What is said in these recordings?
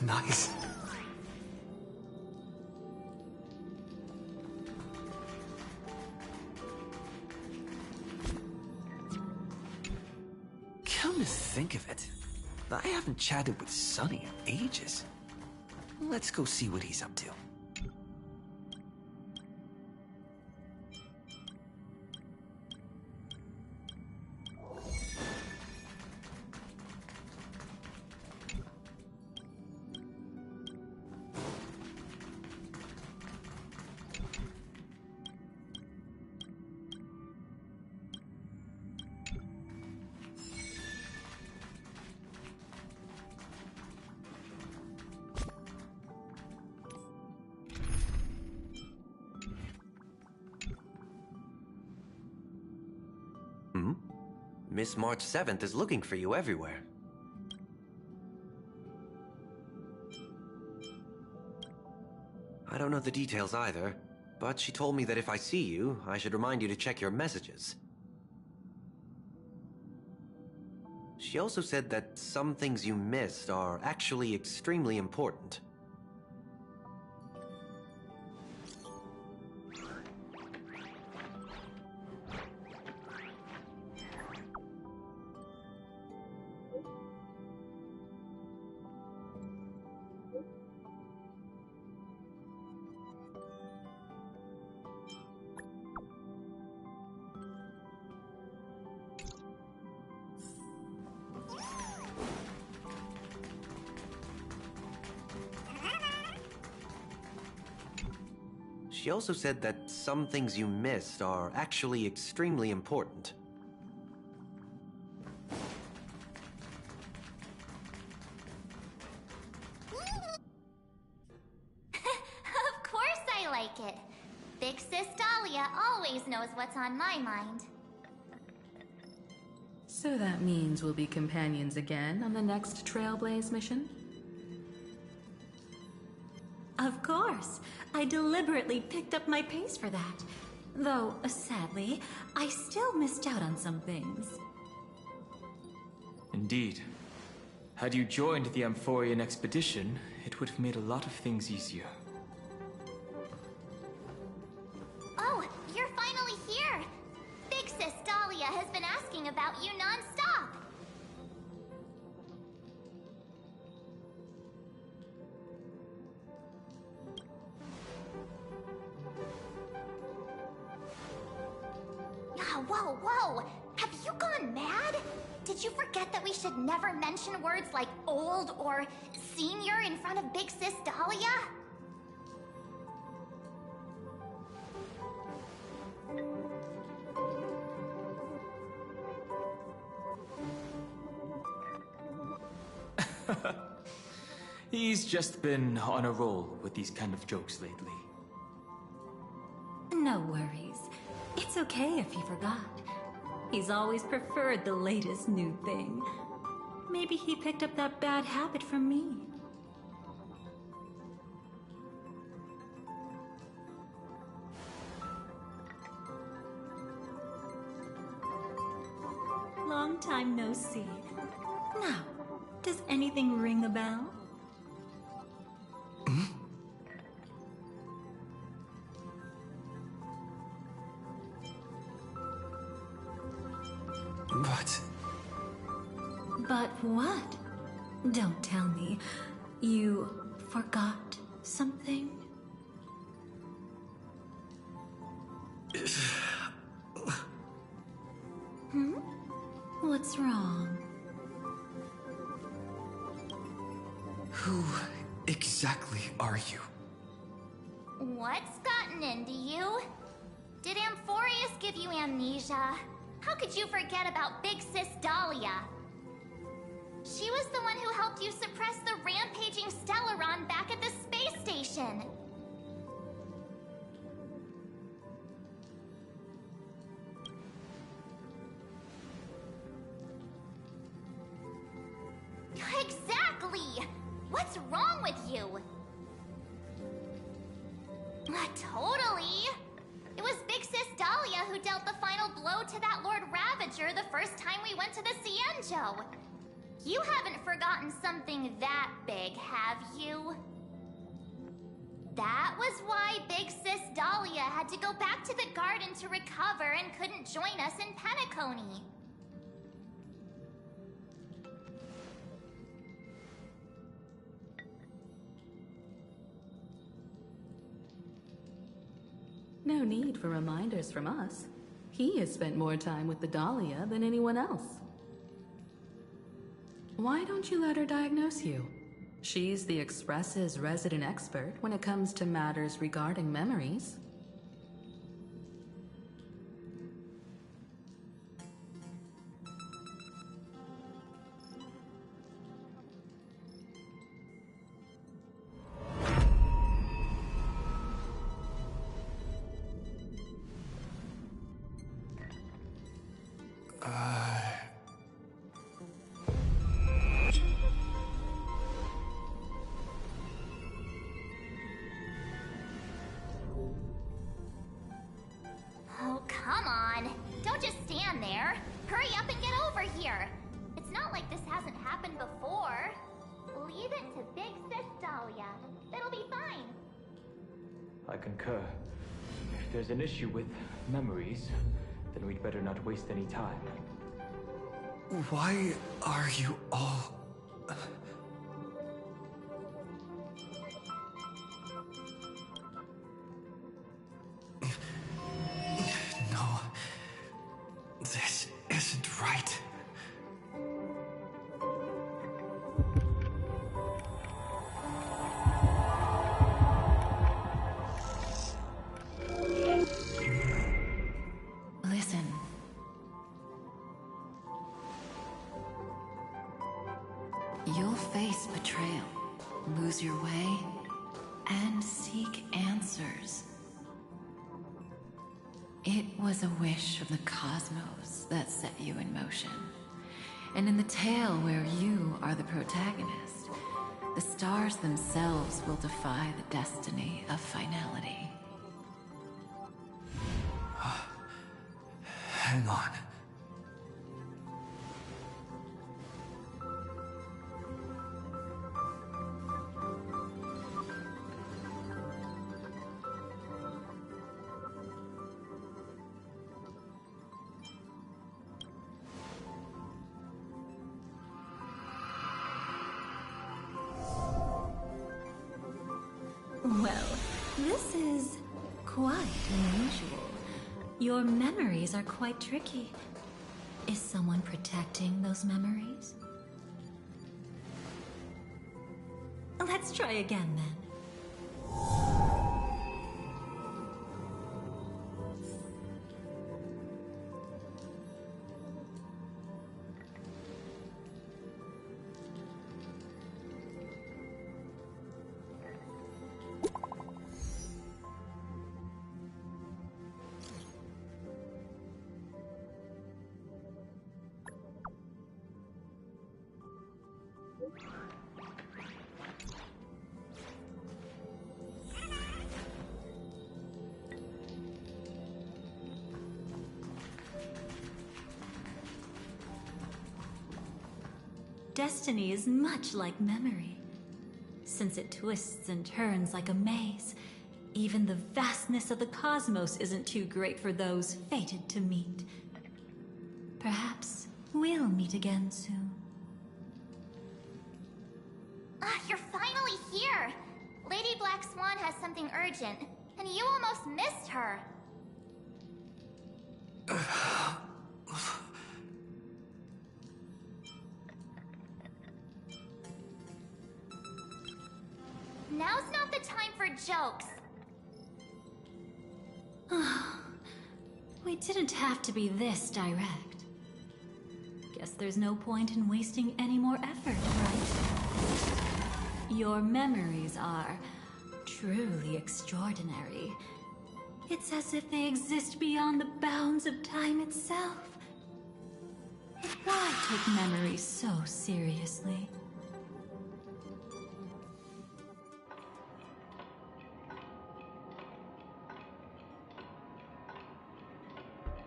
Nice. Come to think of it, I haven't chatted with Sonny in ages. Let's go see what he's up to. Miss March 7th is looking for you everywhere. I don't know the details either, but she told me that if I see you, I should remind you to check your messages. She also said that some things you missed are actually extremely important. She also said that some things you missed are actually extremely important. Of course I like it. Big Sis Dahlia always knows what's on my mind. So that means we'll be companions again on the next Trailblaze mission? Of course. I deliberately picked up my pace for that. Though, sadly, I still missed out on some things. Indeed. Had you joined the Amphorian expedition, it would have made a lot of things easier. Oh, you're finally here! Big Sis Dahlia has been asking about you non-stop! Whoa, whoa! Have you gone mad? Did you forget that we should never mention words like old or senior in front of Big Sis Dahlia? He's just been on a roll with these kind of jokes lately. No worries. It's okay if he forgot. He's always preferred the latest new thing. Maybe he picked up that bad habit from me. Long time no see. Now, does anything ring a bell? But what? Don't tell me. You forgot something? What's wrong? Who exactly are you? What's gotten into you? Did Amphorius give you amnesia? How could you forget about Big Sis Dahlia? She was the one who helped you suppress the rampaging Stellaron back at the space station. Exactly! What's wrong with you? Totally! It was Big Sis Dahlia who dealt the final blow to that Lord Ravager the first time we went to the Cienjo. You haven't forgotten something that big, have you? That was why Big Sis Dahlia had to go back to the garden to recover and couldn't join us in Penacony. No need for reminders from us. He has spent more time with the Dahlia than anyone else. Why don't you let her diagnose you? She's the Express's resident expert when it comes to matters regarding memories. Oh, come on. Don't just stand there. Hurry up and get over here. It's not like this hasn't happened before. Leave it to Big Sis Dahlia. It'll be fine. I concur. If there's an issue with memories, then we'd better not waste any time. Why are you all... No. This isn't right. Listen. You'll face betrayal, lose your way, and seek answers. It was a wish of the cosmos that set you in motion. And in the tale where you are the protagonist, the stars themselves will defy the destiny of finality. Hang on. Well, this is quite unusual. Your memories are quite tricky. Is someone protecting those memories? Let's try again then. Destiny is much like memory. Since it twists and turns like a maze, even the vastness of the cosmos isn't too great for those fated to meet. Perhaps we'll meet again soon. You're finally here! Lady Black Swan has something urgent, and you almost missed her. Now's not the time for jokes. We didn't have to be this direct. Guess there's no point in wasting any more effort, right? Your memories are truly extraordinary. It's as if they exist beyond the bounds of time itself. But why take memories so seriously?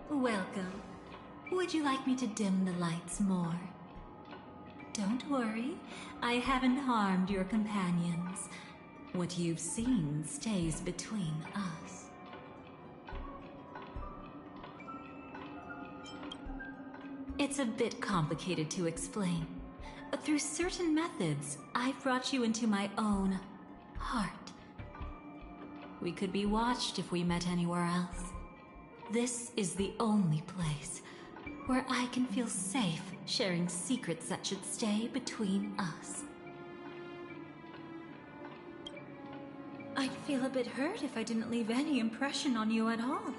Welcome. Would you like me to dim the lights more? Don't worry, I haven't harmed your companions. What you've seen stays between us. It's a bit complicated to explain. Through certain methods, I've brought you into my own heart. We could be watched if we met anywhere else. This is the only place where I can feel safe sharing secrets that should stay between us. I'd feel a bit hurt if I didn't leave any impression on you at all.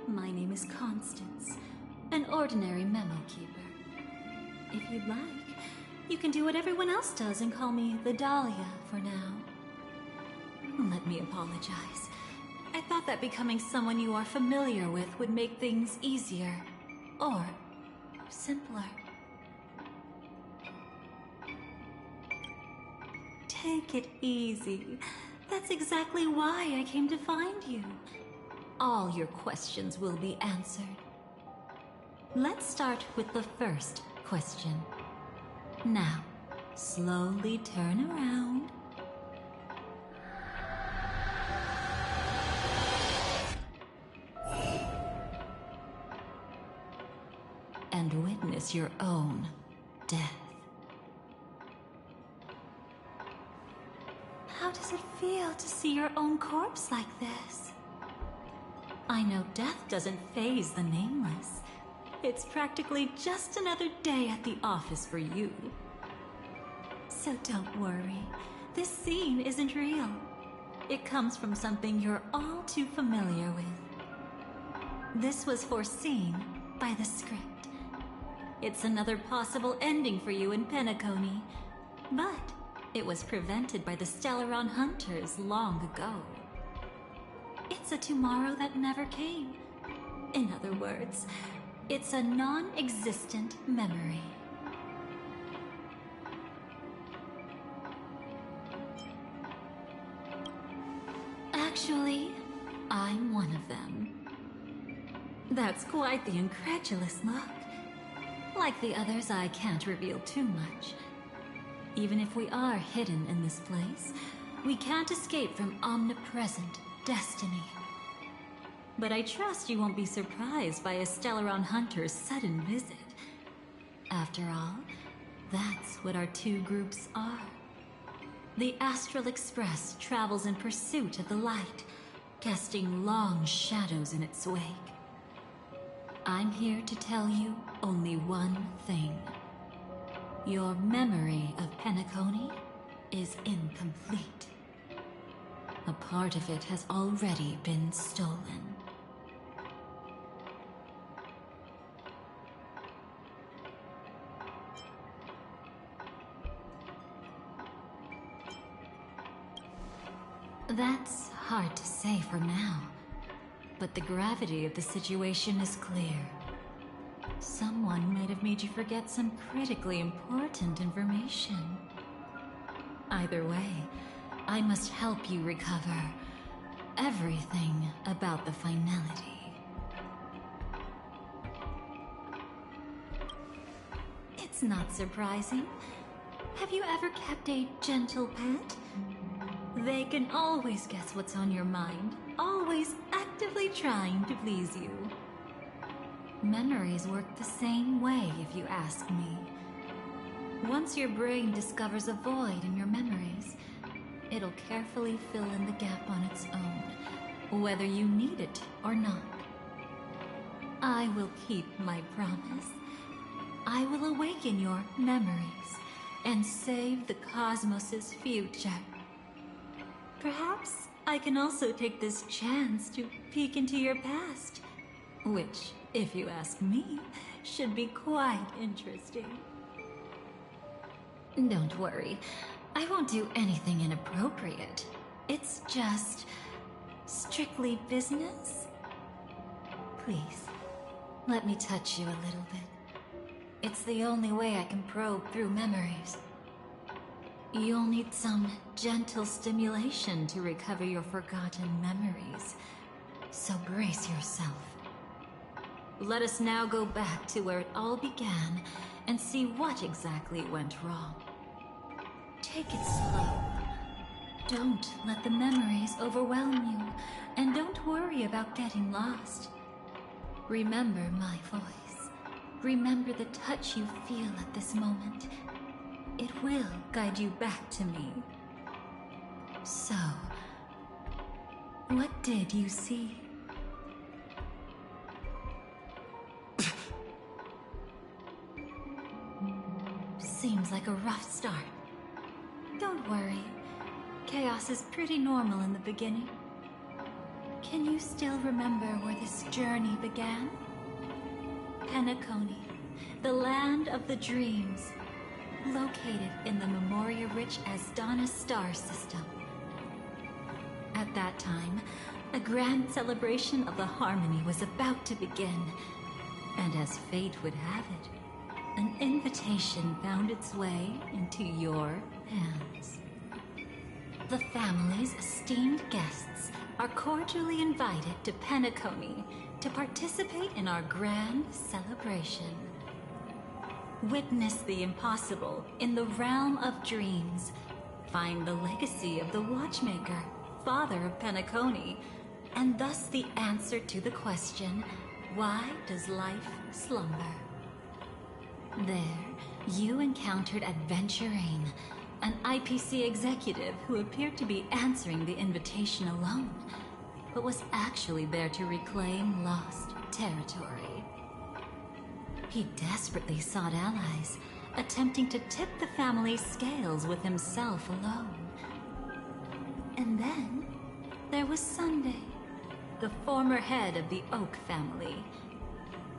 My name is Constance, an ordinary memo keeper. If you'd like, you can do what everyone else does and call me the Dahlia for now. Let me apologize. I thought that becoming someone you are familiar with would make things easier, or simpler. Take it easy. That's exactly why I came to find you. All your questions will be answered. Let's start with the first question. Now, slowly turn around. And witness your own death. How does it feel to see your own corpse like this? I know death doesn't faze the nameless. It's practically just another day at the office for you. So don't worry, this scene isn't real. It comes from something you're all too familiar with. This was foreseen by the script. It's another possible ending for you in Penacony, but it was prevented by the Stellaron Hunters long ago. It's a tomorrow that never came. In other words, it's a non-existent memory. Actually, I'm one of them. That's quite the incredulous look. Like the others, I can't reveal too much. Even if we are hidden in this place, we can't escape from omnipresent destiny. But I trust you won't be surprised by a Stellaron Hunter's sudden visit. After all, that's what our two groups are. The Astral Express travels in pursuit of the light, casting long shadows in its wake. I'm here to tell you only one thing. Your memory of Penacony is incomplete. A part of it has already been stolen. That's hard to say for now, but the gravity of the situation is clear. Someone might have made you forget some critically important information. Either way, I must help you recover everything about the finality. It's not surprising. Have you ever kept a gentle pet? They can always guess what's on your mind, always actively trying to please you. Memories work the same way, if you ask me. Once your brain discovers a void in your memories, it'll carefully fill in the gap on its own, whether you need it or not. I will keep my promise. I will awaken your memories and save the cosmos's future. Perhaps I can also take this chance to peek into your past, which, if you ask me, should be quite interesting. Don't worry, I won't do anything inappropriate. It's just strictly business. Please, let me touch you a little bit. It's the only way I can probe through memories. You'll need some gentle stimulation to recover your forgotten memories, so brace yourself. Let us now go back to where it all began and see what exactly went wrong. Take it slow. Don't let the memories overwhelm you, and don't worry about getting lost. Remember my voice. Remember the touch you feel at this moment. It will guide you back to me. So, what did you see? Seems like a rough start. Don't worry. Chaos is pretty normal in the beginning. Can you still remember where this journey began? Penacony, the land of the dreams, located in the Memoria-rich Asdana star system. At that time, a grand celebration of the Harmony was about to begin, and as fate would have it, an invitation found its way into your hands. The family's esteemed guests are cordially invited to Penacony to participate in our grand celebration. Witness the impossible in the realm of dreams. Find the legacy of the Watchmaker, father of Penacony, and thus the answer to the question, why does life slumber? There, you encountered Adventurine, an IPC executive who appeared to be answering the invitation alone, but was actually there to reclaim lost territory. He desperately sought allies, attempting to tip the family's scales with himself alone. And then, there was Sunday, the former head of the Oak family,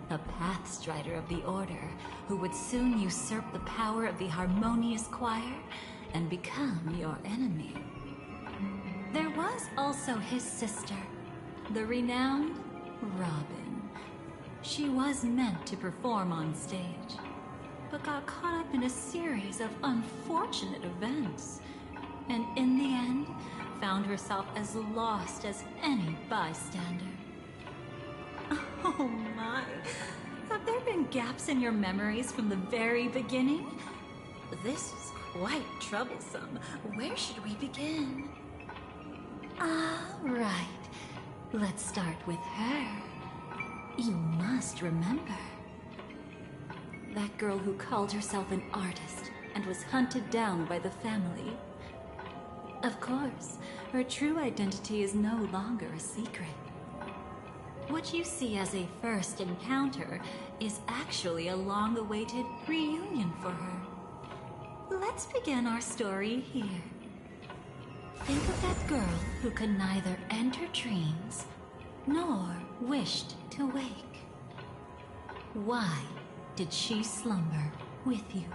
a Pathstrider of the Order who would soon usurp the power of the Harmonious Choir and become your enemy. There was also his sister, the renowned Robin. She was meant to perform on stage, but got caught up in a series of unfortunate events, and in the end, found herself as lost as any bystander. Oh my, have there been gaps in your memories from the very beginning? This is quite troublesome. Where should we begin? Right. Let's start with her. You must remember. That girl who called herself an artist and was hunted down by the family. Of course, her true identity is no longer a secret. What you see as a first encounter is actually a long-awaited reunion for her. Let's begin our story here. Think of that girl who could neither enter dreams nor wished to wake. Why did she slumber with you?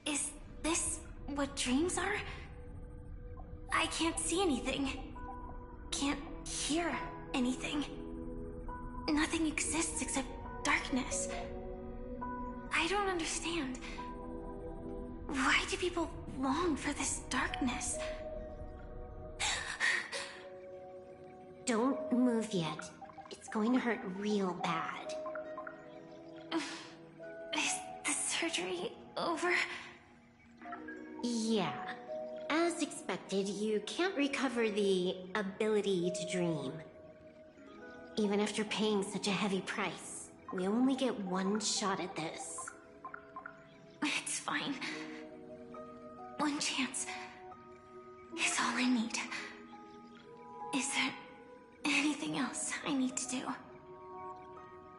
Is this what dreams are? I can't see anything. Can't hear anything. Nothing exists except darkness. I don't understand. Why do people long for this darkness? Don't move yet. It's going to hurt real bad. Is the surgery over? Yeah. As expected, you can't recover the ability to dream. Even after paying such a heavy price, we only get one shot at this. It's fine. One chance is all I need. Is there anything else I need to do?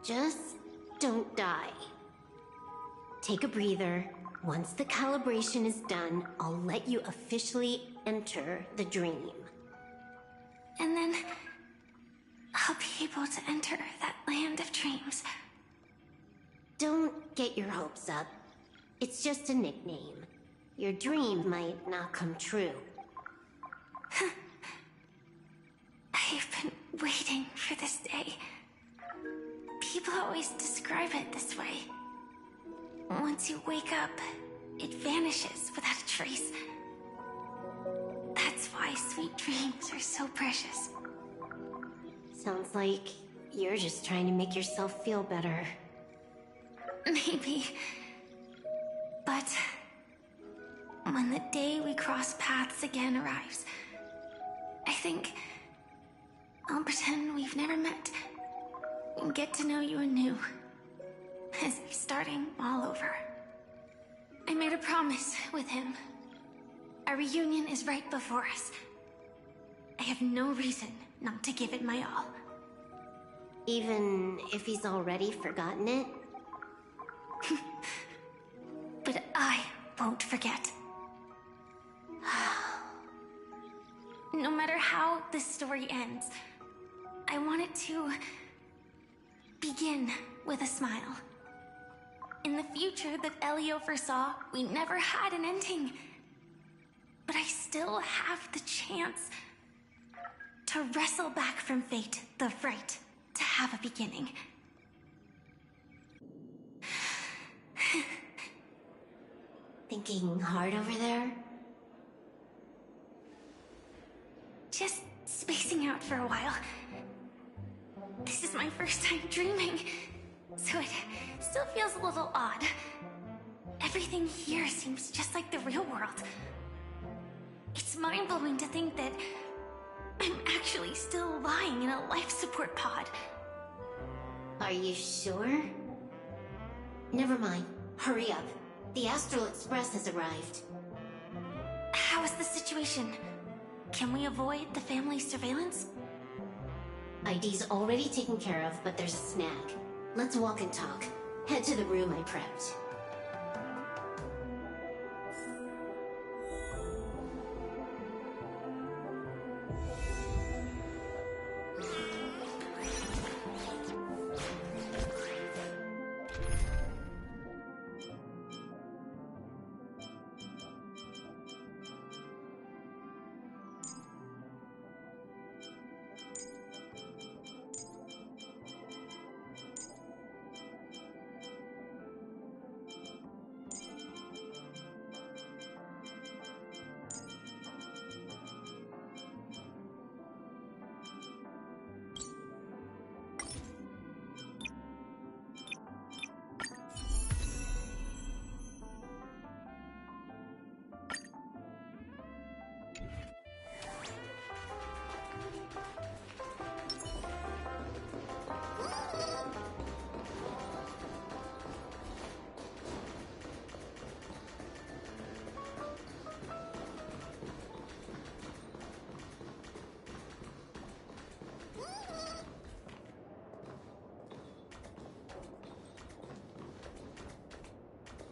Just don't die. Take a breather. Once the calibration is done, I'll let you officially enter the dream. And then I'll be able to enter that land of dreams. Don't get your hopes up. It's just a nickname. Your dream might not come true. I've been waiting for this day. People always describe it this way. Once you wake up, it vanishes without a trace. That's why sweet dreams are so precious. Sounds like you're just trying to make yourself feel better. Maybe. But when the day we cross paths again arrives, I think I'll pretend we've never met and get to know you anew, as if starting all over. I made a promise with him. Our reunion is right before us. I have no reason not to give it my all. Even if he's already forgotten it? But I won't forget. No matter how this story ends, I want it to begin with a smile. In the future that Elio foresaw, we never had an ending. But I still have the chance to wrestle back from fate the right to have a beginning. Thinking hard over there? Just spacing out for a while. This is my first time dreaming, so it still feels a little odd. Everything here seems just like the real world. It's mind-blowing to think that I'm actually still lying in a life support pod. Are you sure? Never mind. Hurry up. The Astral Express has arrived. How is the situation? Can we avoid the family surveillance? ID's already taken care of, but there's a snag. Let's walk and talk. Head to the room I prepped.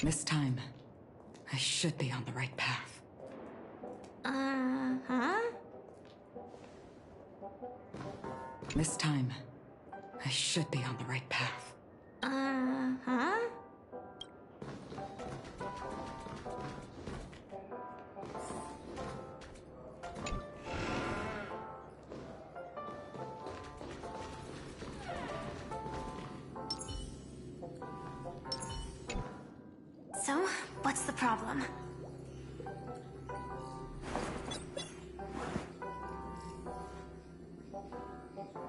This time, I should be on the right path. Uh-huh? This time, I should be on the right path. Uh-huh? So, what's the problem?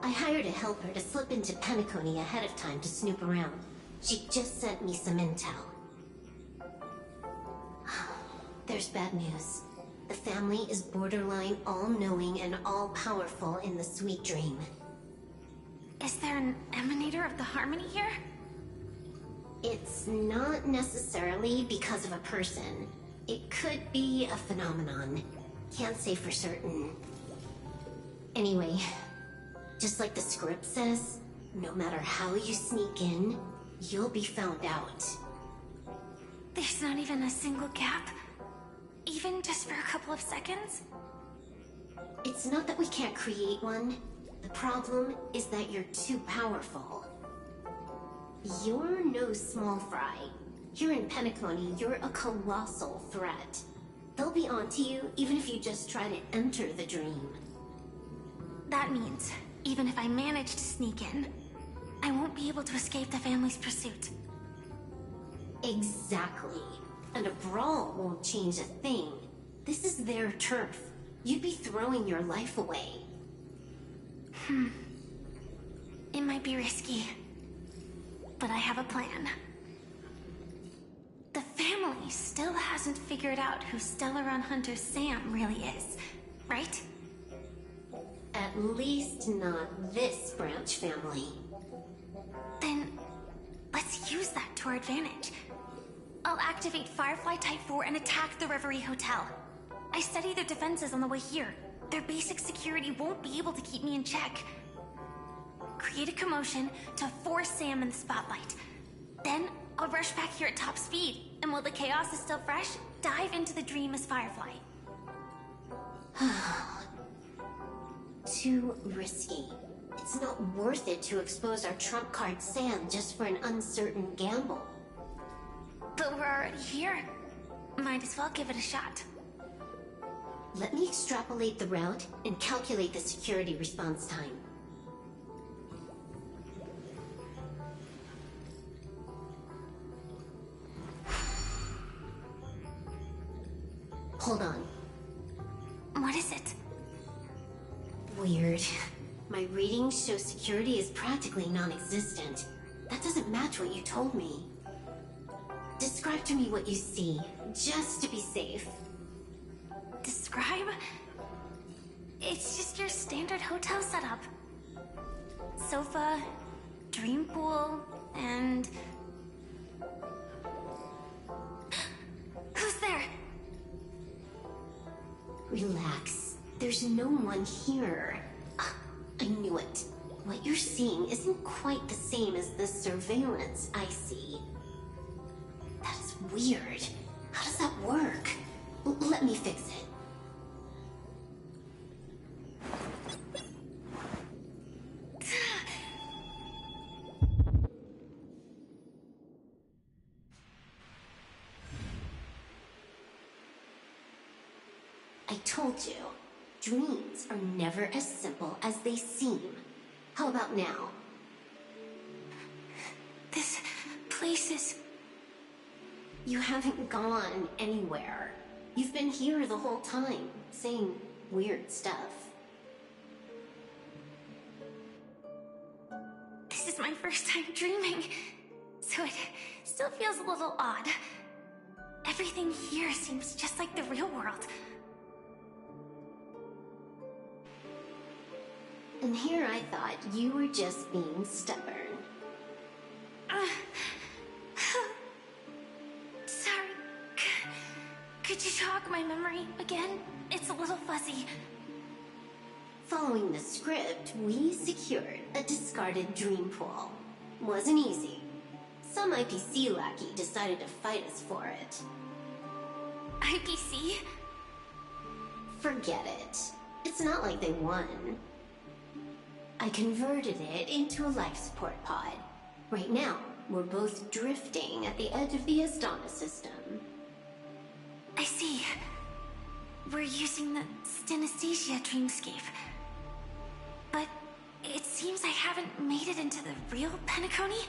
I hired a helper to slip into Penacony ahead of time to snoop around. She just sent me some intel. There's bad news. The family is borderline all-knowing and all-powerful in the Sweet Dream. Is there an emanator of the Harmony here? It's not necessarily because of a person. It could be a phenomenon. Can't say for certain. Anyway, just like the script says, no matter how you sneak in, you'll be found out. There's not even a single gap? Even just for a couple of seconds? It's not that we can't create one. The problem is that you're too powerful. You're no small fry. Here in Penacony, you're a colossal threat. They'll be onto you even if you just try to enter the dream. That means, even if I manage to sneak in, I won't be able to escape the family's pursuit. Exactly. And a brawl won't change a thing. This is their turf. You'd be throwing your life away. It might be risky, but I have a plan. The family still hasn't figured out who Stellaron Hunter Sam really is, right? At least not this branch family. Then, let's use that to our advantage. I'll activate Firefly Type 4 and attack the Reverie Hotel. I studied their defenses on the way here. Their basic security won't be able to keep me in check. Create a commotion to force Sam in the spotlight. Then, I'll rush back here at top speed, and while the chaos is still fresh, dive into the dream as Firefly. Too risky. It's not worth it to expose our trump card Sam just for an uncertain gamble. But we're already here. Might as well give it a shot. Let me extrapolate the route and calculate the security response time. Hold on. What is it? Weird. My readings show security is practically non-existent. That doesn't match what you told me. Describe to me what you see, just to be safe. Describe? It's just your standard hotel setup. Sofa, dream pool, and... Who's there? Relax. There's no one here. I knew it. What you're seeing isn't quite the same as the surveillance I see. That is weird. How does that work? Let me fix it. I told you, dreams are never as simple as they seem. How about now? This place is... You haven't gone anywhere. You've been here the whole time, saying weird stuff. This is my first time dreaming, so it still feels a little odd. Everything here seems just like the real world. And here I thought you were just being stubborn. Sorry. Could you jog my memory again? It's a little fuzzy. Following the script, we secured a discarded dream pool. Wasn't easy. Some IPC lackey decided to fight us for it. IPC? Forget it. It's not like they won. I converted it into a life support pod. Right now, we're both drifting at the edge of the Astana system. I see. We're using the Synesthesia dreamscape. But it seems I haven't made it into the real Penacony?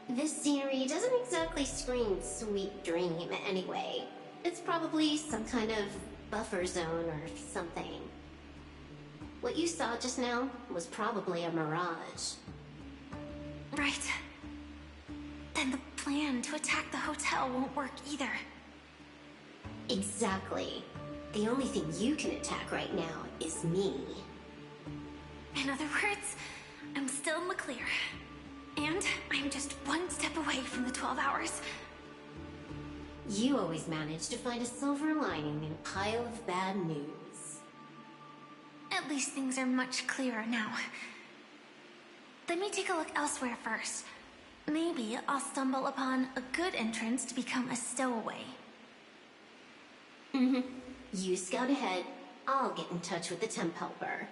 This scenery doesn't exactly scream sweet dream anyway. It's probably some kind of buffer zone or something. What you saw just now was probably a mirage. Right. Then the plan to attack the hotel won't work either. Exactly. The only thing you can attack right now is me. In other words, I'm still in the clear. And I'm just one step away from the 12 hours. You always manage to find a silver lining in a pile of bad news. At least things are much clearer now. Let me take a look elsewhere first. Maybe I'll stumble upon a good entrance to become a stowaway. You scout ahead. I'll get in touch with the temp helper.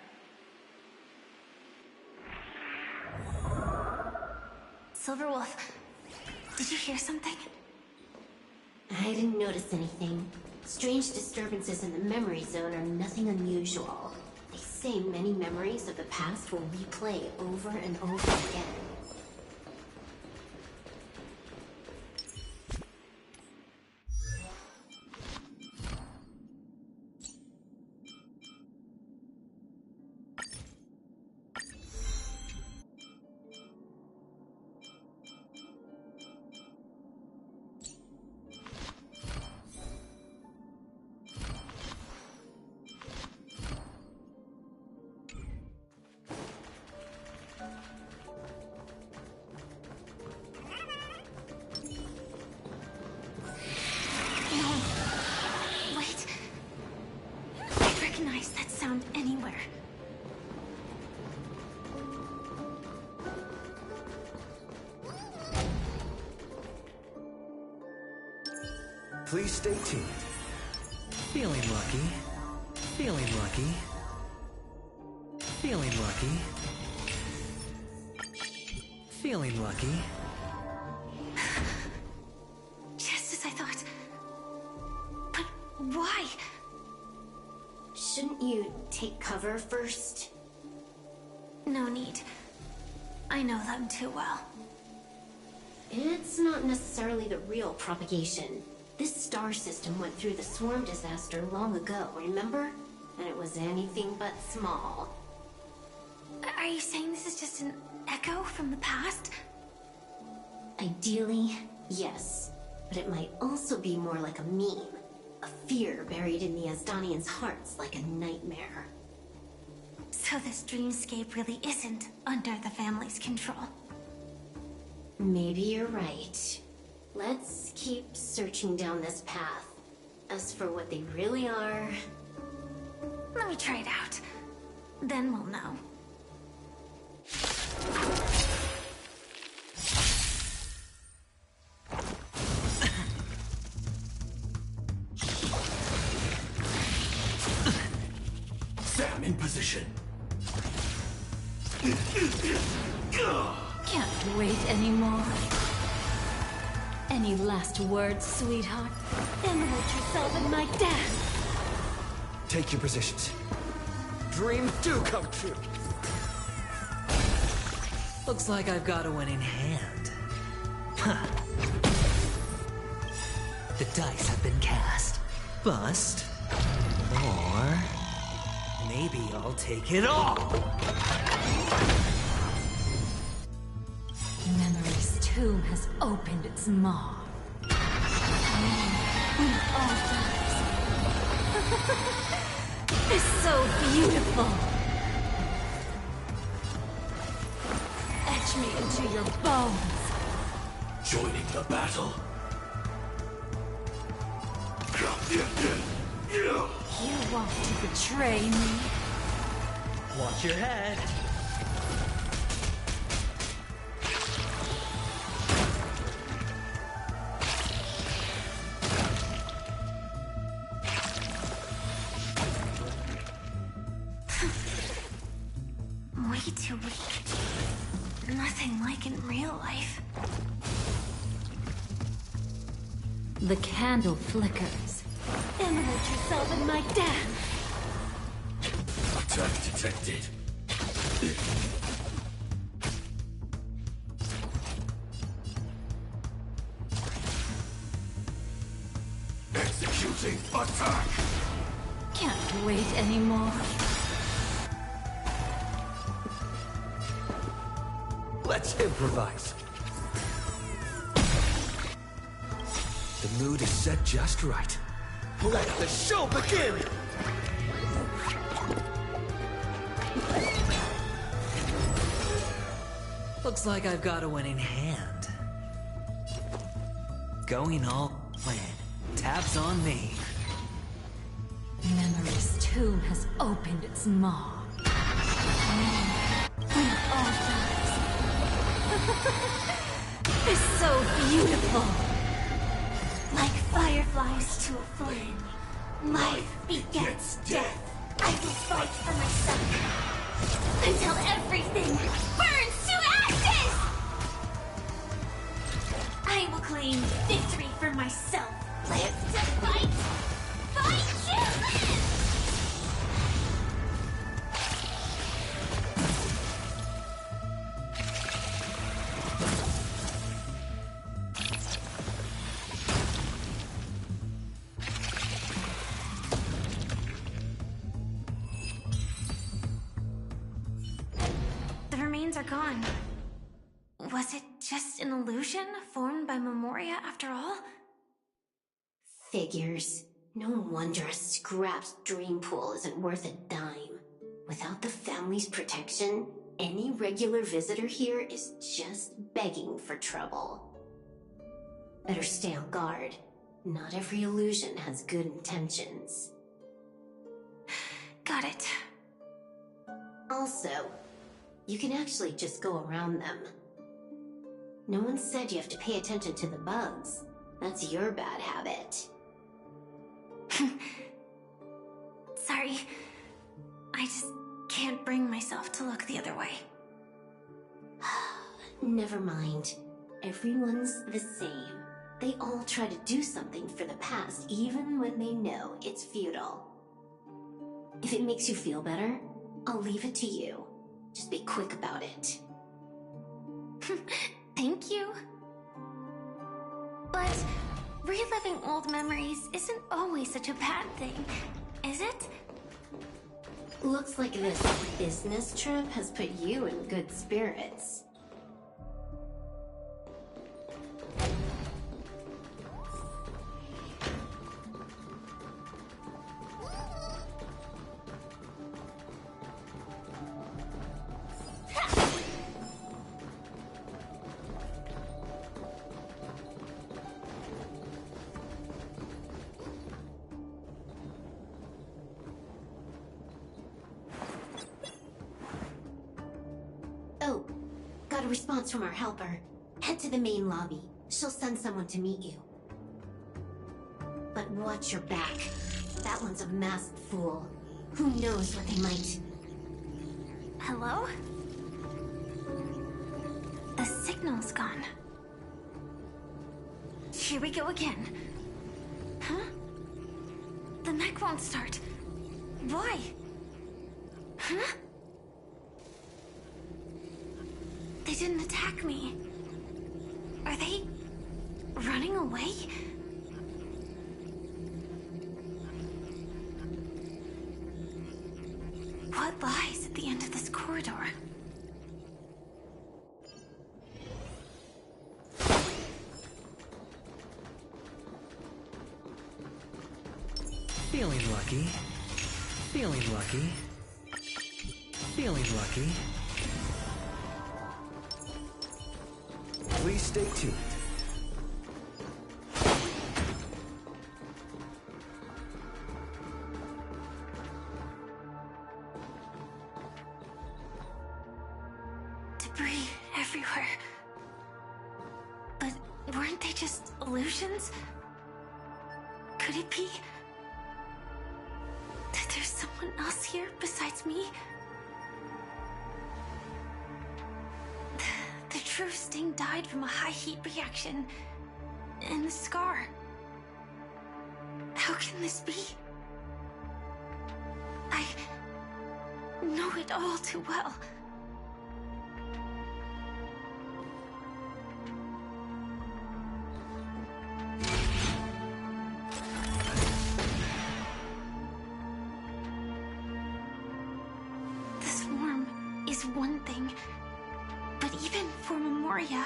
Silverwolf, did you hear something? I didn't notice anything. Strange disturbances in the memory zone are nothing unusual. They say many memories of the past will replay over and over again. recognize that sound anywhere. Please stay tuned. Feeling lucky. Feeling lucky. Feeling lucky. Feeling lucky. Just as I thought. But why? Shouldn't you take cover first? No need. I know them too well. It's not necessarily the real propagation. This star system went through the swarm disaster long ago, remember? And it was anything but small. Are you saying this is just an echo from the past? Ideally, yes. But it might also be more like a meme. A fear buried in the Asdanians' hearts like a nightmare. So this dreamscape really isn't under the family's control. Maybe you're right. Let's keep searching down this path. As for what they really are... Let me try it out. Then we'll know. Sam in position. Can't wait anymore. Any last words, sweetheart? Immolate yourself in my death! Take your positions. Dreams do come true. Looks like I've got a winning hand. Huh. The dice have been cast. Bust. Or... maybe I'll take it all! Memory's tomb has opened its maw. When all dies. It's so beautiful. Etch me into your bones. Joining the battle. You want to betray me? Watch your head. Way too weak. Nothing like in real life. The candle flickers. Immolate yourself in my death! Attack detected. Executing attack! Can't wait anymore. Let's improvise. The mood is set just right. Let the show begin! Looks like I've got a winning hand. Going all in. Tabs on me. Memory's tomb has opened its maw. When all dies. It's so beautiful. Like fireflies to a flame. Life begets death. I will fight for myself. Until everything burns to ashes! I will claim victory for myself. Live to fight! Fight to live! Are gone. Was it just an illusion formed by Memoria after all? Figures. No wonder a scrapped dream pool isn't worth a dime. Without the family's protection, any regular visitor here is just begging for trouble. Better stay on guard. Not every illusion has good intentions. Got it. Also, you can actually just go around them. No one said you have to pay attention to the bugs. That's your bad habit. Sorry. I just can't bring myself to look the other way. Never mind. Everyone's the same. They all try to do something for the past, even when they know it's futile. If it makes you feel better, I'll leave it to you. Just be quick about it. Thank you. But reliving old memories isn't always such a bad thing, is it? Looks like this business trip has put you in good spirits. Oh, got a response from our helper. Head to the main lobby. She'll send someone to meet you. But watch your back. That one's a masked fool. Who knows what they might... Hello? The signal's gone. Here we go again. Huh? The mech won't start. Why? Huh? They didn't attack me. Are they running away? What lies at the end of this corridor? Feeling lucky. Feeling lucky. Feeling lucky. Please stay tuned. Debris everywhere. But weren't they just illusions? Could it be that there's someone else here besides me? The true Sting died from a high heat reaction. And the scar. How can this be? I know it all too well. The swarm is one thing, but even for Memoria,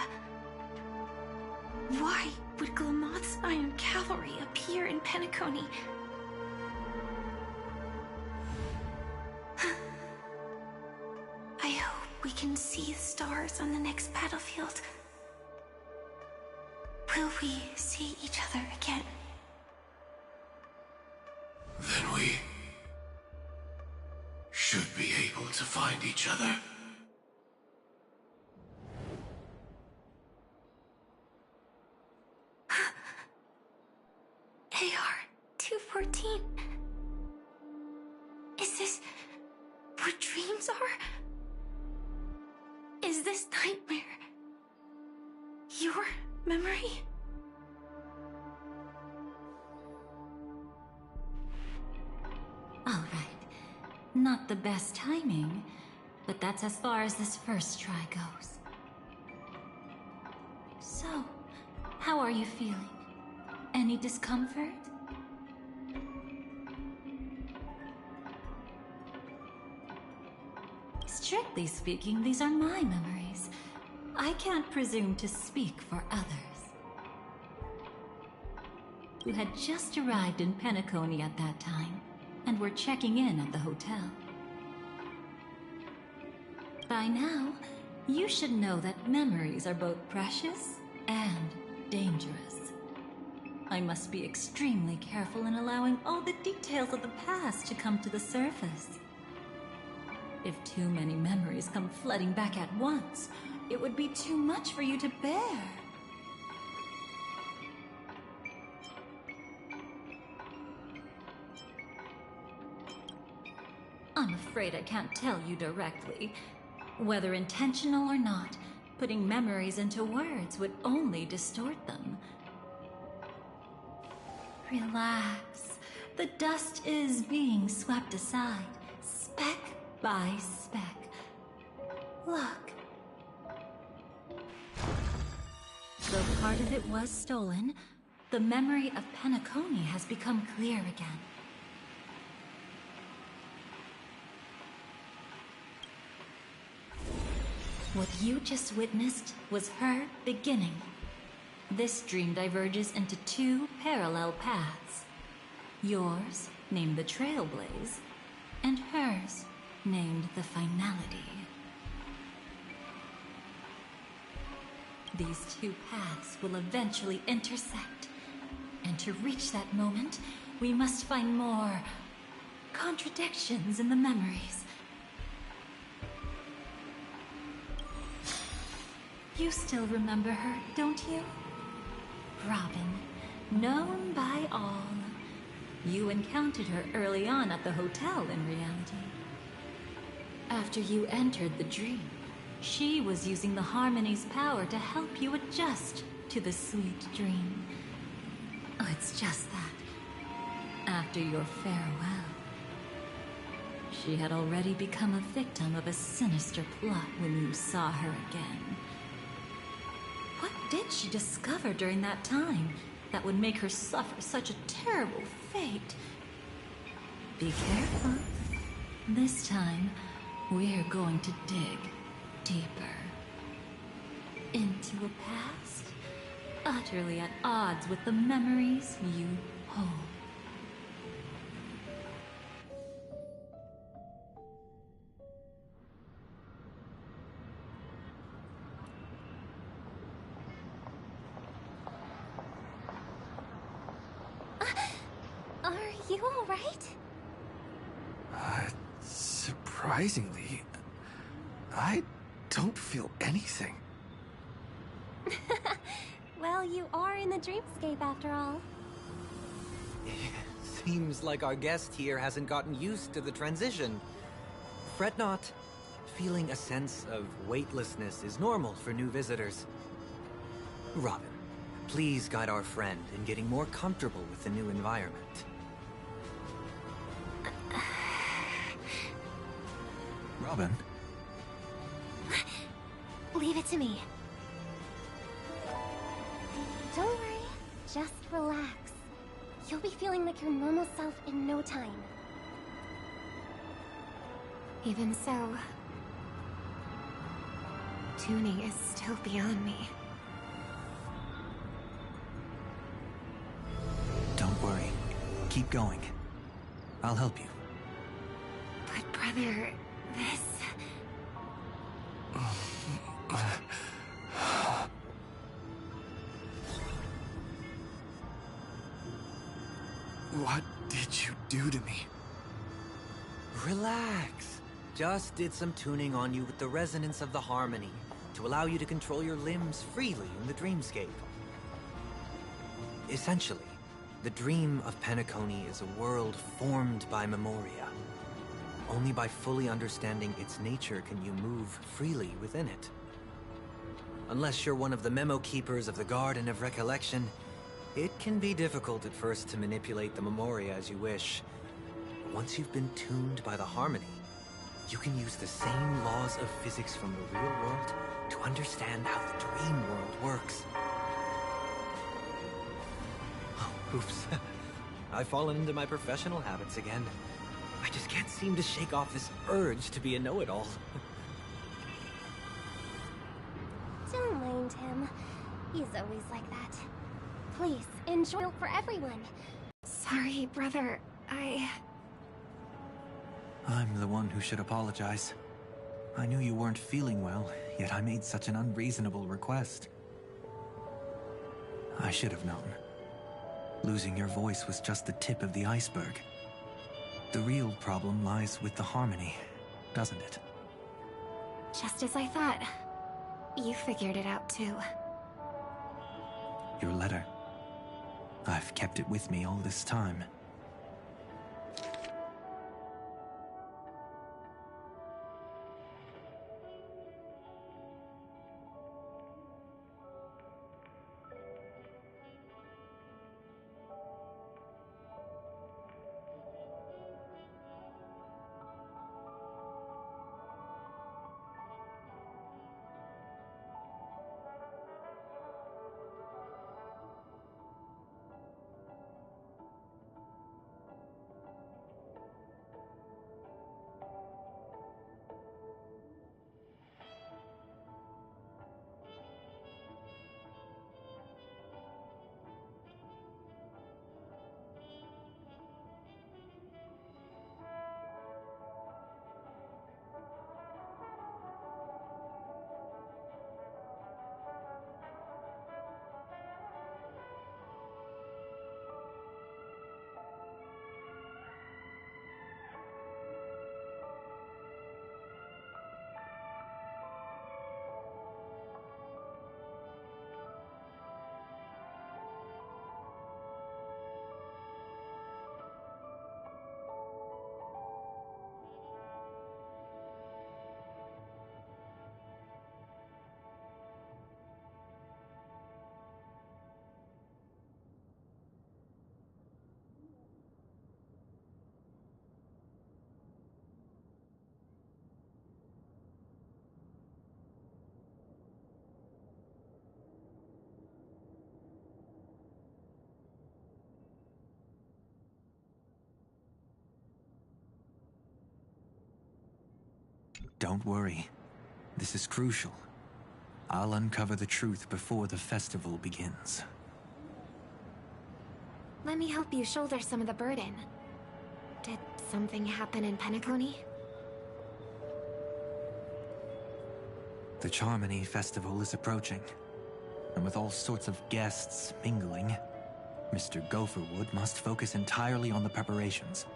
why would Glamoth's Iron Cavalry appear in Penacony? I hope we can see the stars on the next battlefield. Will we see each other again? Then we should be able to find each other. AR-214. Is this what dreams are? Is this nightmare your memory? All right. Not the best timing, but that's as far as this first try goes. So, how are you feeling? Any discomfort? Strictly speaking, these are my memories. I can't presume to speak for others. You had just arrived in Penacony at that time, and were checking in at the hotel. By now, you should know that memories are both precious and dangerous. I must be extremely careful in allowing all the details of the past to come to the surface. If too many memories come flooding back at once, it would be too much for you to bear. I'm afraid I can't tell you directly. Whether intentional or not, putting memories into words would only distort them. Relax. The dust is being swept aside, speck by speck. Look. Though part of it was stolen, the memory of Penacony has become clear again. What you just witnessed was her beginning. This dream diverges into two parallel paths. Yours, named the Trailblaze, and hers, named the Finality. These two paths will eventually intersect. And to reach that moment, we must find more contradictions in the memories. You still remember her, don't you? Robin, known by all. You encountered her early on at the hotel in reality. After you entered the dream, she was using the Harmony's power to help you adjust to the sweet dream. Oh, it's just that. After your farewell, she had already become a victim of a sinister plot when you saw her again. What did she discover during that time that would make her suffer such a terrible fate? Be careful. This time, we're going to dig deeper. Into a past utterly at odds with the memories you hold. Are you all right? Surprisingly, I don't feel anything. Well, you are in the dreamscape after all. Seems like our guest here hasn't gotten used to the transition. Fret not. Feeling a sense of weightlessness is normal for new visitors. Robin, please guide our friend in getting more comfortable with the new environment. Robin? Leave it to me. Don't worry, just relax. You'll be feeling like your normal self in no time. Even so, tuning is still beyond me. Don't worry. Keep going. I'll help you. But brother, this... What did you do to me? Relax. Just did some tuning on you with the resonance of the harmony to allow you to control your limbs freely in the dreamscape. Essentially, the dream of Penacony is a world formed by Memoria. Only by fully understanding its nature can you move freely within it. Unless you're one of the memo keepers of the Garden of Recollection, it can be difficult at first to manipulate the Memoria as you wish. But once you've been tuned by the harmony, you can use the same laws of physics from the real world to understand how the dream world works. Oh, oops. I've fallen into my professional habits again. I just can't seem to shake off this urge to be a know-it-all. Don't mind him. He's always like that. Please, enjoy it for everyone. Sorry, brother. I'm the one who should apologize. I knew you weren't feeling well, yet I made such an unreasonable request. I should have known. Losing your voice was just the tip of the iceberg. The real problem lies with the harmony, doesn't it? Just as I thought. You figured it out too. Your letter. I've kept it with me all this time. Don't worry. This is crucial. I'll uncover the truth before the festival begins. Let me help you shoulder some of the burden. Did something happen in Penacony? The Charmony Festival is approaching, and with all sorts of guests mingling, Mr. Gopherwood must focus entirely on the preparations,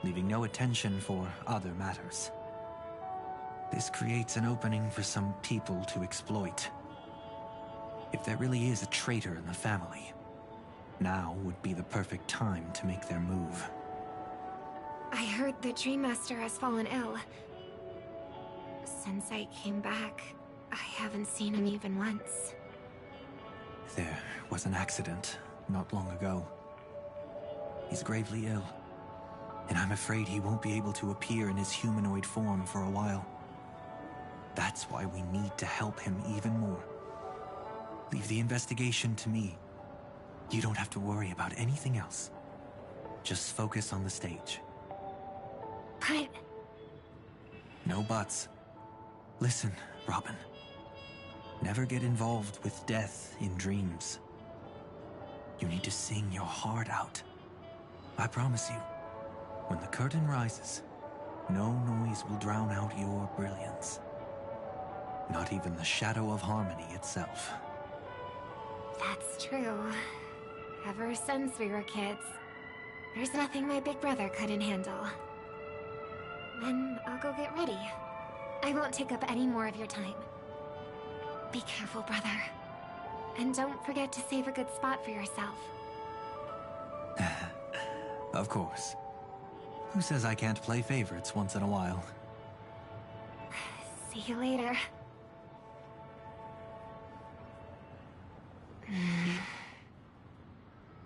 leaving no attention for other matters. This creates an opening for some people to exploit. If there really is a traitor in the family, now would be the perfect time to make their move. I heard the Dream Master has fallen ill. Since I came back, I haven't seen him even once. There was an accident not long ago. He's gravely ill, and I'm afraid he won't be able to appear in his humanoid form for a while. That's why we need to help him even more. Leave the investigation to me. You don't have to worry about anything else. Just focus on the stage. But... No buts. Listen, Robin. Never get involved with death in dreams. You need to sing your heart out. I promise you, when the curtain rises, no noise will drown out your brilliance. Not even the shadow of harmony itself. That's true. Ever since we were kids, there's nothing my big brother couldn't handle. Then I'll go get ready. I won't take up any more of your time. Be careful, brother. And don't forget to save a good spot for yourself. Of course. Who says I can't play favorites once in a while? See you later.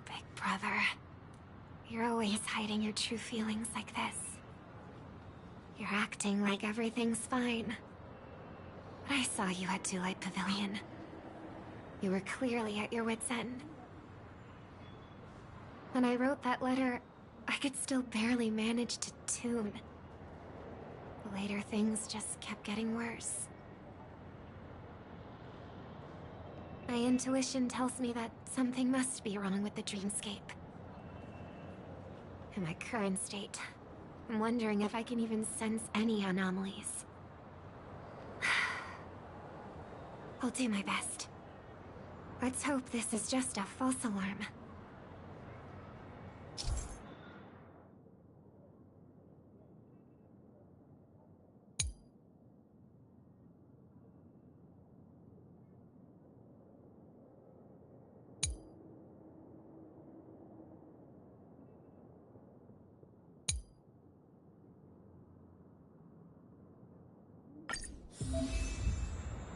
Big brother, you're always hiding your true feelings like this. You're acting like everything's fine. But I saw you at Daylight Pavilion. You were clearly at your wit's end. When I wrote that letter, I could still barely manage to tune. Later things just kept getting worse. My intuition tells me that something must be wrong with the dreamscape. In my current state, I'm wondering if I can even sense any anomalies. I'll do my best. Let's hope this is just a false alarm.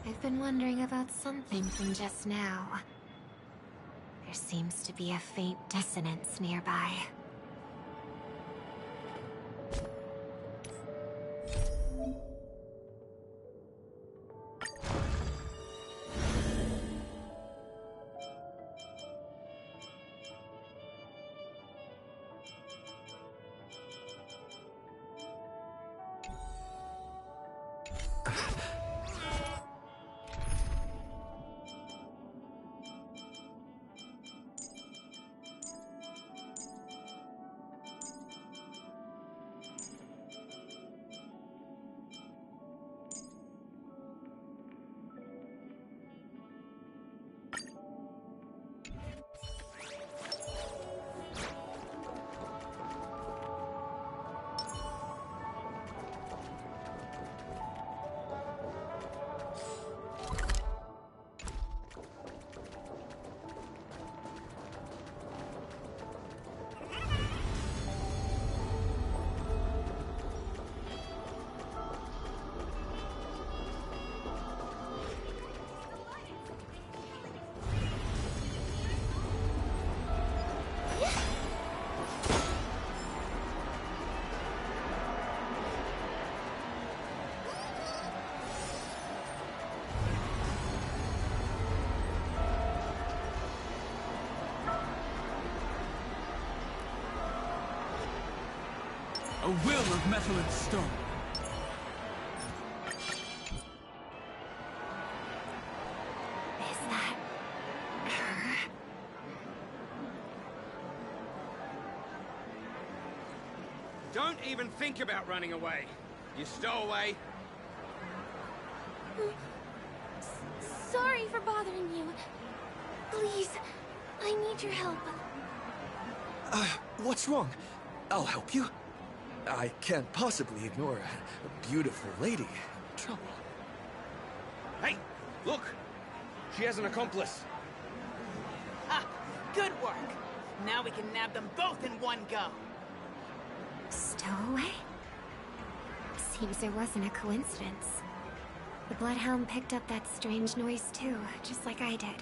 I've been wondering about something from just now. There seems to be a faint dissonance nearby. A will of metal and stone. Is that her? Don't even think about running away. You stowaway. Sorry for bothering you. Please, I need your help. What's wrong? I'll help you. I can't possibly ignore a beautiful lady in trouble. Hey, look! She has an accomplice. Ah, good work. Now we can nab them both in one go. Stowaway? Seems it wasn't a coincidence. The Bloodhound picked up that strange noise too, just like I did.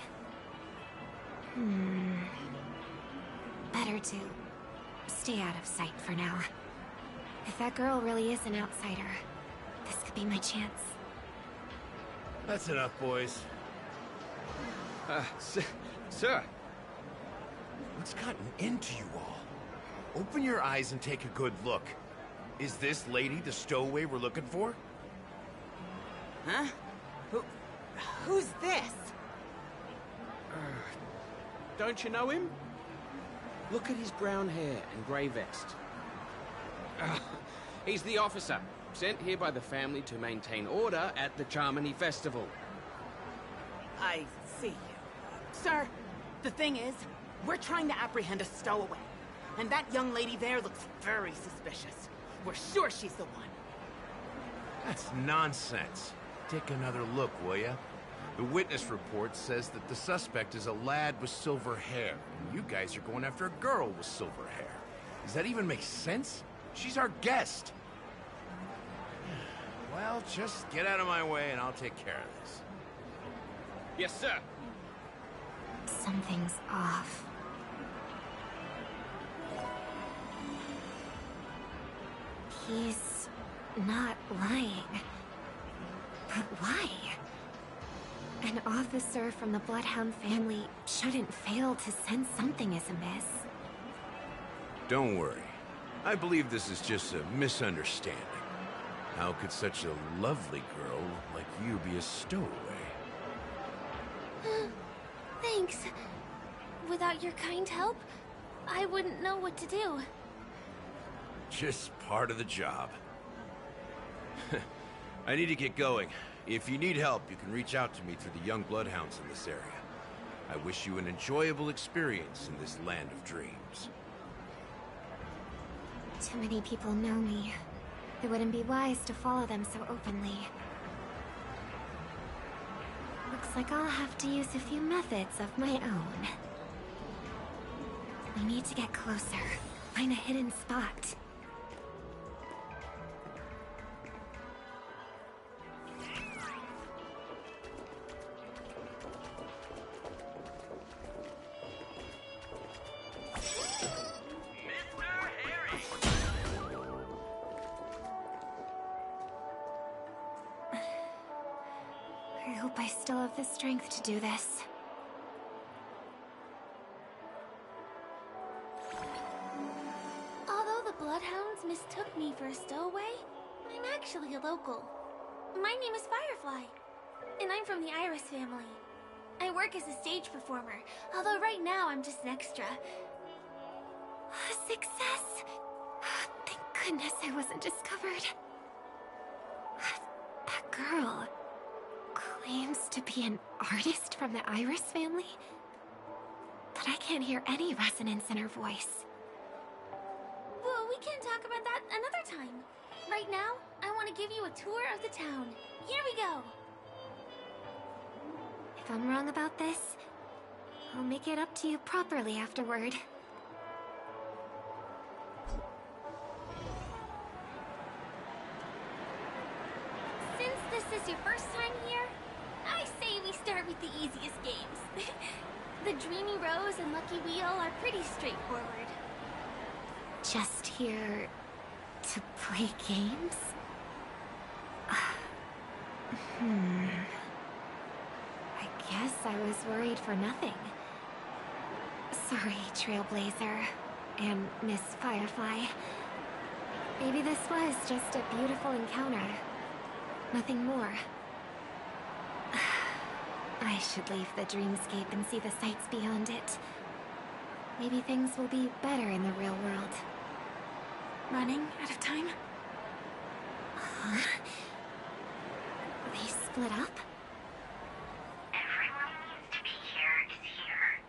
Better to stay out of sight for now. If that girl really is an outsider, this could be my chance. That's enough, boys. Sir. What's gotten into you all? Open your eyes and take a good look. Is this lady the stowaway we're looking for? Huh? Who's this? Don't you know him? Look at his brown hair and grey vest. He's the officer, sent here by the family to maintain order at the Charmony Festival. I see. Sir, the thing is, we're trying to apprehend a stowaway. And that young lady there looks very suspicious. We're sure she's the one. That's nonsense. Take another look, will ya? The witness report says that the suspect is a lad with silver hair, and you guys are going after a girl with silver hair. Does that even make sense? She's our guest. Well, just get out of my way and I'll take care of this. Yes, sir. Something's off. He's not lying. But why? An officer from the Bloodhound family shouldn't fail to sense something is amiss. Don't worry. I believe this is just a misunderstanding. How could such a lovely girl like you be a stowaway? Thanks. Without your kind help, I wouldn't know what to do. Just part of the job. I need to get going. If you need help, you can reach out to me through the young bloodhounds in this area. I wish you an enjoyable experience in this land of dreams. Too many people know me. It wouldn't be wise to follow them so openly. Looks like I'll have to use a few methods of my own. We need to get closer. Find a hidden spot. hope I still have the strength to do this. Although the Bloodhounds mistook me for a stowaway, I'm actually a local. My name is Firefly, and I'm from the Iris family. I work as a stage performer, although right now I'm just an extra. Success! Thank goodness I wasn't discovered. That girl claims to be an artist from the Iris family, but I can't hear any resonance in her voice. Well, we can talk about that another time. Right now, I want to give you a tour of the town. Here we go. If I'm wrong about this, I'll make it up to you properly afterward. Since this is your first time here, I say we start with the easiest games. The Dreamy Rose and Lucky Wheel are pretty straightforward. Just here to play games? I guess I was worried for nothing. Sorry, Trailblazer and Miss Firefly. Maybe this was just a beautiful encounter. Nothing more. I should leave the dreamscape and see the sights beyond it. Maybe things will be better in the real world. Running out of time? Huh? They split up? Everyone who needs to be here is here.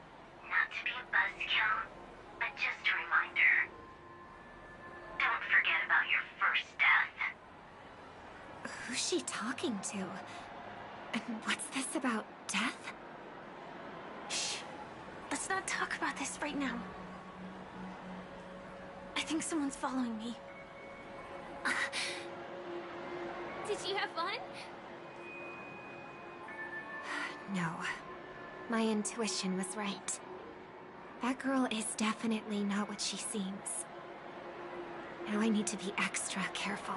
Not to be a buzzkill, but just a reminder. Don't forget about your first death. Who's she talking to? And what's this about death? Shh. Let's not talk about this right now. I think someone's following me. Did you have fun? No. My intuition was right. That girl is definitely not what she seems. Now I need to be extra careful.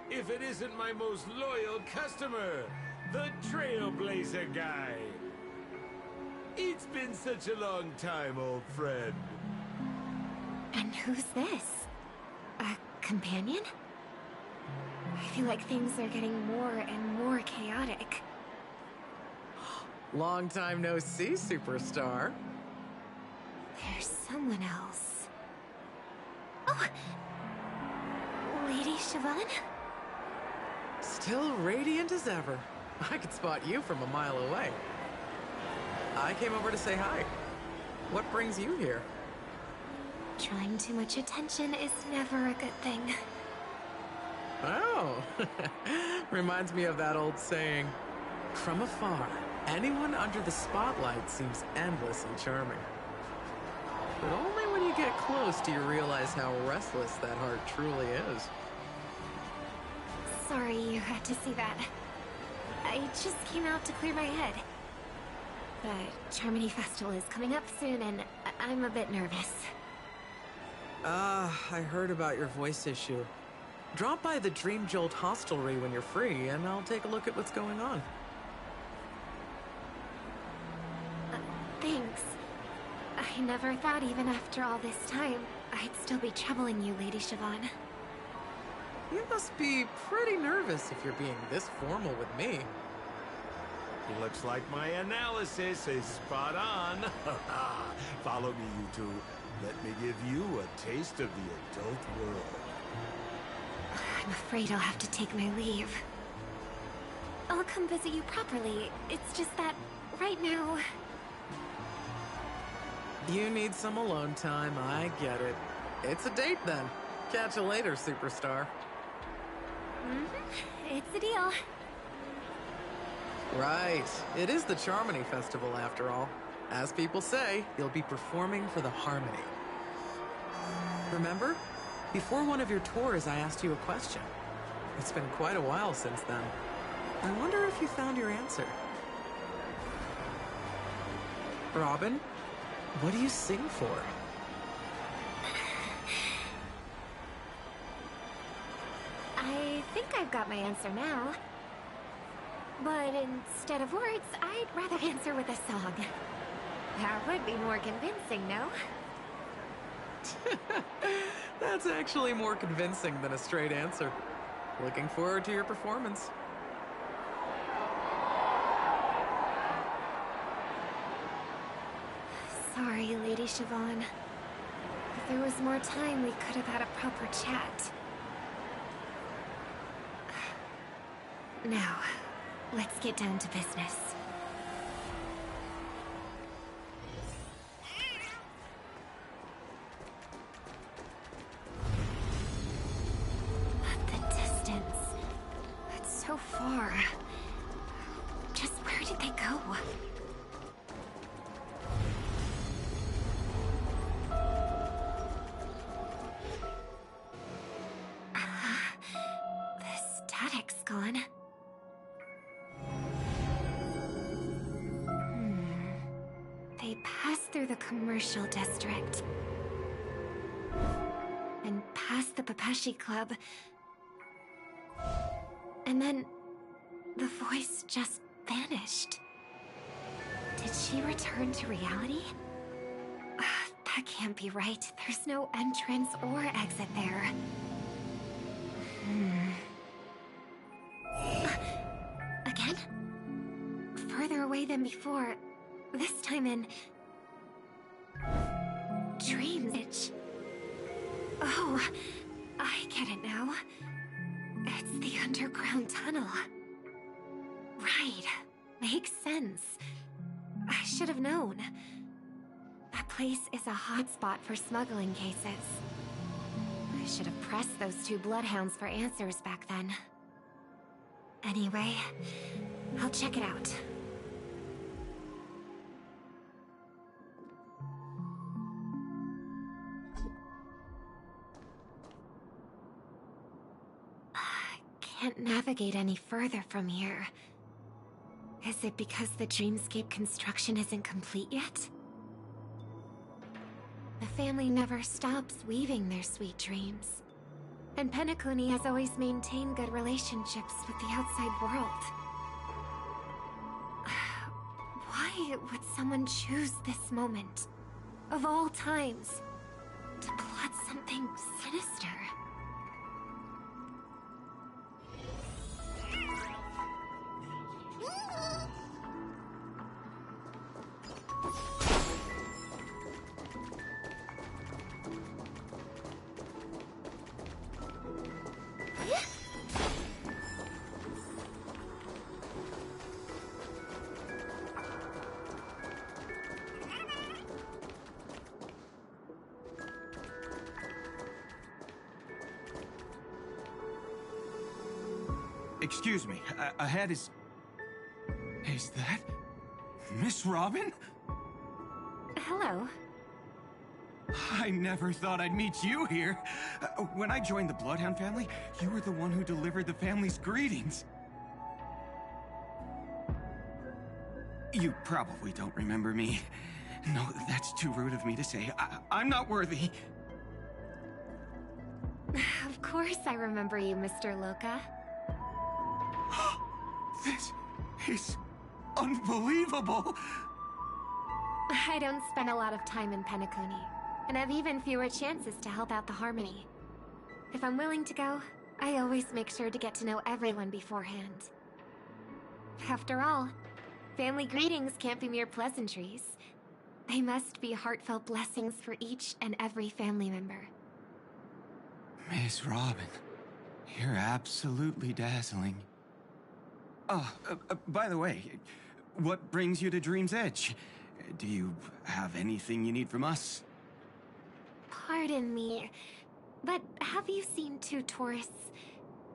If it isn't my most loyal customer, the Trailblazer guy. It's been such a long time, old friend. And who's this? A companion? I feel like things are getting more and more chaotic. Long time no see, superstar. There's someone else. Oh! Lady Siobhan? Still radiant as ever. I could spot you from a mile away. I came over to say hi. What brings you here? Drawing too much attention is never a good thing. Oh, reminds me of that old saying, from afar, anyone under the spotlight seems endlessly charming. But only when you get close do you realize how restless that heart truly is. Sorry you had to see that. I just came out to clear my head. The Charmony Festival is coming up soon, and I'm a bit nervous. I heard about your voice issue. Drop by the Dream Jolt hostelry when you're free, and I'll take a look at what's going on. Thanks. I never thought even after all this time, I'd still be troubling you, Lady Siobhan. You must be pretty nervous if you're being this formal with me. Looks like my analysis is spot on. Follow me, you two. Let me give you a taste of the adult world. I'm afraid I'll have to take my leave. I'll come visit you properly. It's just that, right now... You need some alone time, I get it. It's a date then. Catch you later, superstar. It's a deal. Right. It is the Charmony Festival, after all. As people say, you'll be performing for the Harmony. Remember? Before one of your tours, I asked you a question. It's been quite a while since then. I wonder if you found your answer. Robin, what do you sing for? I think I've got my answer now. But instead of words, I'd rather answer with a song. That would be more convincing, no? That's actually more convincing than a straight answer. Looking forward to your performance. Sorry, Lady Siobhan. If there was more time, we could have had a proper chat. Now, let's get down to business. But the distance... it's so far. Just where did they go? The static's gone. They passed through the commercial district. And past the Papashi Club. And then... the voice just vanished. Did she return to reality? That can't be right. There's no entrance or exit there. Again? Further away than before. This time in... Dreams. Oh, I get it now. It's the underground tunnel. Right. Makes sense. I should have known. That place is a hotspot for smuggling cases. I should have pressed those two bloodhounds for answers back then. Anyway, I'll check it out. Can't navigate any further from here. Is it because the dreamscape construction isn't complete yet? The family never stops weaving their sweet dreams. And Penacony has always maintained good relationships with the outside world. Why would someone choose this moment, of all times, to plot something sinister? Excuse me, ahead is... Is that... Miss Robin? Hello. I never thought I'd meet you here. When I joined the Bloodhound family, you were the one who delivered the family's greetings. You probably don't remember me. No, that's too rude of me to say. I'm not worthy. Of course I remember you, Mr. Loka. This is unbelievable! I don't spend a lot of time in Penacony, and have even fewer chances to help out the Harmony. If I'm willing to go, I always make sure to get to know everyone beforehand. After all, family greetings can't be mere pleasantries. They must be heartfelt blessings for each and every family member. Miss Robin, you're absolutely dazzling. Oh, by the way, what brings you to Dream's Edge? Do you have anything you need from us? Pardon me, but have you seen two tourists?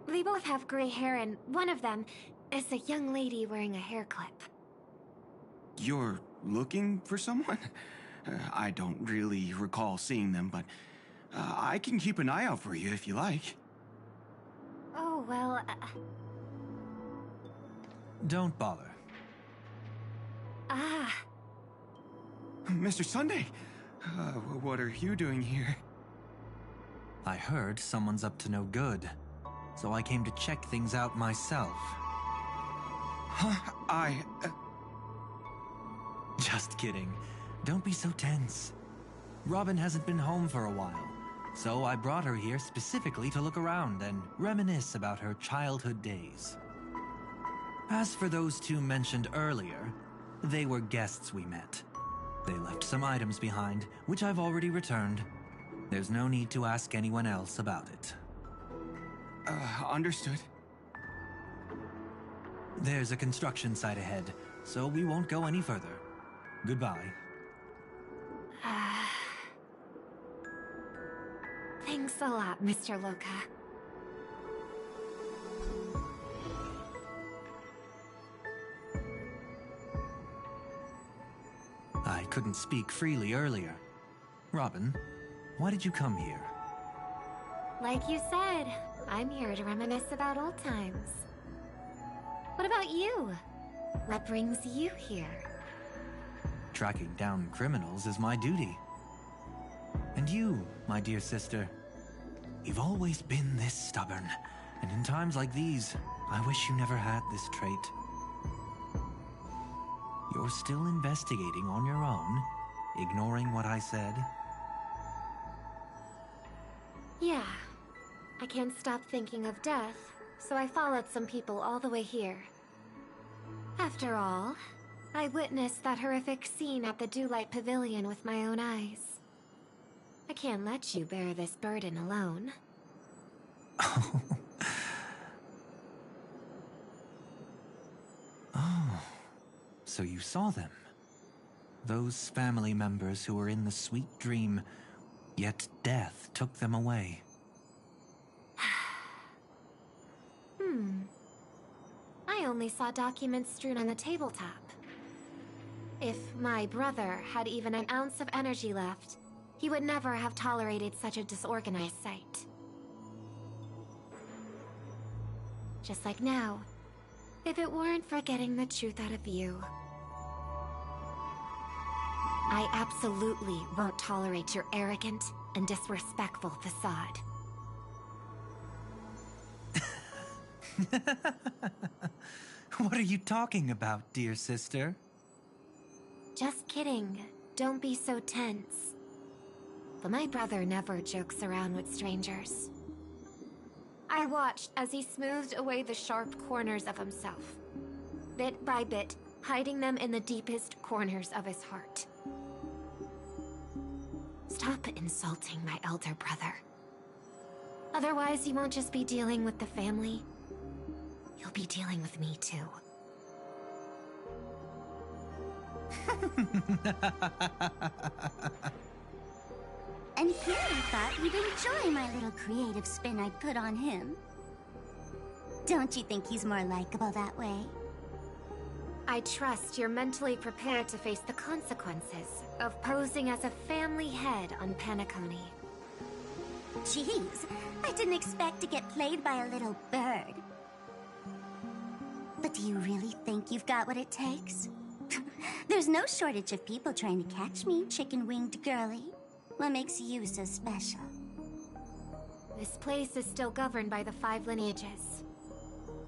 They both have gray hair, and one of them is a young lady wearing a hair clip. You're looking for someone? I don't really recall seeing them, but I can keep an eye out for you if you like. Oh, well, Don't bother. Mr. Sunday, what are you doing here? I heard someone's up to no good, so I came to check things out myself. Huh? Just kidding. Don't be so tense. Robin hasn't been home for a while, so I brought her here specifically to look around and reminisce about her childhood days. As for those two mentioned earlier, they were guests we met. They left some items behind, which I've already returned. There's no need to ask anyone else about it. Understood. There's a construction site ahead, so we won't go any further. Goodbye. Thanks a lot, Mr. Loka. I couldn't speak freely earlier. Robin, why did you come here? Like you said, I'm here to reminisce about old times. What about you? What brings you here? Tracking down criminals is my duty. And you, my dear sister, you've always been this stubborn, and in times like these, I wish you never had this trait. You're still investigating on your own, ignoring what I said? Yeah. I can't stop thinking of death, so I followed some people all the way here. After all, I witnessed that horrific scene at the Dewlight Pavilion with my own eyes. I can't let you bear this burden alone. Oh, so you saw them. Those family members who were in the sweet dream, yet death took them away. I only saw documents strewn on the tabletop. If my brother had even an ounce of energy left, he would never have tolerated such a disorganized sight. Just like now, if it weren't for getting the truth out of you. I absolutely won't tolerate your arrogant and disrespectful facade. What are you talking about, dear sister? Just kidding. Don't be so tense. But my brother never jokes around with strangers. I watched as he smoothed away the sharp corners of himself, bit by bit, hiding them in the deepest corners of his heart. Stop insulting my elder brother. Otherwise, you won't just be dealing with the family. You'll be dealing with me, too. And Perry thought you'd enjoy my little creative spin I put on him. Don't you think he's more likable that way? I trust you're mentally prepared to face the consequences of posing as a family head on Penacony. Jeez, I didn't expect to get played by a little bird. But do you really think you've got what it takes? There's no shortage of people trying to catch me, chicken-winged girly. What makes you so special? This place is still governed by the 5 lineages.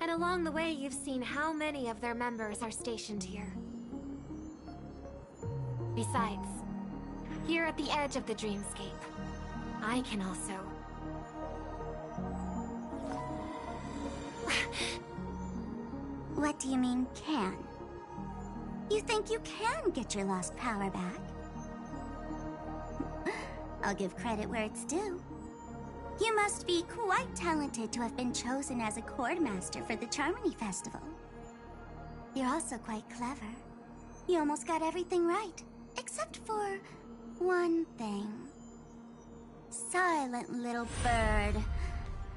And along the way, you've seen how many of their members are stationed here. Besides, here at the edge of the dreamscape, I can also... What do you mean, can? You think you can get your lost power back? I'll give credit where it's due. You must be quite talented to have been chosen as a chord master for the Charmony Festival. You're also quite clever. You almost got everything right, except for one thing. Silent little bird.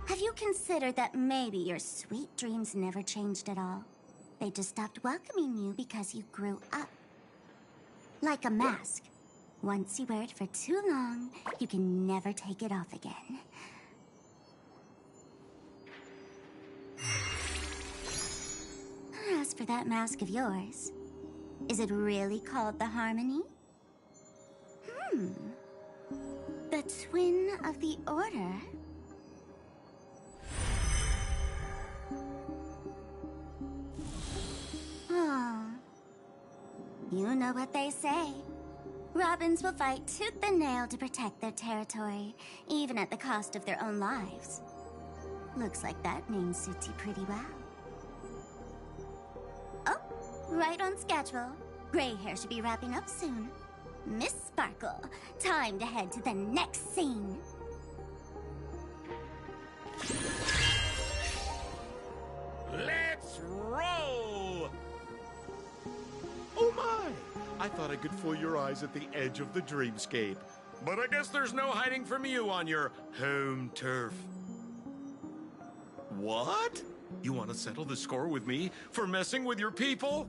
Have you considered that maybe your sweet dreams never changed at all? They just stopped welcoming you because you grew up. Like a mask. Once you wear it for too long, you can never take it off again. As for that mask of yours, is it really called the Harmony? The Twin of the Order? Oh. You know what they say. Robins will fight tooth and nail to protect their territory, even at the cost of their own lives. Looks like that name suits you pretty well. Oh, right on schedule. Gray hair should be wrapping up soon. Miss Sparkle, time to head to the next scene. Let's roll! Oh my! I thought I could fool your eyes at the edge of the dreamscape. But I guess there's no hiding from you on your home turf. What? You want to settle the score with me for messing with your people?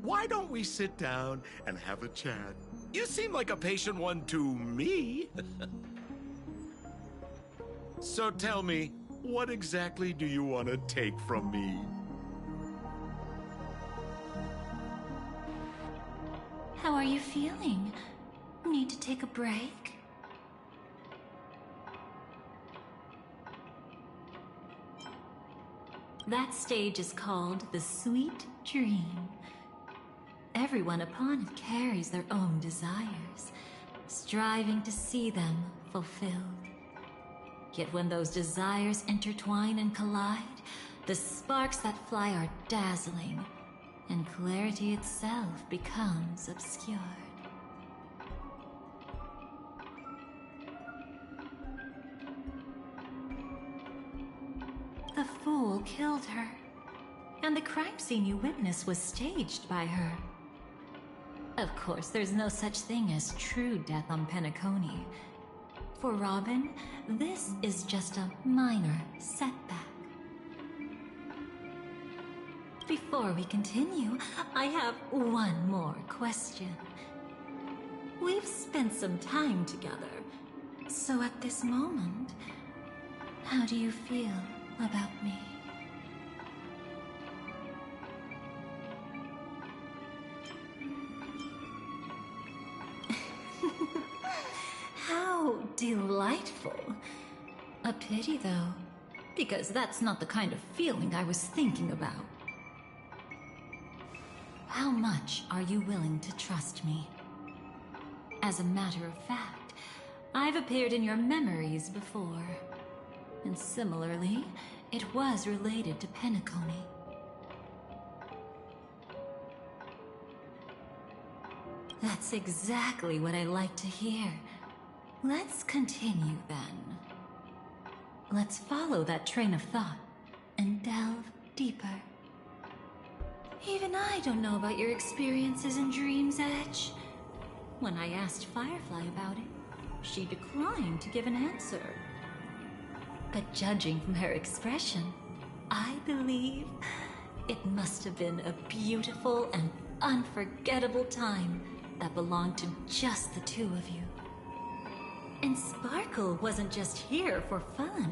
Why don't we sit down and have a chat? You seem like a patient one to me. So tell me, what exactly do you want to take from me? How are you feeling? Need to take a break? That stage is called the Sweet Dream. Everyone upon it carries their own desires, striving to see them fulfilled. Yet when those desires intertwine and collide, the sparks that fly are dazzling, and clarity itself becomes obscured. The fool killed her, and the crime scene you witnessed was staged by her. Of course, there's no such thing as true death on Penacony. For Robin, this is just a minor setback. Before we continue, I have one more question. We've spent some time together, so at this moment, how do you feel about me? How delightful. A pity, though, because that's not the kind of feeling I was thinking about. How much are you willing to trust me? As a matter of fact, I've appeared in your memories before. And similarly, it was related to Penacony. That's exactly what I like to hear. Let's continue then. Let's follow that train of thought and delve deeper. Even I don't know about your experiences in Dream's Edge. When I asked Firefly about it, she declined to give an answer. But judging from her expression, I believe it must have been a beautiful and unforgettable time that belonged to just the two of you. And Sparkle wasn't just here for fun.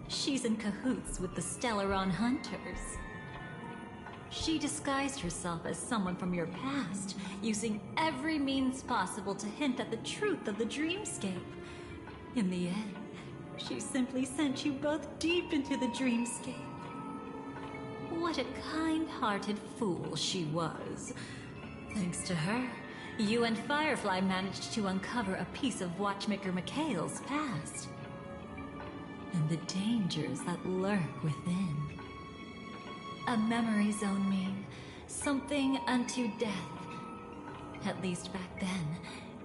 She's in cahoots with the Stellaron Hunters. She disguised herself as someone from your past, using every means possible to hint at the truth of the dreamscape. In the end, she simply sent you both deep into the dreamscape. What a kind-hearted fool she was. Thanks to her, you and Firefly managed to uncover a piece of Watchmaker Mikhail's past. And the dangers that lurk within. A memory zone mean something unto death. At least back then,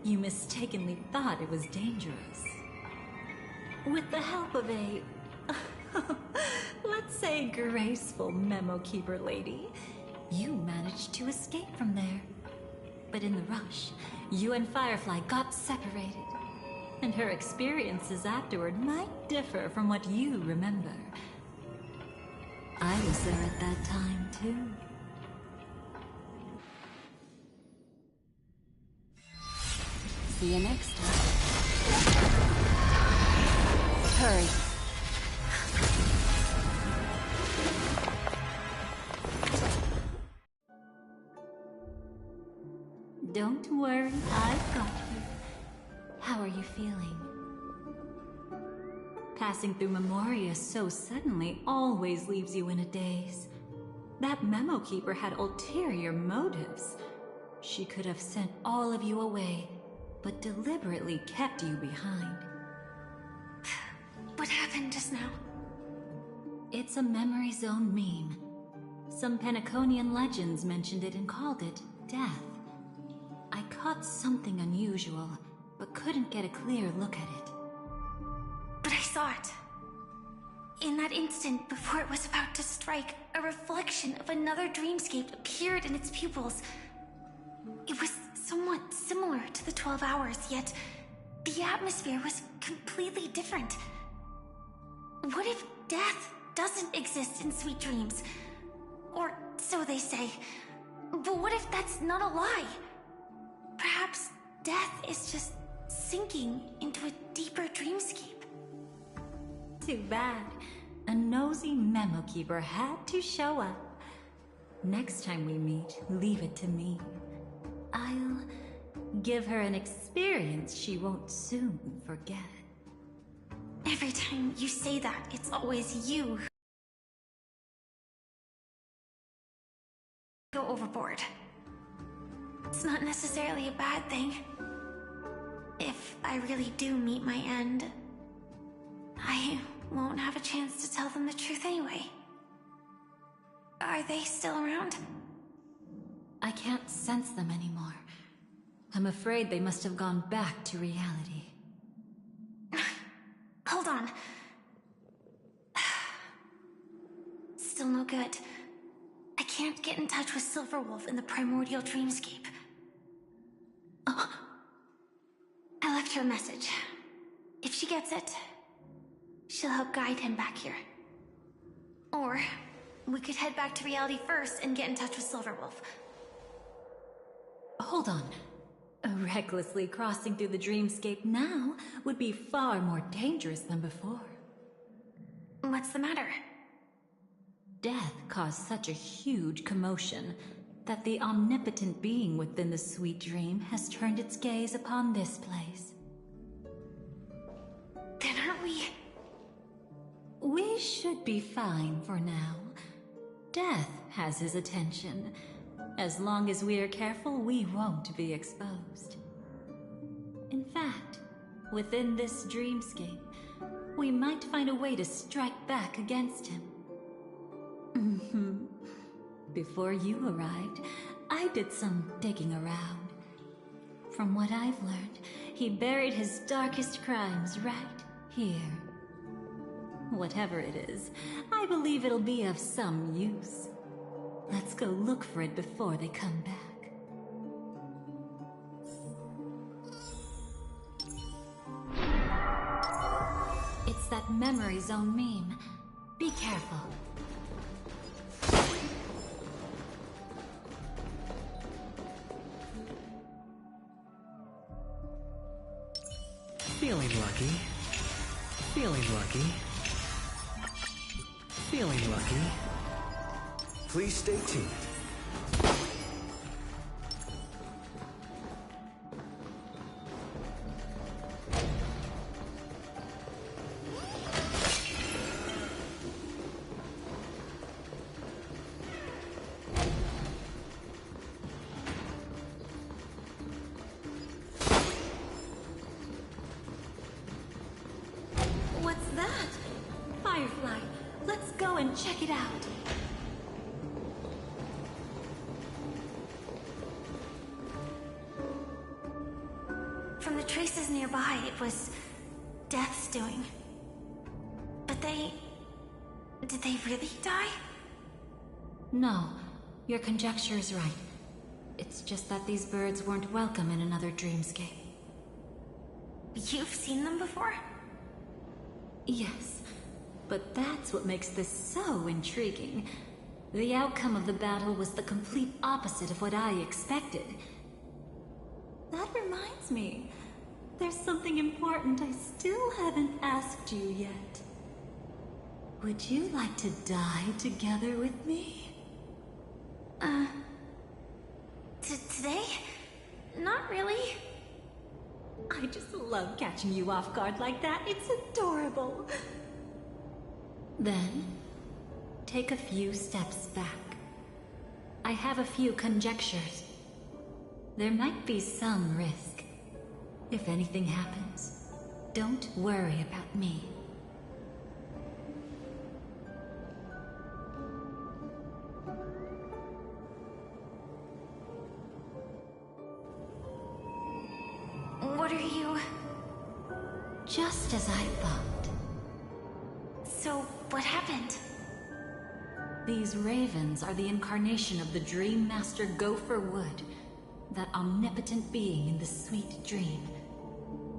you mistakenly thought it was dangerous. With the help of a, let's say, graceful memo keeper lady, you managed to escape from there. But in the rush, you and Firefly got separated. And her experiences afterward might differ from what you remember. I was there at that time, too. See you next time. Hurry. Don't worry, I've got you. How are you feeling? Passing through Memoria so suddenly always leaves you in a daze. That memo keeper had ulterior motives. She could have sent all of you away, but deliberately kept you behind. What happened just now? It's a memory zone meme. Some Penaconian legends mentioned it and called it death. I caught something unusual, but couldn't get a clear look at it. But I saw it. In that instant, before it was about to strike, a reflection of another dreamscape appeared in its pupils. It was somewhat similar to the 12 Hours, yet the atmosphere was completely different. What if death doesn't exist in sweet dreams? Or so they say. But what if that's not a lie? Perhaps death is just sinking into a deeper dreamscape. Too bad. A nosy memo keeper had to show up. Next time we meet, leave it to me. I'll give her an experience she won't soon forget. Every time you say that, it's always you who go overboard. It's not necessarily a bad thing. If I really do meet my end, I won't have a chance to tell them the truth anyway. Are they still around? I can't sense them anymore. I'm afraid they must have gone back to reality. Hold on. Still no good. I can't get in touch with Silverwolf in the primordial dreamscape. Oh. I left her a message. If she gets it, she'll help guide him back here. Or we could head back to reality first and get in touch with Silverwolf. Hold on. Recklessly crossing through the dreamscape now would be far more dangerous than before. What's the matter? Death caused such a huge commotion that the omnipotent being within the sweet dream has turned its gaze upon this place. Then aren't we... We should be fine for now. Death has his attention. As long as we are careful, we won't be exposed. In fact, within this dreamscape, we might find a way to strike back against him. Before you arrived, I did some digging around. From what I've learned, he buried his darkest crimes right here. Whatever it is, I believe it'll be of some use. Let's go look for it before they come back. It's that memory zone meme. Be careful. Feeling lucky. Feeling lucky. Feeling lucky. Please stay tuned. What's that? Firefly, let's go and check it out. From the traces nearby, it was Death's doing. But did they really die? No, your conjecture is right. It's just that these birds weren't welcome in another dreamscape. You've seen them before? Yes, but that's what makes this so intriguing. The outcome of the battle was the complete opposite of what I expected. That reminds me, there's something important I still haven't asked you yet. Would you like to die together with me? Today? Not really. I just love catching you off guard like that. It's adorable. Then, take a few steps back. I have a few conjectures. There might be some risk. If anything happens, don't worry about me. What are you... Just as I thought. So, what happened? These ravens are the incarnation of the Dream Master Gopher Wood, that omnipotent being in the sweet dream.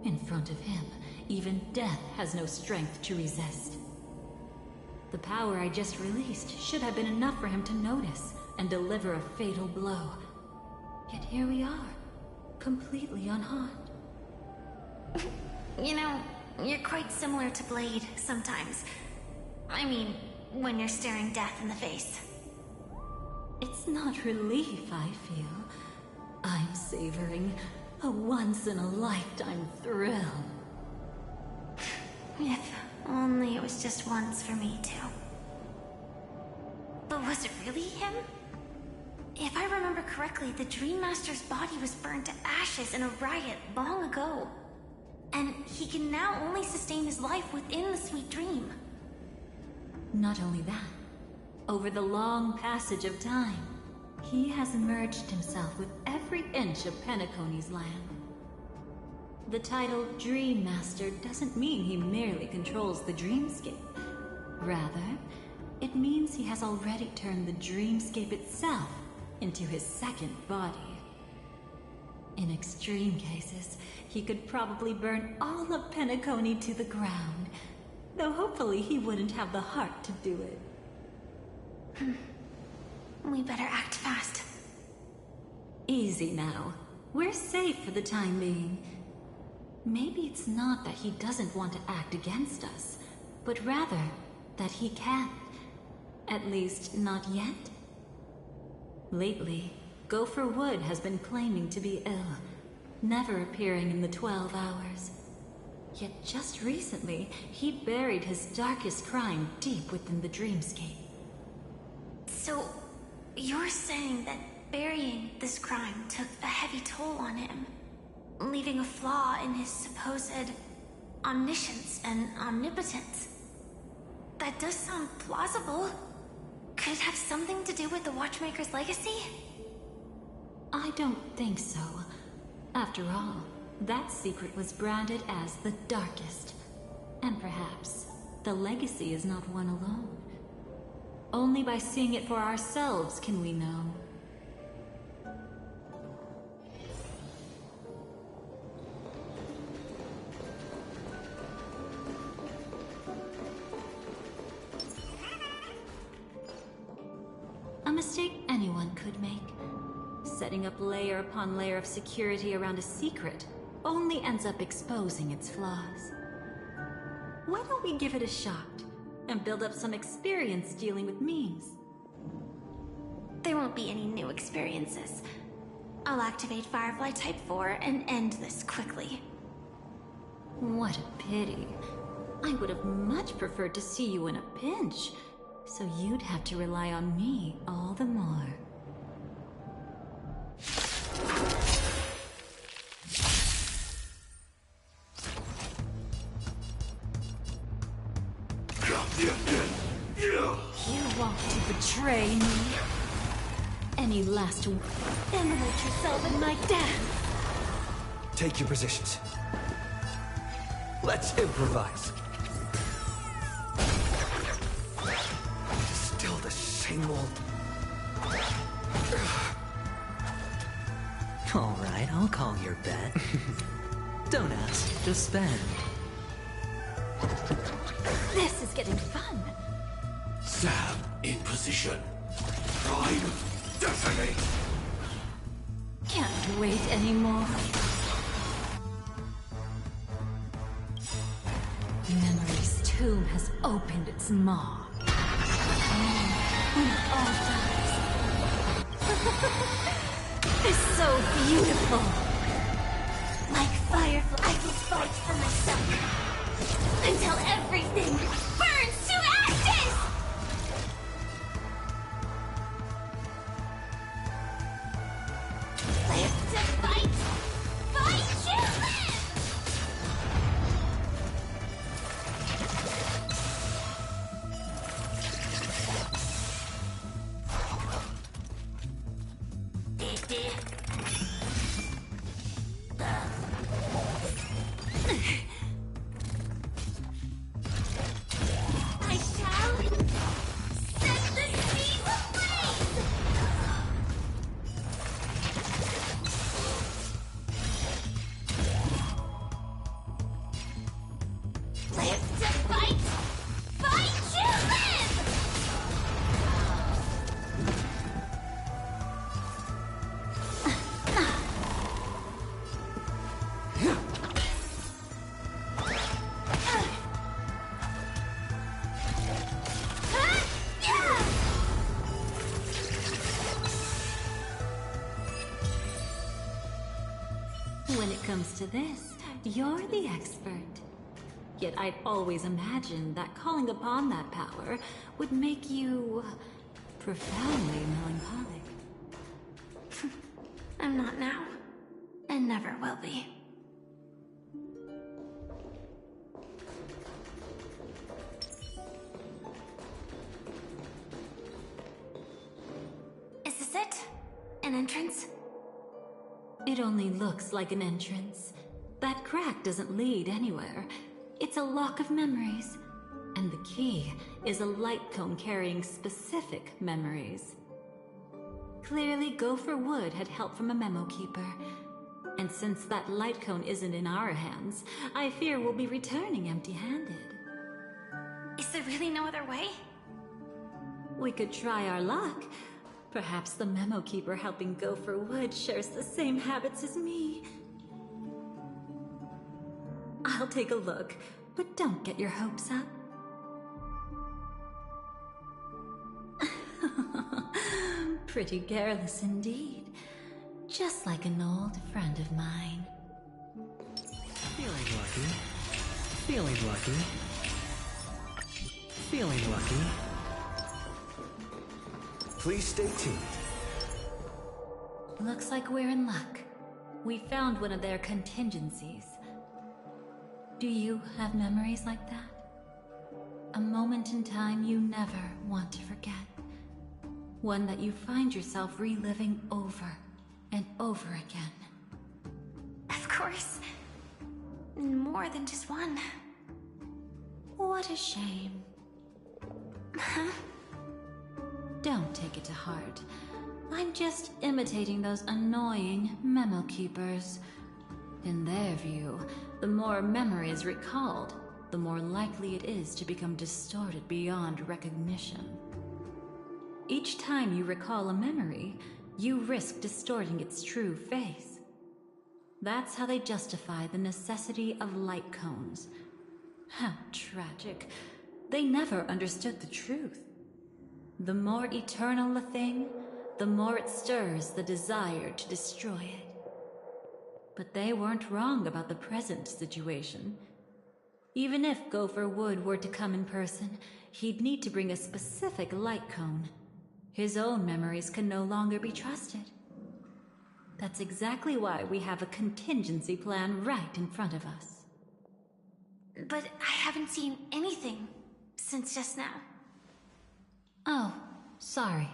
In front of him, even death has no strength to resist. The power I just released should have been enough for him to notice and deliver a fatal blow. Yet here we are, completely unharmed. You know, you're quite similar to Blade sometimes. I mean, when you're staring death in the face. It's not relief I feel. I'm savoring a once-in-a-lifetime thrill. If only it was just once for me, too. But was it really him? If I remember correctly, the Dream Master's body was burned to ashes in a riot long ago. And he can now only sustain his life within the sweet dream. Not only that, over the long passage of time, he has merged himself with every inch of Penacony's land. The title Dream Master doesn't mean he merely controls the dreamscape. Rather, it means he has already turned the dreamscape itself into his second body. In extreme cases, he could probably burn all of Penacony to the ground, though hopefully he wouldn't have the heart to do it. We better act fast. Easy now. We're safe for the time being. Maybe it's not that he doesn't want to act against us, but rather that he can't. At least, not yet. Lately, Gopher Wood has been claiming to be ill, never appearing in the 12 hours. Yet just recently, he buried his darkest crime deep within the dreamscape. So, you're saying that burying this crime took a heavy toll on him, leaving a flaw in his supposed omniscience and omnipotence? That does sound plausible. Could it have something to do with the Watchmaker's legacy? I don't think so. After all, that secret was branded as the darkest. And perhaps, the legacy is not one alone. Only by seeing it for ourselves can we know. A mistake anyone could make. Setting up layer upon layer of security around a secret only ends up exposing its flaws. Why don't we give it a shot and build up some experience dealing with memes? There won't be any new experiences. I'll activate Firefly Type 4 and end this quickly. What a pity. I would have much preferred to see you in a pinch, so you'd have to rely on me all the more. You want to betray me? Any last immolate yourself in my death? Take your positions. Let's improvise. Still the same old... All right, I'll call your bet. Don't ask, just spend. This is getting fun. Sam in position. Prime detonate. Can't wait anymore. tomb has opened its maw. When it all dies. It's so beautiful. Like Firefly, I will fight for myself. Until everything burns to ashes! Live to fight! Fight to live! I shall set the sea ablaze! Live to fight! Fight to live! When it comes to this, you're the expert. Yet I'd always imagined that calling upon that power would make you profoundly melancholic. I'm not now, and never will be. Is this it? An entrance? It only looks like an entrance. That crack doesn't lead anywhere. It's a lock of memories. And the key is a light cone carrying specific memories. Clearly, Gopher Wood had help from a memo keeper. And since that light cone isn't in our hands, I fear we'll be returning empty-handed. Is there really no other way? We could try our luck. Perhaps the memo keeper helping Gopher Wood shares the same habits as me. I'll take a look, but don't get your hopes up. Pretty careless indeed. Just like an old friend of mine. Feeling lucky. Feeling lucky. Feeling lucky. Please stay tuned. Looks like we're in luck. We found one of their contingencies. Do you have memories like that? A moment in time you never want to forget. One that you find yourself reliving over and over again. Of course. More than just one. What a shame. Huh? Don't take it to heart. I'm just imitating those annoying memo keepers. In their view, the more memories recalled, the more likely it is to become distorted beyond recognition. Each time you recall a memory, you risk distorting its true face. That's how they justify the necessity of light cones. How tragic. They never understood the truth. The more eternal a thing, the more it stirs the desire to destroy it. But they weren't wrong about the present situation. Even if Gopher Wood were to come in person, he'd need to bring a specific light cone. His own memories can no longer be trusted. That's exactly why we have a contingency plan right in front of us. But I haven't seen anything since just now. Oh, sorry.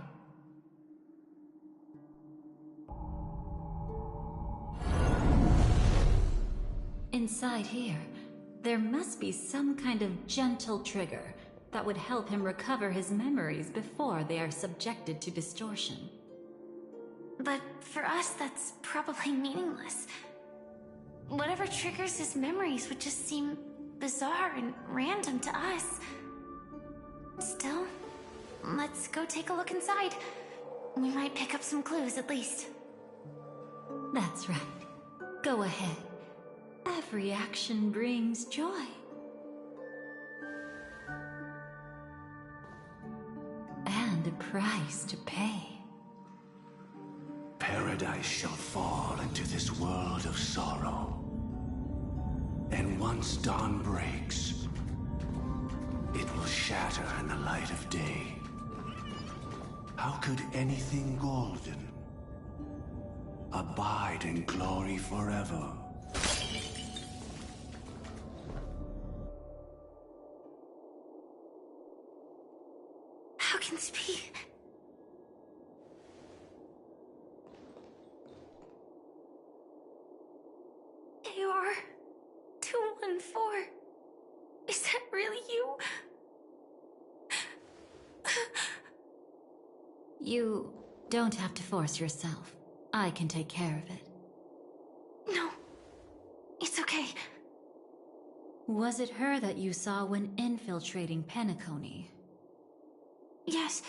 Inside here, there must be some kind of gentle trigger that would help him recover his memories before they are subjected to distortion. But for us, that's probably meaningless. Whatever triggers his memories would just seem bizarre and random to us. Still, let's go take a look inside. We might pick up some clues at least. That's right. Go ahead. Every action brings joy. price to pay. Paradise shall fall into this world of sorrow. And once dawn breaks, it will shatter in the light of day. How could anything golden abide in glory forever? How can this be? AR 214. Is that really you? You don't have to force yourself. I can take care of it. No. It's okay. Was it her that you saw when infiltrating Penacony? Yes.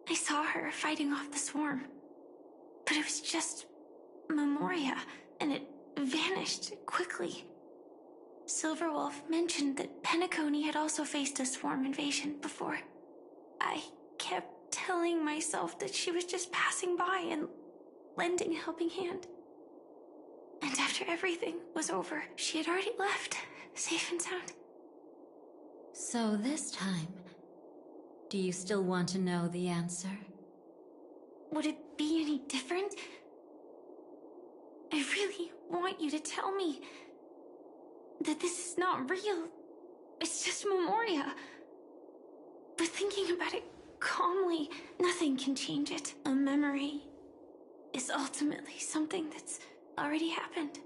I saw her fighting off the swarm. But it was just Memoria, and it vanished quickly. Silverwolf mentioned that Penacony had also faced a swarm invasion before. I kept telling myself that she was just passing by and lending a helping hand. And after everything was over, she had already left, safe and sound. So this time, do you still want to know the answer? Would it be any different? I really want you to tell me that this is not real. It's just Memoria. But thinking about it calmly, nothing can change it. A memory is ultimately something that's already happened.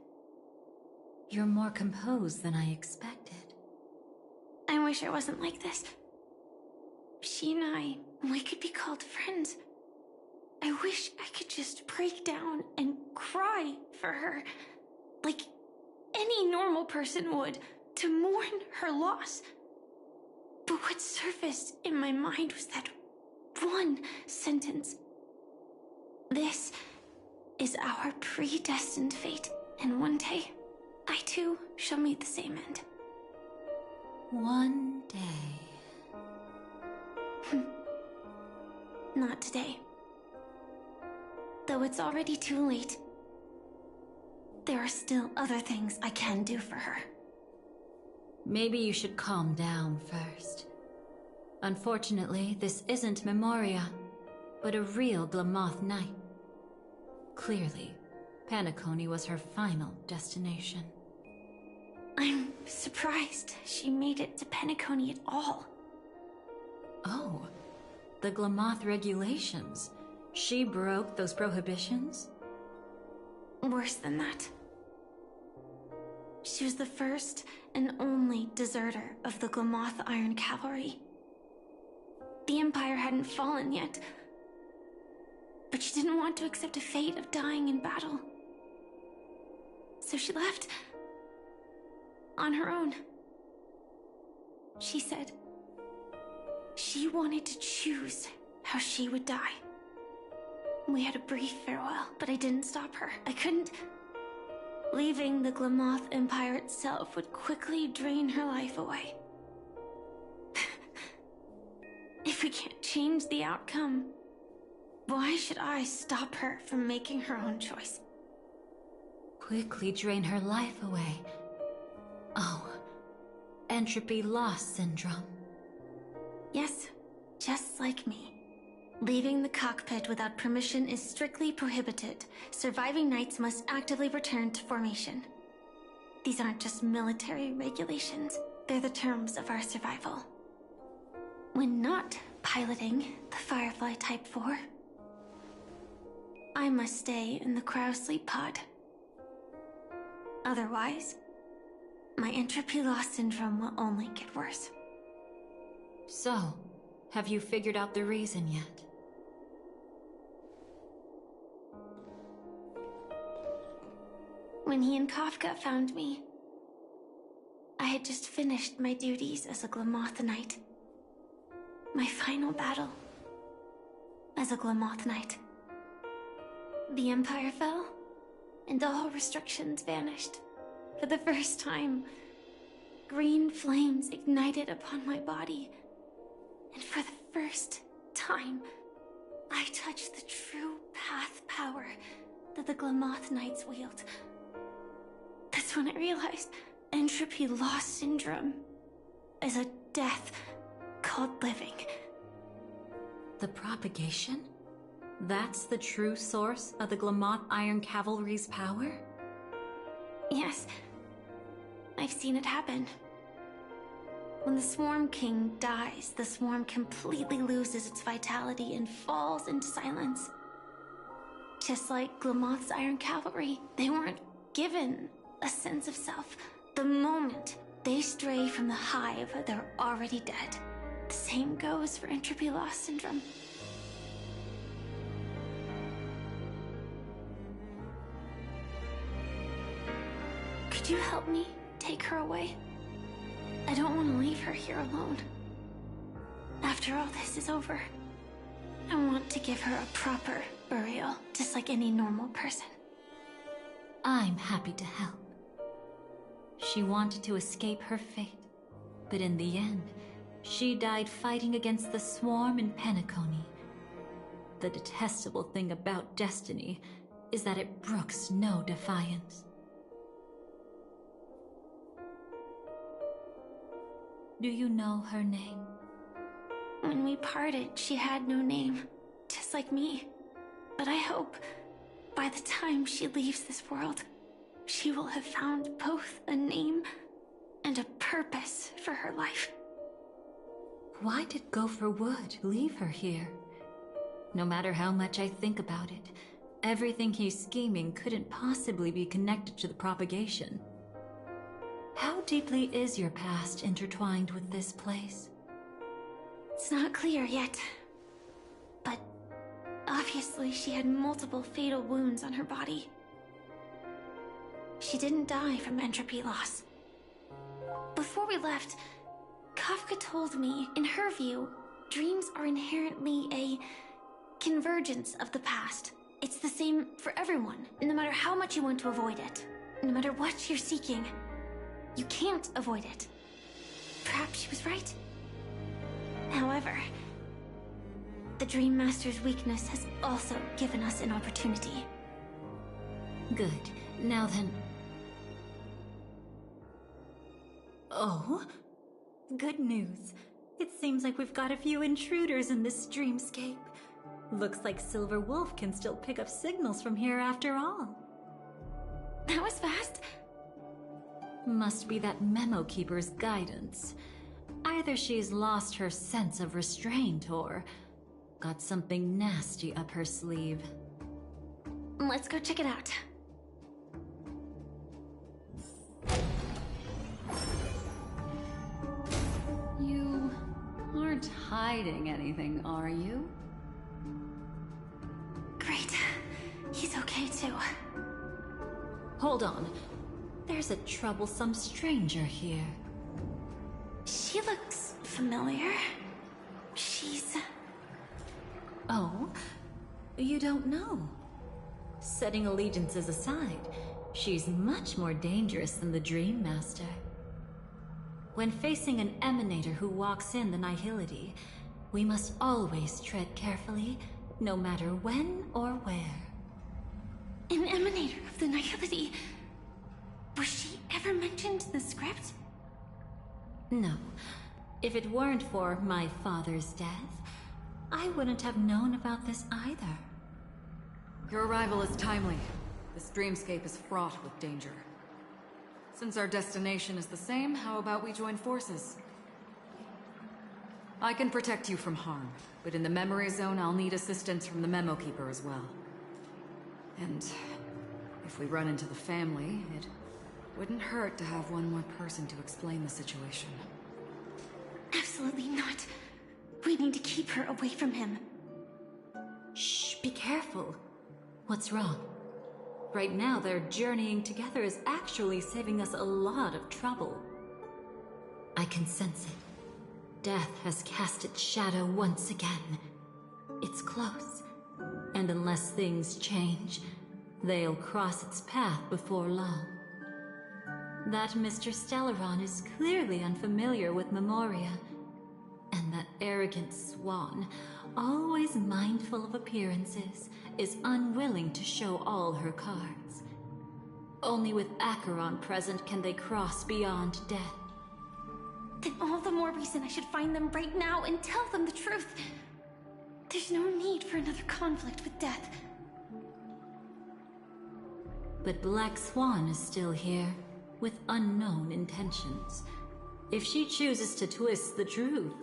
You're more composed than I expected. I wish I wasn't like this. She and I, we could be called friends. I wish I could just break down and cry for her, like any normal person would, to mourn her loss. But what surfaced in my mind was that one sentence. This is our predestined fate, and one day, I too shall meet the same end. One day. Not today. Though it's already too late, there are still other things I can do for her. Maybe you should calm down first. Unfortunately, this isn't Memoria, but a real Glamoth Knight. Clearly, Penacony was her final destination. I'm surprised she made it to Penacony at all. Oh, the Glamoth regulations. She broke those prohibitions? Worse than that. She was the first and only deserter of the Glamoth Iron Cavalry. The Empire hadn't fallen yet, but she didn't want to accept a fate of dying in battle. So she left on her own. She said she wanted to choose how she would die. We had a brief farewell, but I didn't stop her. I couldn't. Leaving the Glamoth Empire itself would quickly drain her life away. If we can't change the outcome, why should I stop her from making her own choice? Quickly drain her life away. Oh, entropy loss syndrome. Yes, just like me. Leaving the cockpit without permission is strictly prohibited. Surviving knights must actively return to formation. These aren't just military regulations, they're the terms of our survival. When not piloting the Firefly Type 4, I must stay in the cryo sleep pod. Otherwise, my entropy loss syndrome will only get worse. So, have you figured out the reason yet? When he and Kafka found me, I had just finished my duties as a Glamoth Knight. My final battle as a Glamoth Knight. The Empire fell, and all restrictions vanished. For the first time, green flames ignited upon my body. And for the first time, I touched the true path power that the Glamoth Knights wield. That's when I realized entropy loss syndrome is a death called living. The propagation? That's the true source of the Glamoth Iron Cavalry's power? Yes, I've seen it happen. When the Swarm King dies, the Swarm completely loses its vitality and falls into silence. Just like Glamoth's Iron Cavalry, they weren't given a sense of self. The moment they stray from the hive, they're already dead. The same goes for entropy loss syndrome. Could you help me take her away? I don't want to leave her here alone. After all this is over, I want to give her a proper burial, just like any normal person. I'm happy to help. She wanted to escape her fate, but in the end, she died fighting against the Swarm in Penacony. The detestable thing about destiny is that it brooks no defiance. Do you know her name? When we parted, she had no name, just like me. But I hope, by the time she leaves this world, she will have found both a name and a purpose for her life. Why did Gopher Wood leave her here? No matter how much I think about it, everything he's scheming couldn't possibly be connected to the propagation. How deeply is your past intertwined with this place? It's not clear yet. But obviously she had multiple fatal wounds on her body. She didn't die from entropy loss. Before we left, Kafka told me, in her view, dreams are inherently a convergence of the past. It's the same for everyone, no matter how much you want to avoid it. No matter what you're seeking, you can't avoid it. Perhaps she was right. However, the Dream Master's weakness has also given us an opportunity. Good. Now then... Oh? Good news. It seems like we've got a few intruders in this dreamscape. Looks like Silver Wolf can still pick up signals from here after all. That was fast. Must be that Memo Keeper's guidance. Either she's lost her sense of restraint or got something nasty up her sleeve. Let's go check it out. You aren't hiding anything, are you? Great. He's okay too. Hold on. There's a troublesome stranger here. She looks familiar. She's... Oh? You don't know? Setting allegiances aside, she's much more dangerous than the Dream Master. When facing an emanator who walks in the nihility, we must always tread carefully, no matter when or where. An emanator of the nihility? Was she ever mentioned in the script? No. If it weren't for my father's death, I wouldn't have known about this either. Your arrival is timely. This dreamscape is fraught with danger. Since our destination is the same, how about we join forces? I can protect you from harm, but in the memory zone I'll need assistance from the Memo Keeper as well. And if we run into the family, it wouldn't hurt to have one more person to explain the situation. Absolutely not. We need to keep her away from him. Shh, be careful. What's wrong? Right now, their journeying together is actually saving us a lot of trouble. I can sense it. Death has cast its shadow once again. It's close. And unless things change, they'll cross its path before long. That Mr. Stellaron is clearly unfamiliar with Memoria. And that arrogant swan always mindful of appearances, is unwilling to show all her cards. Only with Acheron present can they cross beyond death. Then all the more reason I should find them right now and tell them the truth. There's no need for another conflict with death. But Black Swan is still here, with unknown intentions. If she chooses to twist the truth,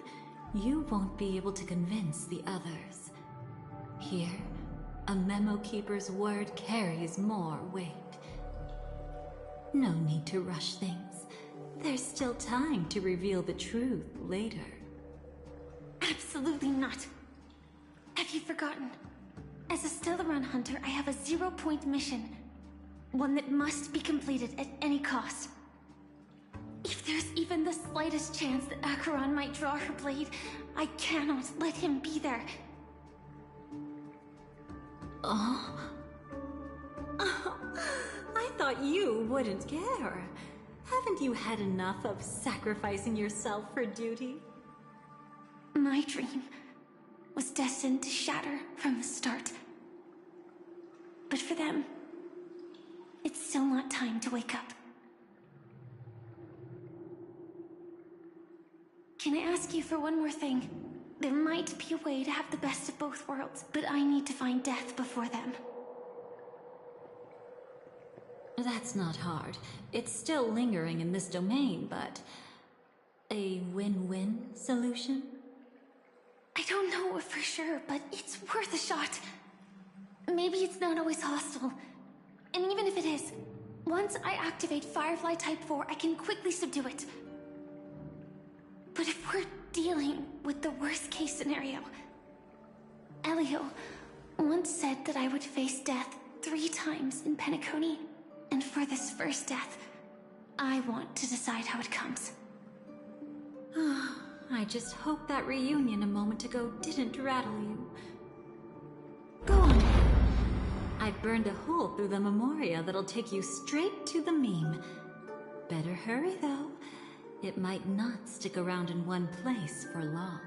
you won't be able to convince the others. Here, a Memo Keeper's word carries more weight. No need to rush things. There's still time to reveal the truth later. Absolutely not. Have you forgotten? As a Stellaron hunter, I have a 0-point mission. One that must be completed at any cost. If there's even the slightest chance that Acheron might draw her blade, I cannot let him be there. Oh. I thought you wouldn't care. Haven't you had enough of sacrificing yourself for duty? My dream was destined to shatter from the start. But for them, it's still not time to wake up. Can I ask you for one more thing? There might be a way to have the best of both worlds, but I need to find death before them. That's not hard. It's still lingering in this domain, but... a win-win solution? I don't know for sure, but it's worth a shot. Maybe it's not always hostile. And even if it is, once I activate Firefly Type 4, I can quickly subdue it. But if we're dealing with the worst-case scenario, Elio once said that I would face death 3 times in Penacony, and for this first death, I want to decide how it comes. I just hope that reunion a moment ago didn't rattle you. Go on. I've burned a hole through the Memoria that'll take you straight to the meme. Better hurry, though. It might not stick around in one place for long.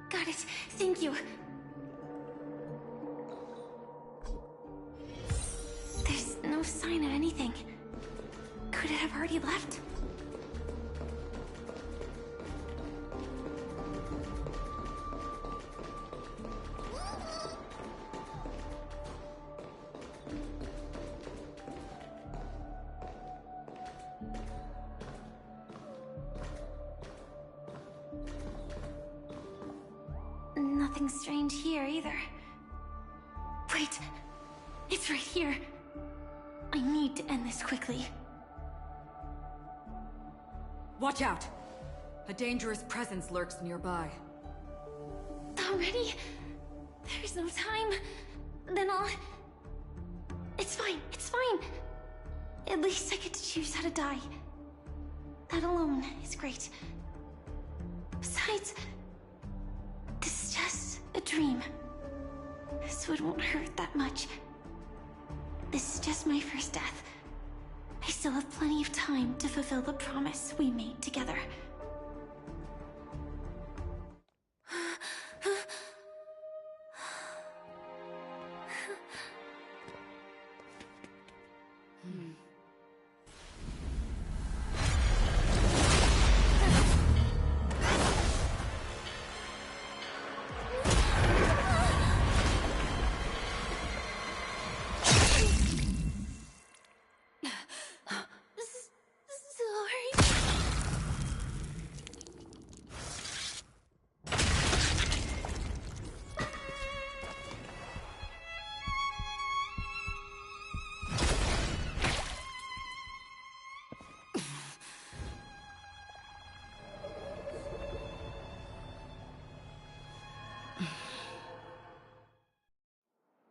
Got it. Thank you. There's no sign of anything. Could it have already left? Nothing strange here either. Wait, it's right here. I need to end this quickly. Watch out! A dangerous presence lurks nearby. Already? There's no time. Then I'll... It's fine, it's fine. At least I get to choose how to die. That alone is great. Besides, this is just a dream, so it won't hurt that much. This is just my first death. I still have plenty of time to fulfill the promise we made together.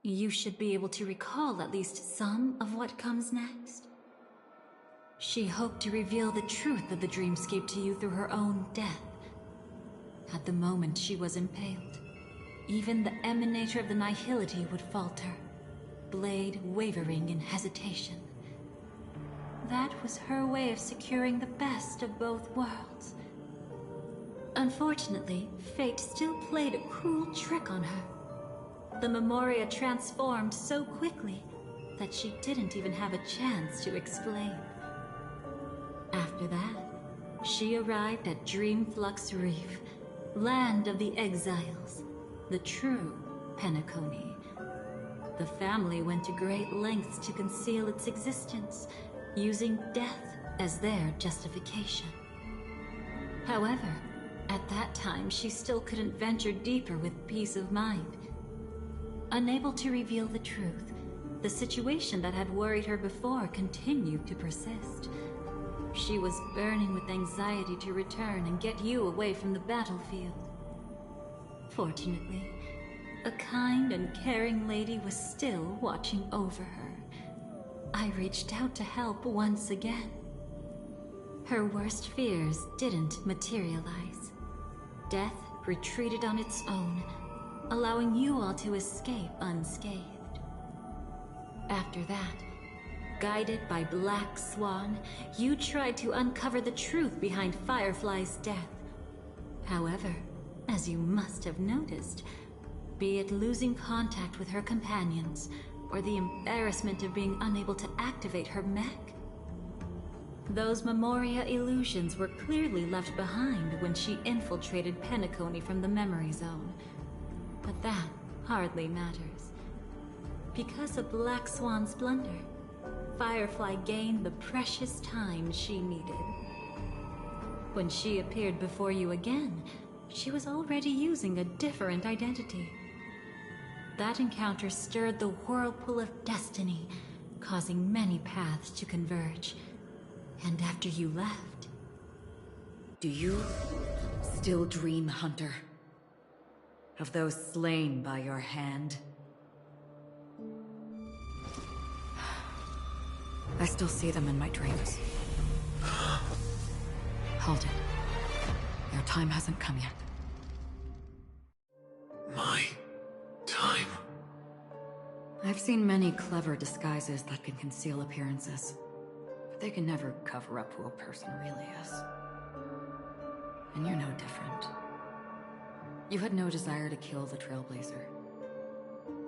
You should be able to recall at least some of what comes next. She hoped to reveal the truth of the dreamscape to you through her own death. At the moment she was impaled, even the emanator of the nihility would falter, blade wavering in hesitation. That was her way of securing the best of both worlds. Unfortunately, fate still played a cruel trick on her. The Memoria transformed so quickly that she didn't even have a chance to explain. After that, she arrived at Dreamflux Reef, land of the exiles, the true Penacony. The family went to great lengths to conceal its existence, using death as their justification. However, at that time she still couldn't venture deeper with peace of mind. Unable to reveal the truth, the situation that had worried her before continued to persist. She was burning with anxiety to return and get you away from the battlefield. Fortunately, a kind and caring lady was still watching over her. I reached out to help once again. Her worst fears didn't materialize. Death retreated on its own, allowing you all to escape unscathed. After that, guided by Black Swan, you tried to uncover the truth behind Firefly's death. However, as you must have noticed, be it losing contact with her companions, or the embarrassment of being unable to activate her mech, those Memoria illusions were clearly left behind when she infiltrated Penacony from the memory zone. But that hardly matters. Because of Black Swan's blunder, Firefly gained the precious time she needed. When she appeared before you again, she was already using a different identity. That encounter stirred the whirlpool of destiny, causing many paths to converge. And after you left... Do you still dream, Hunter? Of those slain by your hand? I still see them in my dreams. Hold it. Your time hasn't come yet. My time? I've seen many clever disguises that can conceal appearances, but they can never cover up who a person really is. And you're no different. You had no desire to kill the Trailblazer.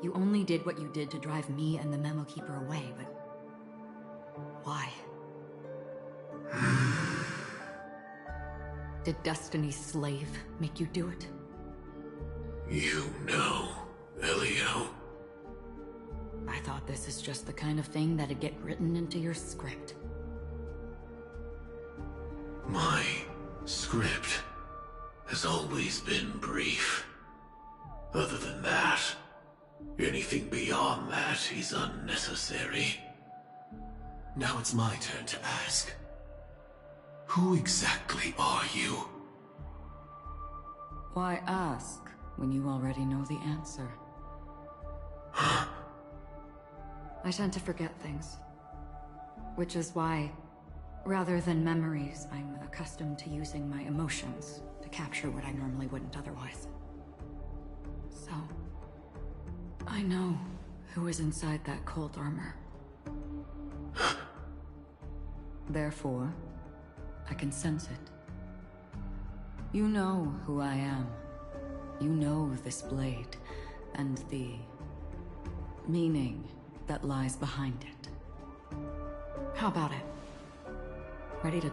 You only did what you did to drive me and the Memo Keeper away, but... why? Did Destiny's slave make you do it? You know, Elio. I thought this is just the kind of thing that'd get written into your script. My script has always been brief. Other than that, anything beyond that is unnecessary. Now it's my turn to ask. Who exactly are you? Why ask when you already know the answer? I tend to forget things. Which is why, rather than memories, I'm accustomed to using my emotions to capture what I normally wouldn't otherwise. So, I know who is inside that cold armor. Therefore, I can sense it. You know who I am. You know this blade, and the meaning that lies behind it. How about it? Ready to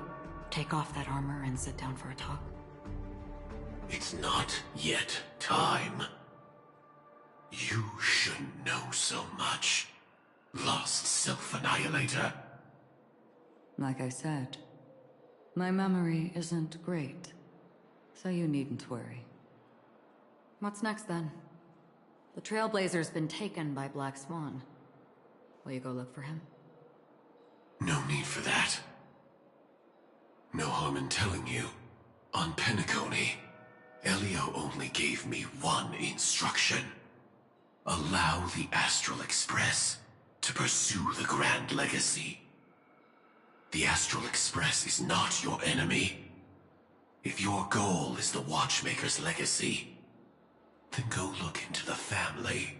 take off that armor and sit down for a talk? It's not yet time. You shouldn't know so much, lost self-annihilator. Like I said, my memory isn't great, so you needn't worry. What's next then? The Trailblazer's been taken by Black Swan. Will you go look for him? No need for that. No harm in telling you. On Penacony, Elio only gave me one instruction. Allow the Astral Express to pursue the Grand Legacy. The Astral Express is not your enemy. If your goal is the Watchmaker's legacy, then go look into the family.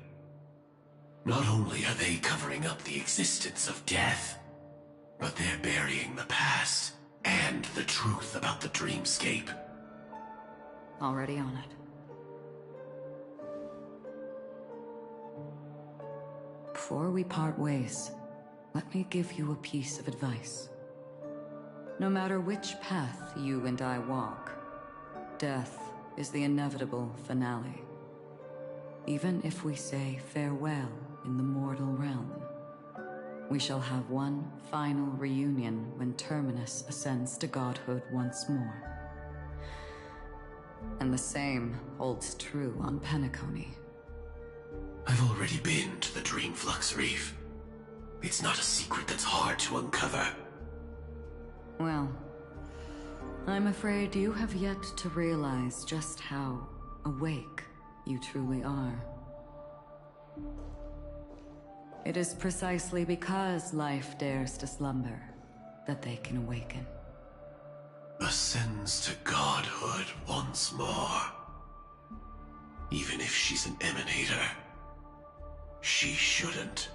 Not only are they covering up the existence of death, but they're burying the past and the truth about the dreamscape. Already on it. Before we part ways, let me give you a piece of advice. No matter which path you and I walk, death is the inevitable finale. Even if we say farewell in the mortal realm, we shall have one final reunion when Terminus ascends to godhood once more. And the same holds true on Penacony. I've already been to the Dreamflux Reef. It's not a secret that's hard to uncover. Well, I'm afraid you have yet to realize just how awake you truly are. It is precisely because life dares to slumber that they can awaken. Ascends to godhood once more. Even if she's an emanator, she shouldn't.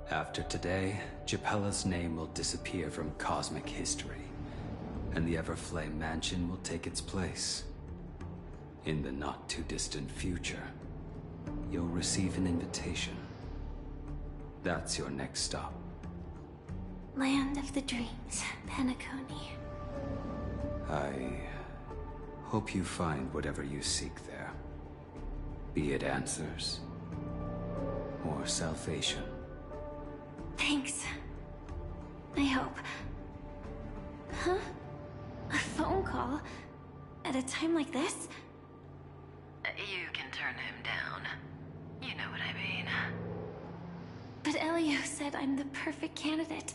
After today, Japella's name will disappear from cosmic history, and the Everflame Mansion will take its place. In the not-too-distant future, you'll receive an invitation. That's your next stop. Land of the Dreams, Penacony. I hope you find whatever you seek there. Be it answers, or salvation. Thanks. I hope. Huh? A phone call? At a time like this? You can turn him down. You know what I mean. But Elio said I'm the perfect candidate.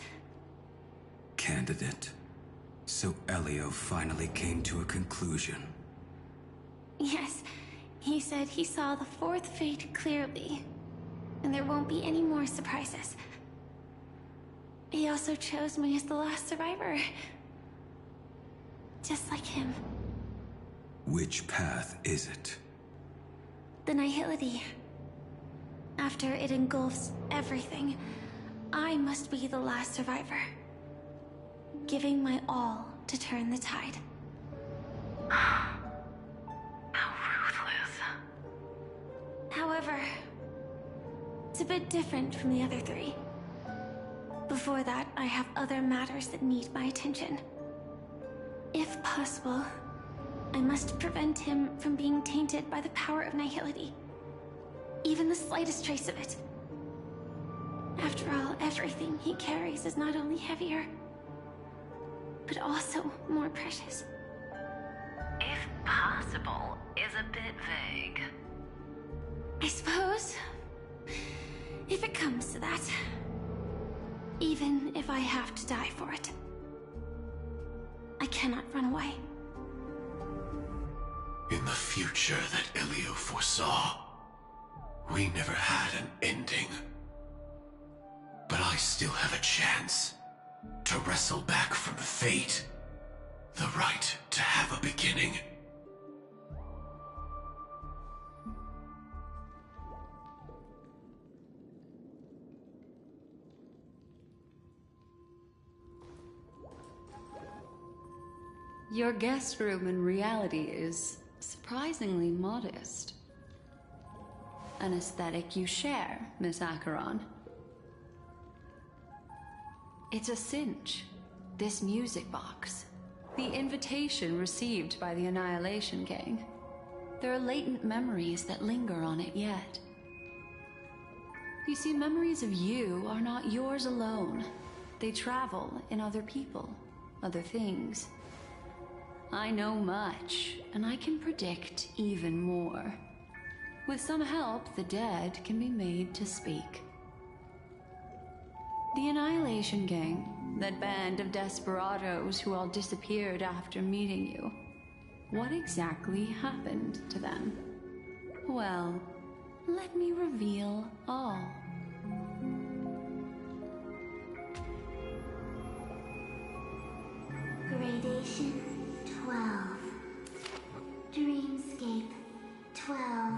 Candidate? So Elio finally came to a conclusion. Yes, he said he saw the fourth fate clearly, and there won't be any more surprises. He also chose me as the last survivor. Just like him. Which path is it? The Nihility. After it engulfs everything, I must be the last survivor. Giving my all to turn the tide. How ruthless. However, it's a bit different from the other three. Before that, I have other matters that need my attention. If possible, I must prevent him from being tainted by the power of Nihility. Even the slightest trace of it. After all, everything he carries is not only heavier, but also more precious. If possible is a bit vague. I suppose, if it comes to that. Even if I have to die for it. I cannot run away. In the future that Elio foresaw, we never had an ending. But I still have a chance to wrestle back from fate the right to have a beginning. Your guest room in reality is surprisingly modest. An aesthetic you share, Miss Acheron. It's a cinch. This music box. The invitation received by the Annihilation Gang. There are latent memories that linger on it yet. You see, memories of you are not yours alone. They travel in other people, other things. I know much, and I can predict even more. With some help, the dead can be made to speak. The Annihilation Gang, that band of desperados who all disappeared after meeting you. What exactly happened to them? Well, let me reveal all. Gradation 12. Dreamscape 12.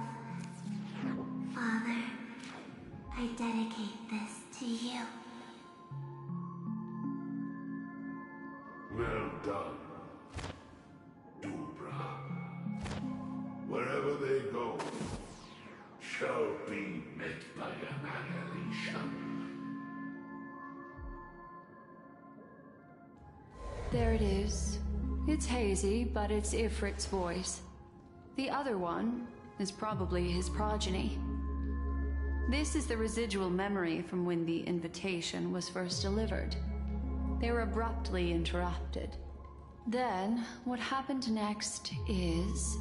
Father, I dedicate this to you. There it is. It's hazy, but it's Ifrit's voice. The other one is probably his progeny. This is the residual memory from when the invitation was first delivered. They were abruptly interrupted. Then, what happened next is...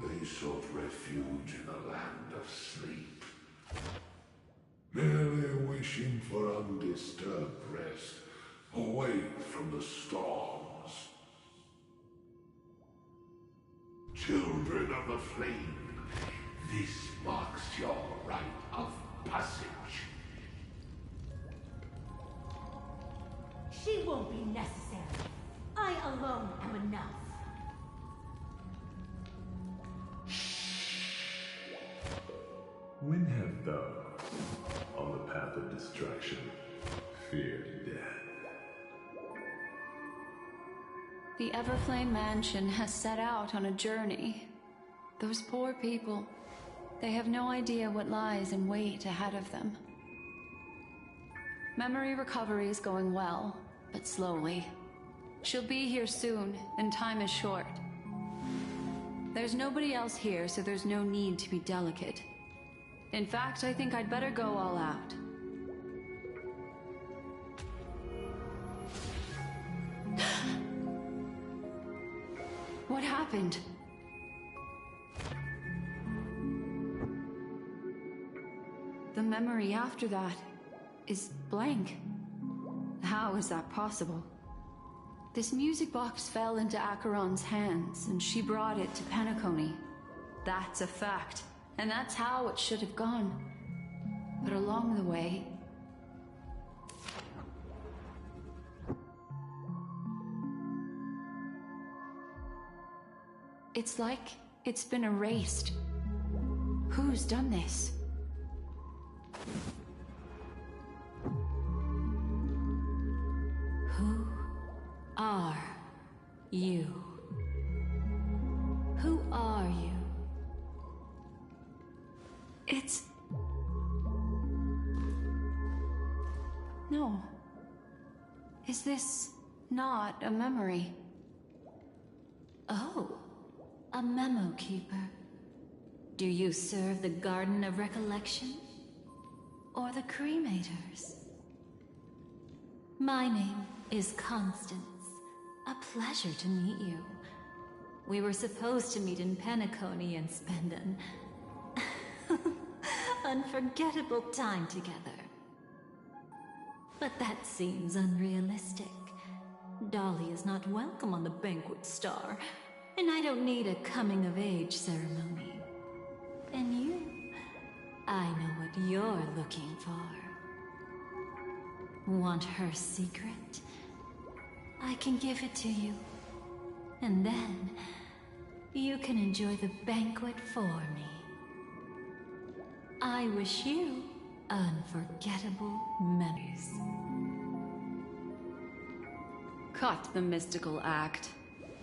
They sought refuge in a land of sleep, merely wishing for undisturbed rest, away from the storms. Children of the Flame, this marks your rite of passage. She won't be necessary. I alone am enough. When have those on the path of destruction feared death? The Everflame Mansion has set out on a journey. Those poor people, they have no idea what lies in wait ahead of them. Memory recovery is going well, but slowly. She'll be here soon, and time is short. There's nobody else here, so there's no need to be delicate. In fact, I think I'd better go all out. What happened? The memory after that is blank. How is that possible? This music box fell into Acheron's hands, and she brought it to Penacony. That's a fact. And that's how it should have gone. But along the way... it's like it's been erased. Who's done this? Who are you? Who are you? It's... no. Is this not a memory? Oh, a memo keeper. Do you serve the Garden of Recollection? Or the Cremators? My name is Constance. A pleasure to meet you. We were supposed to meet in Penacony and spend an unforgettable time together. But that seems unrealistic. Dolly is not welcome on the Banquet Star, and I don't need a coming-of-age ceremony. And you? I know what you're looking for. Want her secret? I can give it to you. And then, you can enjoy the banquet for me. I wish you unforgettable memories. Cut the mystical act.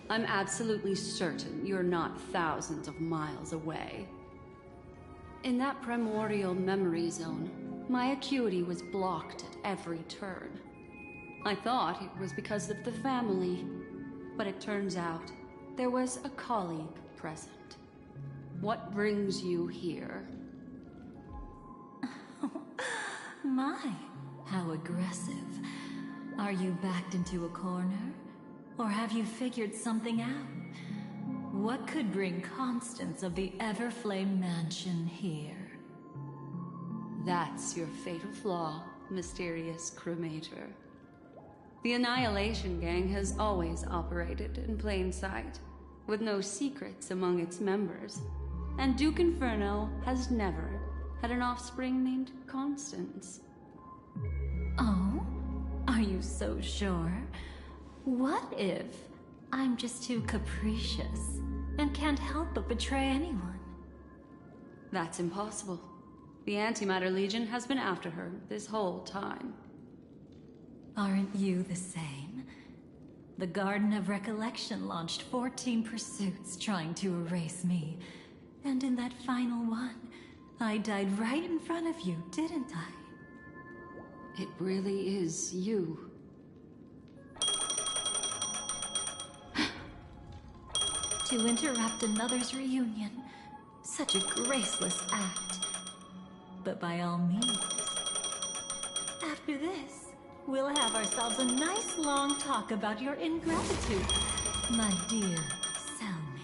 I'm absolutely certain you're not thousands of miles away. In that primordial memory zone, my acuity was blocked at every turn. I thought it was because of the family, but it turns out there was a colleague present. What brings you here? My, how aggressive. Are you backed into a corner? Or have you figured something out? What could bring Constance of the Everflame Mansion here? That's your fatal flaw, mysterious cremator. The Annihilation Gang has always operated in plain sight, with no secrets among its members. And Duke Inferno has never had an offspring named Constance. Oh? Are you so sure? What if I'm just too capricious and can't help but betray anyone? That's impossible. The Antimatter Legion has been after her this whole time. Aren't you the same? The Garden of Recollection launched 14 pursuits trying to erase me. And in that final one, I died right in front of you, didn't I? It really is you. To interrupt another's reunion. Such a graceless act. But by all means. After this, we'll have ourselves a nice long talk about your ingratitude, my dear cellmate.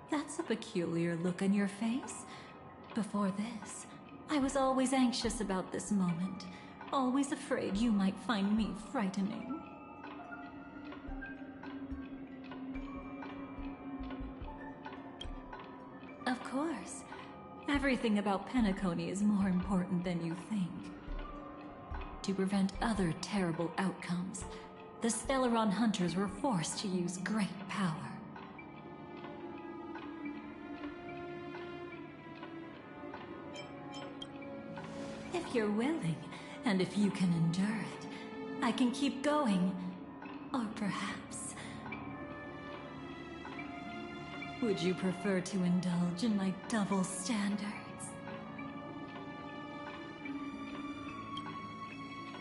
That's a peculiar look on your face. Before this, I was always anxious about this moment. Always afraid you might find me frightening. Of course. Everything about Penacony is more important than you think. To prevent other terrible outcomes, the Stellaron hunters were forced to use great power. If you're willing, and if you can endure it, I can keep going. Or perhaps... would you prefer to indulge in my double standards?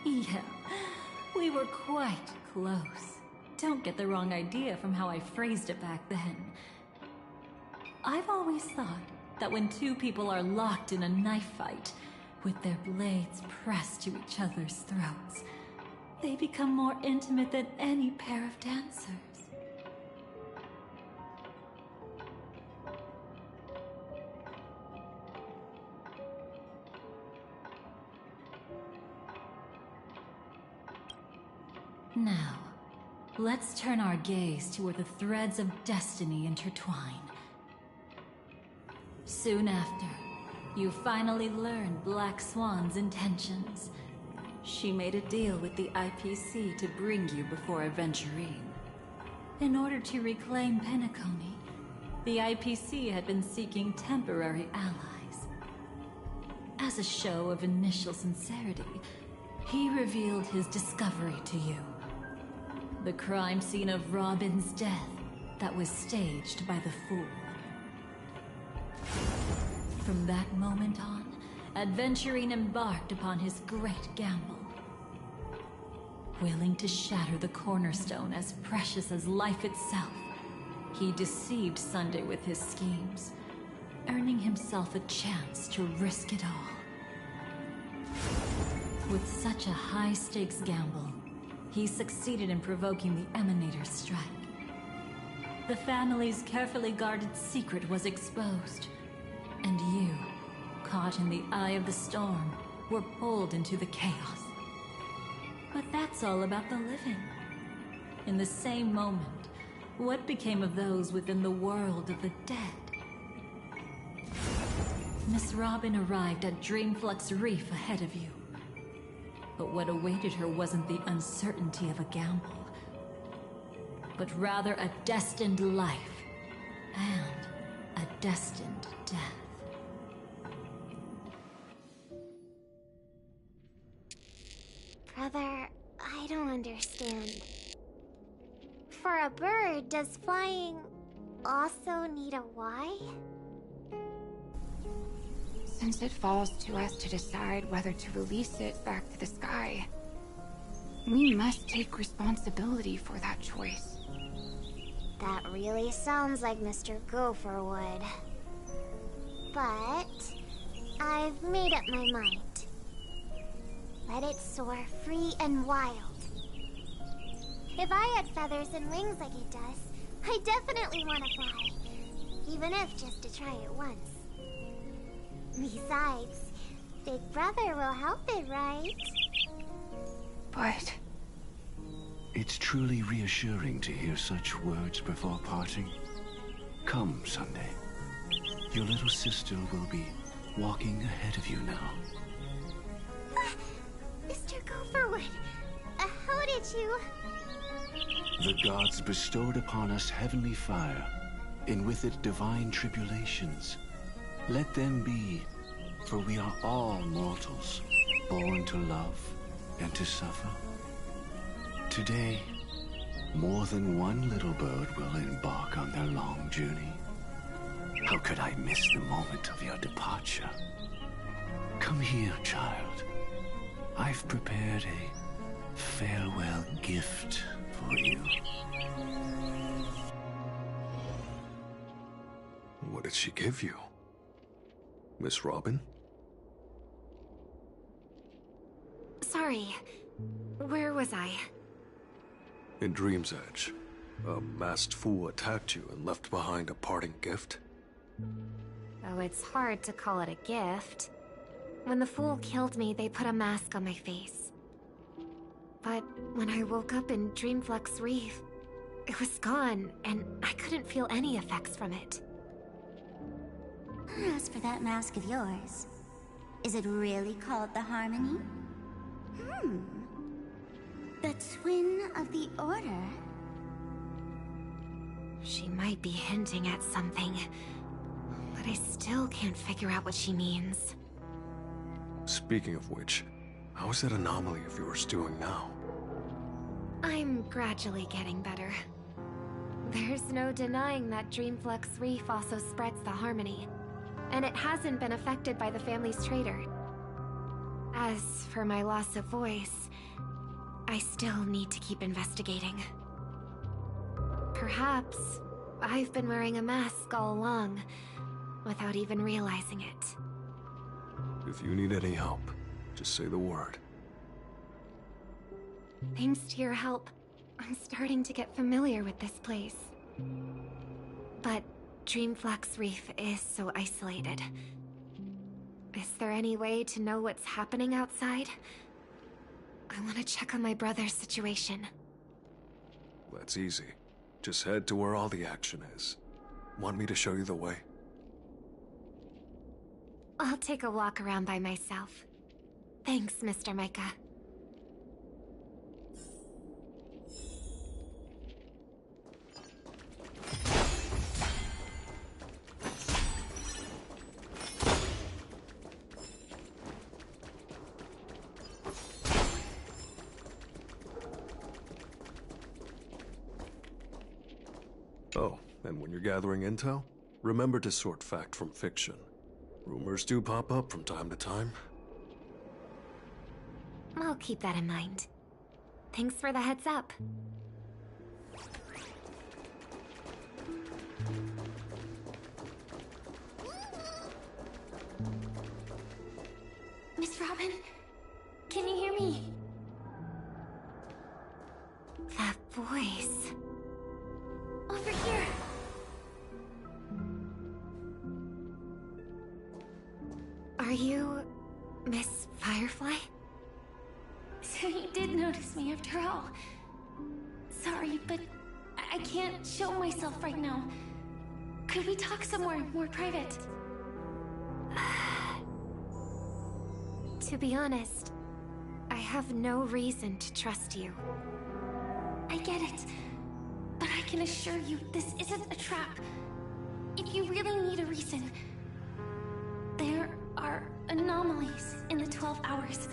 Yeah, we were quite close. Don't get the wrong idea from how I phrased it back then. I've always thought that when two people are locked in a knife fight, with their blades pressed to each other's throats, they become more intimate than any pair of dancers. Now, let's turn our gaze to where the threads of destiny intertwine. Soon after, you finally learned Black Swan's intentions. She made a deal with the IPC to bring you before Aventurine. In order to reclaim Penacony, the IPC had been seeking temporary allies. As a show of initial sincerity, he revealed his discovery to you. The crime scene of Robin's death that was staged by the Fool. From that moment on, Aventurine embarked upon his great gamble. Willing to shatter the cornerstone as precious as life itself, he deceived Sunday with his schemes, earning himself a chance to risk it all. With such a high-stakes gamble, he succeeded in provoking the Emanator's strike. The family's carefully guarded secret was exposed, and you, caught in the eye of the storm, were pulled into the chaos. But that's all about the living. In the same moment, what became of those within the world of the dead? Miss Robin arrived at Dreamflux Reef ahead of you. But what awaited her wasn't the uncertainty of a gamble, but rather a destined life and a destined death. Brother, I don't understand. For a bird, does flying also need a why? Since it falls to us to decide whether to release it back to the sky, we must take responsibility for that choice. That really sounds like Mr. Gopher would. But I've made up my mind. Let it soar free and wild. If I had feathers and wings like it does, I definitely want to fly. Even if just to try it once. Besides, Big Brother will help it, right? But it's truly reassuring to hear such words before parting. Come, Sunday. Your little sister will be walking ahead of you now. Mr. Gopherwood, how did you... The gods bestowed upon us heavenly fire, and with it divine tribulations. Let them be, for we are all mortals, born to love and to suffer. Today, more than one little bird will embark on their long journey. How could I miss the moment of your departure? Come here, child. I've prepared a farewell gift for you. What did she give you? Miss Robin? Sorry. Where was I? In Dream's Edge, a masked fool attacked you and left behind a parting gift. Oh, it's hard to call it a gift. When the fool killed me, they put a mask on my face. But when I woke up in Dreamflux Reef, it was gone, and I couldn't feel any effects from it. As for that mask of yours, is it really called the Harmony? The Twin of the Order? She might be hinting at something, but I still can't figure out what she means. Speaking of which, how is that anomaly of yours doing now? I'm gradually getting better. There's no denying that Dreamflux Reef also spreads the Harmony, and it hasn't been affected by the family's traitor. As for my loss of voice, I still need to keep investigating. Perhaps I've been wearing a mask all along, without even realizing it. If you need any help, just say the word. Thanks to your help, I'm starting to get familiar with this place. But Dreamflux Reef is so isolated. Is there any way to know what's happening outside? I want to check on my brother's situation. That's easy. Just head to where all the action is. Want me to show you the way? I'll take a walk around by myself. Thanks, Mr. Micah. Oh, and when you're gathering intel, remember to sort fact from fiction. Rumors do pop up from time to time. I'll keep that in mind. Thanks for the heads up. Miss Robin, can you hear me? That voice. Over here. Are you Miss Firefly? So you did notice me after all. Sorry, but I can't show myself right now. Could we talk somewhere more private? To be honest, I have no reason to trust you. I get it. But I can assure you this isn't a trap. If you really need a reason, there are anomalies in the 12 hours.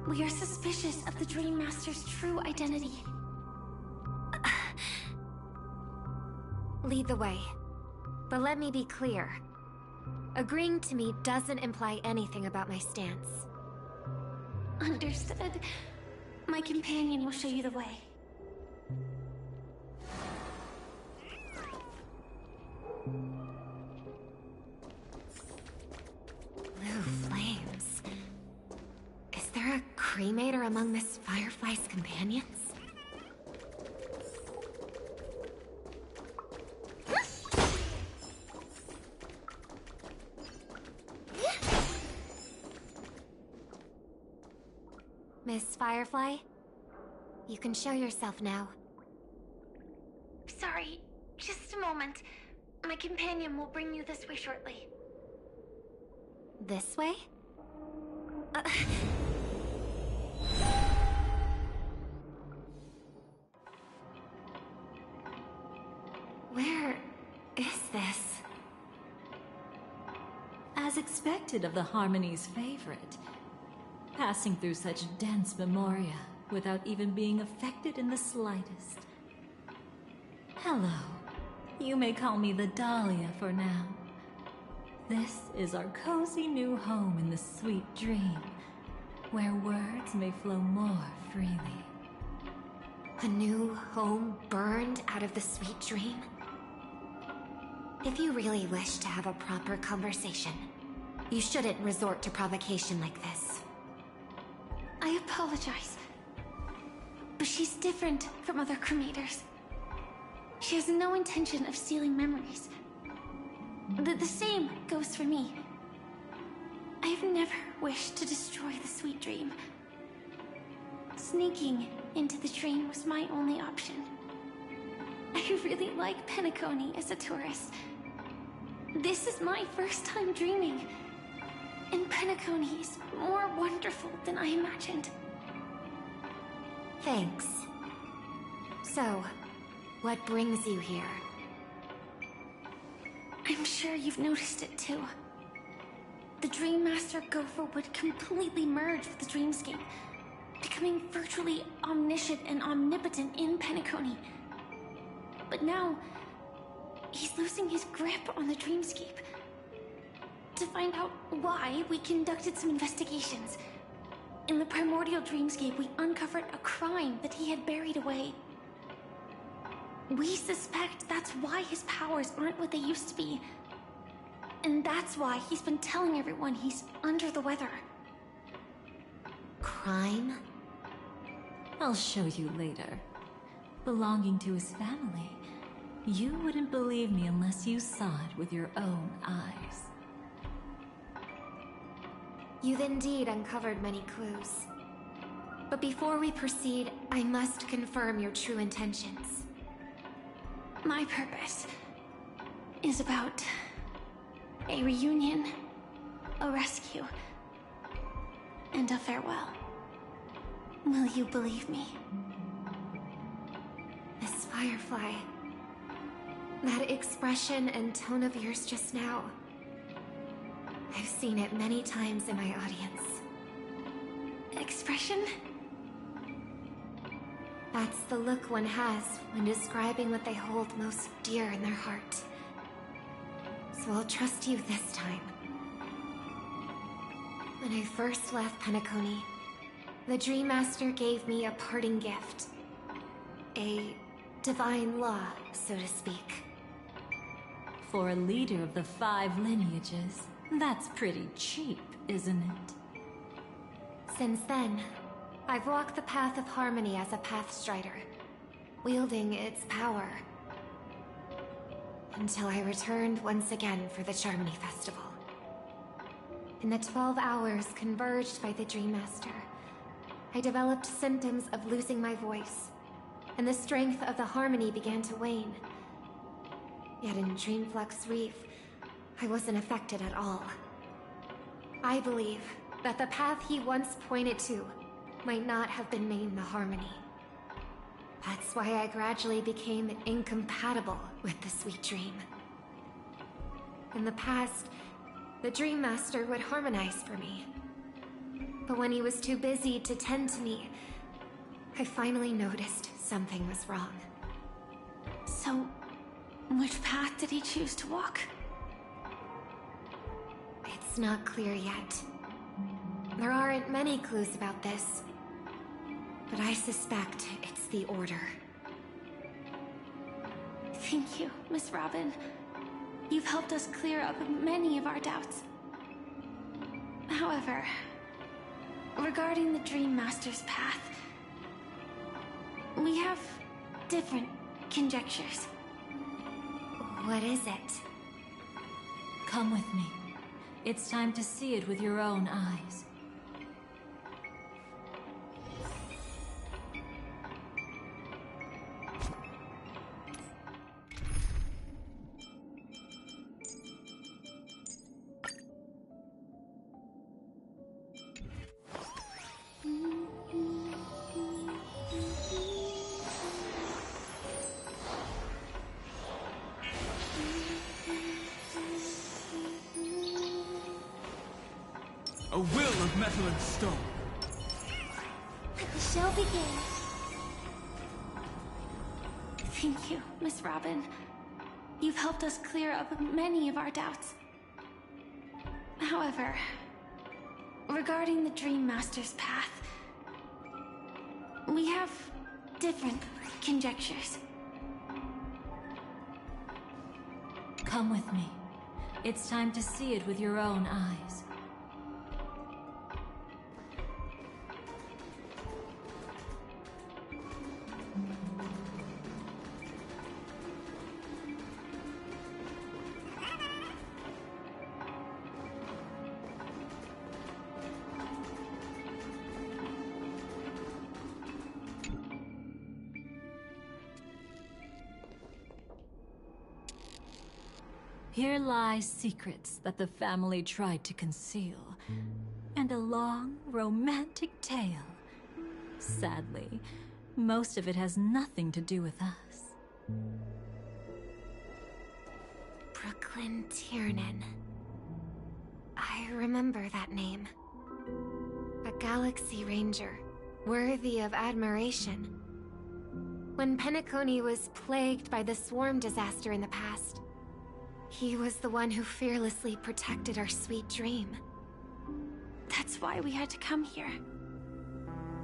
We are suspicious of the Dream Master's true identity. Lead the way. But let me be clear. Agreeing to me doesn't imply anything about my stance. Understood. My companion will show you the way. Blue flames. Is there a cremator among Miss Firefly's companions? Miss Firefly, you can show yourself now. Sorry, just a moment. My companion will bring you this way shortly. This way? Where is this? As expected of the Harmony's favorite. Passing through such dense memoria without even being affected in the slightest. Hello. You may call me the Dahlia for now. This is our cozy new home in the sweet dream, where words may flow more freely. A new home burned out of the sweet dream? If you really wish to have a proper conversation, you shouldn't resort to provocation like this. I apologize. But she's different from other cremators. She has no intention of stealing memories. The same goes for me. I've never wished to destroy the sweet dream. Sneaking into the dream was my only option. I really like Penacony as a tourist. This is my first time dreaming. And Penacony is more wonderful than I imagined. Thanks. So, what brings you here? I'm sure you've noticed it too. The Dream Master Gopher would completely merge with the dreamscape, becoming virtually omniscient and omnipotent in Penacony. But now, he's losing his grip on the dreamscape. To find out why, we conducted some investigations. In the primordial dreamscape, we uncovered a crime that he had buried away. We suspect that's why his powers aren't what they used to be. And that's why he's been telling everyone he's under the weather. Crime? I'll show you later. Belonging to his family. You wouldn't believe me unless you saw it with your own eyes. You've indeed uncovered many clues. But before we proceed, I must confirm your true intentions. My purpose is about a reunion, a rescue, and a farewell. Will you believe me? Miss Firefly, that expression and tone of yours just now, I've seen it many times in my audience. Expression? That's the look one has when describing what they hold most dear in their heart. So I'll trust you this time. When I first left Penacony, the Dream Master gave me a parting gift. A divine law, so to speak. For a leader of the 5 lineages, that's pretty cheap, isn't it? Since then, I've walked the path of harmony as a Pathstrider, wielding its power. Until I returned once again for the Charmony Festival. In the 12 hours converged by the Dream Master, I developed symptoms of losing my voice, and the strength of the harmony began to wane. Yet in Dreamflux Reef, I wasn't affected at all. I believe that the path he once pointed to might not have been named the Harmony. That's why I gradually became incompatible with the sweet dream. In the past, the Dream Master would harmonize for me. But when he was too busy to tend to me, I finally noticed something was wrong. So, which path did he choose to walk? It's not clear yet. There aren't many clues about this, but I suspect it's the Order. Thank you, Miss Robin. You've helped us clear up many of our doubts. However, regarding the Dream Master's path, we have different conjectures. What is it? Come with me. It's time to see it with your own eyes. A will of metal and stone. The show begins. Thank you, Miss Robin. You've helped us clear up many of our doubts. However, regarding the Dream Master's path, we have different conjectures. Come with me. It's time to see it with your own eyes. Here lie secrets that the family tried to conceal, and a long, romantic tale. Sadly, most of it has nothing to do with us. Brooklyn Tiernan. I remember that name. A Galaxy Ranger, worthy of admiration. When Penacony was plagued by the swarm disaster in the past, he was the one who fearlessly protected our sweet dream. That's why we had to come here.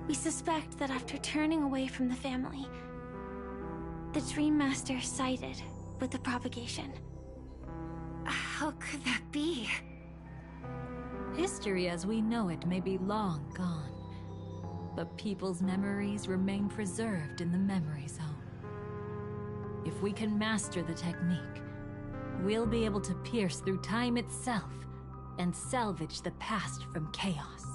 We suspect that after turning away from the family, the Dream Master sided with the propagation. How could that be? History as we know it may be long gone, but people's memories remain preserved in the memory zone. If we can master the technique, we'll be able to pierce through time itself and salvage the past from chaos.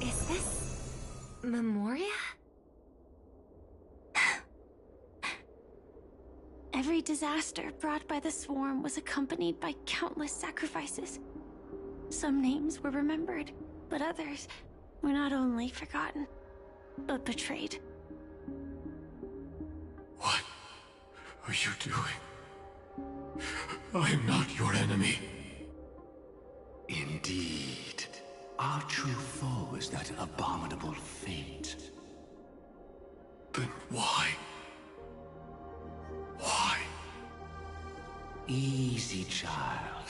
Is this Memoria? Every disaster brought by the swarm was accompanied by countless sacrifices. Some names were remembered, but others were not only forgotten, but betrayed. What are you doing? I am not your enemy. Indeed. Our true foe is that abominable fate. Then why? Why? Easy, child.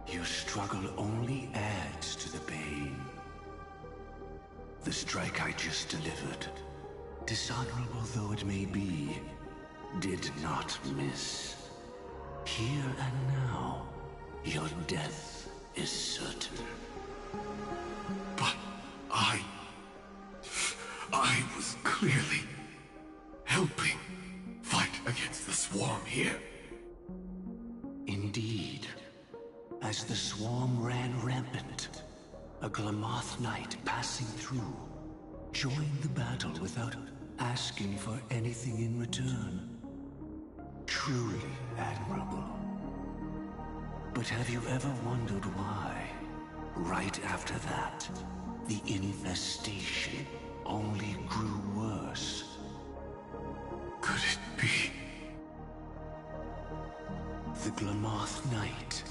Your struggle only adds to the pain. The strike I just delivered, dishonorable though it may be, did not miss. Here and now, your death is certain. But I was clearly helping fight against the swarm here. Indeed. As the swarm ran rampant, a Glamoth knight passing through joined the battle without asking for anything in return. Truly admirable. But have you ever wondered why, right after that, the infestation only grew worse? Could it be? The Glamoth knight,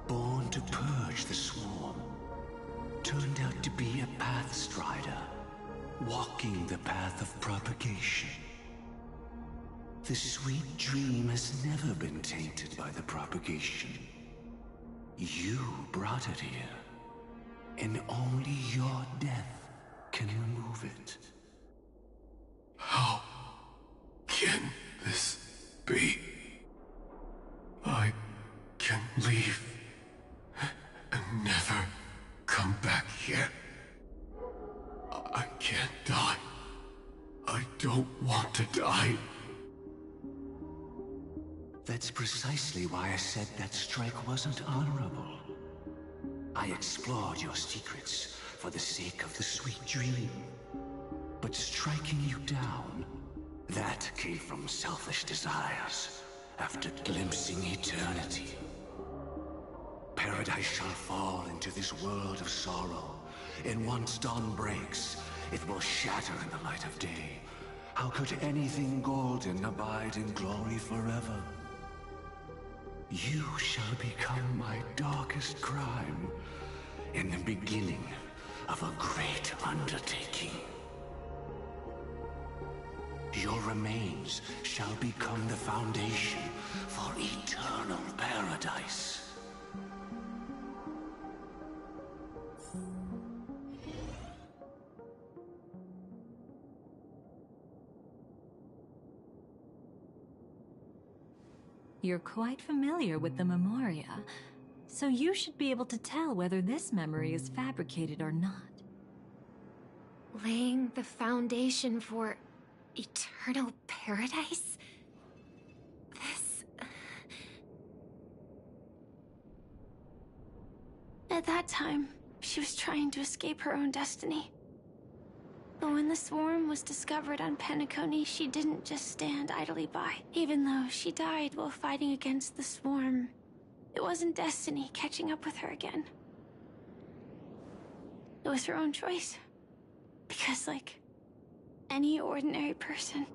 born to purge the swarm, turned out to be a path strider, walking the path of propagation. The sweet dream has never been tainted by the propagation. You brought it here, and only your death can remove it. How can this be? I can leave and never come back here. I can't die. I don't want to die. That's precisely why I said that strike wasn't honorable. I explored your secrets for the sake of the sweet dream. But striking you down, that came from selfish desires after glimpsing eternity. Paradise shall fall into this world of sorrow, and once dawn breaks, it will shatter in the light of day. How could anything golden abide in glory forever? You shall become my darkest crime, and the beginning of a great undertaking. Your remains shall become the foundation for eternal paradise. You're quite familiar with the Memoria, so you should be able to tell whether this memory is fabricated or not. Laying the foundation for eternal paradise? This... At that time, she was trying to escape her own destiny. But when the swarm was discovered on Penacony, she didn't just stand idly by. Even though she died while fighting against the swarm, it wasn't destiny catching up with her again. It was her own choice. Because, like any ordinary person,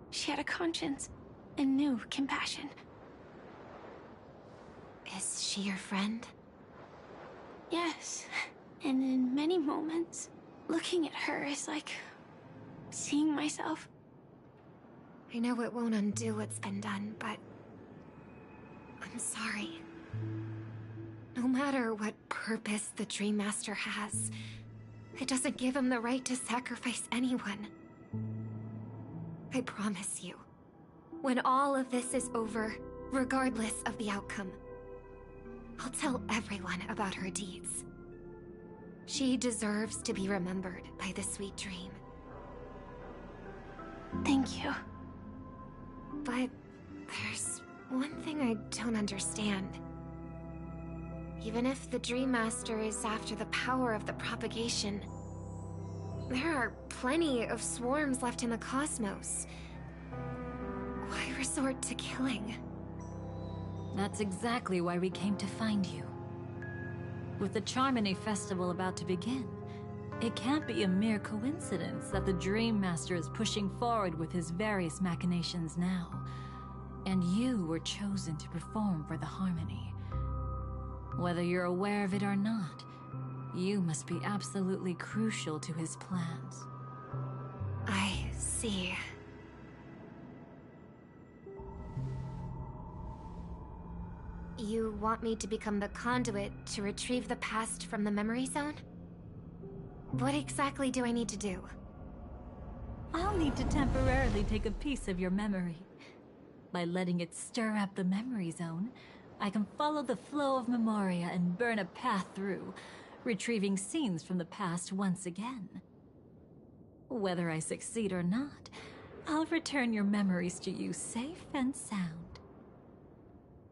she had a conscience and knew compassion. Is she your friend? Yes, and in many moments, looking at her is like seeing myself. I know it won't undo what's been done, but I'm sorry. No matter what purpose the Dream Master has, it doesn't give him the right to sacrifice anyone. I promise you, when all of this is over, regardless of the outcome, I'll tell everyone about her deeds. She deserves to be remembered by the sweet dream. Thank you. But there's one thing I don't understand. Even if the Dream Master is after the power of the propagation, there are plenty of swarms left in the cosmos. Why resort to killing? That's exactly why we came to find you. With the Charmony Festival about to begin, it can't be a mere coincidence that the Dream Master is pushing forward with his various machinations now. And you were chosen to perform for the Harmony. Whether you're aware of it or not, you must be absolutely crucial to his plans. I see. You want me to become the conduit to retrieve the past from the memory zone? What exactly do I need to do? I'll need to temporarily take a piece of your memory. By letting it stir up the memory zone, I can follow the flow of Memoria and burn a path through, retrieving scenes from the past once again. Whether I succeed or not, I'll return your memories to you safe and sound.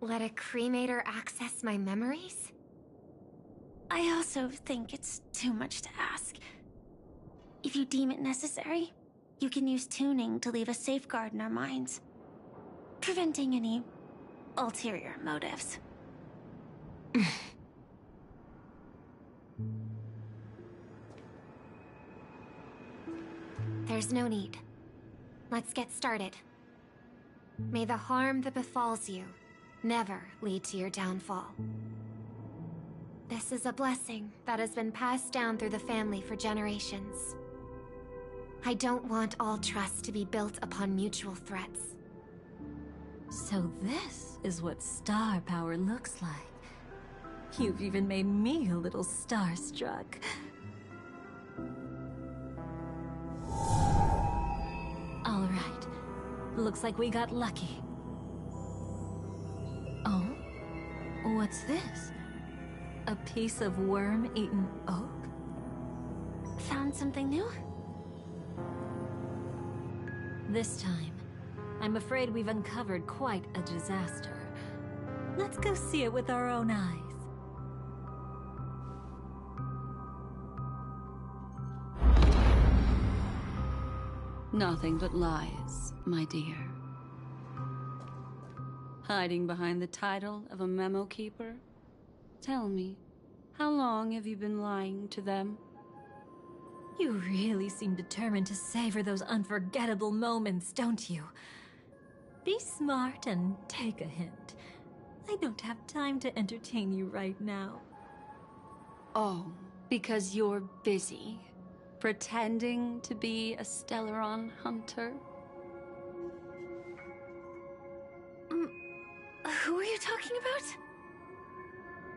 Let a cremator access my memories? I also think it's too much to ask. If you deem it necessary, you can use tuning to leave a safeguard in our minds, preventing any ulterior motives. There's no need. Let's get started. May the harm that befalls you never lead to your downfall. This is a blessing that has been passed down through the family for generations. I don't want all trust to be built upon mutual threats. So this is what star power looks like. You've even made me a little starstruck. All right. Looks like we got lucky. Oh? What's this? A piece of worm-eaten oak? Found something new? This time, I'm afraid we've uncovered quite a disaster. Let's go see it with our own eyes. Nothing but lies, my dear. Hiding behind the title of a memo keeper? Tell me, how long have you been lying to them? You really seem determined to savor those unforgettable moments, don't you? Be smart and take a hint. I don't have time to entertain you right now. Oh, Because you're busy, pretending to be a Stellaron hunter? Who are you talking about?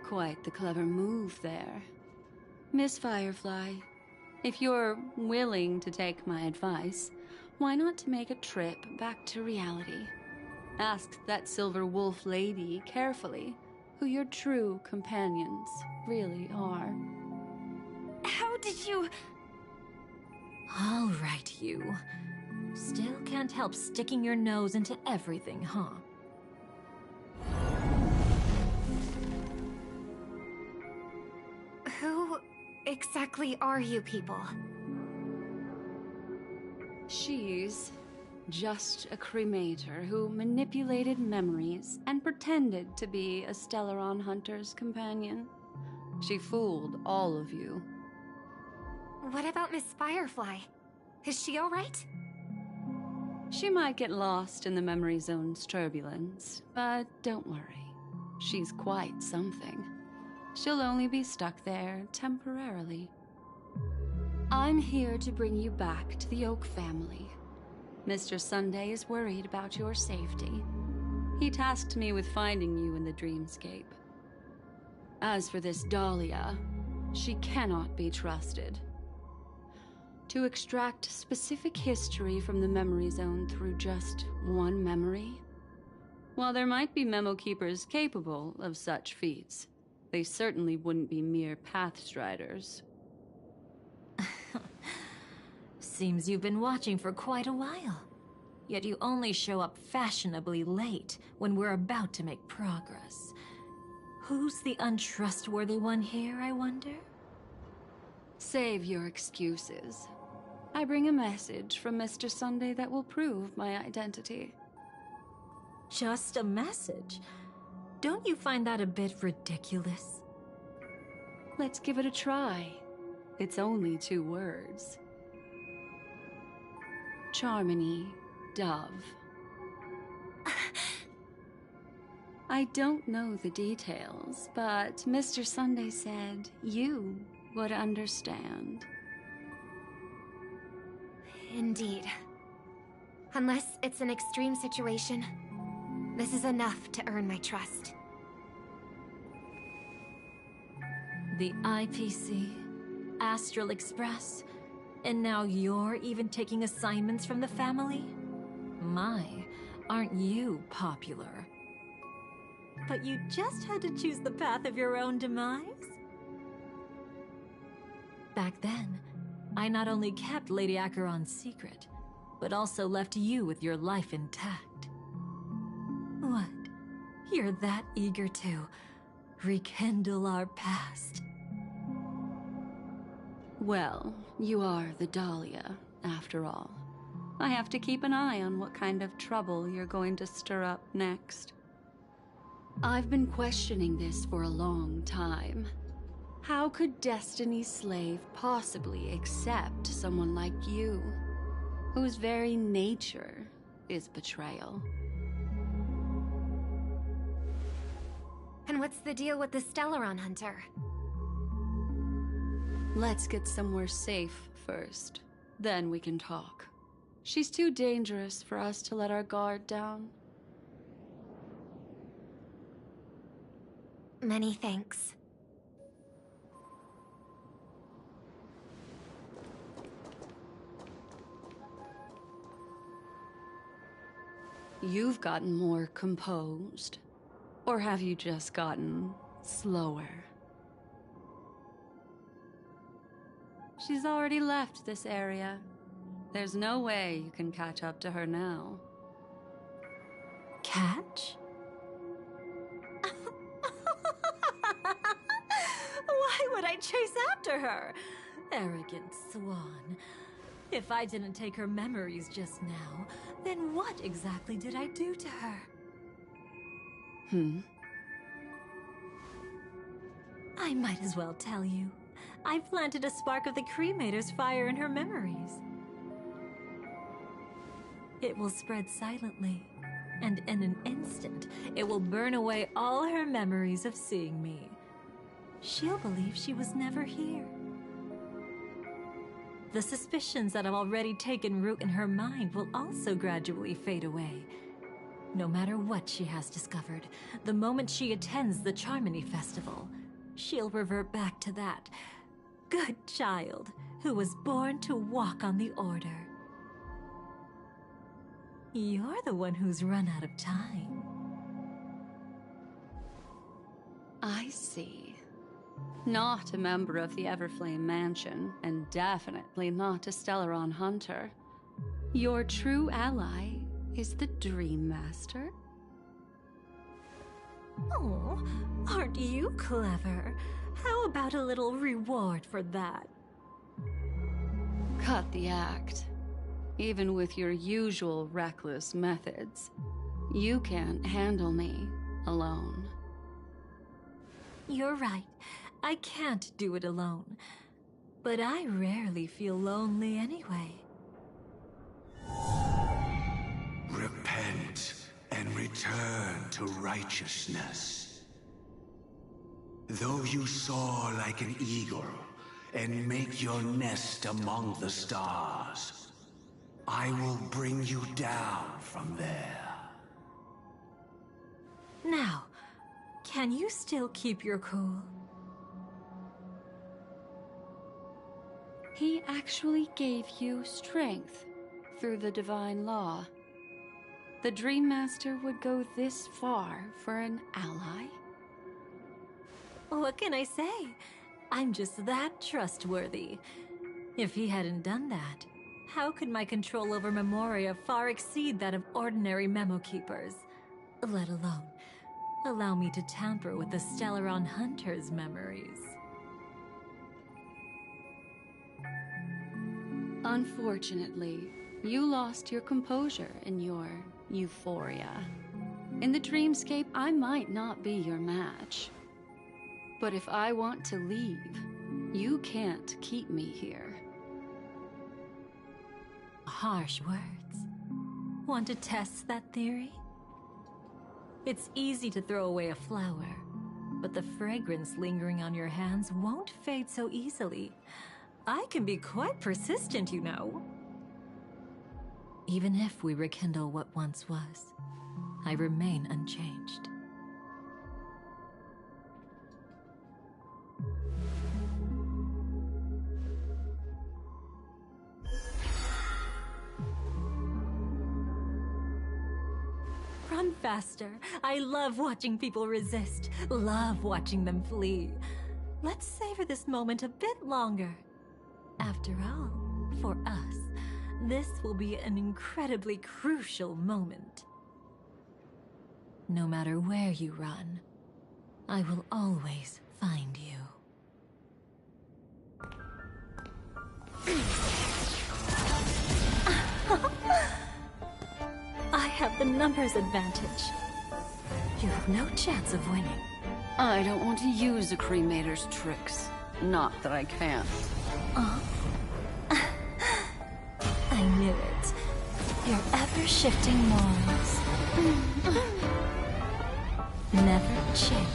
Quite the clever move there. Miss Firefly, if you're willing to take my advice, why not to make a trip back to reality? Ask that Silver Wolf lady carefully who your true companions really are. How did you... All right, you. Still can't help sticking your nose into everything, huh? Who exactly are you people? She's just a cremator who manipulated memories and pretended to be a Stellaron hunter's companion. She fooled all of you. What about Miss Firefly? Is she alright? She might get lost in the memory zone's turbulence, but don't worry. She's quite something. She'll only be stuck there temporarily. I'm here to bring you back to the Oak family. Mr. Sunday is worried about your safety. He tasked me with finding you in the dreamscape. As for this Dahlia, she cannot be trusted. To extract specific history from the memory zone through just one memory? While there might be memo keepers capable of such feats, they certainly wouldn't be mere pathstriders. Seems you've been watching for quite a while. Yet you only show up fashionably late when we're about to make progress. Who's the untrustworthy one here, I wonder? Save your excuses. I bring a message from Mr. Sunday that will prove my identity. Just a message? Don't you find that a bit ridiculous? Let's give it a try. It's only 2 words. Charmony, Dove. I don't know the details, but Mr. Sunday said you would understand. Indeed. Unless it's an extreme situation, this is enough to earn my trust. The IPC, Astral Express, and now you're even taking assignments from the family? My, aren't you popular? But you just had to choose the path of your own demise? Back then, I not only kept Lady Acheron's secret, but also left you with your life intact. What? You're that eager to rekindle our past? Well, you are the Dahlia, after all. I have to keep an eye on what kind of trouble you're going to stir up next. I've been questioning this for a long time. How could Destiny's slave possibly accept someone like you, whose very nature is betrayal? And what's the deal with the Stellaron hunter? Let's get somewhere safe first. Then we can talk. She's too dangerous for us to let our guard down. Many thanks. You've gotten more composed. Or have you just gotten slower? She's already left this area. There's no way you can catch up to her now. Catch? Why would I chase after her? Arrogant swan. If I didn't take her memories just now, then what exactly did I do to her? I might as well tell you. I planted a spark of the cremator's fire in her memories. It will spread silently, and in an instant, it will burn away all her memories of seeing me. She'll believe she was never here. The suspicions that have already taken root in her mind will also gradually fade away. No matter what she has discovered, the moment she attends the Charmony Festival, she'll revert back to that good child who was born to walk on the Order. You're the one who's run out of time. I see. Not a member of the Everflame Mansion, and definitely not a Stellaron hunter. Your true ally is the Dream Master? Oh, aren't you clever? How about a little reward for that? Cut the act. Even with your usual reckless methods, you can't handle me alone. You're right. I can't do it alone. But I rarely feel lonely anyway. Repent and return to righteousness. Though you soar like an eagle and make your nest among the stars, I will bring you down from there. Now, can you still keep your cool? He actually gave you strength through the divine law. The Dream Master would go this far for an ally? What can I say? I'm just that trustworthy. If he hadn't done that, how could my control over Memoria far exceed that of ordinary memo keepers? Let alone allow me to tamper with the Stellaron Hunter's memories. Unfortunately, you lost your composure in your euphoria. In the dreamscape, I might not be your match. But if I want to leave, you can't keep me here. Harsh words. Want to test that theory? It's easy to throw away a flower, but the fragrance lingering on your hands won't fade so easily. I can be quite persistent, you know. Even if we rekindle what once was, I remain unchanged. Run faster. I love watching people resist, love watching them flee. Let's savor this moment a bit longer. After all, for us, this will be an incredibly crucial moment. No matter where you run, I will always find you. I have the numbers advantage. You have no chance of winning. I don't want to use a cremator's tricks. Not that I can't. I knew it. Your ever-shifting morals. Never changed.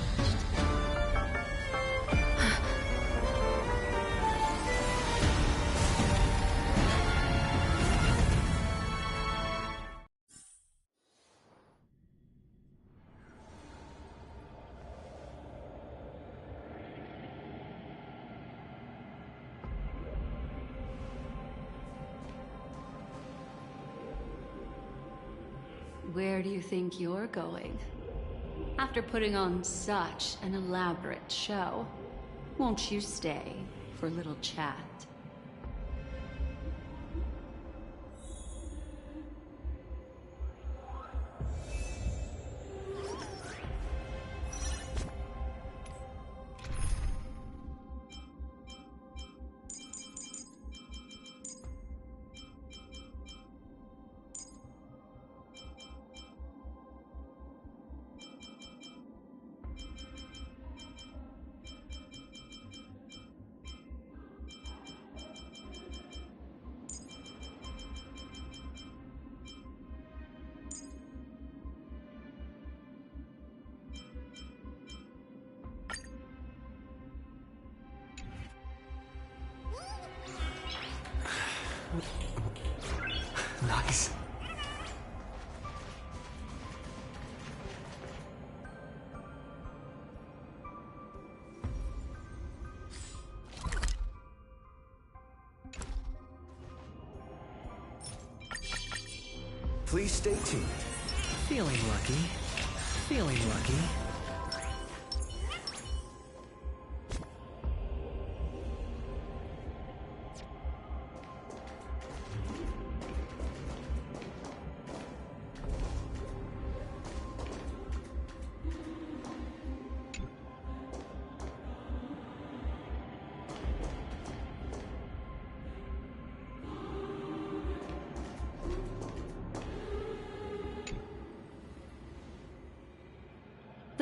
Where do you think you're going? After putting on such an elaborate show, won't you stay for a little chat? Nice. Please stay tuned. Feeling lucky. Feeling lucky.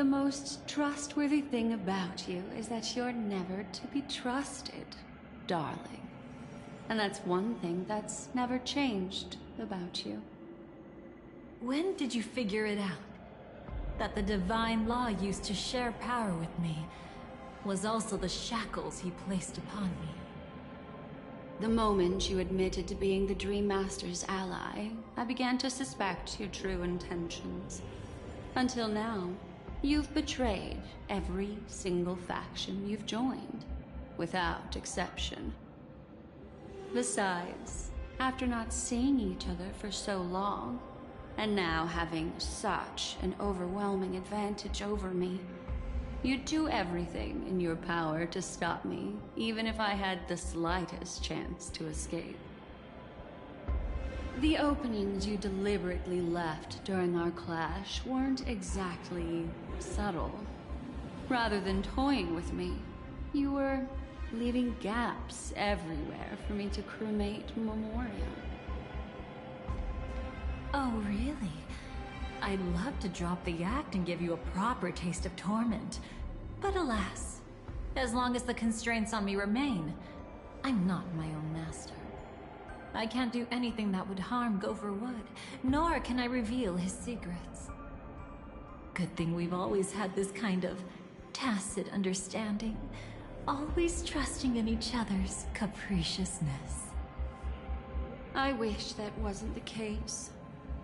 The most trustworthy thing about you is that you're never to be trusted, darling. And that's one thing that's never changed about you. When did you figure it out? That the divine law used to share power with me was also the shackles he placed upon me. The moment you admitted to being the Dream Master's ally, I began to suspect your true intentions. Until now, you've betrayed every single faction you've joined, without exception. Besides, after not seeing each other for so long, and now having such an overwhelming advantage over me, you'd do everything in your power to stop me, even if I had the slightest chance to escape. The openings you deliberately left during our clash weren't exactly subtle. Rather than toying with me, you were leaving gaps everywhere for me to cremate Memoria. Oh, really? I'd love to drop the act and give you a proper taste of torment. But alas, as long as the constraints on me remain, I'm not my own master. I can't do anything that would harm Gopher Wood, nor can I reveal his secrets. Good thing we've always had this kind of tacit understanding, always trusting in each other's capriciousness. I wish that wasn't the case.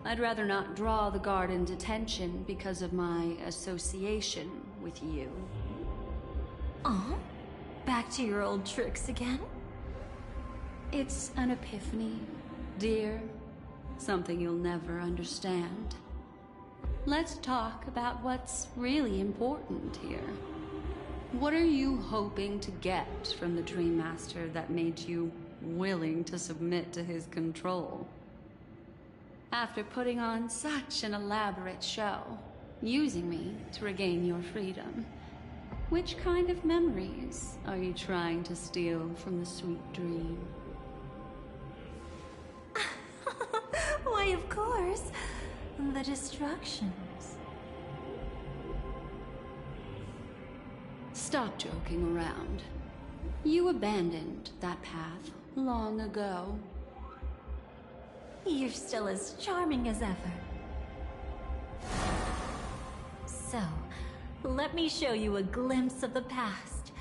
I'd rather not draw the Garden's attention because of my association with you. Oh? Back to your old tricks again? It's an epiphany, dear. Something you'll never understand. Let's talk about what's really important here. What are you hoping to get from the Dream Master that made you willing to submit to his control? After putting on such an elaborate show, using me to regain your freedom, which kind of memories are you trying to steal from the sweet dream? Why, of course. The destructions. Stop joking around. You abandoned that path long ago. You're still as charming as ever. So, let me show you a glimpse of the past.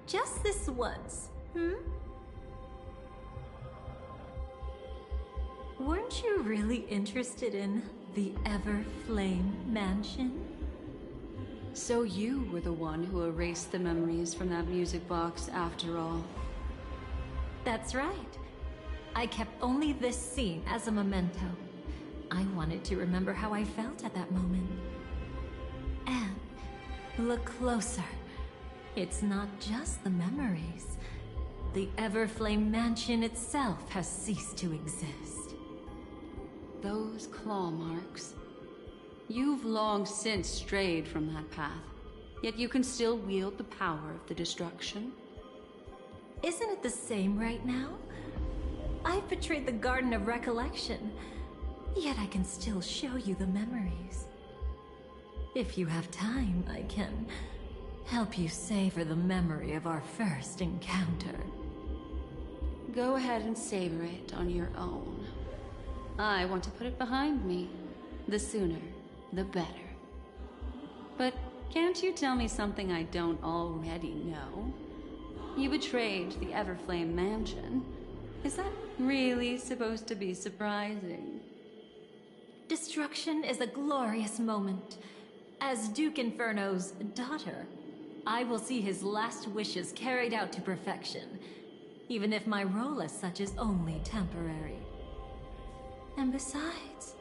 Just this once, Weren't you really interested in the Everflame Mansion? So you were the one who erased the memories from that music box after all. That's right. I kept only this scene as a memento. I wanted to remember how I felt at that moment. And look closer. It's not just the memories. The Everflame Mansion itself has ceased to exist. Those claw marks. You've long since strayed from that path, yet you can still wield the power of the destruction. Isn't it the same right now? I've betrayed the Garden of Recollection, yet I can still show you the memories. If you have time, I can help you savor the memory of our first encounter. Go ahead and savor it on your own. I want to put it behind me. The sooner, the better. But can't you tell me something I don't already know? You betrayed the Everflame Mansion, Is that really supposed to be surprising? Destruction is a glorious moment. As Duke Inferno's daughter, I will see his last wishes carried out to perfection, even if my role as such is only temporary. And besides,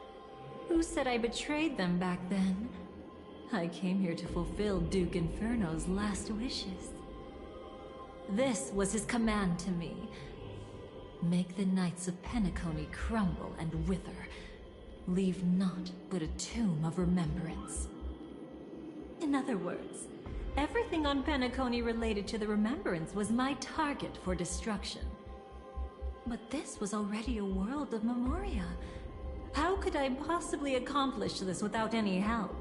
who said I betrayed them back then? I came here to fulfill Duke Inferno's last wishes. This was his command to me. Make the Knights of Penacony crumble and wither. Leave naught but a tomb of remembrance. In other words, everything on Penacony related to the Remembrance was my target for destruction. But this was already a world of Memoria. How could I possibly accomplish this without any help?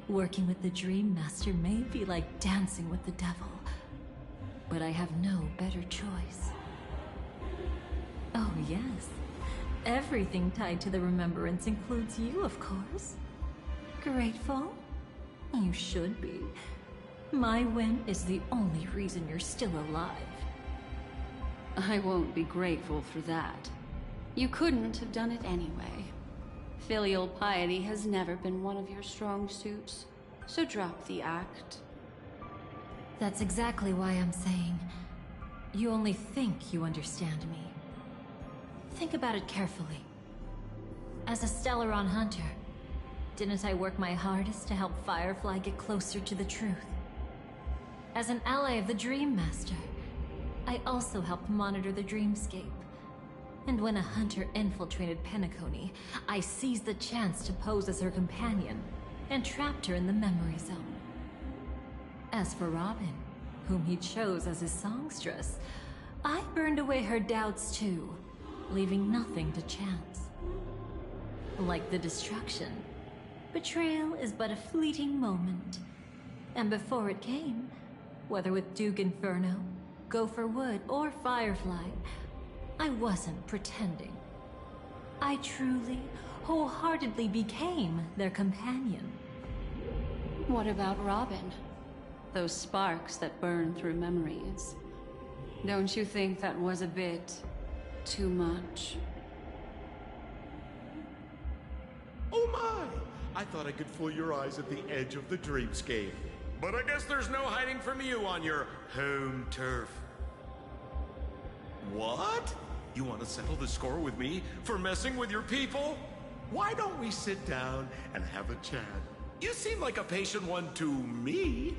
Working with the Dream Master may be like dancing with the devil, but I have no better choice. Oh yes, everything tied to the Remembrance includes you, of course. Grateful? You should be. My win is the only reason you're still alive. I won't be grateful for that. You couldn't have done it anyway. Filial piety has never been one of your strong suits, so drop the act. That's exactly why I'm saying, you only think you understand me. Think about it carefully. As a Stellaron hunter, didn't I work my hardest to help Firefly get closer to the truth? As an ally of the Dream Master, I also helped monitor the dreamscape. And when a hunter infiltrated Penacony, I seized the chance to pose as her companion and trapped her in the memory zone. As for Robin, whom he chose as his songstress, I burned away her doubts too, leaving nothing to chance. Like the destruction, betrayal is but a fleeting moment. And before it came, whether with Duke Inferno, Gopher Wood, or Firefly, I wasn't pretending. I truly, wholeheartedly became their companion. What about Robin? Those sparks that burn through memories. Don't you think that was a bit too much? Oh my! I thought I could fool your eyes at the edge of the dreamscape. But I guess there's no hiding from you on your home turf. What? You want to settle the score with me for messing with your people? Why don't we sit down and have a chat? You seem like a patient one to me.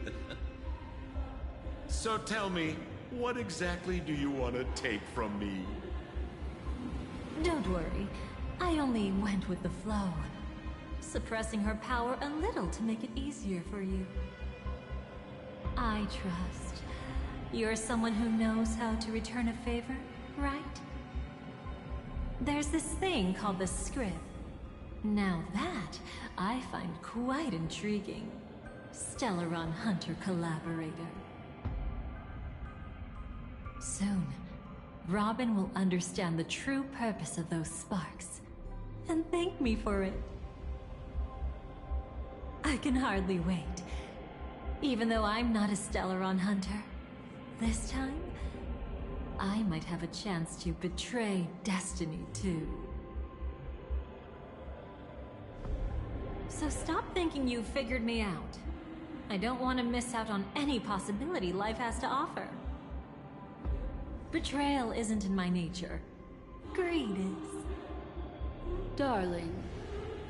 So tell me, what exactly do you want to take from me? Don't worry, I only went with the flow, suppressing her power a little to make it easier for you. I trust you're someone who knows how to return a favor, right? There's this thing called the script. Now that I find quite intriguing. Stellaron Hunter collaborator. Soon, Robin will understand the true purpose of those sparks, and thank me for it. I can hardly wait. Even though I'm not a Stellaron hunter, this time, I might have a chance to betray destiny too. So stop thinking you've figured me out. I don't want to miss out on any possibility life has to offer. Betrayal isn't in my nature. Greed is. Darling,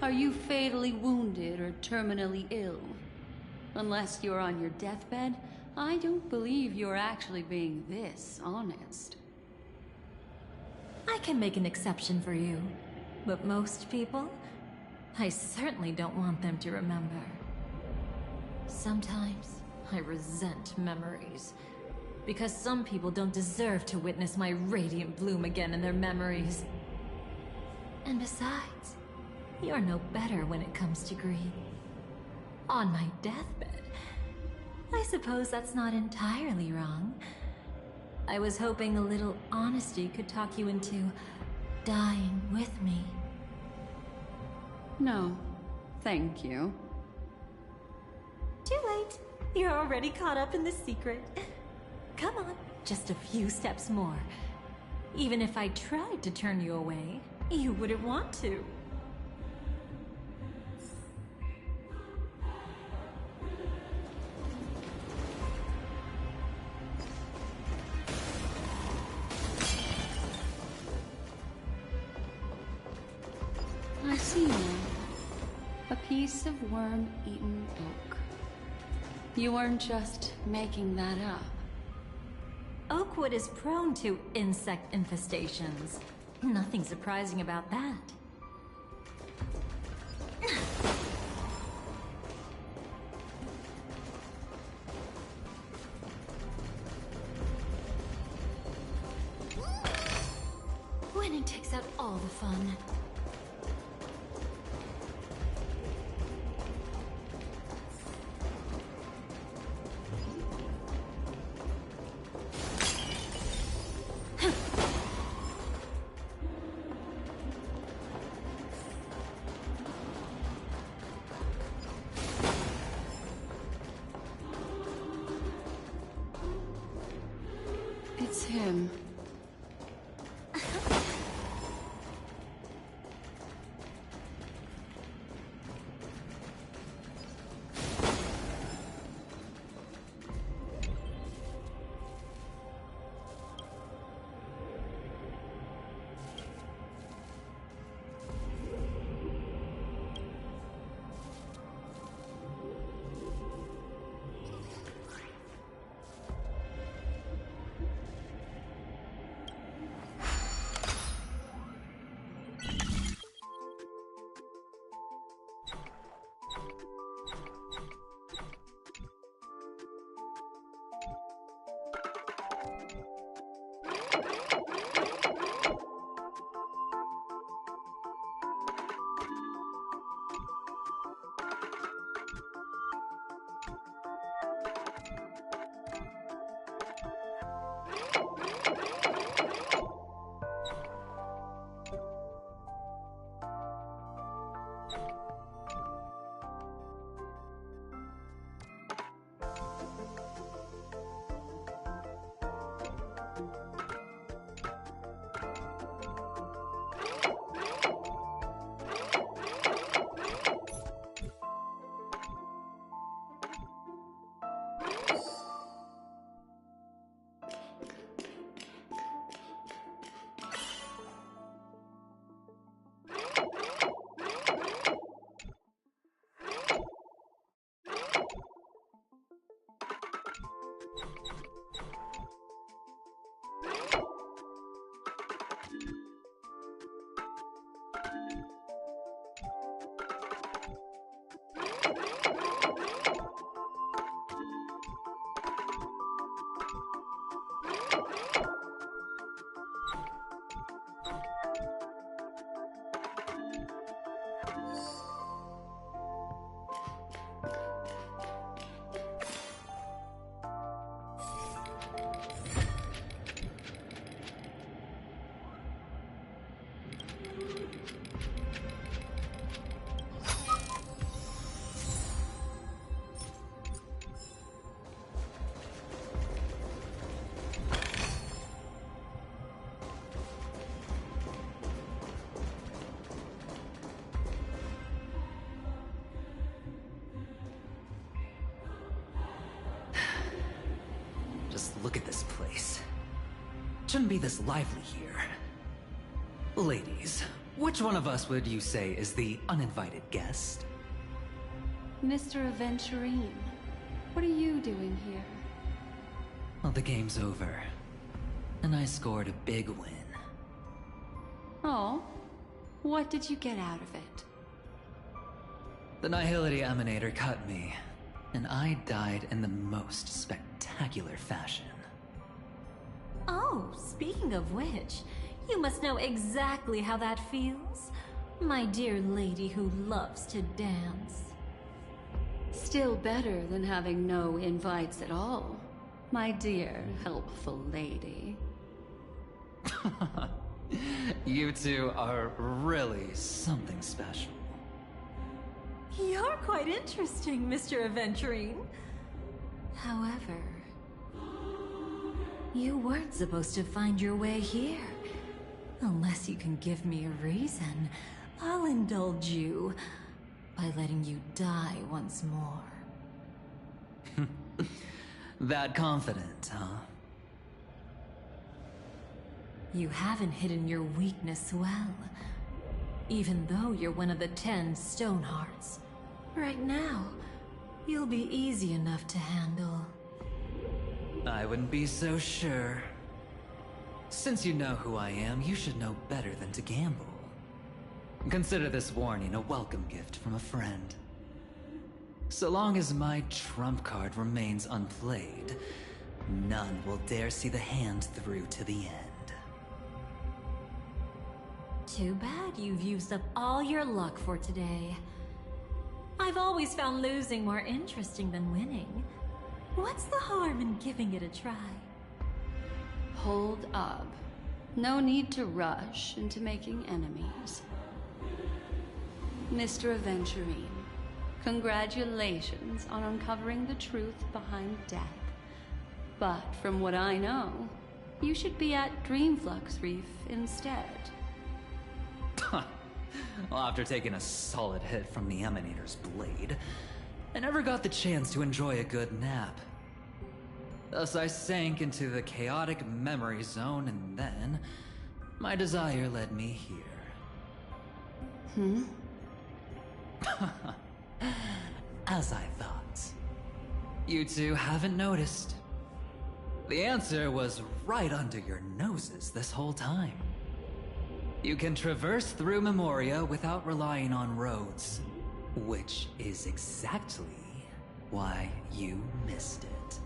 are you fatally wounded or terminally ill? Unless you're on your deathbed, I don't believe you're actually being this honest. I can make an exception for you, but most people, I certainly don't want them to remember. Sometimes, I resent memories, because some people don't deserve to witness my radiant bloom again in their memories. And besides, you're no better when it comes to greed. On my deathbed, I suppose that's not entirely wrong. I was hoping a little honesty could talk you into dying with me. No, thank you. Too late. You're already caught up in the secret. Come on, just a few steps more. Even if I tried to turn you away, you wouldn't want to. I see now. A piece of worm-eaten oak. You weren't just making that up. Oakwood is prone to insect infestations. Nothing surprising about that. When it takes out all the fun. It's him. Just look at this place. Shouldn't be this lively here. Ladies, which one of us would you say is the uninvited guest? Mr. Aventurine, what are you doing here? Well, the game's over. And I scored a big win. Oh, what did you get out of it? The Nihility Emanator cut me, and I died in the most spectacular fashion. Oh, speaking of which, you must know exactly how that feels. My dear lady who loves to dance. Still better than having no invites at all, my dear helpful lady. You two are really something special. You're quite interesting, Mr. Aventurine. However, You weren't supposed to find your way here. Unless you can give me a reason, I'll indulge you by letting you die once more. That confident, huh? You haven't hidden your weakness well, even though you're one of the 10 Stonehearts. Right now, you'll be easy enough to handle. I wouldn't be so sure. Since you know who I am, you should know better than to gamble. Consider this warning a welcome gift from a friend. So long as my trump card remains unplayed, none will dare see the hand through to the end. Too bad you've used up all your luck for today. I've always found losing more interesting than winning. What's the harm in giving it a try? Hold up. No need to rush into making enemies. Mr. Aventurine, congratulations on uncovering the truth behind death. But from what I know, you should be at Dreamflux Reef instead. Well, after taking a solid hit from the Emanator's blade, I never got the chance to enjoy a good nap. Thus I sank into the chaotic memory zone, and then my desire led me here. As I thought. You two haven't noticed. The answer was right under your noses this whole time. You can traverse through Memoria without relying on roads, which is exactly why you missed it.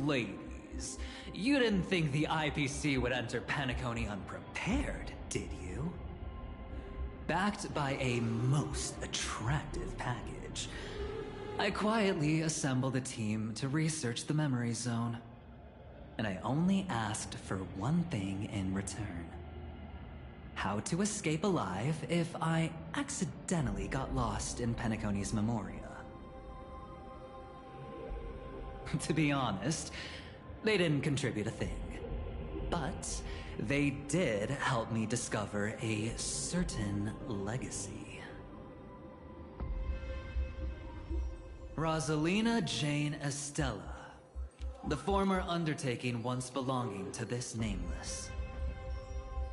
Ladies, you didn't think the IPC would enter Penacony unprepared, did you? Backed by a most attractive package, I quietly assembled a team to research the memory zone. And I only asked for one thing in return. How to escape alive if I accidentally got lost in Penacony's Memoria. To be honest, they didn't contribute a thing. But they did help me discover a certain legacy. Rosalina Jane Estella, the former undertaking once belonging to this Nameless.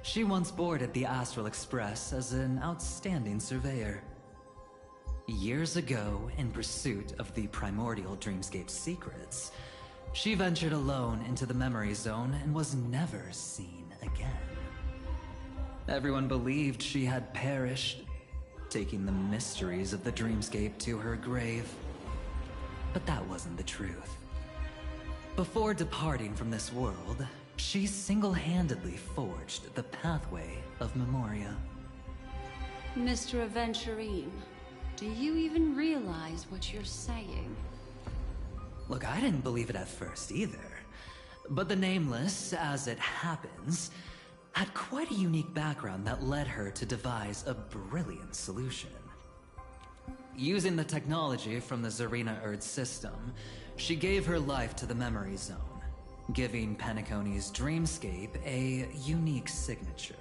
She once boarded the Astral Express as an outstanding surveyor. Years ago, in pursuit of the primordial dreamscape secrets, she ventured alone into the memory zone and was never seen again. Everyone believed she had perished, taking the mysteries of the dreamscape to her grave. But that wasn't the truth. Before departing from this world, she single-handedly forged the pathway of Memoria. Mr. Aventurine, do you even realize what you're saying? Look, I didn't believe it at first either. But the Nameless, as it happens, had quite a unique background that led her to devise a brilliant solution. Using the technology from the Zarina Erd system, she gave her life to the memory zone, giving Penacony's dreamscape a unique signature.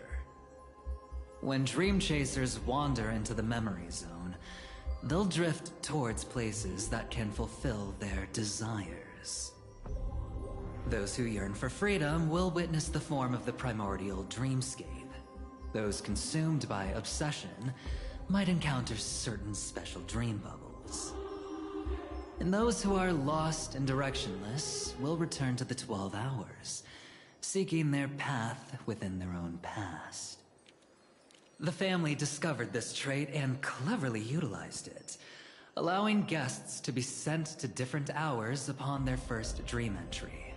When dream chasers wander into the memory zone, they'll drift towards places that can fulfill their desires. Those who yearn for freedom will witness the form of the primordial dreamscape. Those consumed by obsession might encounter certain special dream bubbles. And those who are lost and directionless will return to the 12 hours, seeking their path within their own past. The family discovered this trait and cleverly utilized it, allowing guests to be sent to different hours upon their first dream entry.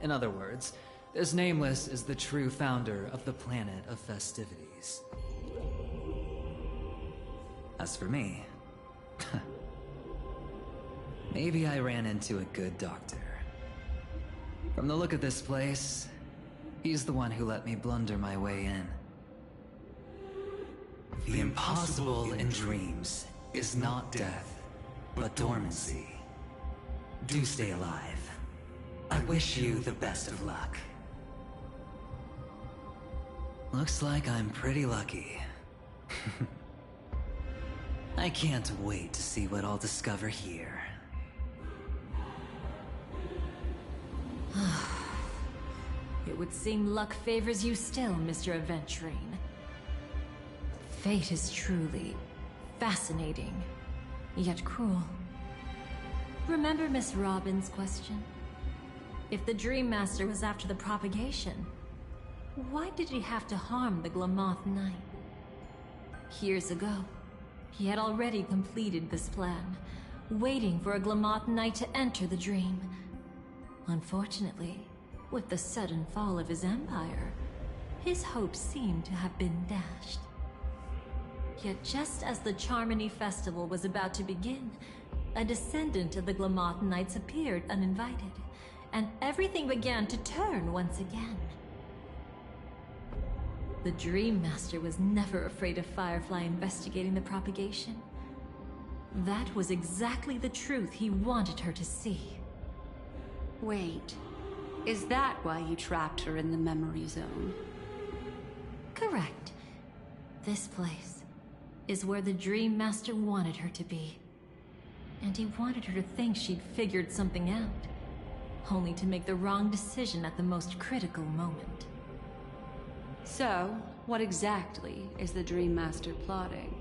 In other words, this Nameless is the true founder of the planet of festivities. As for me, maybe I ran into a good doctor. From the look of this place, he's the one who let me blunder my way in. The impossible in dreams is not death, but dormancy. Do stay alive. I wish you the best of luck. Looks like I'm pretty lucky. I can't wait to see what I'll discover here. It would seem luck favors you still, Mr. Aventurine. Fate is truly fascinating, yet cruel. Remember Miss Robin's question? If the Dream Master was after the propagation, why did he have to harm the Glamoth Knight? Years ago, he had already completed this plan, waiting for a Glamoth Knight to enter the dream. Unfortunately, with the sudden fall of his empire, his hopes seemed to have been dashed. Yet just as the Charmony Festival was about to begin, a descendant of the Glamoth Knights appeared uninvited, and everything began to turn once again. The Dream Master was never afraid of Firefly investigating the propagation. That was exactly the truth he wanted her to see. Wait, is that why you trapped her in the memory zone? Correct. This place is where the Dream Master wanted her to be. And he wanted her to think she'd figured something out, only to make the wrong decision at the most critical moment. So, what exactly is the Dream Master plotting?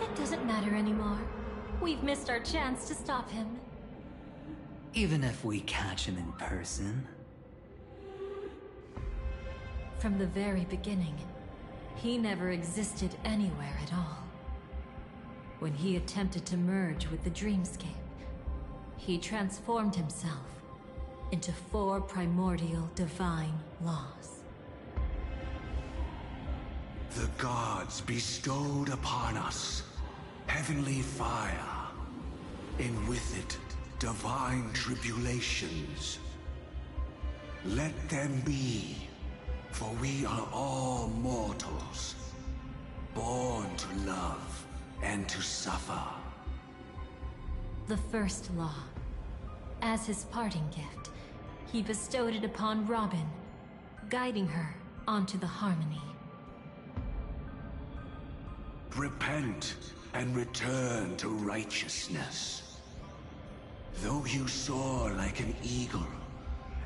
It doesn't matter anymore. We've missed our chance to stop him. Even if we catch him in person? From the very beginning, he never existed anywhere at all. When he attempted to merge with the dreamscape, he transformed himself into 4 primordial divine laws. The gods bestowed upon us heavenly fire, and with it, divine tribulations. Let them be, for we are all mortals, born to love and to suffer. The first law. As his parting gift, he bestowed it upon Robin, guiding her onto the harmony. Repent and return to righteousness. Though you soar like an eagle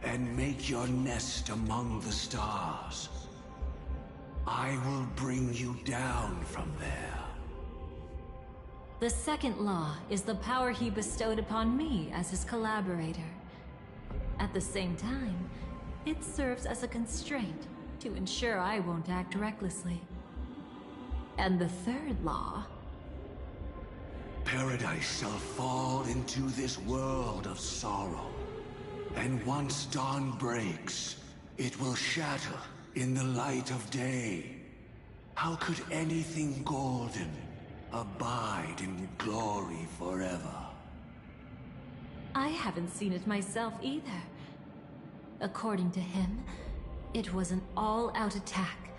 and make your nest among the stars, I will bring you down from there. The second law is the power he bestowed upon me as his collaborator. At the same time, it serves as a constraint to ensure I won't act recklessly. And the third law... Paradise shall fall into this world of sorrow. And once dawn breaks, it will shatter in the light of day. How could anything golden abide in glory forever? I haven't seen it myself either. According to him, it was an all-out attack,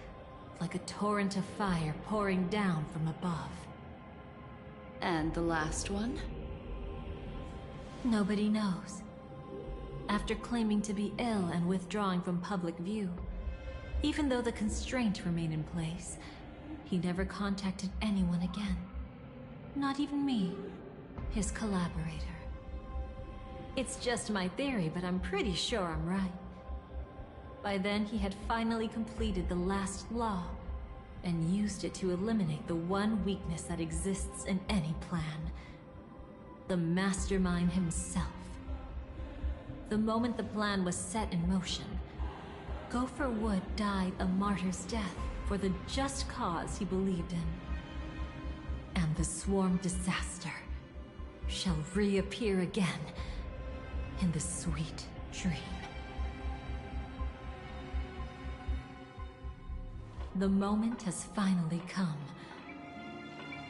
like a torrent of fire pouring down from above. And the last one? Nobody knows. After claiming to be ill and withdrawing from public view, even though the constraint remained in place, he never contacted anyone again. Not even me, his collaborator. It's just my theory, but I'm pretty sure I'm right. By then, he had finally completed the last law, and used it to eliminate the one weakness that exists in any plan. The mastermind himself. The moment the plan was set in motion, Gopher Wood died a martyr's death for the just cause he believed in. And the swarm disaster shall reappear again in the sweet dream. The moment has finally come.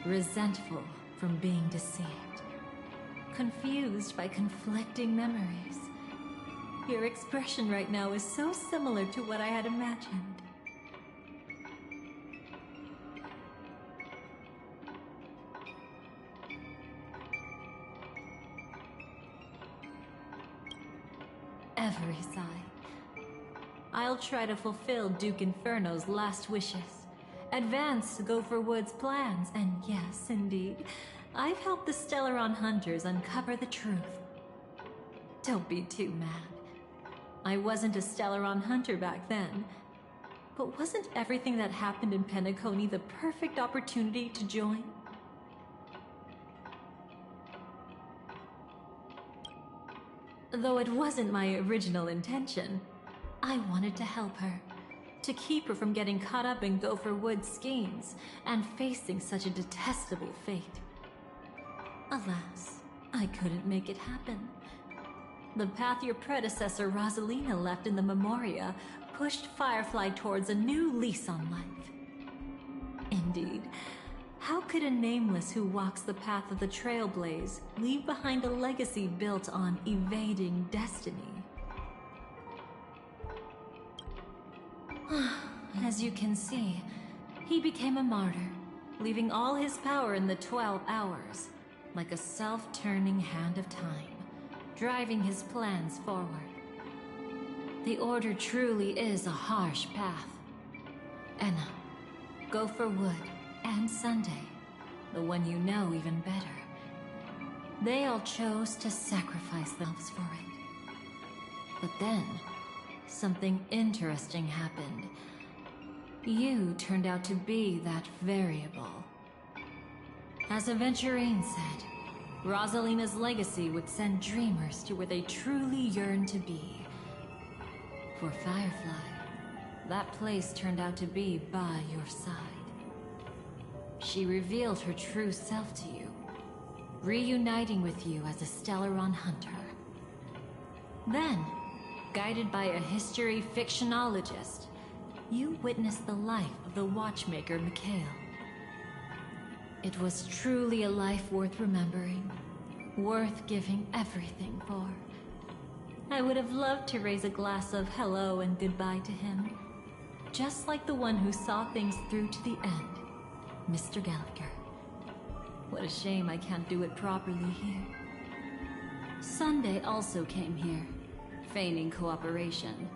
Resentful from being deceived. Confused by conflicting memories. Your expression right now is so similar to what I had imagined. every sigh. I'll try to fulfill Duke Inferno's last wishes, advance Gopher Wood's plans, and yes, indeed, I've helped the Stellaron hunters uncover the truth. Don't be too mad. I wasn't a Stellaron hunter back then, but wasn't everything that happened in Penacony the perfect opportunity to join? Though it wasn't my original intention, I wanted to help her, to keep her from getting caught up in Gopher Wood's schemes and facing such a detestable fate. Alas, I couldn't make it happen. The path your predecessor Rosalina left in the Memoria pushed Firefly towards a new lease on life. Indeed, how could a nameless who walks the path of the Trailblaze leave behind a legacy built on evading destiny? As you can see, he became a martyr, leaving all his power in the 12 hours, like a self-turning hand of time, driving his plans forward. The Order truly is a harsh path. Enna, Gopher Wood, and Sunday, the one you know even better, they all chose to sacrifice themselves for it. But then, something interesting happened. You turned out to be that variable. As Aventurine said, Rosalina's legacy would send dreamers to where they truly yearn to be. For Firefly, that place turned out to be by your side. She revealed her true self to you, reuniting with you as a Stellaron hunter. Then, guided by a history fictionologist, you witnessed the life of the watchmaker Mikhail. It was truly a life worth remembering, worth giving everything for. I would have loved to raise a glass of hello and goodbye to him, just like the one who saw things through to the end, Mr. Gallagher. What a shame I can't do it properly here. Sunday also came here, feigning cooperation,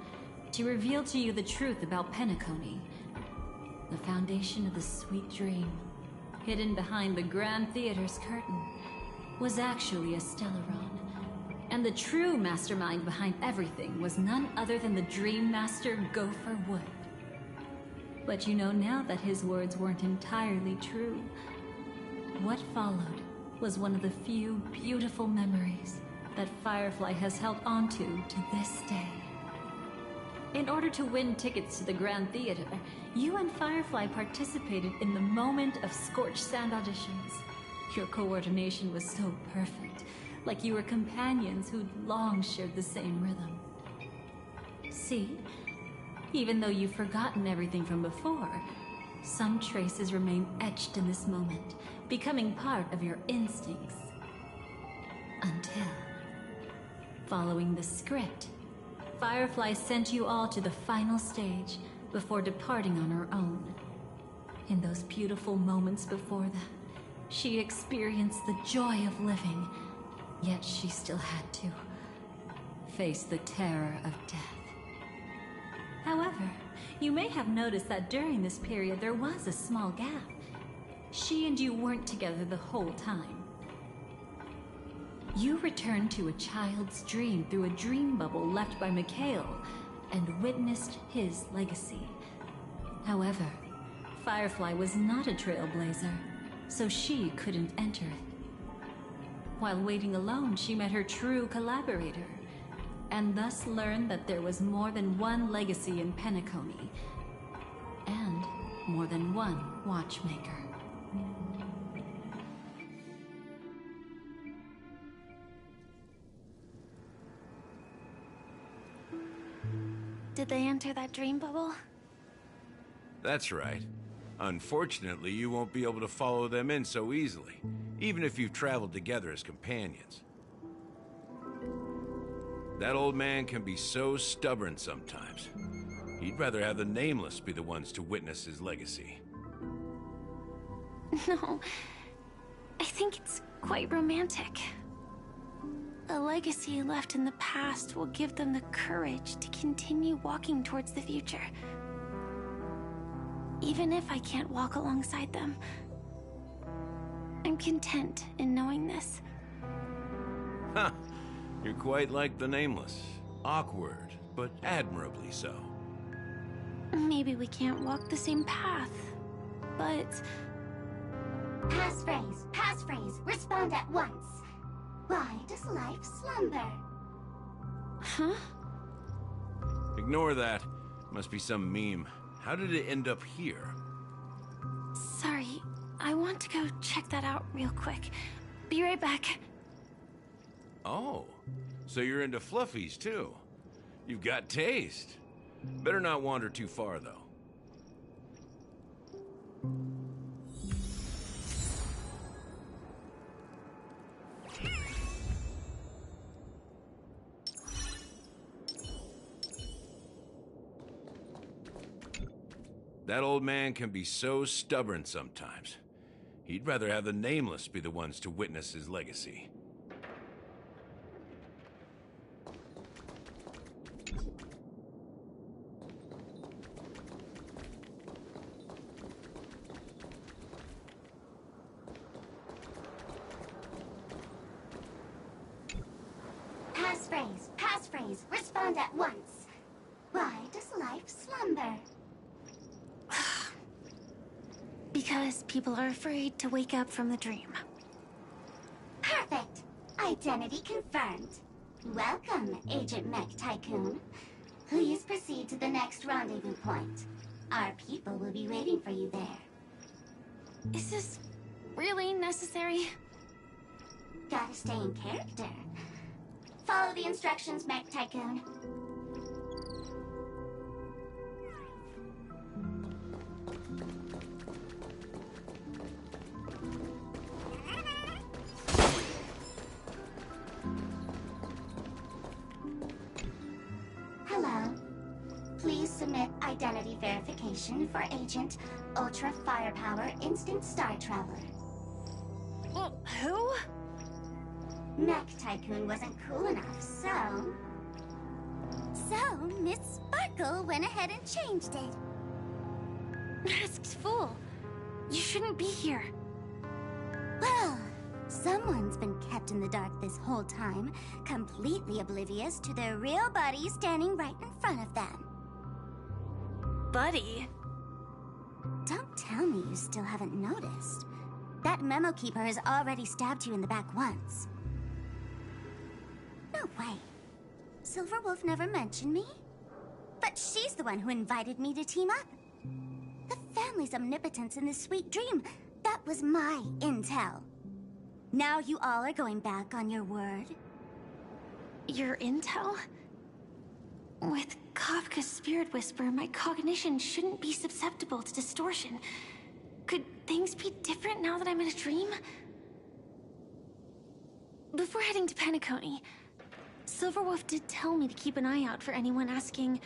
to reveal to you the truth about Penacony, the foundation of the sweet dream, hidden behind the Grand Theater's curtain, was actually a Stellaron. And the true mastermind behind everything was none other than the Dream Master Gopher Wood. But you know now that his words weren't entirely true. What followed was one of the few beautiful memories that Firefly has held onto to this day. In order to win tickets to the Grand Theater, you and Firefly participated in the moment of scorched sand auditions. Your coordination was so perfect, like you were companions who'd long shared the same rhythm. See? Even though you've forgotten everything from before, some traces remain etched in this moment, becoming part of your instincts. Until, following the script, Firefly sent you all to the final stage before departing on her own. In those beautiful moments before that, she experienced the joy of living, yet she still had to face the terror of death. However, you may have noticed that during this period there was a small gap. She and you weren't together the whole time. You returned to a child's dream through a dream bubble left by Mikhail and witnessed his legacy. However, Firefly was not a trailblazer, so she couldn't enter it. While waiting alone, she met her true collaborator, and thus learned that there was more than one legacy in Penacony, and more than one watchmaker. Did they enter that dream bubble? That's right. Unfortunately, you won't be able to follow them in so easily, even if you've traveled together as companions. That old man can be so stubborn sometimes. He'd rather have the Nameless be the ones to witness his legacy. No, I think it's quite romantic. the legacy left in the past will give them the courage to continue walking towards the future. Even if I can't walk alongside them, I'm content in knowing this. Ha! You're quite like the Nameless. Awkward, but admirably so. Maybe we can't walk the same path, but... Pass phrase, respond at once. Why does life slumber? Huh? Ignore that. Must be some meme. How did it end up here? Sorry, I want to go check that out real quick. Be right back. Oh, so you're into fluffies too. You've got taste. Better not wander too far though. That old man can be so stubborn sometimes. He'd rather have the Nameless be the ones to witness his legacy. Pass phrase, respond at once. Why does life slumber? Because people are afraid to wake up from the dream. Perfect! Identity confirmed. Welcome, Agent Mech Tycoon. Please proceed to the next rendezvous point. Our people will be waiting for you there. Is this really necessary? Gotta stay in character. Follow the instructions, Mech Tycoon. Hello. Please submit identity verification for Agent Ultra Firepower Instant Star Traveler. Who? Mech Tycoon wasn't cool enough, so... So, Miss Sparkle went ahead and changed it. Masked fool. You shouldn't be here. Well, someone's been kept in the dark this whole time, completely oblivious to their real buddy standing right in front of them. Buddy? Don't tell me you still haven't noticed. That memo keeper has already stabbed you in the back once. No way. Silverwolf never mentioned me? But she's the one who invited me to team up. The family's omnipotence in this sweet dream, that was my intel. Now you all are going back on your word? Your intel? With Kafka's spirit whisper, my cognition shouldn't be susceptible to distortion. Could things be different now that I'm in a dream? Before heading to Penacony, Silverwolf did tell me to keep an eye out for anyone asking,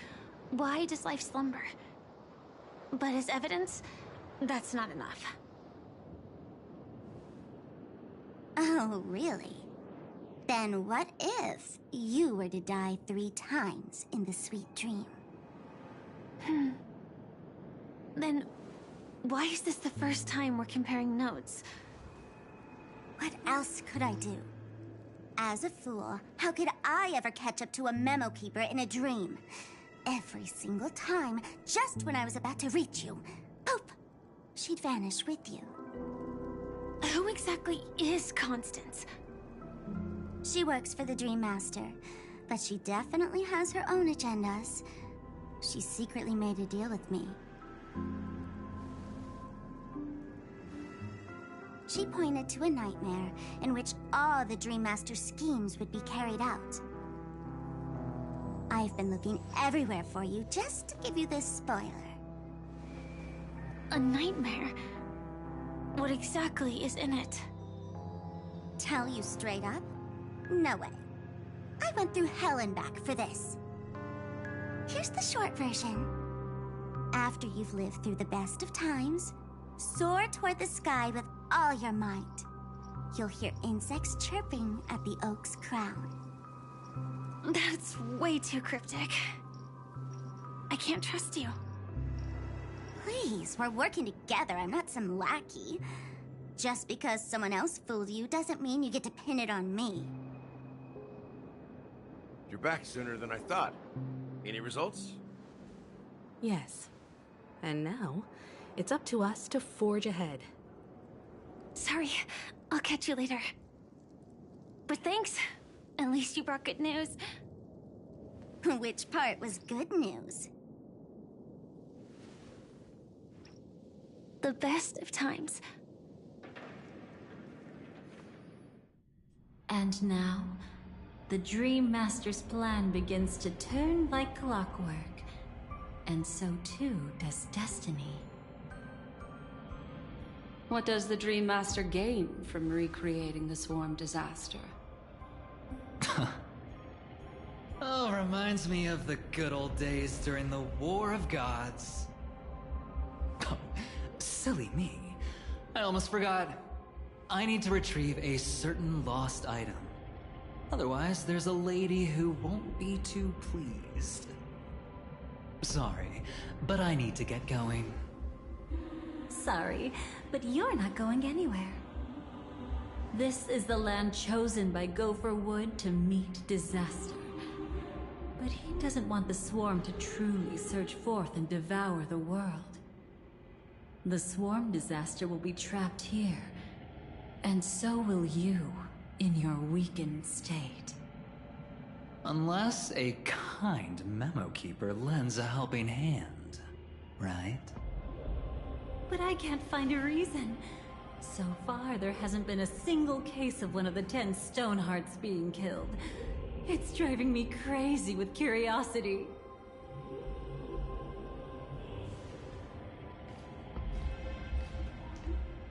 why does life slumber? But as evidence, that's not enough. Oh, really? Then what if you were to die 3 times in the sweet dream? Then why is this the first time we're comparing notes? What else could I do? As a fool, how could I ever catch up to a memo keeper in a dream? Every single time, just when I was about to reach you, poof, she'd vanish with you. Who exactly is Constance? She works for the Dream Master, but she definitely has her own agendas. She secretly made a deal with me. She pointed to a nightmare in which all the Dream Master's schemes would be carried out. I've been looking everywhere for you just to give you this spoiler. A nightmare? What exactly is in it? Tell you straight up? No way. I went through hell and back for this. Here's the short version. After you've lived through the best of times, soar toward the sky with all your might. you'll hear insects chirping at the oak's crown. That's way too cryptic. I can't trust you. Please, we're working together. I'm not some lackey. Just because someone else fooled you doesn't mean you get to pin it on me. You're back sooner than I thought. Any results? Yes. And now, it's up to us to forge ahead. Sorry, I'll catch you later. But thanks. At least you brought good news. Which part was good news? The best of times. And now, the Dream Master's plan begins to turn like clockwork. And so too does destiny. What does the Dream Master gain from recreating the swarm disaster? Oh, reminds me of the good old days during the War of Gods. Oh, silly me. I almost forgot. I need to retrieve a certain lost item. Otherwise, there's a lady who won't be too pleased. Sorry, but I need to get going. Sorry, but you're not going anywhere. This is the land chosen by Gopher Wood to meet disaster. But he doesn't want the swarm to truly surge forth and devour the world. The swarm disaster will be trapped here, and so will you in your weakened state. Unless a kind memo keeper lends a helping hand, right? But I can't find a reason. So far, there hasn't been a single case of one of the 10 Stonehearts being killed. It's driving me crazy with curiosity.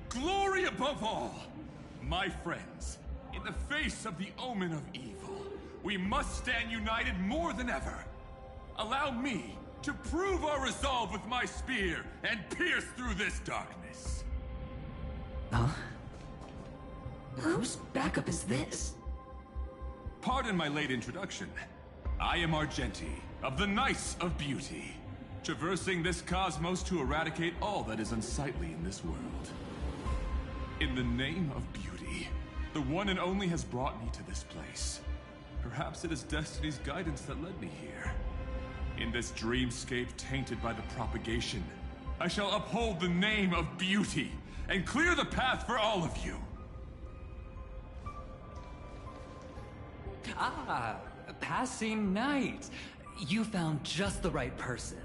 Glory above all! My friends, in the face of the omen of evil, we must stand united more than ever. Allow me to prove our resolve with my spear and pierce through this darkness. Huh? Whose backup is this? Pardon my late introduction. I am Argenti, of the Knights of Beauty, traversing this cosmos to eradicate all that is unsightly in this world. In the name of beauty, the one and only has brought me to this place. Perhaps it is destiny's guidance that led me here. In this dreamscape tainted by the propagation, I shall uphold the name of beauty and clear the path for all of you. Ah, passing knight. You found just the right person.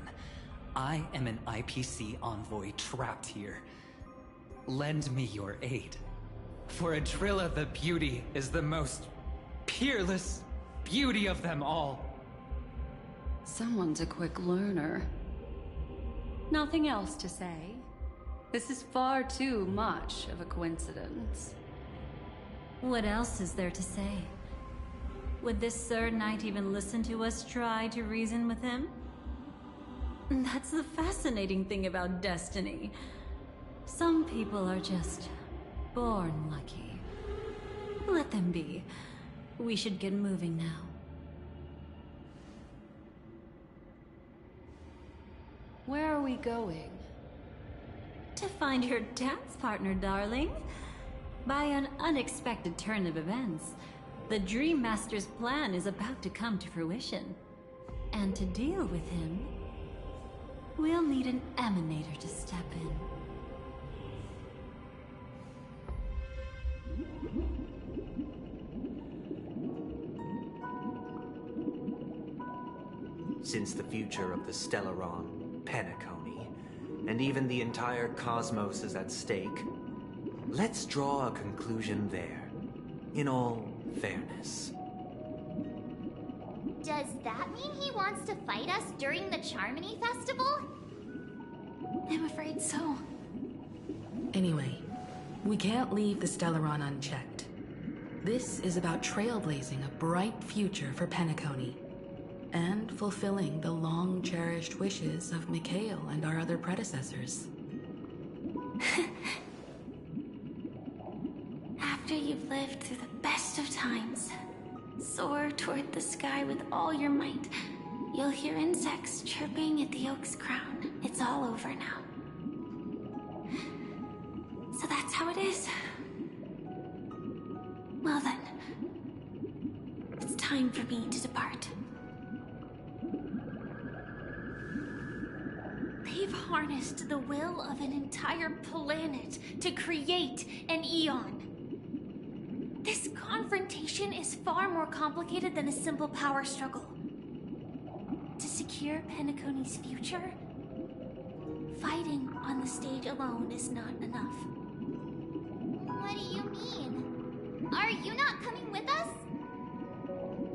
I am an IPC envoy trapped here. Lend me your aid. For Adrilla the Beauty is the most peerless beauty of them all. Someone's a quick learner. Nothing else to say. This is far too much of a coincidence. What else is there to say? Would this Sir Knight even listen to us try to reason with him? That's the fascinating thing about destiny. Some people are just born lucky. Let them be. We should get moving now. Where are we going? To find your dance partner, darling. By an unexpected turn of events, the Dream Master's plan is about to come to fruition. And to deal with him, we'll need an emanator to step in. Since the future of the Stellaron, Penacony, and even the entire cosmos is at stake, let's draw a conclusion there, in all fairness. Does that mean he wants to fight us during the Charmony Festival? I'm afraid so. Anyway, we can't leave the Stellaron unchecked. This is about trailblazing a bright future for Penacony, and fulfilling the long-cherished wishes of Mikhail and our other predecessors. After you lived through the best of times. Soar toward the sky with all your might. You'll hear insects chirping at the oak's crown. It's all over now. So that's how it is. Well then, it's time for me to depart. They've harnessed the will of an entire planet to create an Eon. This confrontation is far more complicated than a simple power struggle. To secure Penacony's future, fighting on the stage alone is not enough. What do you mean? Are you not coming with us?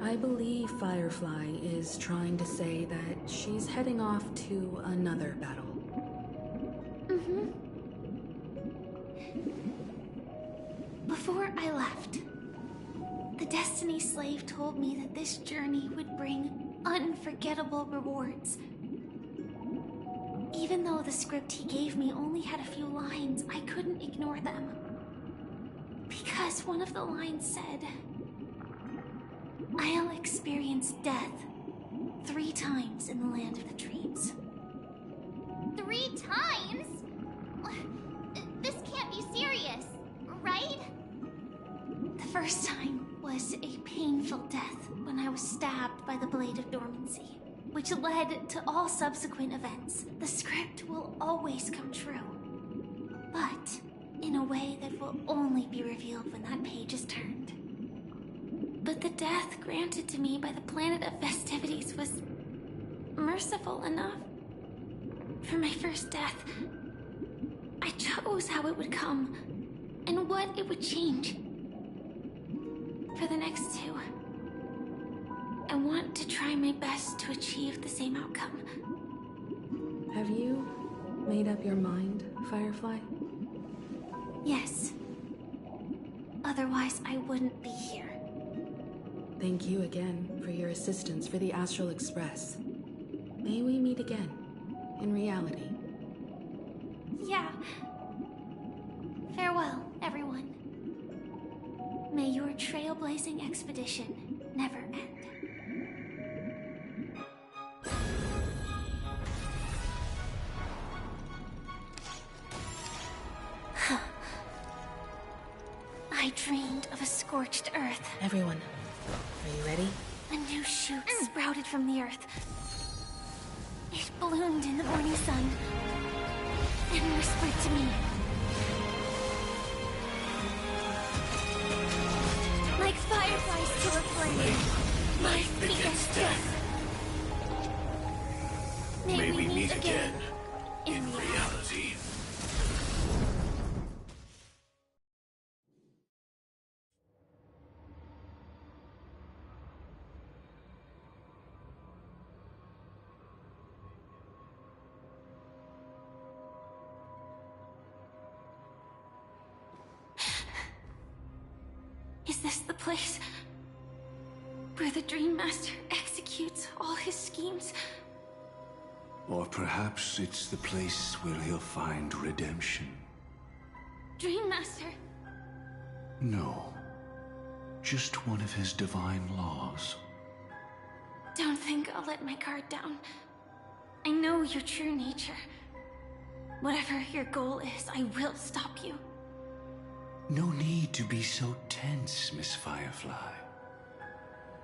I believe Firefly is trying to say that she's heading off to another battle. Before I left, the Destiny Slave told me that this journey would bring unforgettable rewards. Even though the script he gave me only had a few lines, I couldn't ignore them. Because one of the lines said, "I'll experience death 3 times in the land of the dreams." 3 times? This can't be serious, right? The first time was a painful death when I was stabbed by the Blade of Dormancy, which led to all subsequent events. The script will always come true, but in a way that will only be revealed when that page is turned. But the death granted to me by the planet of festivities was merciful enough. For my first death, I chose how it would come and what it would change. For the next 2, I want to try my best to achieve the same outcome. Have you made up your mind, Firefly? Yes. Otherwise, I wouldn't be here. Thank you again for your assistance for the Astral Express. May we meet again, in reality. Yeah. Farewell, everyone. May your trailblazing expedition never end. I dreamed of a scorched earth. Everyone, are you ready? A new shoot sprouted from the earth. It bloomed in the morning sun and whispered to me. Like fireflies to a flame, life begets death. May we meet again in reality. Is this the place where the Dream Master executes all his schemes? Or perhaps it's the place where he'll find redemption. Dream Master? No. Just one of his divine laws. Don't think I'll let my guard down. I know your true nature. Whatever your goal is, I will stop you. No need to be so tense, Miss Firefly.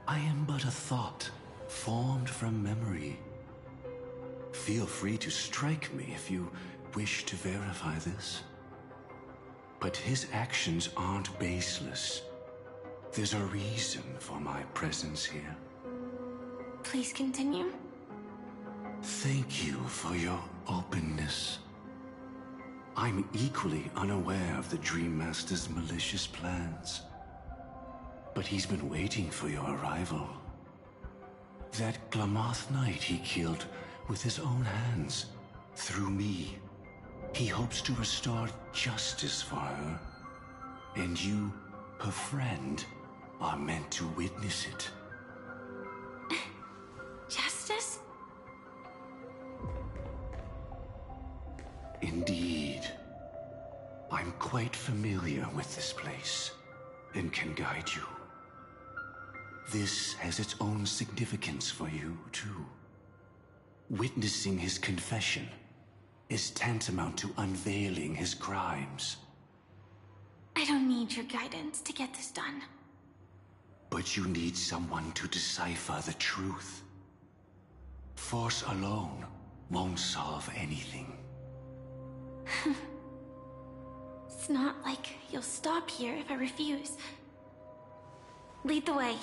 I am but a thought, formed from memory. Feel free to strike me if you wish to verify this. But his actions aren't baseless. There's a reason for my presence here. Please continue. Thank you for your openness. I'm equally unaware of the Dream Master's malicious plans. But he's been waiting for your arrival. That Glamoth Knight he killed with his own hands, through me. He hopes to restore justice for her. And you, her friend, are meant to witness it. Justice? Indeed. I'm quite familiar with this place. and can guide you. This has its own significance for you, too. Witnessing his confession is tantamount to unveiling his crimes. I don't need your guidance to get this done. But you need someone to decipher the truth. Force alone won't solve anything. It's not like you'll stop here if I refuse. Lead the way.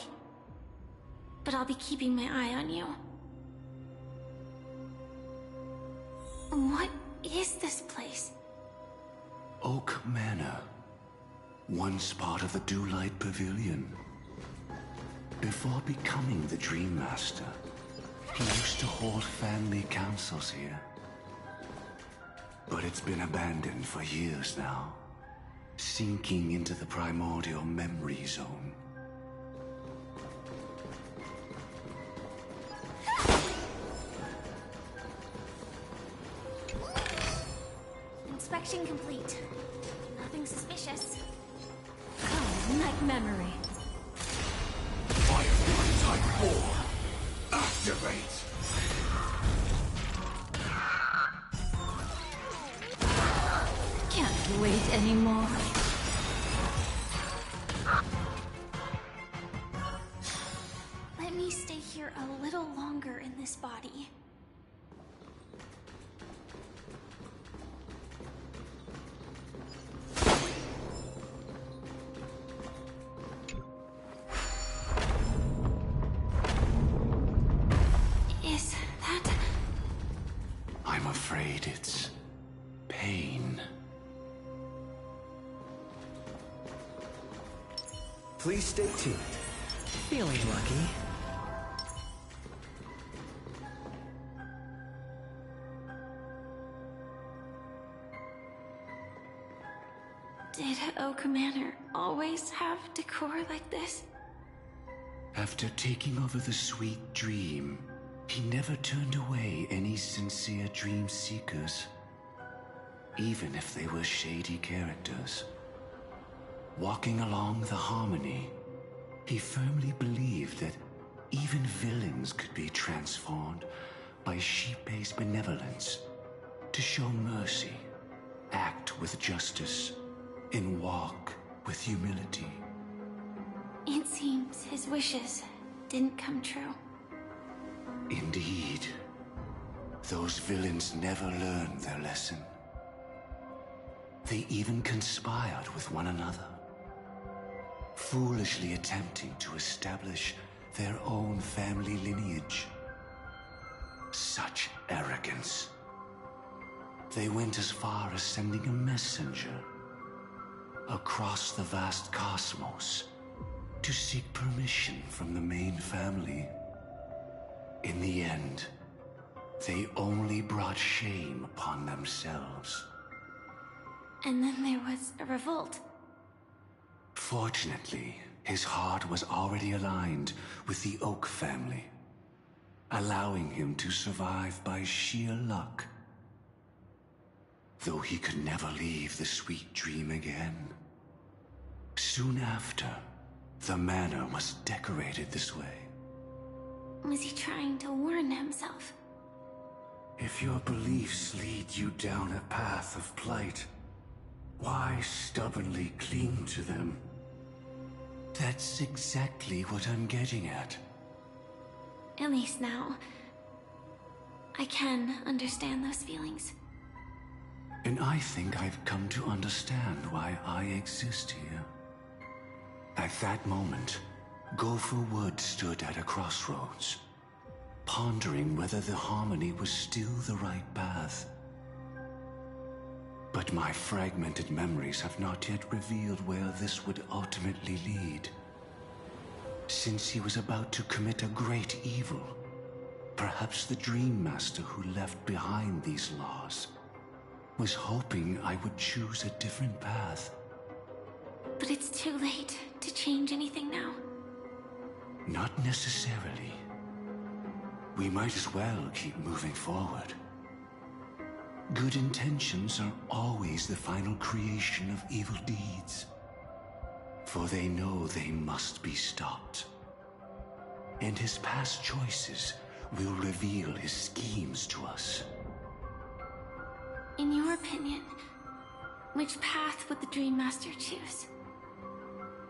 But I'll be keeping my eye on you. What is this place? Oak Manor. Once part of the Dewlight Pavilion. Before becoming the Dream Master, he used to hold family councils here. But it's been abandoned for years now, sinking into the primordial memory zone. Inspection complete. Nothing suspicious. Like memory. Firefly Type 4, activate! Can't wait anymore. Let me stay here a little longer in this body. Is that... I'm afraid it's pain. Please stay tuned. Feeling lucky. Did Oak Manor always have decor like this? After taking over the sweet dream, he never turned away any sincere dream seekers, even if they were shady characters. Walking along the harmony, he firmly believed that even villains could be transformed by Shipei's benevolence to show mercy, act with justice, and walk with humility. It seems his wishes didn't come true. Indeed, those villains never learned their lesson. They even conspired with one another, foolishly attempting to establish their own family lineage. Such arrogance. They went as far as sending a messenger across the vast cosmos to seek permission from the main family. In the end, they only brought shame upon themselves. And then there was a revolt. Fortunately, his heart was already aligned with the Oak family, allowing him to survive by sheer luck. Though he could never leave the sweet dream again. Soon after, the manor was decorated this way. Was he trying to warn himself? If your beliefs lead you down a path of plight, why stubbornly cling to them? That's exactly what I'm getting at. At least now, I can understand those feelings. And I think I've come to understand why I exist here. At that moment, Gopher Wood stood at a crossroads, pondering whether the harmony was still the right path. But my fragmented memories have not yet revealed where this would ultimately lead. Since he was about to commit a great evil, perhaps the Dream Master who left behind these laws was hoping I would choose a different path. But it's too late to change anything now. Not necessarily. We might as well keep moving forward. Good intentions are always the final creation of evil deeds. For they know they must be stopped. And his past choices will reveal his schemes to us. In your opinion, which path would the Dream Master choose?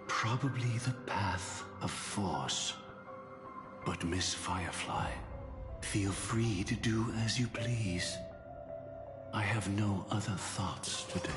Probably the path of force. But Miss Firefly, feel free to do as you please. I have no other thoughts today.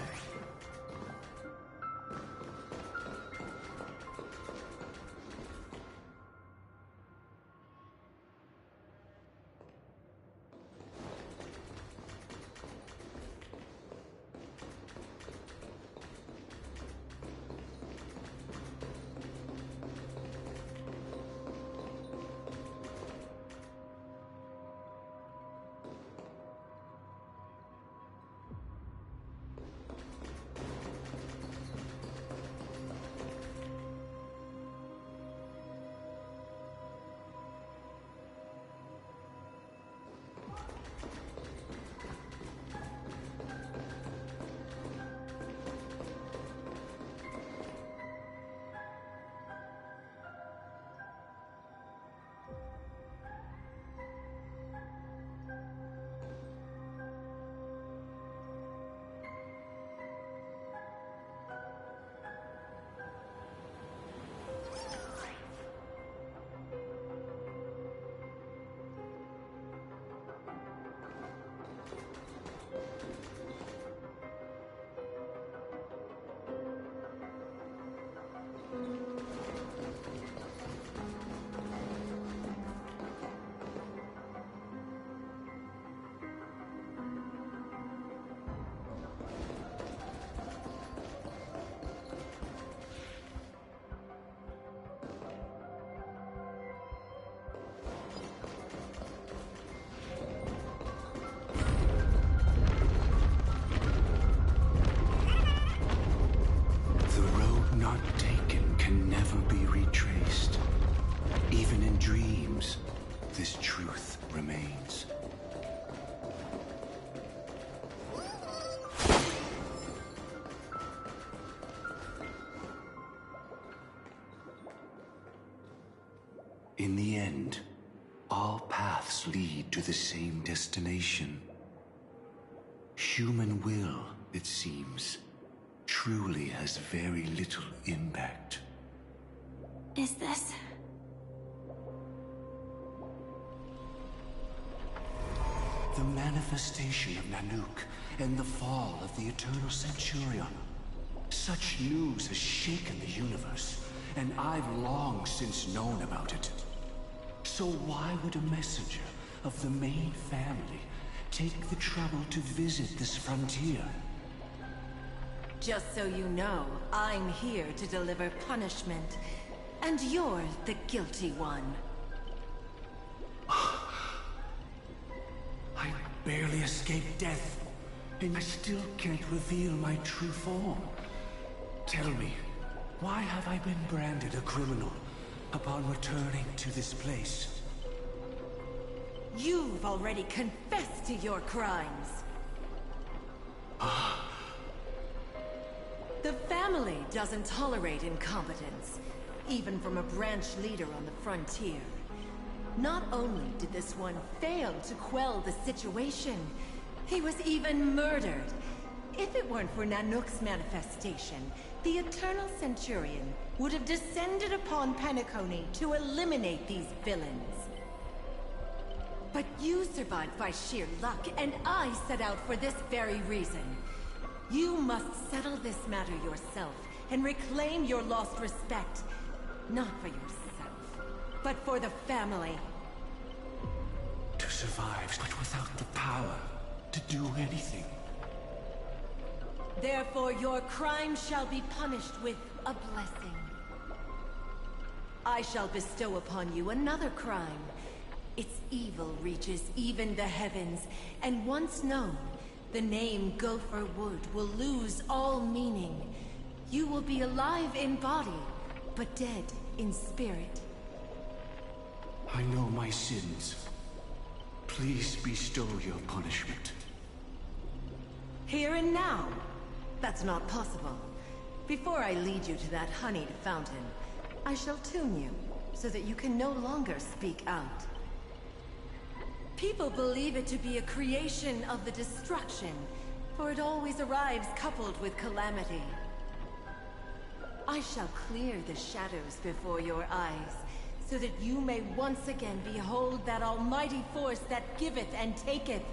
Not taken can never be retraced. Even in dreams, this truth remains. In the end, all paths lead to the same destination. Human will, it seems, truly has very little impact. Is this? The manifestation of Nanook and the fall of the Eternal Centurion. Such news has shaken the universe, and I've long since known about it. So why would a messenger of the main family take the trouble to visit this frontier? Just so you know, I'm here to deliver punishment, and you're the guilty one. I barely escaped death, and I still can't reveal my true form. Tell me, why have I been branded a criminal upon returning to this place? You've already confessed to your crimes. The family doesn't tolerate incompetence, even from a branch leader on the frontier. Not only did this one fail to quell the situation, he was even murdered. If it weren't for Nanook's manifestation, the Eternal Centurion would have descended upon Penacony to eliminate these villains. But you survived by sheer luck, and I set out for this very reason. You must settle this matter yourself and reclaim your lost respect. Not for yourself, but for the family. To survive, but without the power to do anything. Therefore, your crime shall be punished with a blessing. I shall bestow upon you another crime. Its evil reaches even the heavens, and once known, the name Gopher Wood will lose all meaning. You will be alive in body, but dead in spirit. I know my sins. Please bestow your punishment. Here and now? That's not possible. Before I lead you to that honeyed fountain, I shall tune you, so that you can no longer speak out. People believe it to be a creation of the destruction, for it always arrives coupled with calamity. I shall clear the shadows before your eyes, so that you may once again behold that almighty force that giveth and taketh,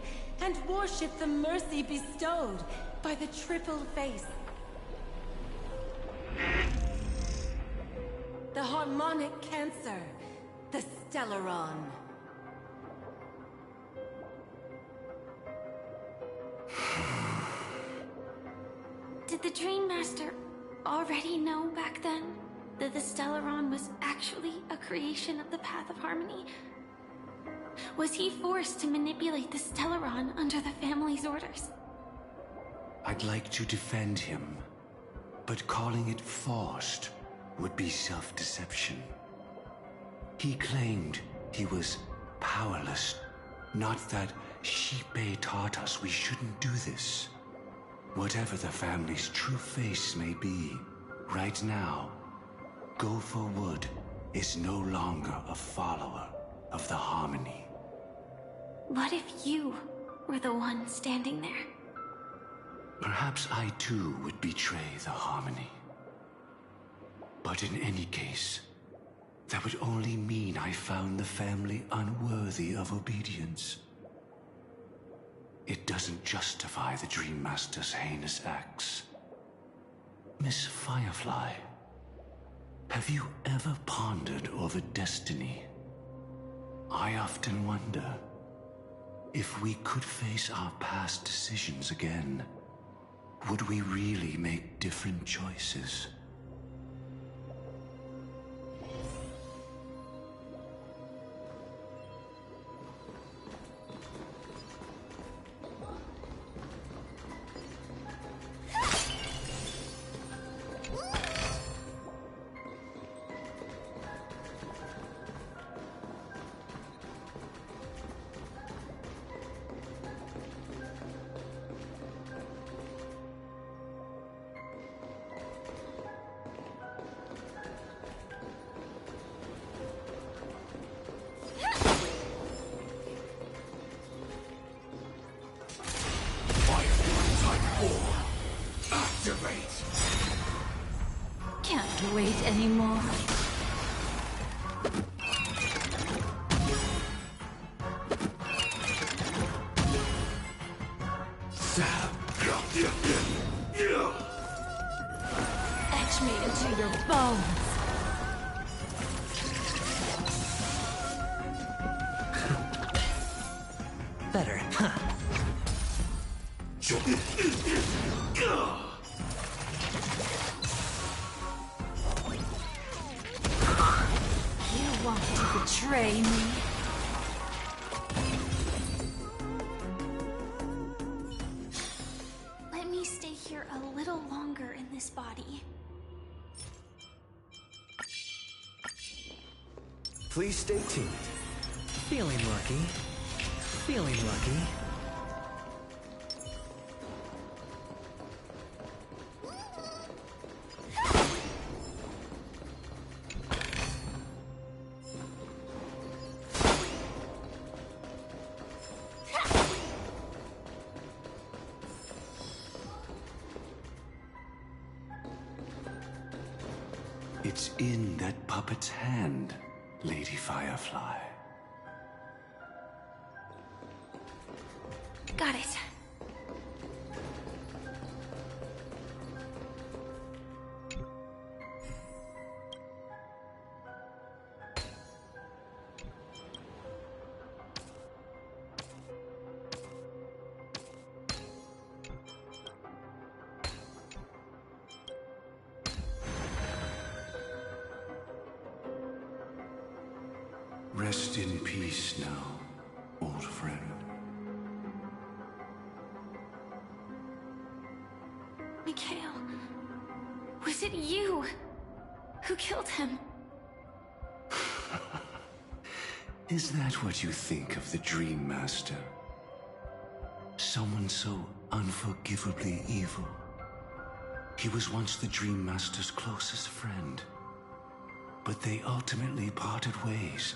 and worship the mercy bestowed by the triple face. The harmonic cancer, the Stellaron. Did the Dream Master already know back then that the Stellaron was actually a creation of the Path of Harmony? Was he forced to manipulate the Stellaron under the family's orders? I'd like to defend him, but calling it forced would be self-deception. He claimed he was powerless, not that Shipe taught us we shouldn't do this. Whatever the family's true face may be, right now, Gopher Wood is no longer a follower of the Harmony. What if you were the one standing there? Perhaps I too would betray the Harmony. But in any case, that would only mean I found the family unworthy of obedience. It doesn't justify the Dream Master's heinous acts. Miss Firefly, have you ever pondered over destiny? I often wonder if we could face our past decisions again, would we really make different choices? Can't wait anymore. Etch me into your bones. Better, huh? You want to betray me? Let me stay here a little longer in this body. Please stay tuned. Feeling lucky. Feeling lucky. It's in that puppet's hand, Lady Firefly. Got it. Rest in peace now, old friend. Mikhail, was it you who killed him? Is that what you think of the Dream Master? Someone so unforgivably evil? He was once the Dream Master's closest friend, but they ultimately parted ways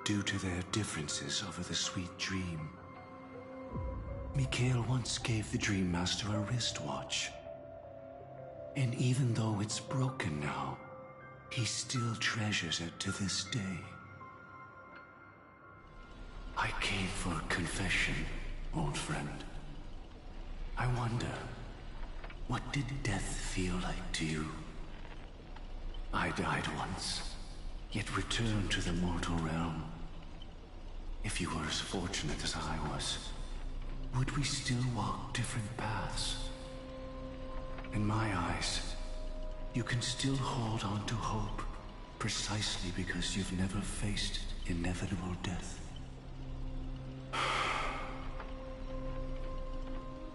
due to their differences over the sweet dream. Mikhail once gave the Dream Master a wristwatch, and even though it's broken now, he still treasures it to this day. I came for confession, old friend. I wonder, what did death feel like to you? I died once, yet returned to the mortal realm. If you were as fortunate as I was, would we still walk different paths? In my eyes, you can still hold on to hope, precisely because you've never faced inevitable death.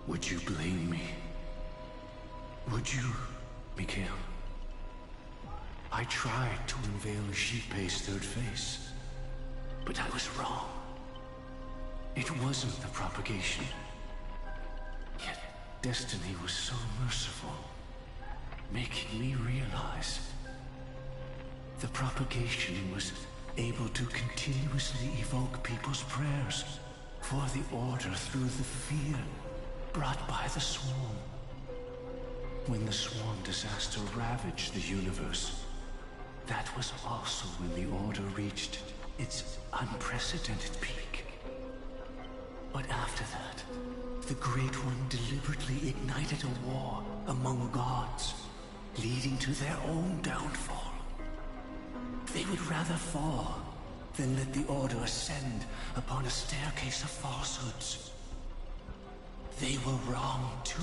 Would you blame me? Would you, Mikhail? I tried to unveil Xipei's third face, but I was wrong. It wasn't the propagation. Yet destiny was so merciful, making me realize the propagation was able to continuously evoke people's prayers for the Order through the fear brought by the Swarm. When the Swarm disaster ravaged the universe, that was also when the Order reached its unprecedented peak. But after that, the Great One deliberately ignited a war among gods, leading to their own downfall. They would rather fall than let the Order ascend upon a staircase of falsehoods. They were wrong too.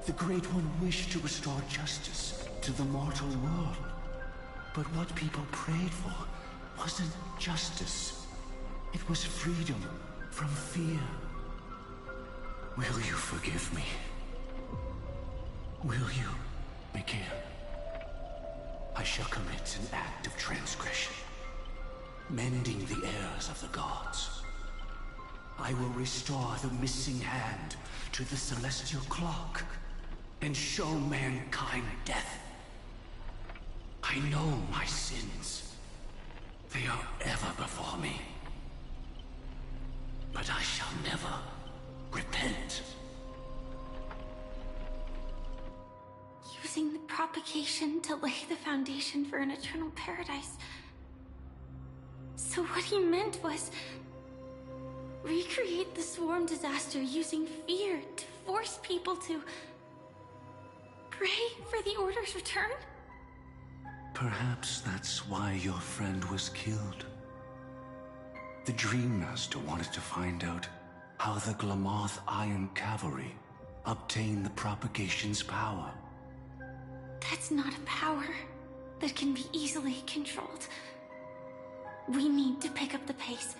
The Great One wished to restore justice to the mortal world. But what people prayed for wasn't justice. It was freedom from fear. Will you forgive me? Will you, Mikhail? I shall commit an act of transgression, mending the errors of the gods. I will restore the missing hand to the celestial clock and show mankind death. I know my sins. They are ever before me. But I shall never repent. Using the propagation to lay the foundation for an eternal paradise. So what he meant was recreate the Swarm disaster using fear to force people to pray for the Order's return? Perhaps that's why your friend was killed. The Dream Master wanted to find out how the Glamoth Iron Cavalry obtained the propagation's power. That's not a power that can be easily controlled. We need to pick up the pace.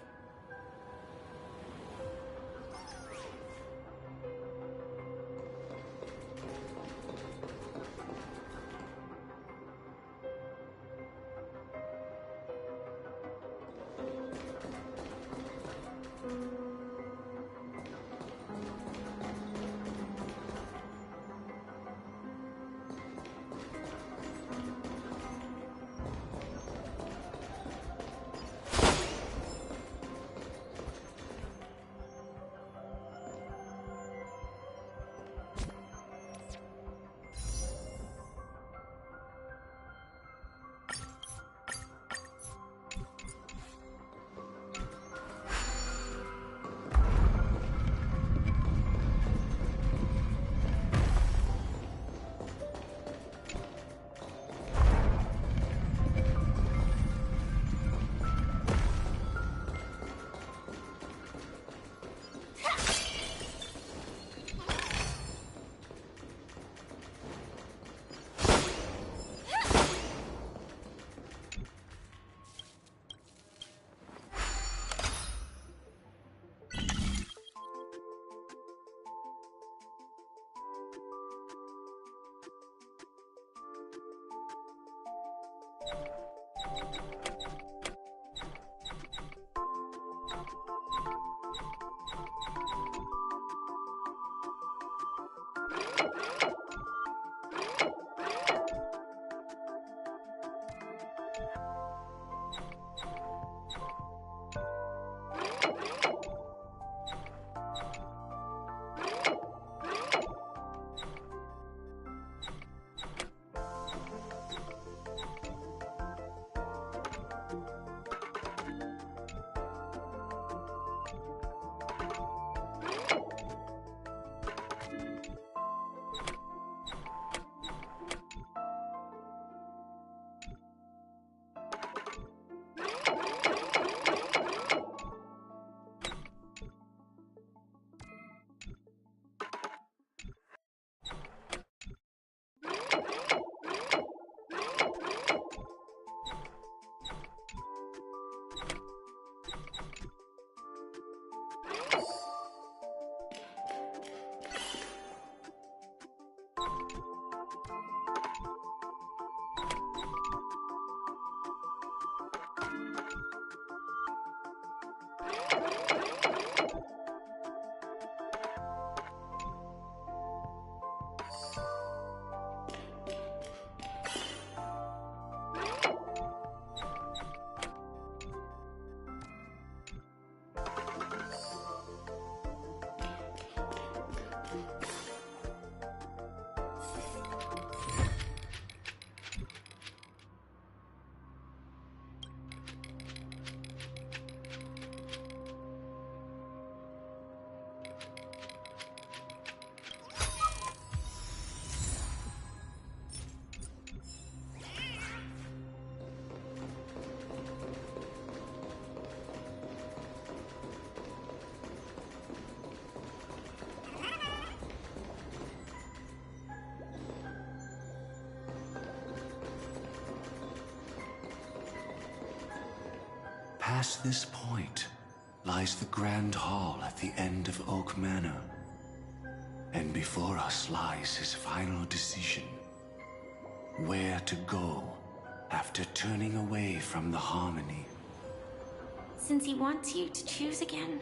Past this point lies the Grand Hall at the end of Oak Manor. And before us lies his final decision. Where to go after turning away from the Harmony. Since he wants you to choose again,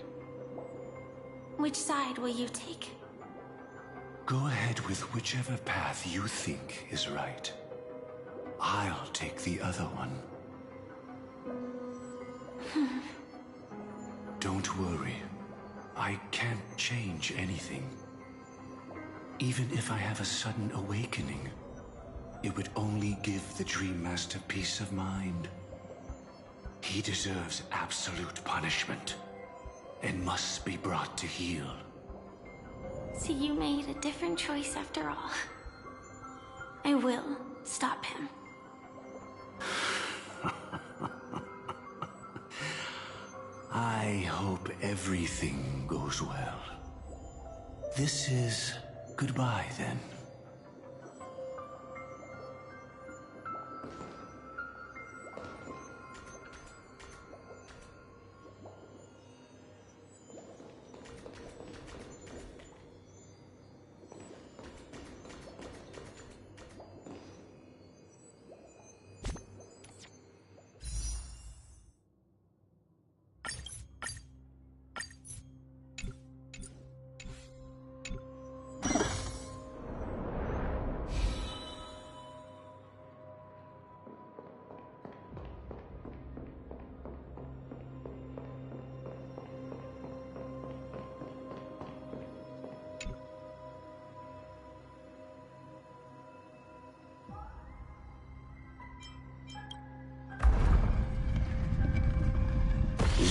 which side will you take? Go ahead with whichever path you think is right. I'll take the other one. Don't worry. I can't change anything. Even if I have a sudden awakening, it would only give the Dream Master peace of mind. He deserves absolute punishment and must be brought to heel. So you made a different choice after all. I will stop him. I hope everything goes well. This is goodbye, then.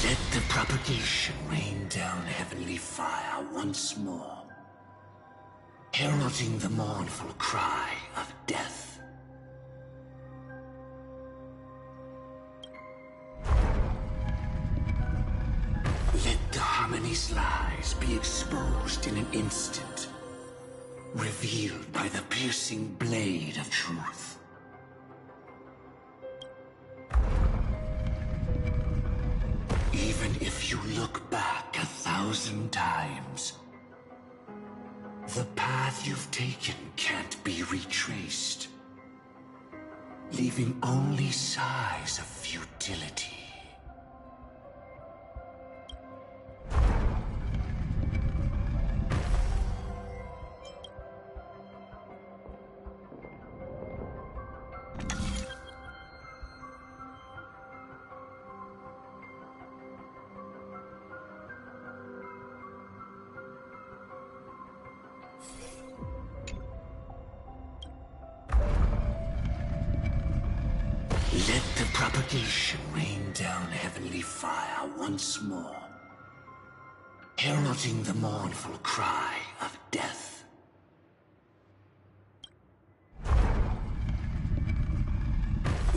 Let the propagation rain down heavenly fire once more, heralding the mournful cry of death. Let the Harmony's lies be exposed in an instant, revealed by the piercing blade of truth. Even if you look back 1,000 times, the path you've taken can't be retraced, leaving only sighs of futility. Let the propagation rain down heavenly fire once more, heralding the mournful cry of death.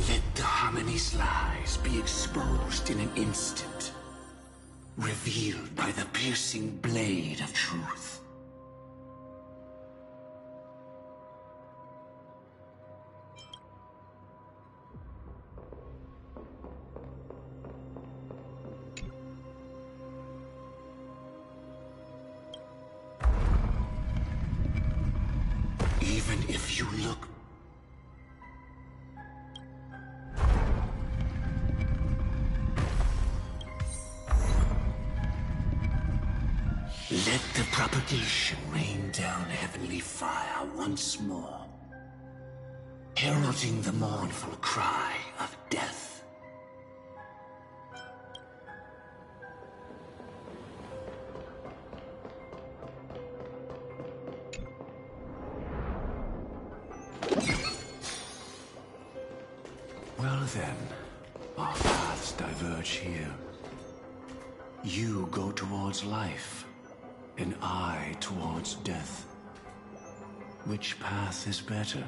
Let the harmony's lies be exposed in an instant, revealed by the piercing blade of truth. Even if you look let the propagation rain down heavenly fire once more, heralding the mournful cry of death. Well then, our paths diverge here. You go towards life, and I towards death. Which path is better?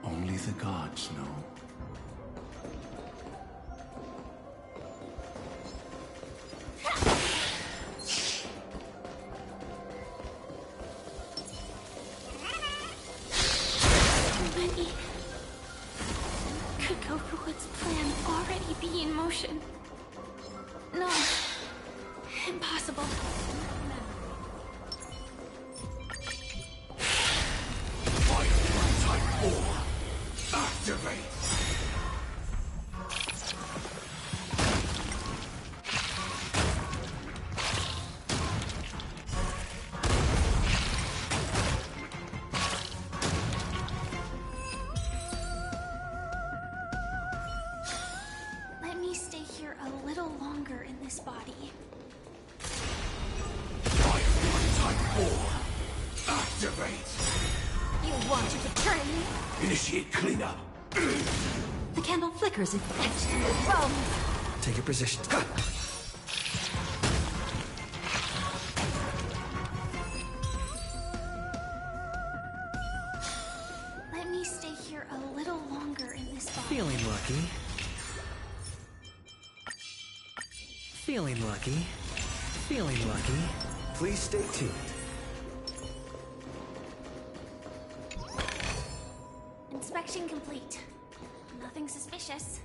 Only the gods know. Many. Could Gokuwood's plan already be in motion? No. Impossible. Type 4. Activate. Let me stay here a little longer in this body. Type 4. Activate. You want to betray me? Initiate cleanup. The candle flickers. Wrong. Take your position. Let me stay here a little longer in this body. Feeling lucky. Feeling lucky. Feeling lucky. Please stay tuned. Inspection complete. Nothing suspicious.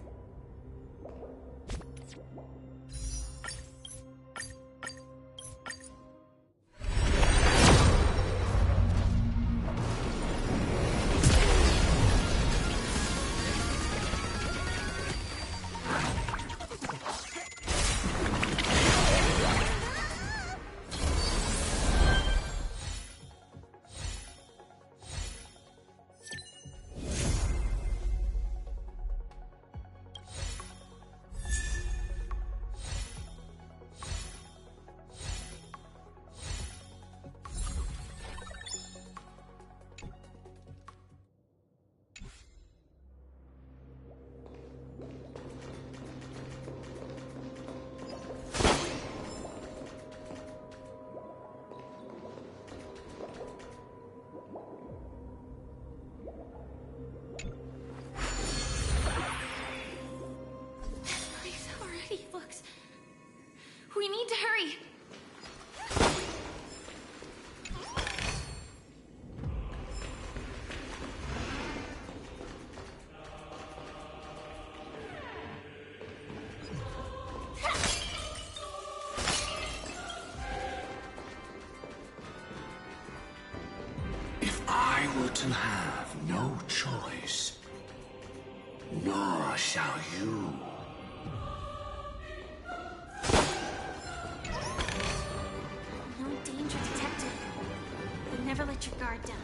We need to hurry. If I were to have no choice, nor shall you. No danger detected. But never let your guard down.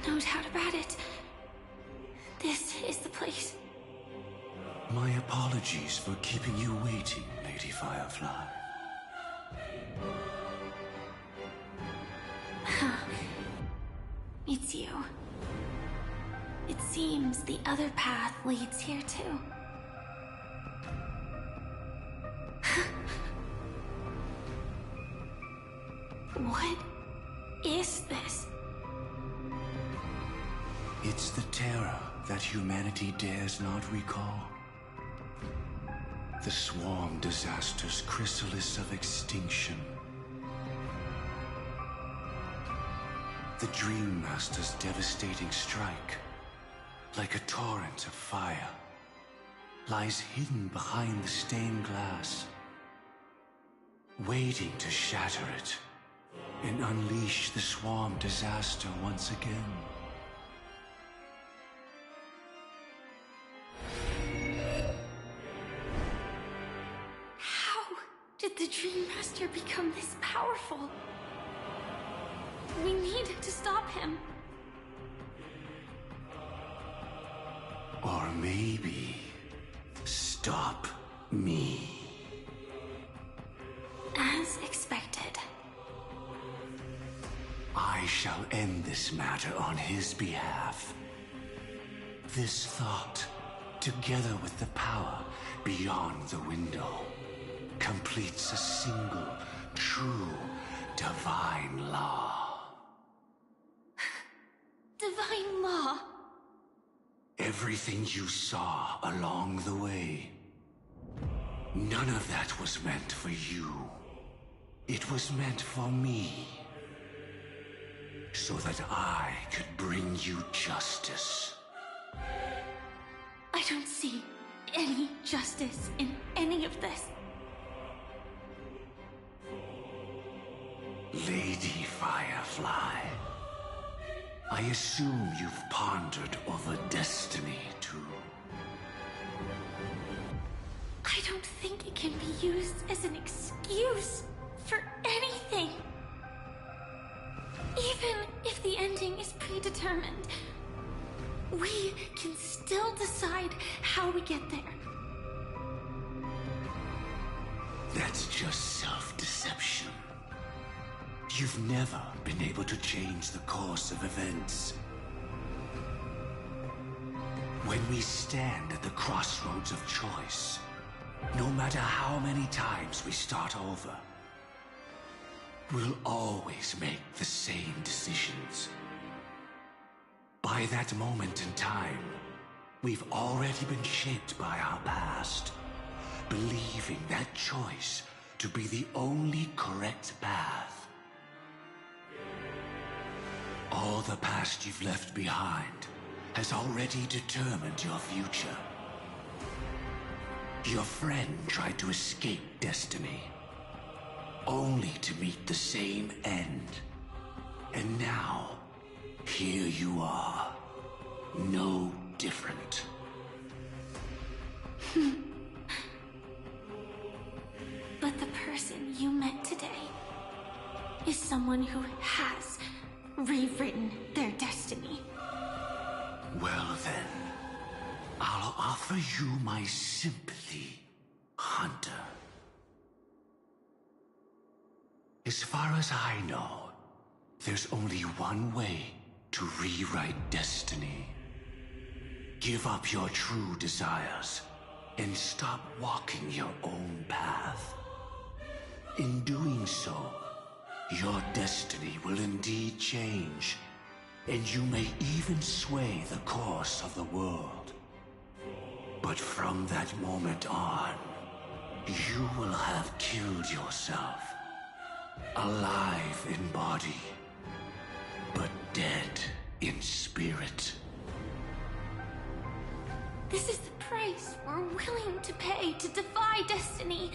No doubt about it. This is the place. My apologies for keeping you waiting, Lady Firefly. It's you. It seems the other path leads here too. What is this? It's the terror that humanity dares not recall. The Swarm Disaster's chrysalis of extinction. The Dream Master's devastating strike, like a torrent of fire, lies hidden behind the stained glass, waiting to shatter it and unleash the Swarm Disaster once again. How did the Dream Master become this powerful? We need to stop him. Or maybe stop me. As expected. I shall end this matter on his behalf. This thought, together with the power beyond the window, completes a single, true, divine law. Divine law? Everything you saw along the way, none of that was meant for you. It was meant for me. So that I could bring you justice. I don't see any justice in any of this. Lady Firefly, I assume you've pondered over destiny, too. I don't think it can be used as an excuse for anything. Even if the ending is predetermined, we can still decide how we get there. That's just self-deception. You've never been able to change the course of events. When we stand at the crossroads of choice, no matter how many times we start over, we'll always make the same decisions. By that moment in time, we've already been shaped by our past, believing that choice to be the only correct path. All the past you've left behind has already determined your future. Your friend tried to escape destiny, only to meet the same end. And now, here you are, no different. But the person you met today is someone who has rewritten their destiny. Well then, I'll offer you my sympathy, Hunter. As far as I know, there's only one way to rewrite destiny. Give up your true desires and stop walking your own path. In doing so, your destiny will indeed change, and you may even sway the course of the world. But from that moment on, you will have killed yourself. Alive in body, but dead in spirit. This is the price we're willing to pay to defy destiny.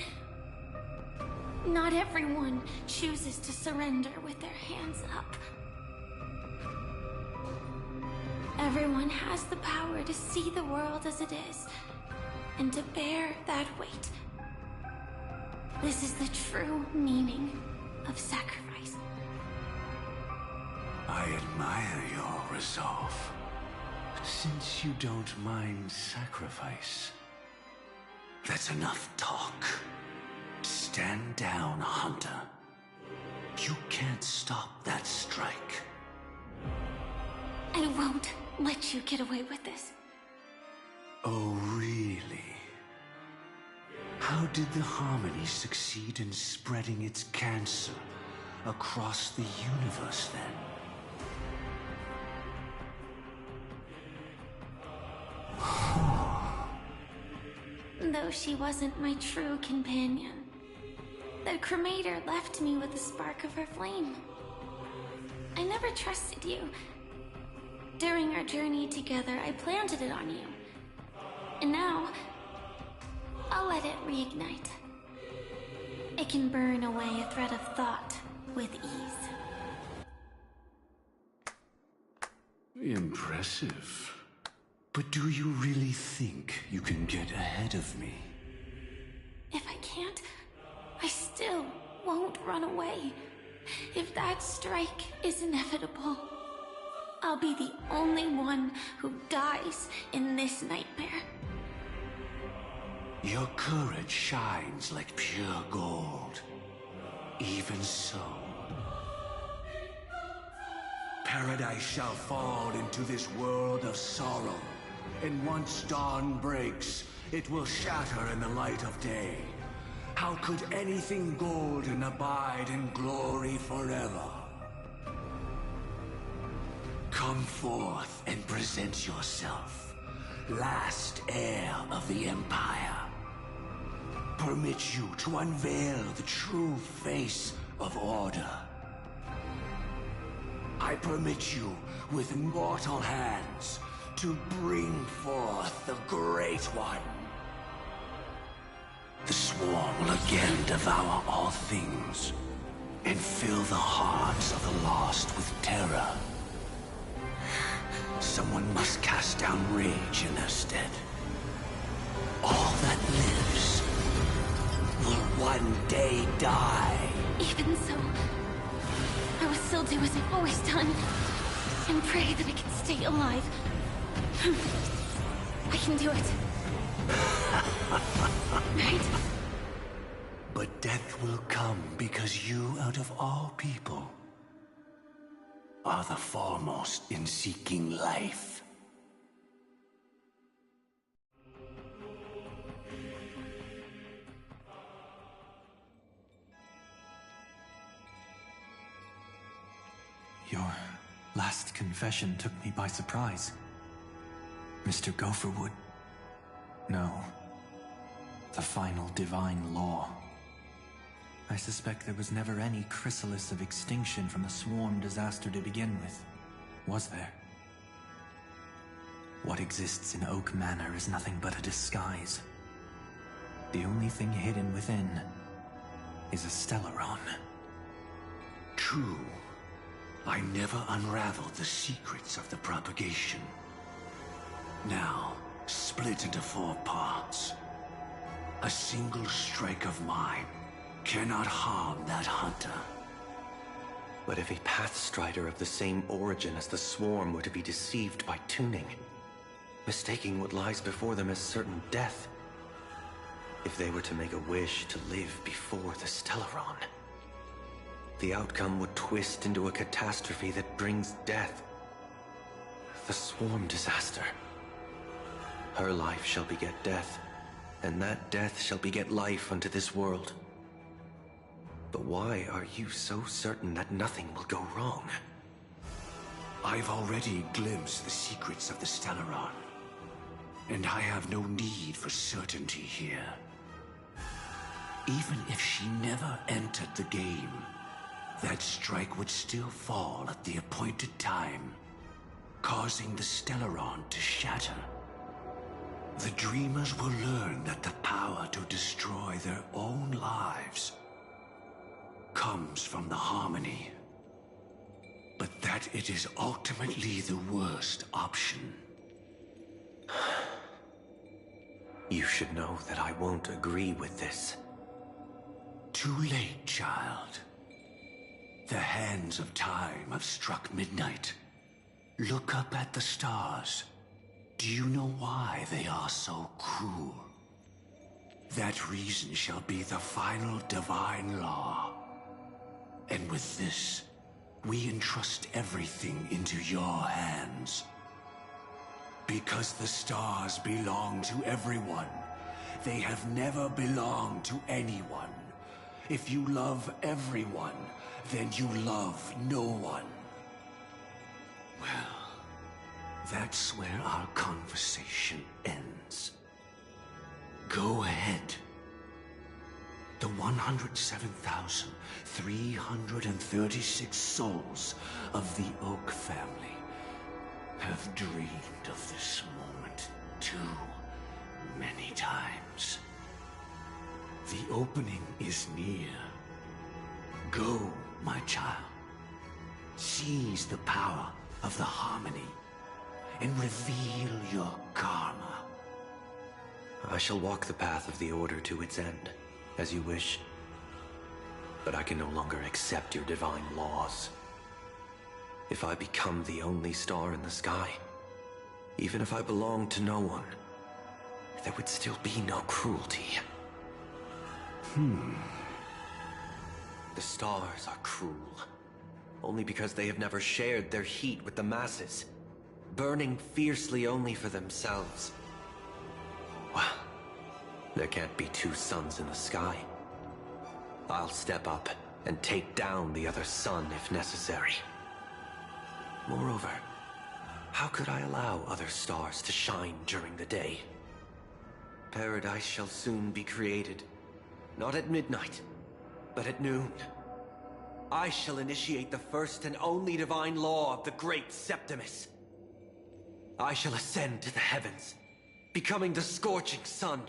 Not everyone chooses to surrender with their hands up. Everyone has the power to see the world as it is, and to bear that weight. This is the true meaning of sacrifice. I admire your resolve. Since you don't mind sacrifice, that's enough talk. Stand down, Hunter. You can't stop that strike. I won't let you get away with this. Oh, really? How did the Harmony succeed in spreading its cancer across the universe, then? Though she wasn't my true companion, the cremator left me with the spark of her flame. I never trusted you. During our journey together, I planted it on you. And now, I'll let it reignite. It can burn away a thread of thought with ease. Impressive. But do you really think you can get ahead of me? If I can't, I still won't run away. If that strike is inevitable, I'll be the only one who dies in this nightmare. Your courage shines like pure gold. Even so, paradise shall fall into this world of sorrow, and once dawn breaks, it will shatter in the light of day. How could anything golden abide in glory forever? Come forth and present yourself, last heir of the Empire. Permit you to unveil the true face of order. I permit you, with mortal hands, to bring forth the Great One. The Swarm will again devour all things, and fill the hearts of the lost with terror. Someone must cast down rage in their stead. All that lives will one day die. Even so, I will still do as I've always done, and pray that I can stay alive. I can do it. Right? But death will come because you, out of all people, are the foremost in seeking life. Your last confession took me by surprise. Mr. Gopherwood. No. The final divine law. I suspect there was never any chrysalis of extinction from the swarm disaster to begin with, was there? What exists in Oak Manor is nothing but a disguise. The only thing hidden within is a Stellaron. True. I never unraveled the secrets of the propagation. Now, split into 4 parts. A single strike of mine cannot harm that hunter. But if a Pathstrider of the same origin as the Swarm were to be deceived by tuning, mistaking what lies before them as certain death, if they were to make a wish to live before the Stellaron, the outcome would twist into a catastrophe that brings death. The Swarm disaster. Her life shall beget death, and that death shall beget life unto this world. But why are you so certain that nothing will go wrong? I've already glimpsed the secrets of the Stellaron, and I have no need for certainty here. Even if she never entered the game, that strike would still fall at the appointed time, causing the Stellaron to shatter. The Dreamers will learn that the power to destroy their own lives comes from the harmony, but that it is ultimately the worst option. You should know that I won't agree with this. Too late, child. The hands of time have struck midnight. Look up at the stars. Do you know why they are so cruel? That reason shall be the final divine law. And with this, we entrust everything into your hands. Because the stars belong to everyone, they have never belonged to anyone. If you love everyone, then you love no one. Well, that's where our conversation ends. Go ahead. The 107,336 souls of the Oak family have dreamed of this moment too many times. The opening is near. Go, my child. Seize the power of the harmony and reveal your karma. I shall walk the path of the Order to its end, as you wish. But I can no longer accept your divine laws. If I become the only star in the sky, even if I belong to no one, there would still be no cruelty. The stars are cruel, only because they have never shared their heat with the masses, burning fiercely only for themselves. Well, there can't be 2 suns in the sky. I'll step up and take down the other sun if necessary. Moreover, how could I allow other stars to shine during the day? Paradise shall soon be created, not at midnight, but at noon. I shall initiate the first and only divine law of the great Septimus. I shall ascend to the heavens, becoming the scorching sun.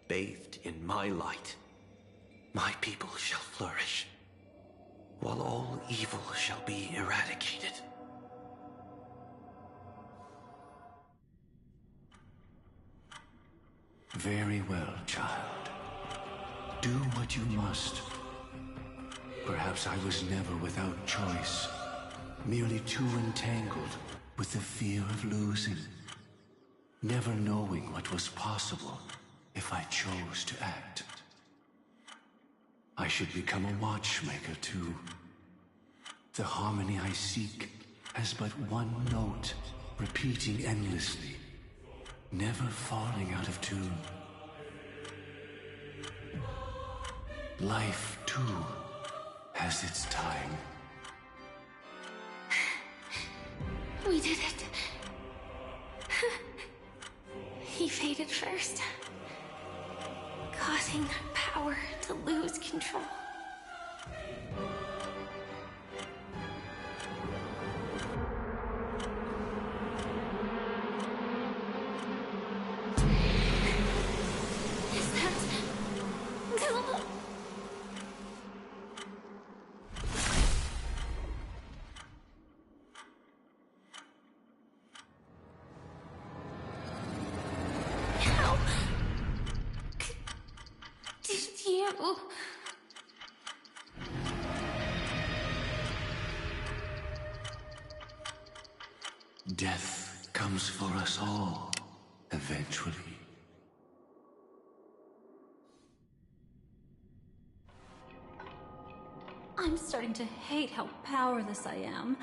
Bathed in my light, my people shall flourish, while all evil shall be eradicated. Very well, child. Do what you must. Perhaps I was never without choice, merely too entangled with the fear of losing, never knowing what was possible if I chose to act. I should become a watchmaker too. The harmony I seek has but one note, repeating endlessly, never falling out of tune. Life, too, has its time. We did it. He faded first, causing our power to lose control. Is that Gilda? How did you? Death comes for us all, eventually. I'm starting to hate how powerless I am.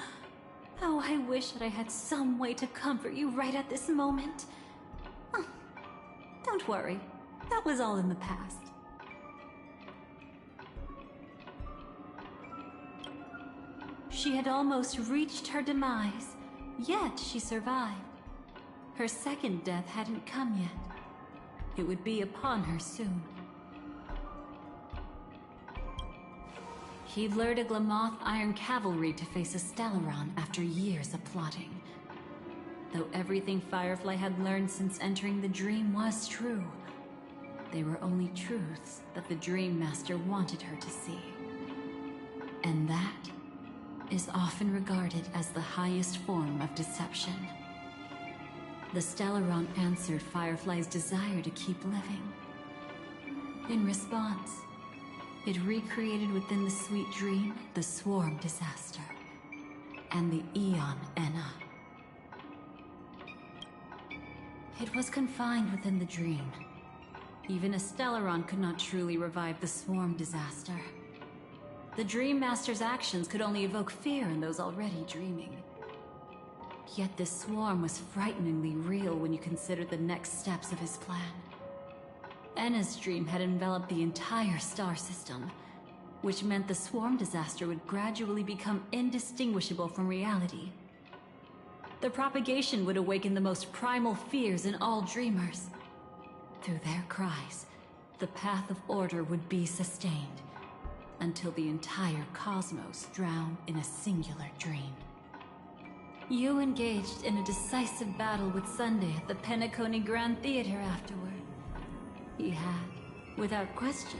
How I wish that I had some way to comfort you right at this moment. Oh, don't worry. That was all in the past. She had almost reached her demise, yet she survived. Her second death hadn't come yet. It would be upon her soon. He lured a Glamoth Iron Cavalry to face a Stellaron after years of plotting. Though everything Firefly had learned since entering the dream was true, they were only truths that the Dream Master wanted her to see. And that is often regarded as the highest form of deception. The Stellaron answered Firefly's desire to keep living. In response, it recreated within the sweet dream the Swarm disaster and the Eon Enna. It was confined within the dream. Even a Stellaron could not truly revive the Swarm disaster. The Dream Master's actions could only evoke fear in those already dreaming. Yet this swarm was frighteningly real when you consider the next steps of his plan. Enna's dream had enveloped the entire star system, which meant the swarm disaster would gradually become indistinguishable from reality. The propagation would awaken the most primal fears in all dreamers. Through their cries, the path of order would be sustained, until the entire cosmos drowned in a singular dream. You engaged in a decisive battle with Sunday at the Penacony Grand Theater afterward. He had, without question,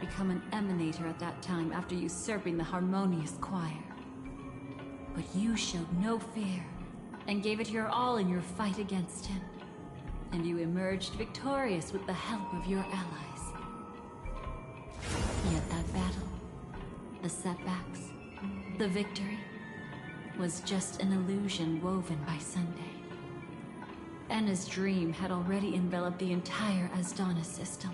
become an emanator at that time after usurping the Harmonious Choir. But you showed no fear, and gave it your all in your fight against him. And you emerged victorious with the help of your allies. Yet that battle, the setbacks, the victory, was just an illusion woven by Sunday. Enna's dream had already enveloped the entire Asdana system.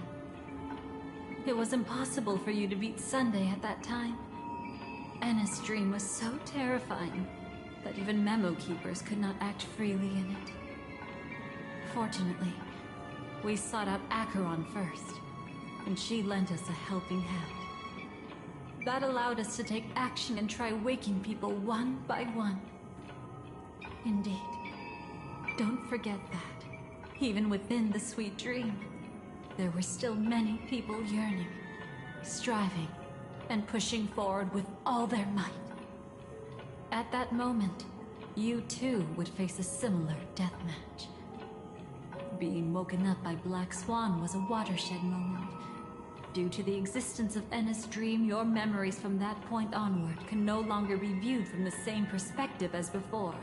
It was impossible for you to beat Sunday at that time. Enna's dream was so terrifying that even memo keepers could not act freely in it. Fortunately, we sought out Acheron first, and she lent us a helping hand. That allowed us to take action and try waking people one by one. Indeed. Don't forget that, even within the sweet dream, there were still many people yearning, striving, and pushing forward with all their might. At that moment, you too would face a similar deathmatch. Being woken up by Black Swan was a watershed moment. Due to the existence of Enna's dream, your memories from that point onward can no longer be viewed from the same perspective as before.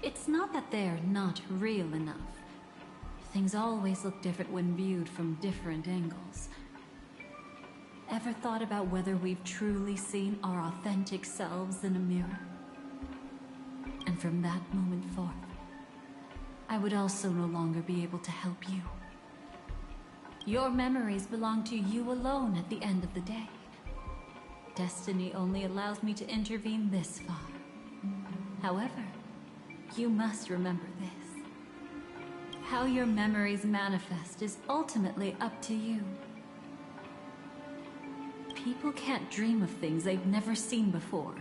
It's not that they're not real enough. Things always look different when viewed from different angles. Ever thought about whether we've truly seen our authentic selves in a mirror? And from that moment forth, I would also no longer be able to help you. Your memories belong to you alone at the end of the day. Destiny only allows me to intervene this far. However, you must remember this. How your memories manifest is ultimately up to you. People can't dream of things they've never seen before.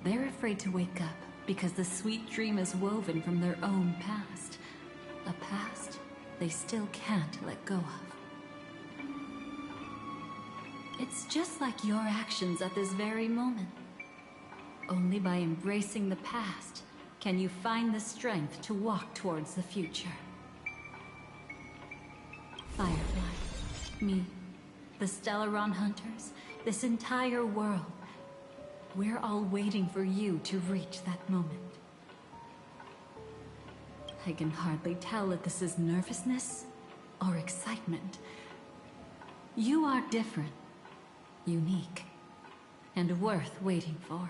They're afraid to wake up because the sweet dream is woven from their own past. A past they still can't let go of. It's just like your actions at this very moment. Only by embracing the past can you find the strength to walk towards the future. Firefly, me, the Stellaron Hunters, this entire world, we're all waiting for you to reach that moment. I can hardly tell if this is nervousness or excitement. You are different, unique, and worth waiting for.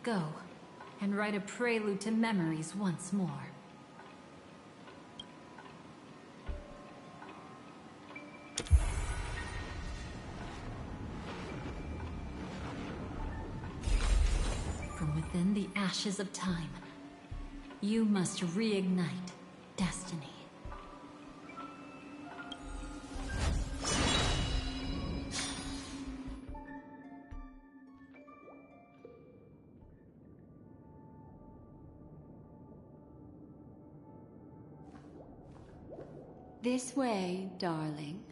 Go and write a prelude to memories once more. From within the ashes of time, you must reignite destiny. This way, darling.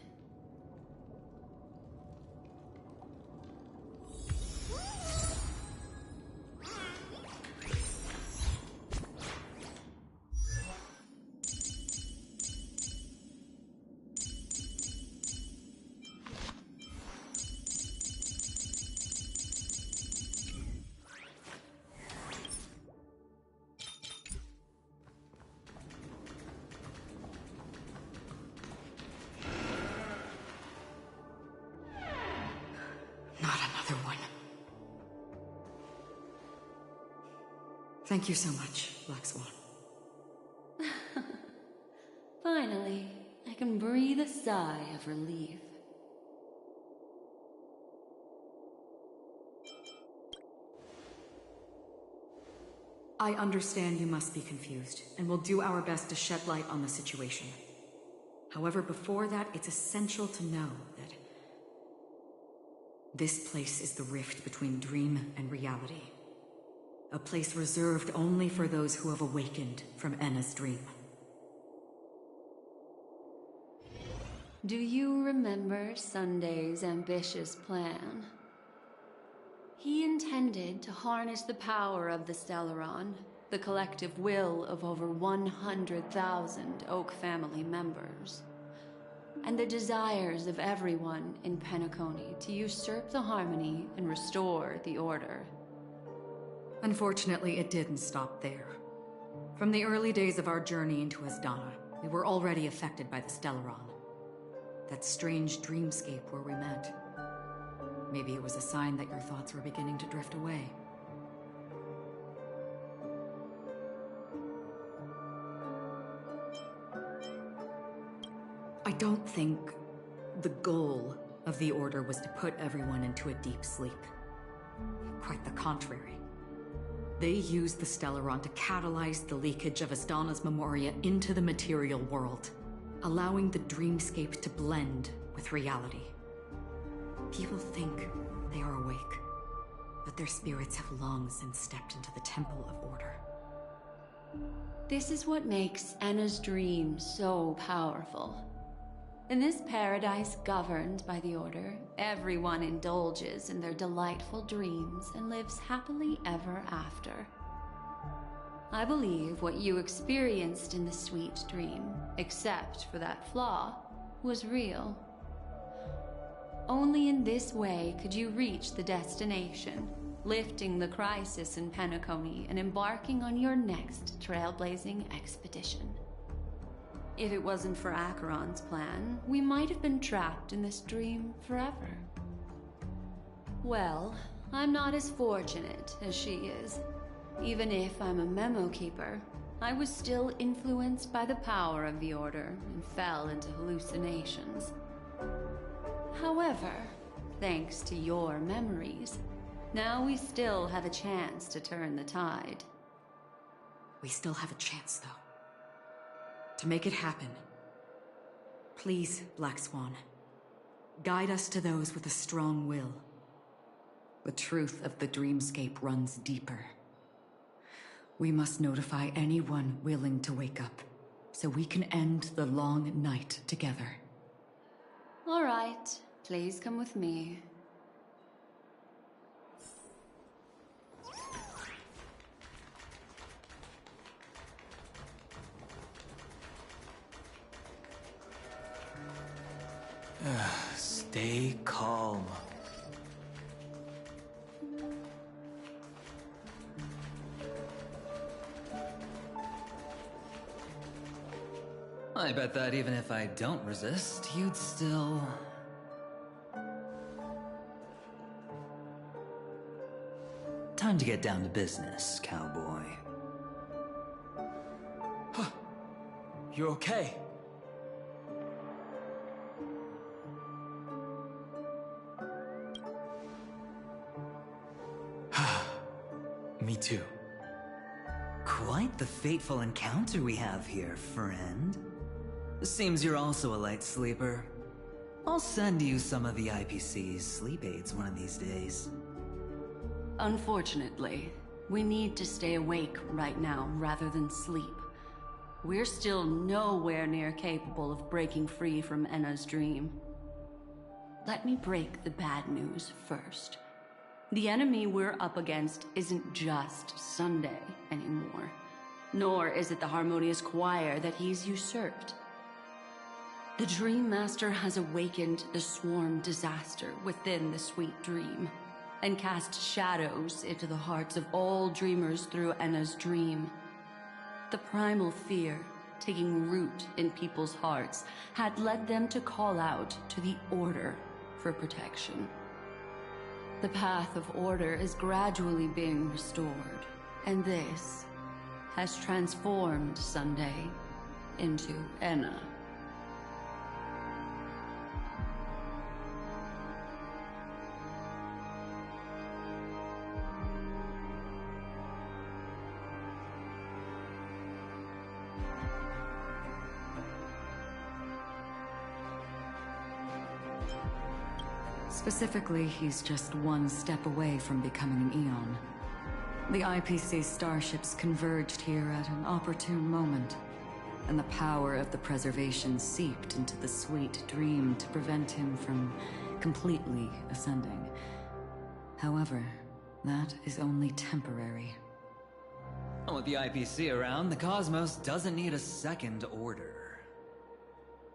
Thank you so much, Black Swan. Finally, I can breathe a sigh of relief. I understand you must be confused, and we'll do our best to shed light on the situation. However, before that, it's essential to know that this place is the rift between dream and reality. A place reserved only for those who have awakened from Enna's dream. Do you remember Sunday's ambitious plan? He intended to harness the power of the Stellaron, the collective will of over 100,000 Oak family members, and the desires of everyone in Penacony to usurp the harmony and restore the order. Unfortunately, it didn't stop there. From the early days of our journey into Asdana, we were already affected by the Stellaron. That strange dreamscape where we met. Maybe it was a sign that your thoughts were beginning to drift away. I don't think the goal of the Order was to put everyone into a deep sleep. Quite the contrary. They used the Stellaron to catalyze the leakage of Asdana's Memoria into the material world, allowing the dreamscape to blend with reality. People think they are awake, but their spirits have long since stepped into the Temple of Order. This is what makes Enna's dream so powerful. In this paradise governed by the Order, everyone indulges in their delightful dreams and lives happily ever after. I believe what you experienced in the sweet dream, except for that flaw, was real. Only in this way could you reach the destination, lifting the crisis in Penacony and embarking on your next trailblazing expedition. If it wasn't for Acheron's plan, we might have been trapped in this dream forever. Well, I'm not as fortunate as she is. Even if I'm a memo keeper, I was still influenced by the power of the Order and fell into hallucinations. However, thanks to your memories, now we still have a chance to turn the tide. We still have a chance, though. To make it happen. Please, Black Swan. Guide us to those with a strong will. The truth of the dreamscape runs deeper. We must notify anyone willing to wake up, so we can end the long night together. All right, please come with me. Stay calm. I bet that even if I don't resist, you'd still... Time to get down to business, cowboy. You're okay. Me too. Quite the fateful encounter we have here, friend. Seems you're also a light sleeper. I'll send you some of the IPC's sleep aids one of these days. Unfortunately, we need to stay awake right now rather than sleep. We're still nowhere near capable of breaking free from Enna's dream. Let me break the bad news first. The enemy we're up against isn't just Sunday anymore, nor is it the harmonious choir that he's usurped. The Dream Master has awakened the swarm disaster within the sweet dream, and cast shadows into the hearts of all dreamers through Enna's dream. The primal fear taking root in people's hearts had led them to call out to the Order for protection. The path of order is gradually being restored, and this has transformed Sunday into Enna. Specifically, he's just one step away from becoming an Eon. The IPC starships converged here at an opportune moment, and the power of the preservation seeped into the sweet dream to prevent him from completely ascending. However, that is only temporary. With the IPC around, the cosmos doesn't need a second order.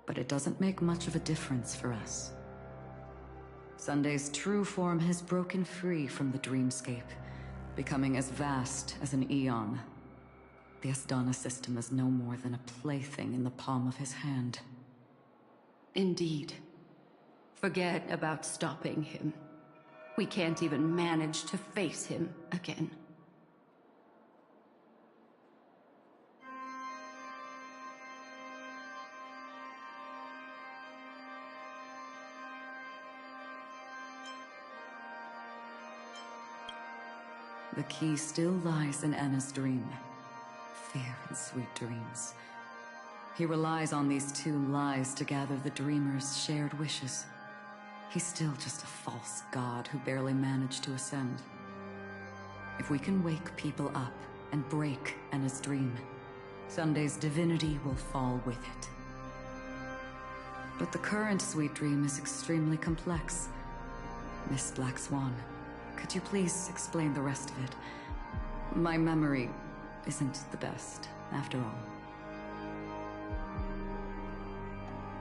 But it doesn't make much of a difference for us. Sunday's true form has broken free from the dreamscape, becoming as vast as an Eon. The Asdana system is no more than a plaything in the palm of his hand. Indeed. Forget about stopping him. We can't even manage to face him again. The key still lies in Enna's dream. Fair and sweet dreams. He relies on these two lies to gather the dreamers' shared wishes. He's still just a false god who barely managed to ascend. If we can wake people up and break Enna's dream, Sunday's divinity will fall with it. But the current sweet dream is extremely complex. Miss Black Swan, could you please explain the rest of it? My memory isn't the best, after all.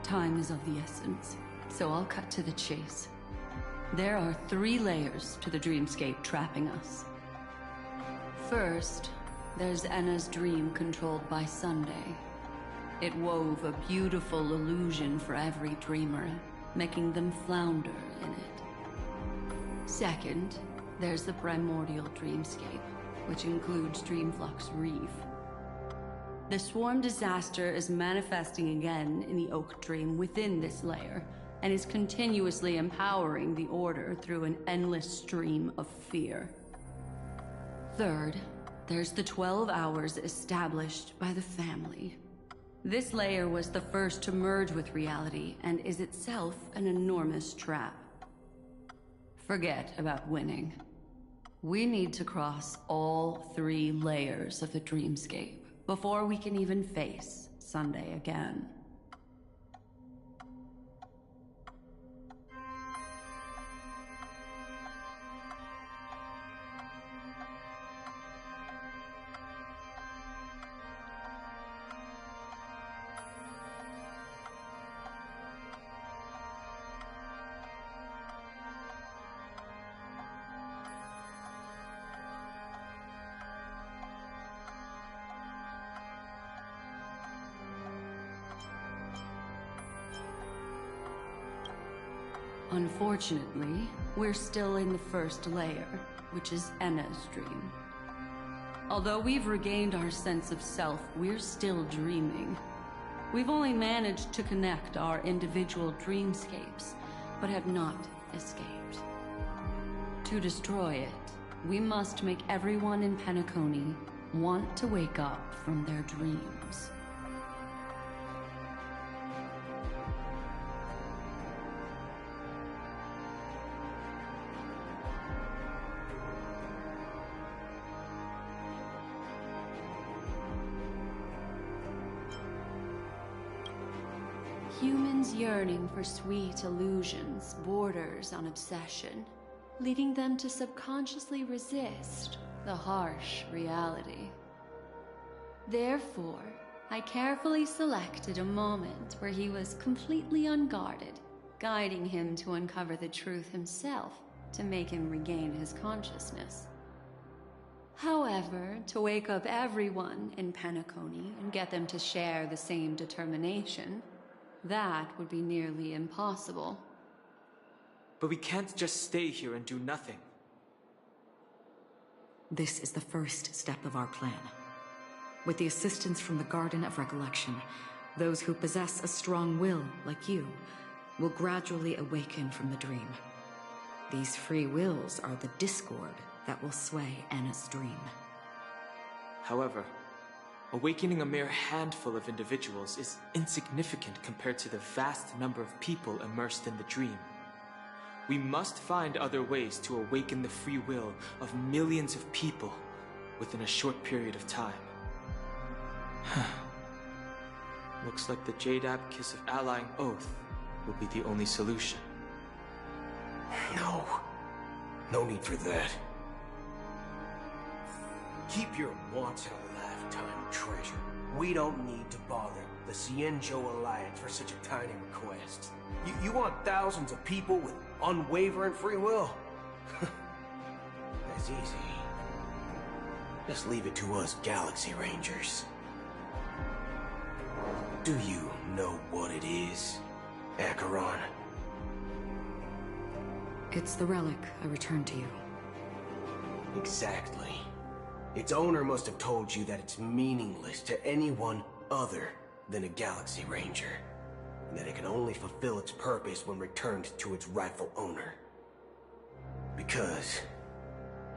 Time is of the essence, so I'll cut to the chase. There are 3 layers to the dreamscape trapping us. First, there's Enna's dream controlled by Sunday. It wove a beautiful illusion for every dreamer, making them flounder in it. Second, there's the primordial dreamscape, which includes Dreamflux Reef. The swarm disaster is manifesting again in the Oak Dream within this layer, and is continuously empowering the Order through an endless stream of fear. Third, there's the 12 hours established by the family. This layer was the first to merge with reality and is itself an enormous trap. Forget about winning. We need to cross all 3 layers of the dreamscape before we can even face Sunday again. Unfortunately, we're still in the first layer, which is Enna's dream. Although we've regained our sense of self, we're still dreaming. We've only managed to connect our individual dreamscapes, but have not escaped. To destroy it, we must make everyone in Penacony want to wake up from their dreams. Humans yearning for sweet illusions borders on obsession, leading them to subconsciously resist the harsh reality. Therefore, I carefully selected a moment where he was completely unguarded, guiding him to uncover the truth himself to make him regain his consciousness. However, to wake up everyone in Penacony and get them to share the same determination, that would be nearly impossible. But we can't just stay here and do nothing. This is the first step of our plan. With the assistance from the Garden of Recollection, those who possess a strong will, like you, will gradually awaken from the dream. These free wills are the discord that will sway Anna's dream. However, awakening a mere handful of individuals is insignificant compared to the vast number of people immersed in the dream. We must find other ways to awaken the free will of millions of people within a short period of time. Looks like the Jade Kiss of Allying Oath will be the only solution. No. No need for that. Keep your once-in-a-lifetime treasure. We don't need to bother the Cienjo Alliance for such a tiny request. You want thousands of people with unwavering free will? That's easy. Just leave it to us Galaxy Rangers. Do you know what it is, Acheron? It's the relic I returned to you. Exactly. Its owner must have told you that it's meaningless to anyone other than a Galaxy Ranger, and that it can only fulfill its purpose when returned to its rightful owner. Because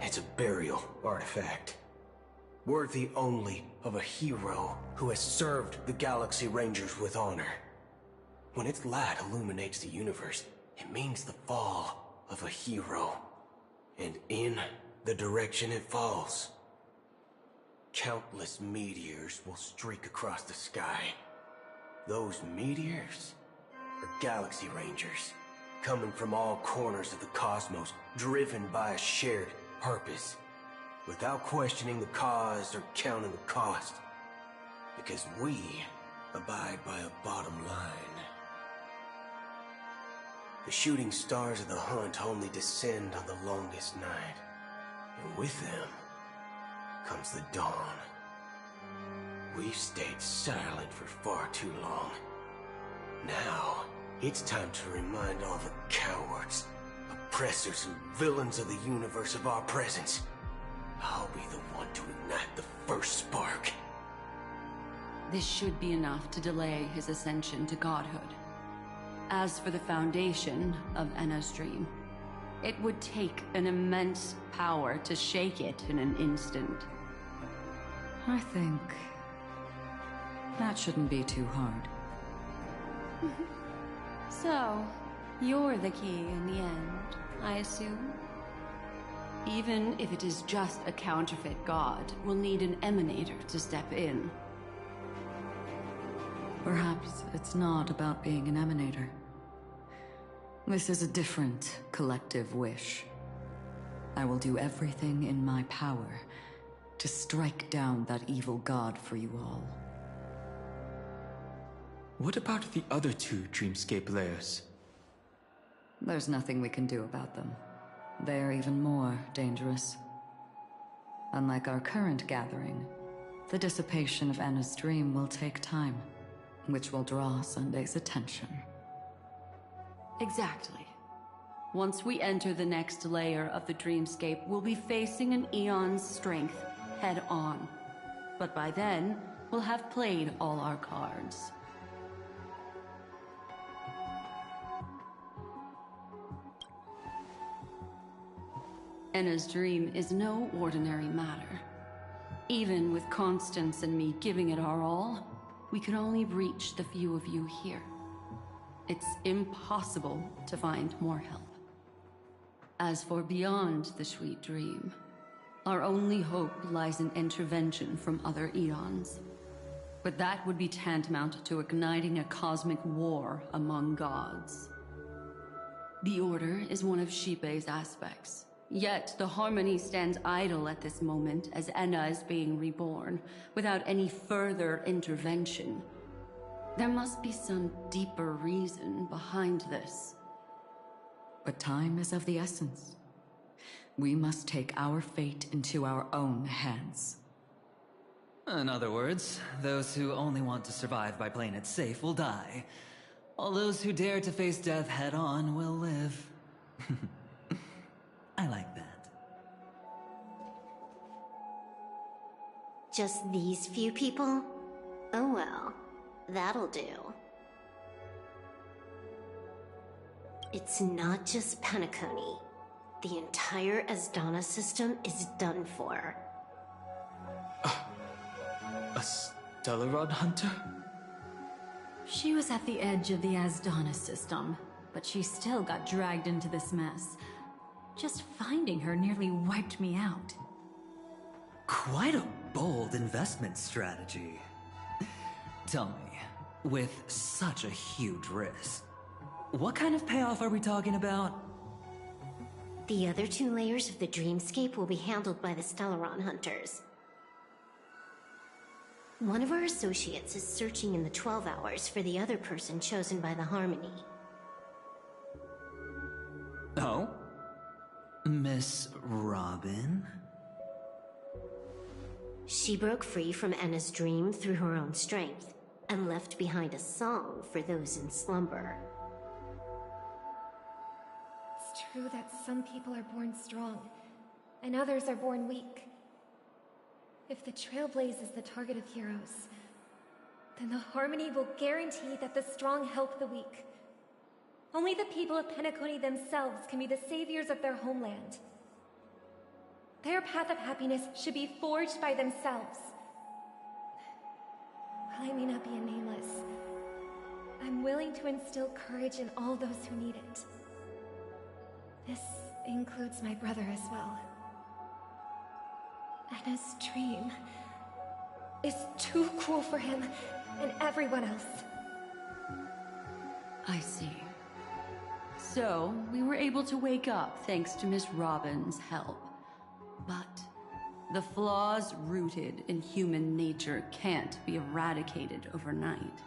it's a burial artifact, worthy only of a hero who has served the Galaxy Rangers with honor. When its light illuminates the universe, it means the fall of a hero, and in the direction it falls, countless meteors will streak across the sky. Those meteors are Galaxy Rangers, coming from all corners of the cosmos, driven by a shared purpose, without questioning the cause or counting the cost, because we abide by a bottom line. The shooting stars of the hunt only descend on the longest night, and with them comes the dawn. We've stayed silent for far too long. Now, it's time to remind all the cowards, oppressors, and villains of the universe of our presence. I'll be the one to ignite the first spark. This should be enough to delay his ascension to godhood. As for the foundation of Enna's dream, it would take an immense power to shake it in an instant. I think that shouldn't be too hard. So, you're the key in the end, I assume? Even if it is just a counterfeit god, we'll need an emanator to step in. Perhaps it's not about being an emanator. This is a different collective wish. I will do everything in my power to strike down that evil god for you all. What about the other two dreamscape layers? There's nothing we can do about them. They're even more dangerous. Unlike our current gathering, the dissipation of Enna's dream will take time, which will draw Sunday's attention. Exactly. Once we enter the next layer of the dreamscape, we'll be facing an eon's strength head on. But by then, we'll have played all our cards. Enna's dream is no ordinary matter. Even with Constance and me giving it our all, we can only reach the few of you here. It's impossible to find more help. As for beyond the sweet dream, our only hope lies in intervention from other eons. But that would be tantamount to igniting a cosmic war among gods. The Order is one of Xipe's aspects. Yet the Harmony stands idle at this moment as Enna is being reborn, without any further intervention. There must be some deeper reason behind this. But time is of the essence. We must take our fate into our own hands. In other words, those who only want to survive by playing it safe will die, while those who dare to face death head-on will live. I like that. Just these few people? Oh well, that'll do. It's not just Penacony. The entire Asdana system is done for. A Stellaron hunter? She was at the edge of the Asdana system, but she still got dragged into this mess. Just finding her nearly wiped me out. Quite a bold investment strategy. Tell me, with such a huge risk, what kind of payoff are we talking about? The other two layers of the dreamscape will be handled by the Stellaron hunters. One of our associates is searching in the 12 hours for the other person chosen by the Harmony. Oh? Miss Robin? She broke free from Enna's dream through her own strength, and left behind a song for those in slumber. It's true that some people are born strong, and others are born weak. If the Trailblaze is the target of heroes, then the Harmony will guarantee that the strong help the weak. Only the people of Penacony themselves can be the saviors of their homeland. Their path of happiness should be forged by themselves. While I may not be a nameless, I'm willing to instill courage in all those who need it. This includes my brother as well. Enna's dream is too cruel for him and everyone else. I see. So, we were able to wake up thanks to Miss Robin's help. But the flaws rooted in human nature can't be eradicated overnight.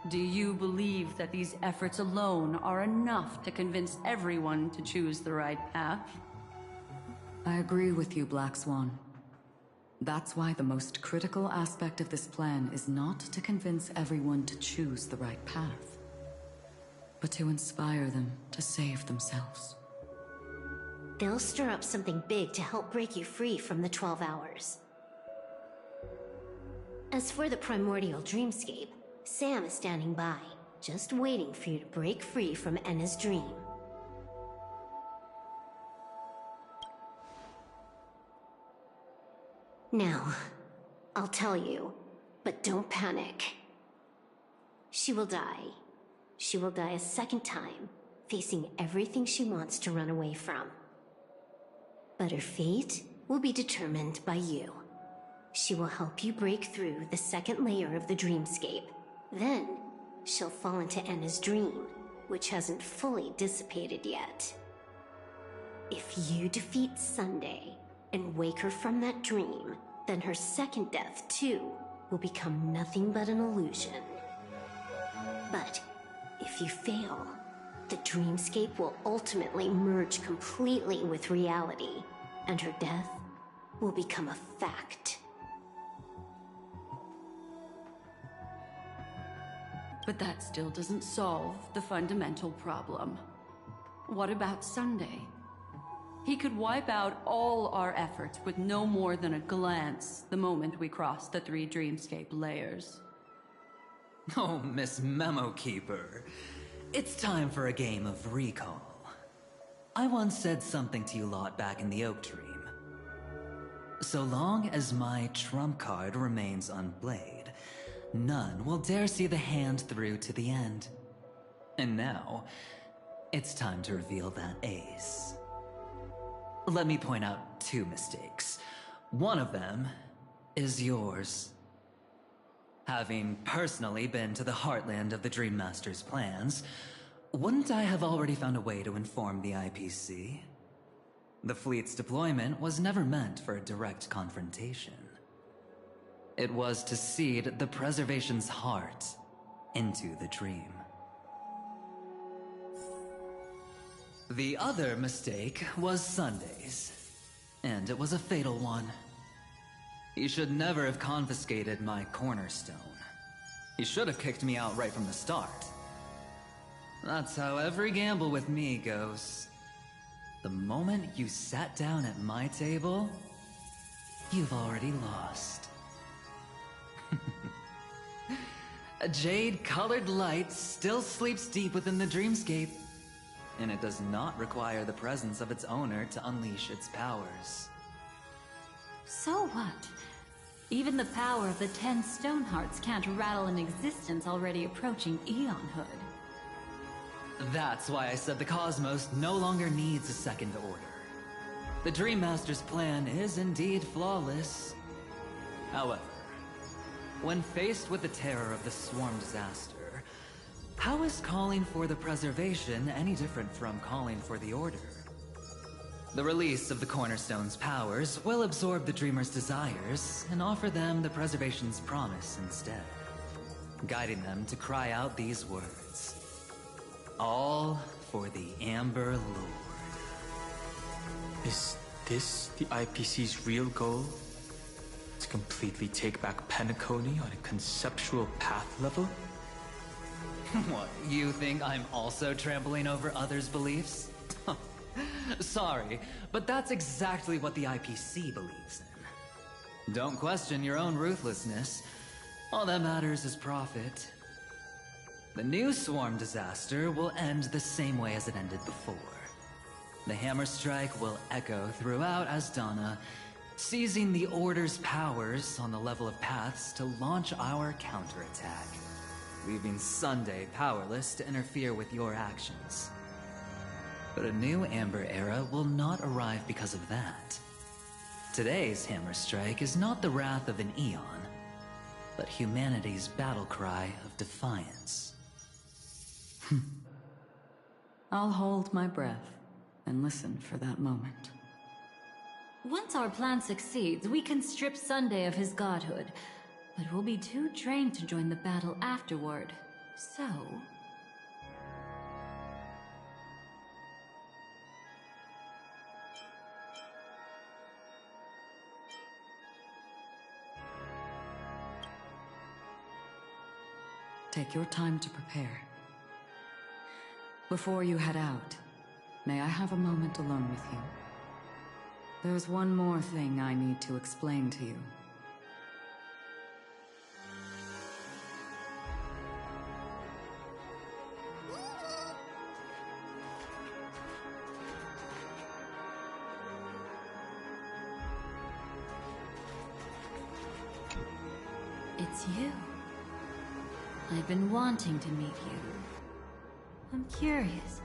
Do you believe that these efforts alone are enough to convince everyone to choose the right path? I agree with you, Black Swan. That's why the most critical aspect of this plan is not to convince everyone to choose the right path, but to inspire them to save themselves. They'll stir up something big to help break you free from the 12 hours. As for the primordial dreamscape, Sam is standing by, just waiting for you to break free from Enna's dream. Now, I'll tell you, but don't panic. She will die. She will die a second time, facing everything she wants to run away from. But her fate will be determined by you. She will help you break through the second layer of the dreamscape. Then, she'll fall into Enna's dream, which hasn't fully dissipated yet. If you defeat Sunday and wake her from that dream, then her second death, too, will become nothing but an illusion. But if you fail, the dreamscape will ultimately merge completely with reality, and her death will become a fact. But that still doesn't solve the fundamental problem. What about Sunday? He could wipe out all our efforts with no more than a glance the moment we cross the 3 dreamscape layers. Oh, Miss Memo Keeper. It's time for a game of recall. I once said something to you lot back in the Oak Dream. So long as my trump card remains unplayed, none will dare see the hand through to the end. And now, it's time to reveal that ace. Let me point out 2 mistakes. One of them is yours. Having personally been to the heartland of the Dream Master's plans, wouldn't I have already found a way to inform the IPC? The fleet's deployment was never meant for a direct confrontation. It was to seed the preservation's heart into the dream. The other mistake was Sunday's, and it was a fatal one. He should never have confiscated my cornerstone. He should have kicked me out right from the start. That's how every gamble with me goes. The moment you sat down at my table, you've already lost. A jade-colored light still sleeps deep within the dreamscape, and it does not require the presence of its owner to unleash its powers. So what? Even the power of the 10 Stonehearts can't rattle an existence already approaching eonhood. That's why I said the cosmos no longer needs a second order. The Dream Master's plan is indeed flawless. However, when faced with the terror of the swarm disaster, how is calling for the preservation any different from calling for the order? The release of the Cornerstone's powers will absorb the Dreamer's desires and offer them the preservation's promise instead, guiding them to cry out these words. All for the Amber Lord. Is this the IPC's real goal? To completely take back Penacony on a conceptual path level? What, you think I'm also trampling over others' beliefs? Sorry, but that's exactly what the IPC believes in. Don't question your own ruthlessness. All that matters is profit. The new swarm disaster will end the same way as it ended before. The hammer strike will echo throughout Asdana, seizing the Order's powers on the level of paths to launch our counterattack, leaving Sunday powerless to interfere with your actions. But a new Amber Era will not arrive because of that. Today's hammer strike is not the wrath of an eon, but humanity's battle cry of defiance. I'll hold my breath and listen for that moment. Once our plan succeeds, we can strip Sunday of his godhood, but we'll be too drained to join the battle afterward. So... Take your time to prepare. Before you head out, may I have a moment alone with you? There's one more thing I need to explain to you. It's you. I've been wanting to meet you. I'm curious,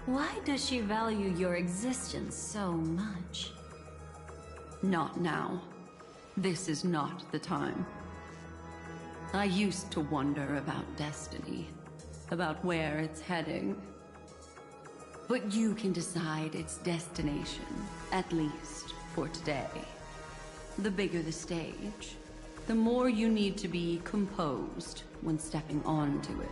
why does she value your existence so much? Not now. This is not the time. I used to wonder about destiny, about where it's heading. But you can decide its destination, at least for today. The bigger the stage, the more you need to be composed when stepping onto it.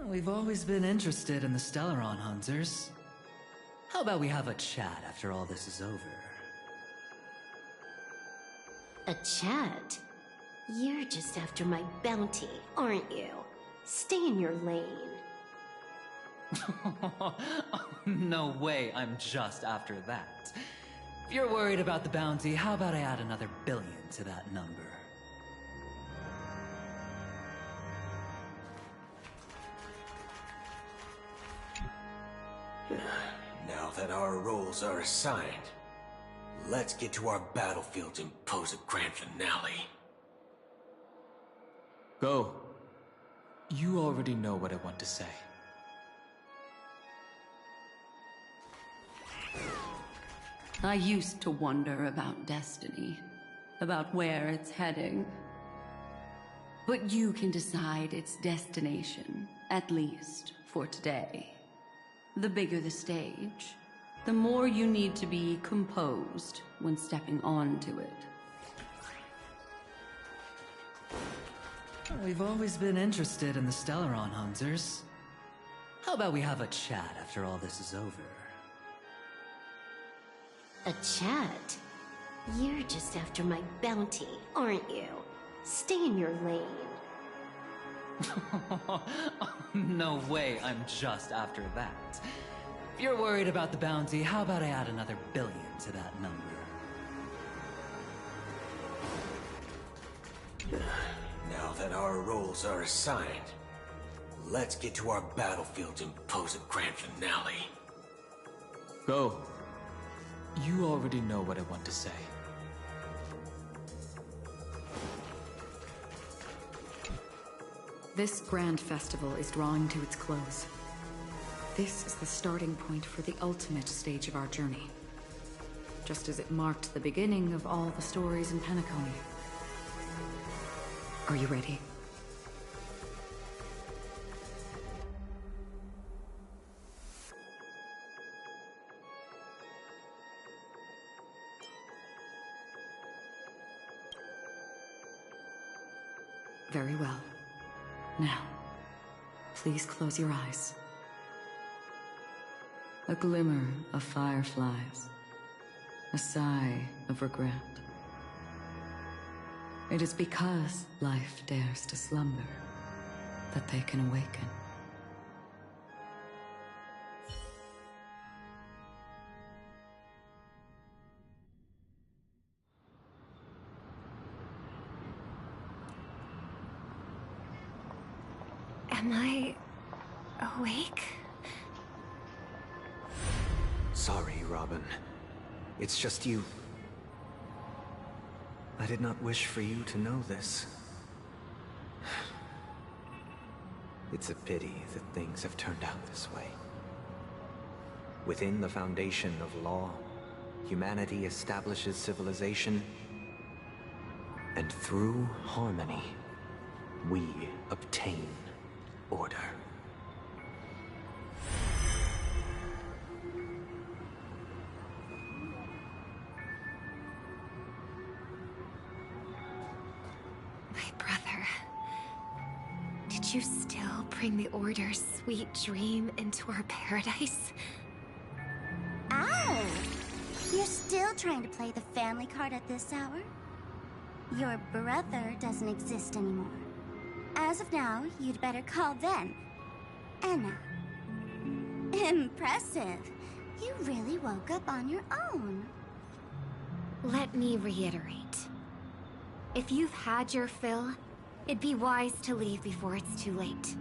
We've always been interested in the Stellaron Hunters. How about we have a chat after all this is over? A chat? You're just after my bounty, aren't you? Stay in your lane. No way, I'm just after that. If you're worried about the bounty, how about I add another billion to that number? Now that our roles are assigned, let's get to our battlefields and pose a grand finale. Go. You already know what I want to say. I used to wonder about destiny, about where it's heading. But you can decide its destination, at least for today. The bigger the stage, the more you need to be composed when stepping onto it. We've always been interested in the Stellaron Hunters. How about we have a chat after all this is over? A chat? You're just after my bounty, aren't you? Stay in your lane. No way, I'm just after that. If you're worried about the bounty, how about I add another billion to that number? Now that our roles are assigned, let's get to our battlefields and pose a grand finale. Go. You already know what I want to say. This grand festival is drawing to its close. This is the starting point for the ultimate stage of our journey. Just as it marked the beginning of all the stories in Penacony. Are you ready? Very well. Now, please close your eyes. A glimmer of fireflies. A sigh of regret. It is because life dares to slumber that they can awaken. Am I awake? Sorry, Robin. It's just you. I did not wish for you to know this. It's a pity that things have turned out this way. Within the foundation of law, humanity establishes civilization, and through harmony, we obtain order. My brother. Did you still bring the Order's sweet dream into our paradise? Ow! You're still trying to play the family card at this hour? Your brother doesn't exist anymore. As of now, you'd better call them Enna. Impressive. You really woke up on your own. Let me reiterate. If you've had your fill, it'd be wise to leave before it's too late.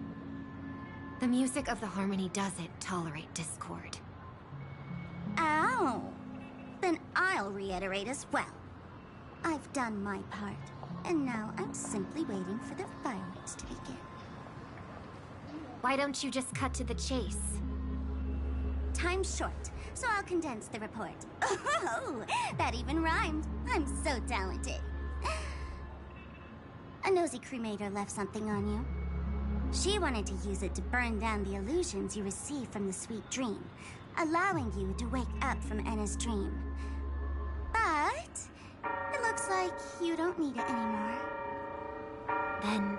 The music of the Harmony doesn't tolerate discord. Ow! Then I'll reiterate as well. I've done my part, and now I'm simply waiting for the fireworks to begin. Why don't you just cut to the chase? Time's short, so I'll condense the report. Oh, that even rhymed. I'm so talented. A nosy cremator left something on you. She wanted to use it to burn down the illusions you received from the sweet dream, allowing you to wake up from Enna's dream. But it looks like you don't need it anymore. Then,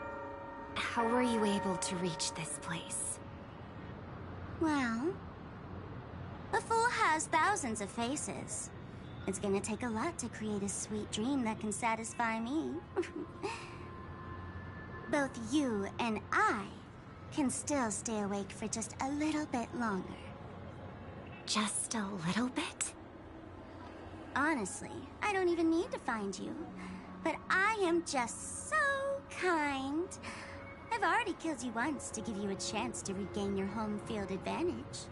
how were you able to reach this place? Well, a fool has thousands of faces. It's gonna take a lot to create a sweet dream that can satisfy me. Both you and I can still stay awake for just a little bit longer. Just a little bit? Honestly, I don't even need to find you. But I am just so kind. I've already killed you once to give you a chance to regain your home field advantage.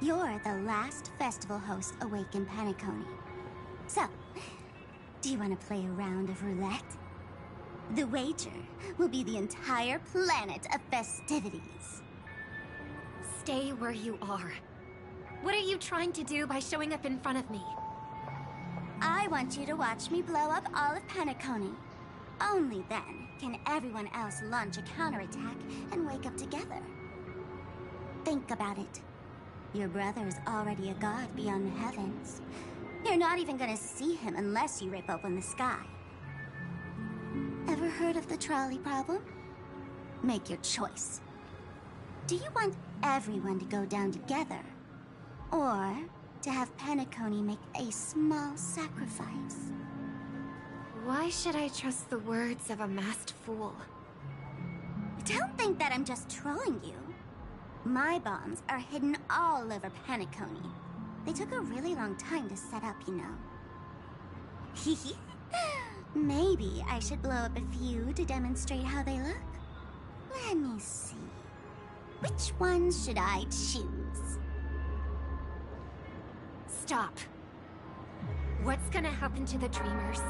You're the last festival host awake in Penacony. So, do you want to play a round of roulette? The wager will be the entire planet of festivities. Stay where you are. What are you trying to do by showing up in front of me? I want you to watch me blow up all of Penacony. Only then can everyone else launch a counterattack and wake up together. Think about it. Your brother is already a god beyond the heavens. You're not even gonna see him unless you rip open the sky. Ever heard of the trolley problem? Make your choice. Do you want everyone to go down together? Or to have Penacony make a small sacrifice? Why should I trust the words of a masked fool? Don't think that I'm just trolling you. My bombs are hidden all over Penacony. They took a really long time to set up, you know. Maybe I should blow up a few to demonstrate how they look. Let me see. Which ones should I choose? Stop. What's gonna happen to the Dreamers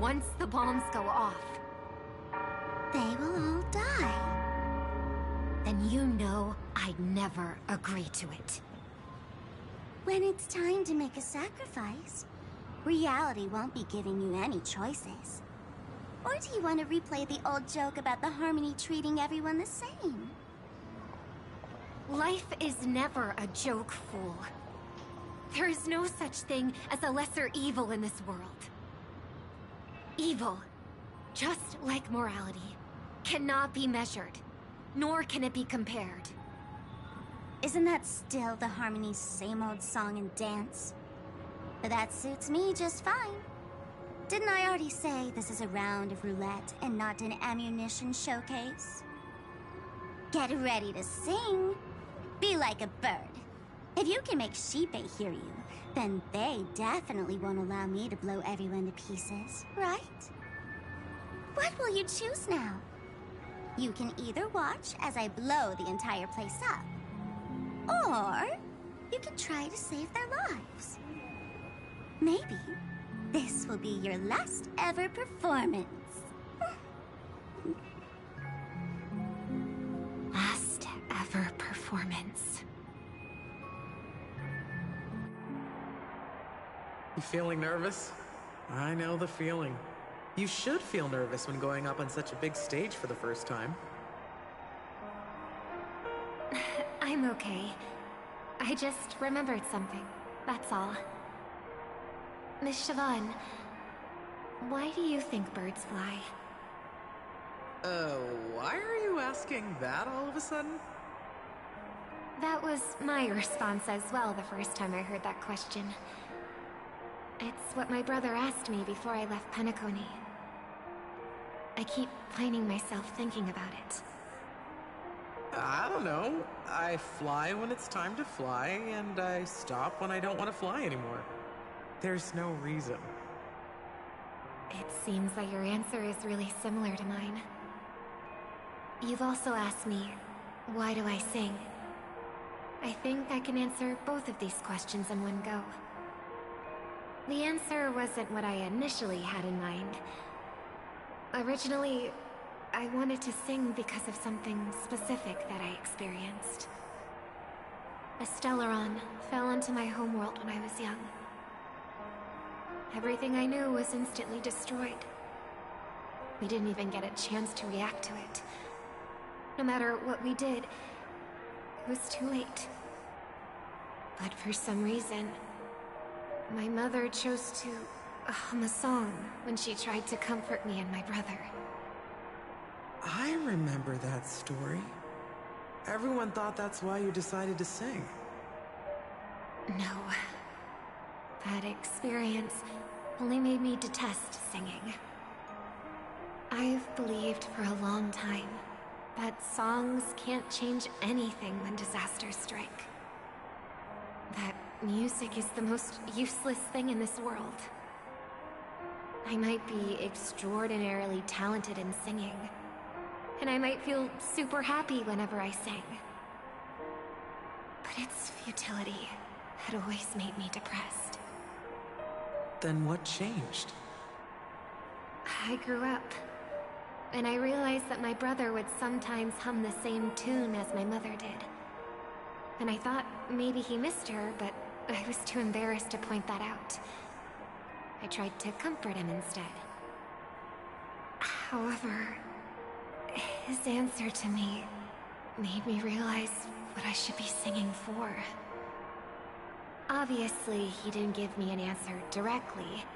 once the bombs go off? They will all die. Then you know I'd never agree to it. When it's time to make a sacrifice, reality won't be giving you any choices. Or do you want to replay the old joke about the Harmony treating everyone the same? Life is never a joke, fool. There is no such thing as a lesser evil in this world. Evil, just like morality, cannot be measured, nor can it be compared. Isn't that still the Harmony's same old song and dance? But that suits me just fine. Didn't I already say this is a round of roulette and not an ammunition showcase? Get ready to sing. Be like a bird. If you can make Sheepei hear you, then they definitely won't allow me to blow everyone to pieces, right? What will you choose now? You can either watch as I blow the entire place up, or you can try to save their lives. Maybe this will be your last ever performance. Last ever performance. You feeling nervous? I know the feeling. You should feel nervous when going up on such a big stage for the first time. I'm okay. I just remembered something. That's all. Miss Siobhan, why do you think birds fly? Why are you asking that all of a sudden? That was my response as well the first time I heard that question. It's what my brother asked me before I left Penacony. I keep finding myself thinking about it. I don't know. I fly when it's time to fly, and I stop when I don't want to fly anymore. There's no reason. It seems that your answer is really similar to mine. You've also asked me, why do I sing? I think I can answer both of these questions in one go. The answer wasn't what I initially had in mind. Originally, I wanted to sing because of something specific that I experienced. A Stellaron fell into my homeworld when I was young. Everything I knew was instantly destroyed. We didn't even get a chance to react to it. No matter what we did, it was too late. But for some reason, my mother chose to hum a song when she tried to comfort me and my brother. I remember that story. Everyone thought that's why you decided to sing. No. That experience only made me detest singing. I've believed for a long time that songs can't change anything when disasters strike. That music is the most useless thing in this world. I might be extraordinarily talented in singing, and I might feel super happy whenever I sing. But its futility had always made me depressed. Then what changed? I grew up, and I realized that my brother would sometimes hum the same tune as my mother did. And I thought maybe he missed her, but I was too embarrassed to point that out. I tried to comfort him instead. However, his answer to me made me realize what I should be singing for. Obviously, he didn't give me an answer directly,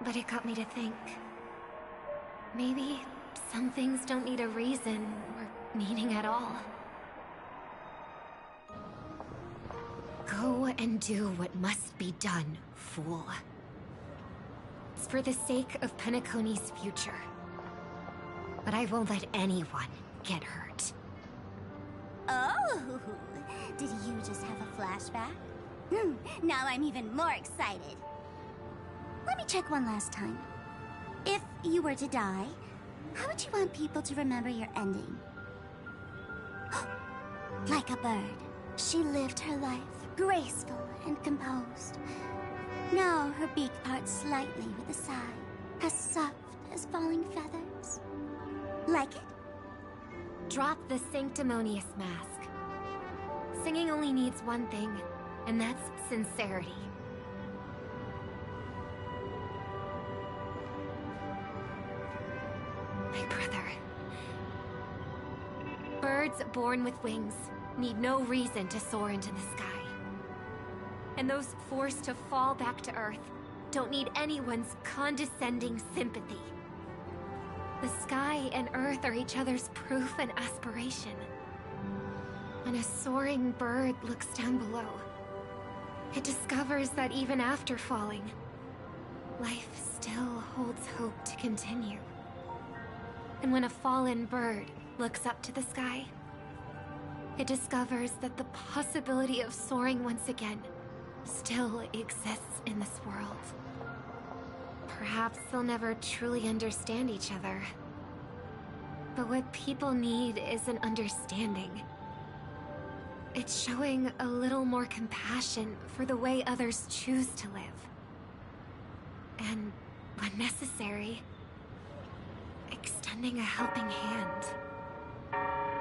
but it got me to think. Maybe some things don't need a reason or meaning at all. Go and do what must be done, fool. It's for the sake of Penacony's future. But I won't let anyone get hurt. Oh, did you just have a flashback? Now I'm even more excited. Let me check one last time. If you were to die, how would you want people to remember your ending? Like a bird, she lived her life, graceful and composed. Now her beak parts slightly with a sigh, as soft as falling feathers. Like it? Drop the sanctimonious mask. Singing only needs one thing, and that's sincerity. My brother. Birds born with wings need no reason to soar into the sky. And those forced to fall back to Earth don't need anyone's condescending sympathy. The sky and Earth are each other's proof and aspiration. When a soaring bird looks down below, it discovers that even after falling, life still holds hope to continue. And when a fallen bird looks up to the sky, it discovers that the possibility of soaring once again still exists in this world. Perhaps they'll never truly understand each other. But what people need is an understanding. It's showing a little more compassion for the way others choose to live. And, when necessary, extending a helping hand.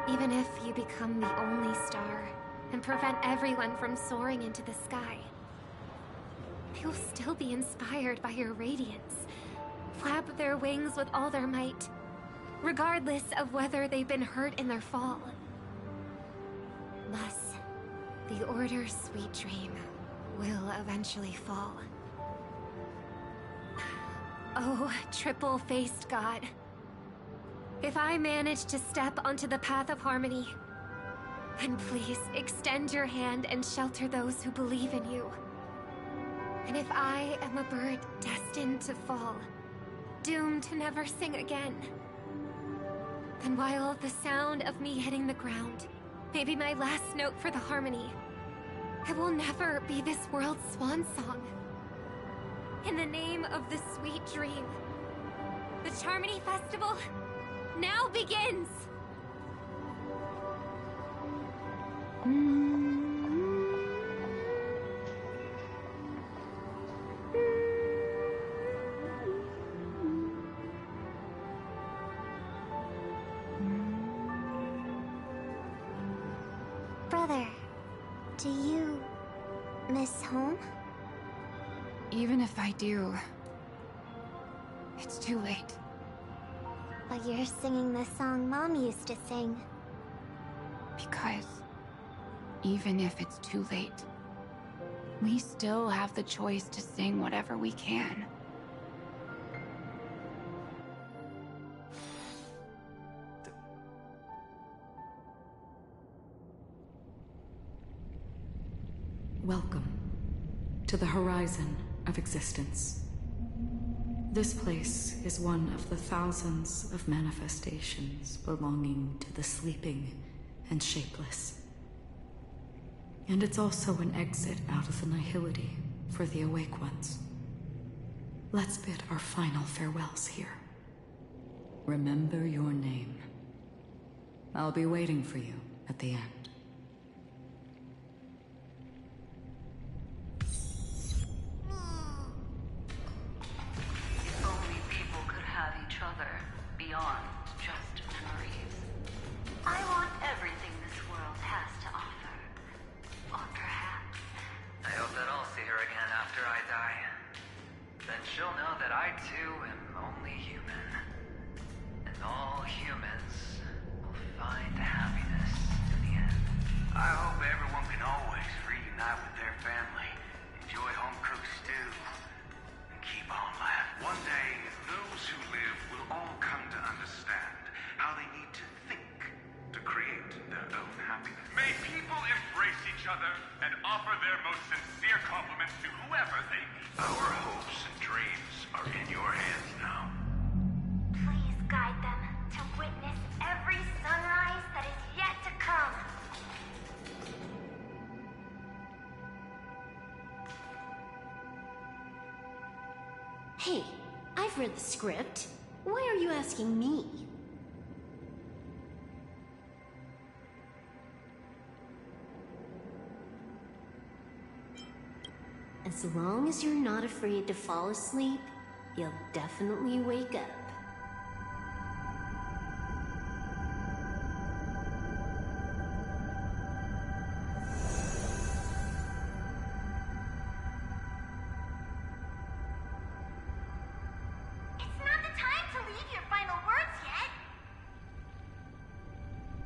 Even if you become the only star and prevent everyone from soaring into the sky, they will still be inspired by your radiance, flap their wings with all their might, regardless of whether they've been hurt in their fall. Thus, the Order's sweet dream will eventually fall. Oh, triple-faced god. If I manage to step onto the path of harmony, then please extend your hand and shelter those who believe in you. And if I am a bird destined to fall, doomed to never sing again, And while the sound of me hitting the ground may be my last note for the harmony, I will never be this world's swan song. In the name of the sweet dream, the Charmony Festival now begins! Brother, do you miss home? Even if I do, it's too late. But you're singing the song Mom used to sing. Because even if it's too late, we still have the choice to sing whatever we can. Welcome to the horizon of existence. This place is one of the thousands of manifestations belonging to the sleeping and shapeless. And it's also an exit out of the nihility for the awake ones. Let's bid our final farewells here. Remember your name. I'll be waiting for you at the end. Beyond just memories. I want everything this world has to offer. Or perhaps... I hope that I'll see her again after I die. Then she'll know that I too am only human. And all humans will find happiness in the end. I hope everyone can always reunite with their family, enjoy home-cooked stew, and keep on laughing. One day, those who live will all come to understand how they need to think to create their own happiness. May people embrace each other and offer their most sincere compliments to whoever they meet. Our hopes and dreams are in your hands now. Please guide them to witness every sunrise that is yet to come. Hey, I've read the script. Why are you asking me? As long as you're not afraid to fall asleep, you'll definitely wake up. It's not the time to leave your final words yet.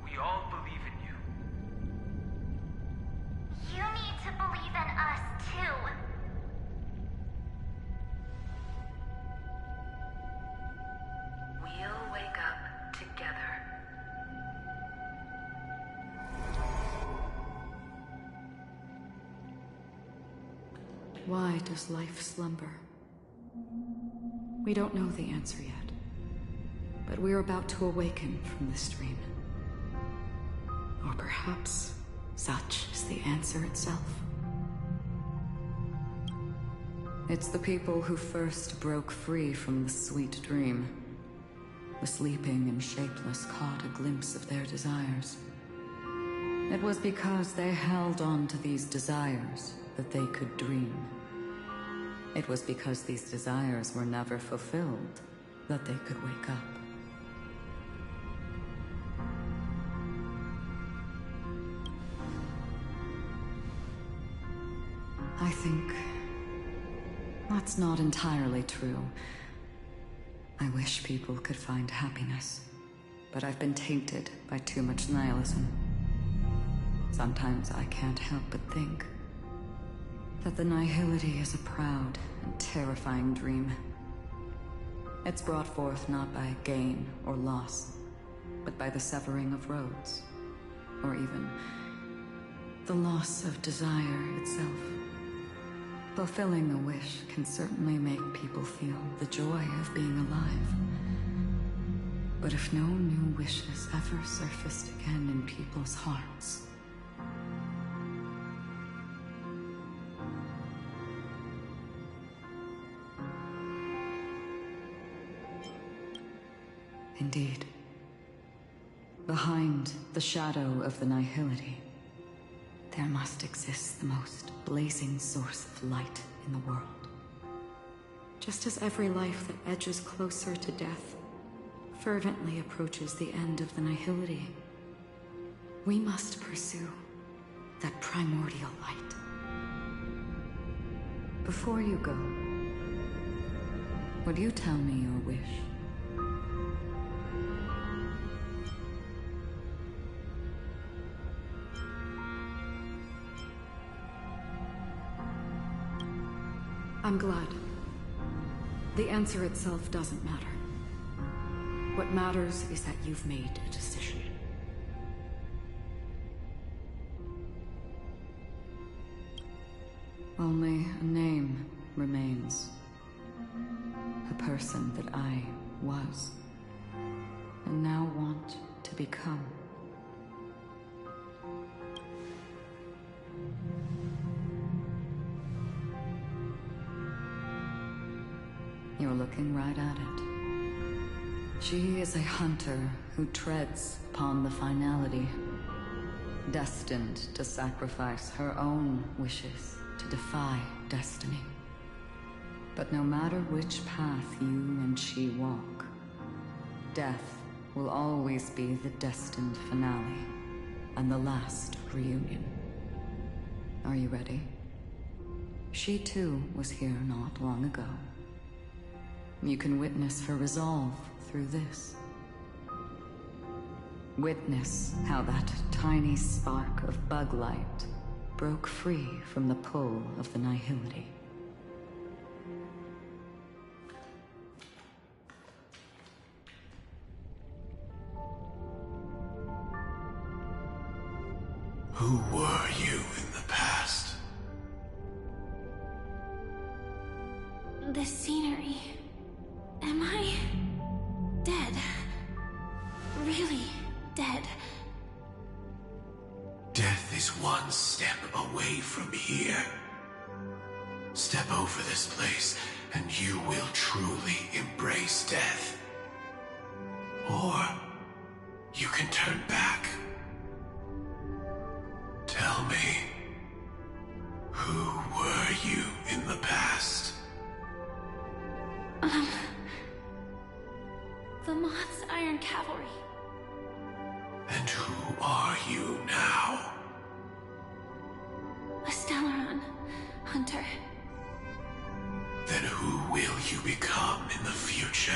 We all believe in you. You need to believe in us too. We'll wake up together. Why does life slumber? We don't know the answer yet, but we're about to awaken from this dream. Or perhaps such is the answer itself. It's the people who first broke free from the sweet dream. The sleeping and shapeless caught a glimpse of their desires. It was because they held on to these desires that they could dream. It was because these desires were never fulfilled that they could wake up. I think that's not entirely true. I wish people could find happiness, but I've been tainted by too much nihilism. Sometimes I can't help but think that the nihility is a proud and terrifying dream. It's brought forth not by gain or loss, but by the severing of roads, or even the loss of desire itself. Fulfilling a wish can certainly make people feel the joy of being alive. But if no new wishes ever surfaced again in people's hearts, indeed, behind the shadow of the nihility, there must exist the most blazing source of light in the world. Just as every life that edges closer to death fervently approaches the end of the nihility, we must pursue that primordial light. Before you go, would you tell me your wish? I'm glad. The answer itself doesn't matter. What matters is that you've made a decision. Only a name remains. A person that I was, and now want to become. You're looking right at it. She is a hunter who treads upon the finality, destined to sacrifice her own wishes to defy destiny. But no matter which path you and she walk, death will always be the destined finale and the last reunion. Are you ready? She too was here not long ago. You can witness her resolve through this. Witness how that tiny spark of bug light broke free from the pull of the nihility. Who were you in the past? The scenery. Am I dead? Really dead? Death is one step away from here. Step over this place, and you will truly embrace death. Or you can turn back. Tell me, who were you in the past? The Moth's Iron Cavalry. And who are you now? A Stellaron hunter. Then who will you become in the future?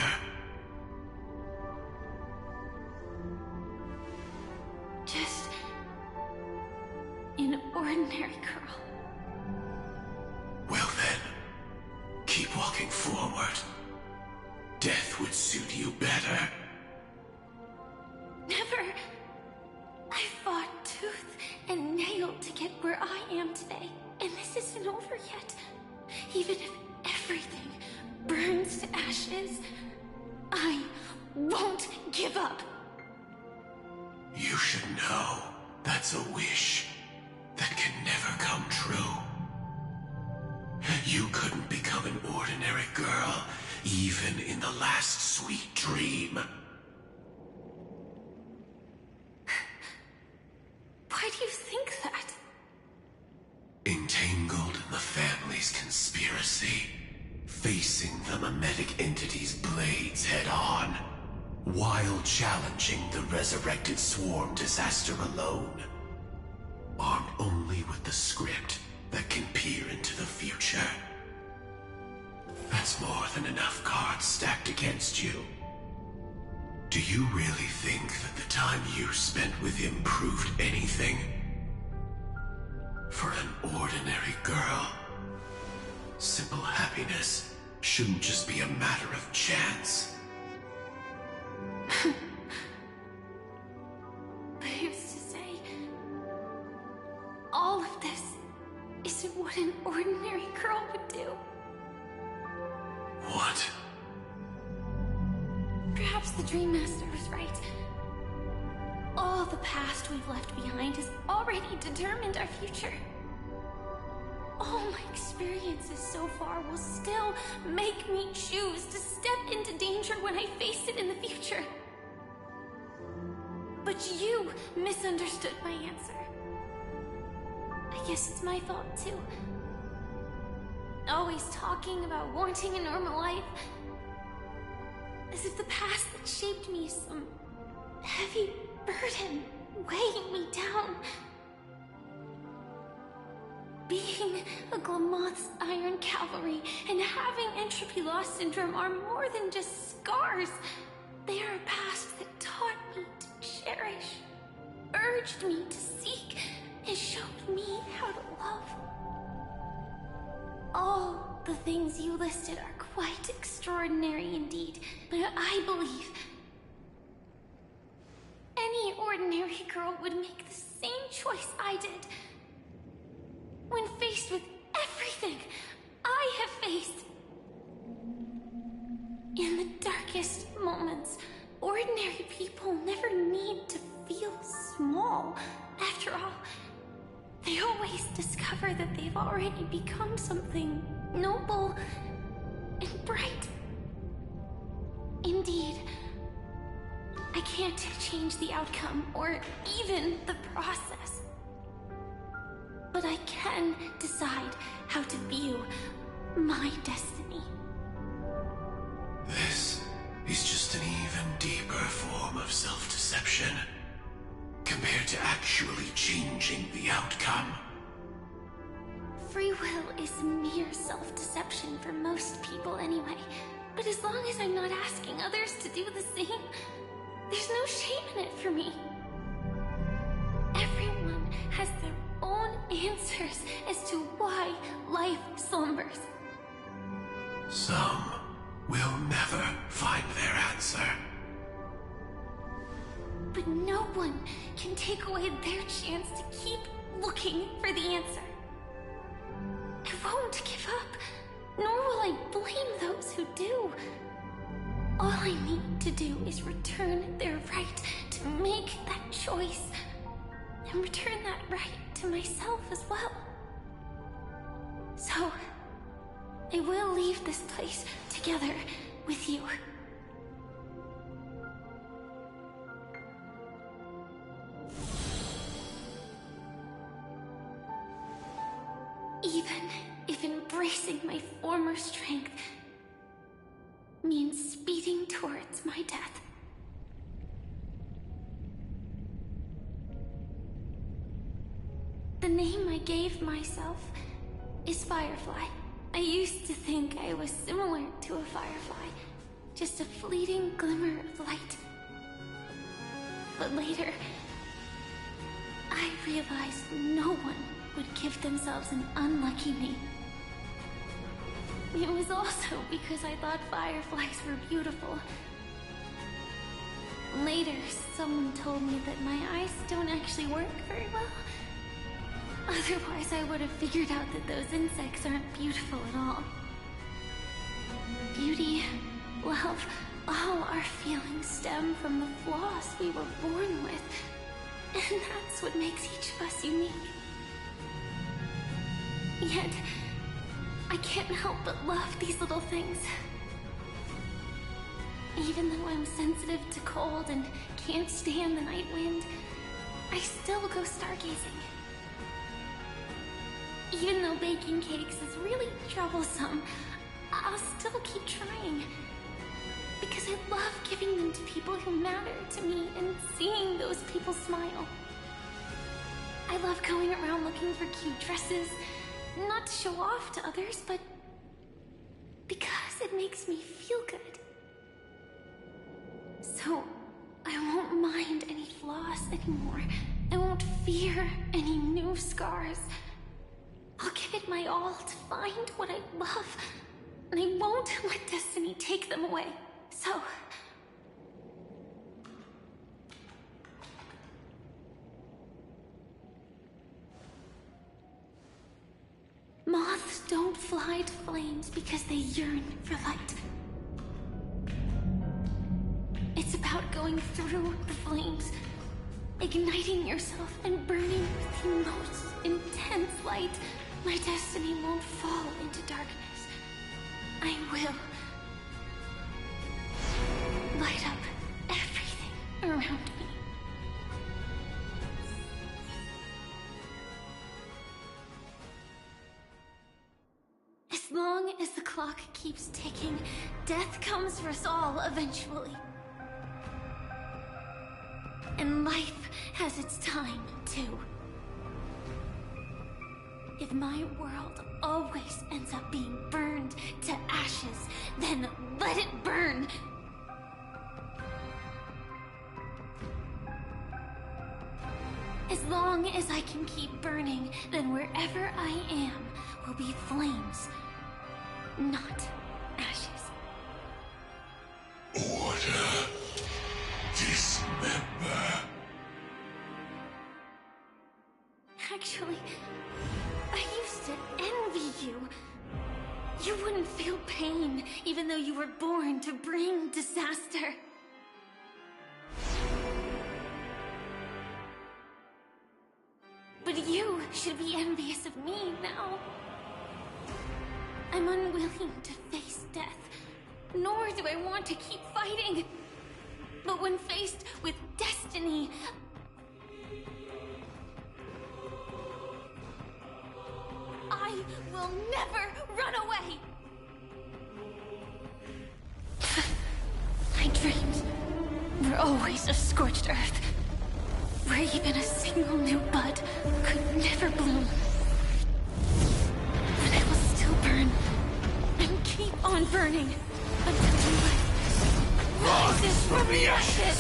Just an ordinary girl. Well then, keep walking forward. Death would suit you better. Never. I fought tooth and nail to get where I am today, and this isn't over yet. Even if everything burns to ashes, I won't give up. You should know that's a wish that can never come true. You couldn't become an ordinary girl, even in the last sweet dream. Why do you think that? Entangled in the family's conspiracy, facing the mimetic entity's blades head-on, while challenging the resurrected swarm disaster alone. Armed only with the script that can peer into the future. That's more than enough cards stacked against you. Do you really think that the time you spent with him proved anything? For an ordinary girl, simple happiness shouldn't just be a matter of chance. But who's to say all of this isn't what an ordinary girl would do? What? Perhaps the Dream Master was right. All the past we've left behind has already determined our future. All my experiences so far will still make me choose to step into danger when I face it in the future. But you misunderstood my answer. I guess it's my fault too. Always talking about wanting a normal life. As if the past that shaped me is some heavy burden weighing me down. Being a Glamoth's Iron Cavalry and having entropy loss syndrome are more than just scars. They are a past that taught me to cherish, urged me to seek, and showed me how to love. All the things you listed are quite extraordinary indeed, but I believe any ordinary girl would make the same choice I did. When faced with everything I have faced. In the darkest moments, ordinary people never need to feel small. After all, they always discover that they've already become something noble and bright. Indeed, I can't change the outcome or even the process. But I can decide how to view my destiny. This is just an even deeper form of self-deception compared to actually changing the outcome. Free will is mere self-deception for most people anyway. But as long as I'm not asking others to do the same, there's no shame in it for me. Everyone has their own answers as to why life slumbers. Some will never find their answer. But no one can take away their chance to keep looking for the answer. I won't give up, nor will I blame those who do. All I need to do is return their right to make that choice, and return that right to myself as well. So, I will leave this place together with you. Even if embracing my former strength means speeding towards my death. The name I gave myself is Firefly. I used to think I was similar to a firefly, just a fleeting glimmer of light. But later, I realized no one would give themselves an unlucky name. It was also because I thought fireflies were beautiful. Later, someone told me that my eyes don't actually work very well. Otherwise, I would have figured out that those insects aren't beautiful at all. Beauty, love, all our feelings stem from the flaws we were born with. And that's what makes each of us unique. Yet, I can't help but love these little things. Even though I'm sensitive to cold and can't stand the night wind, I still go stargazing. Even though baking cakes is really troublesome, I'll still keep trying. Because I love giving them to people who matter to me and seeing those people smile. I love going around looking for cute dresses, not to show off to others, but because it makes me feel good. So, I won't mind any flaws anymore. I won't fear any new scars. I'll give it my all to find what I love, and I won't let destiny take them away. So... moths don't fly to flames because they yearn for light. about going through the flames, igniting yourself and burning with the most intense light. My destiny won't fall into darkness. I will light up everything around me. As long as the clock keeps ticking, death comes for us all eventually. And life has its time, too. If my world always ends up being burned to ashes, then let it burn! As long as I can keep burning, then wherever I am will be flames, not ashes. Order. Dismember. Actually, I used to envy you. You wouldn't feel pain, even though you were born to bring disaster. But you should be envious of me now. I'm unwilling to face death, nor do I want to keep fighting. But when faced with destiny, I will never run away! My dreams were always of scorched earth, where even a single new bud could never bloom. But I will still burn, and keep on burning, until life rises from the ashes!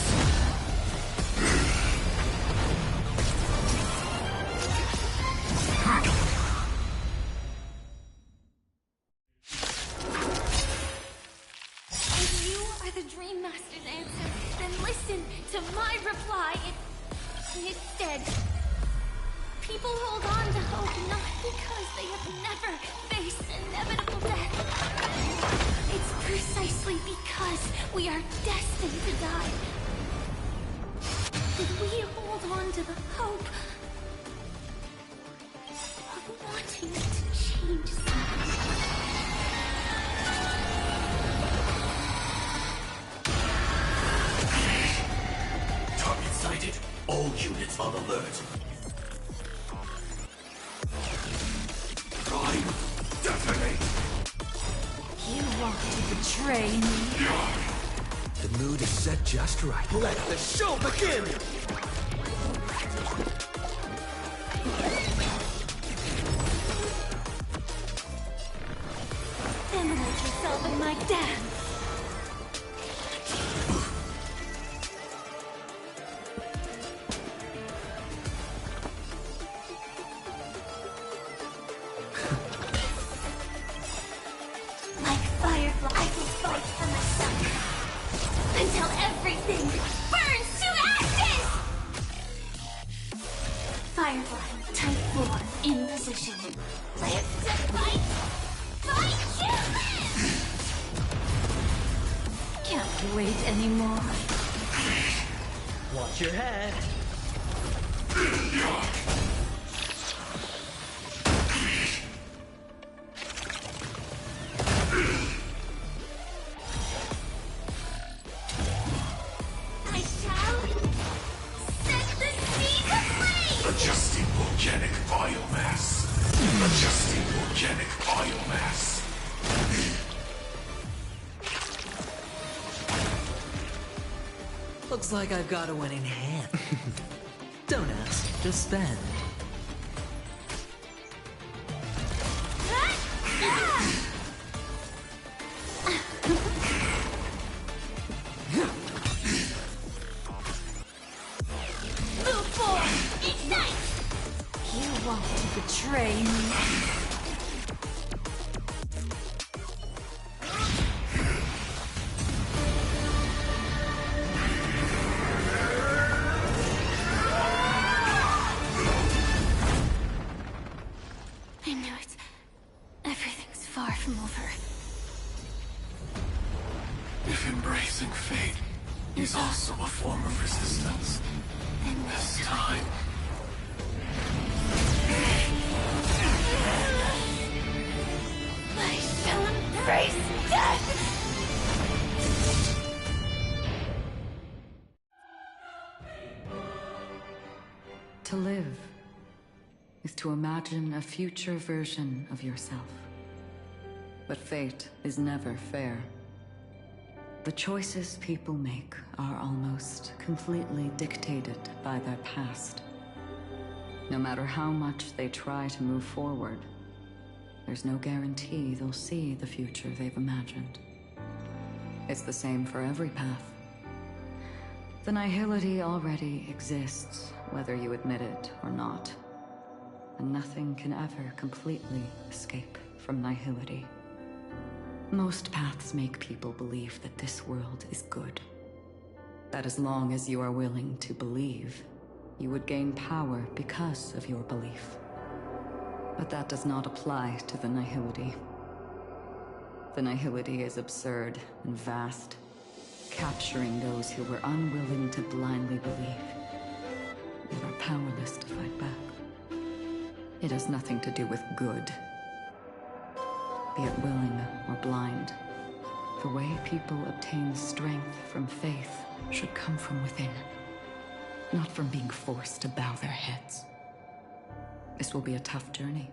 If you are the Dream Master's answer, then listen to my reply. Instead, people hold on to hope not because they have never faced inevitable death. It's precisely because we are destined to die that we hold on to the hope of wanting to change something. Target sighted. All units on alert. Prime, detonate! You want to betray me? The mood is set just right. Let the show begin! Emulate yourself in my dance. Like Firefly, I will fight for myself until everything burns to ashes! Firefly, type 4, in position. Live to fight! Fight you! Can't wait anymore. Watch your head. I shall set the seed aflame! Adjusting organic biomass. Adjusting organic biomass. Looks like I've got a winning hand. Don't ask, just spend. Move forward! Ignite! You want to betray me? I knew it. Everything's far from over. If embracing fate is also a form of resistance. This time. I shall embrace death! To live is to imagine a future version of yourself. But fate is never fair. The choices people make are almost completely dictated by their past. No matter how much they try to move forward, there's no guarantee they'll see the future they've imagined. It's the same for every path. The nihility already exists, whether you admit it or not. And nothing can ever completely escape from nihility. Most paths make people believe that this world is good. That as long as you are willing to believe, you would gain power because of your belief. But that does not apply to the nihility. The nihility is absurd and vast, capturing those who were unwilling to blindly believe, and are powerless to fight back. It has nothing to do with good. Be it willing or blind, the way people obtain strength from faith should come from within, not from being forced to bow their heads. This will be a tough journey.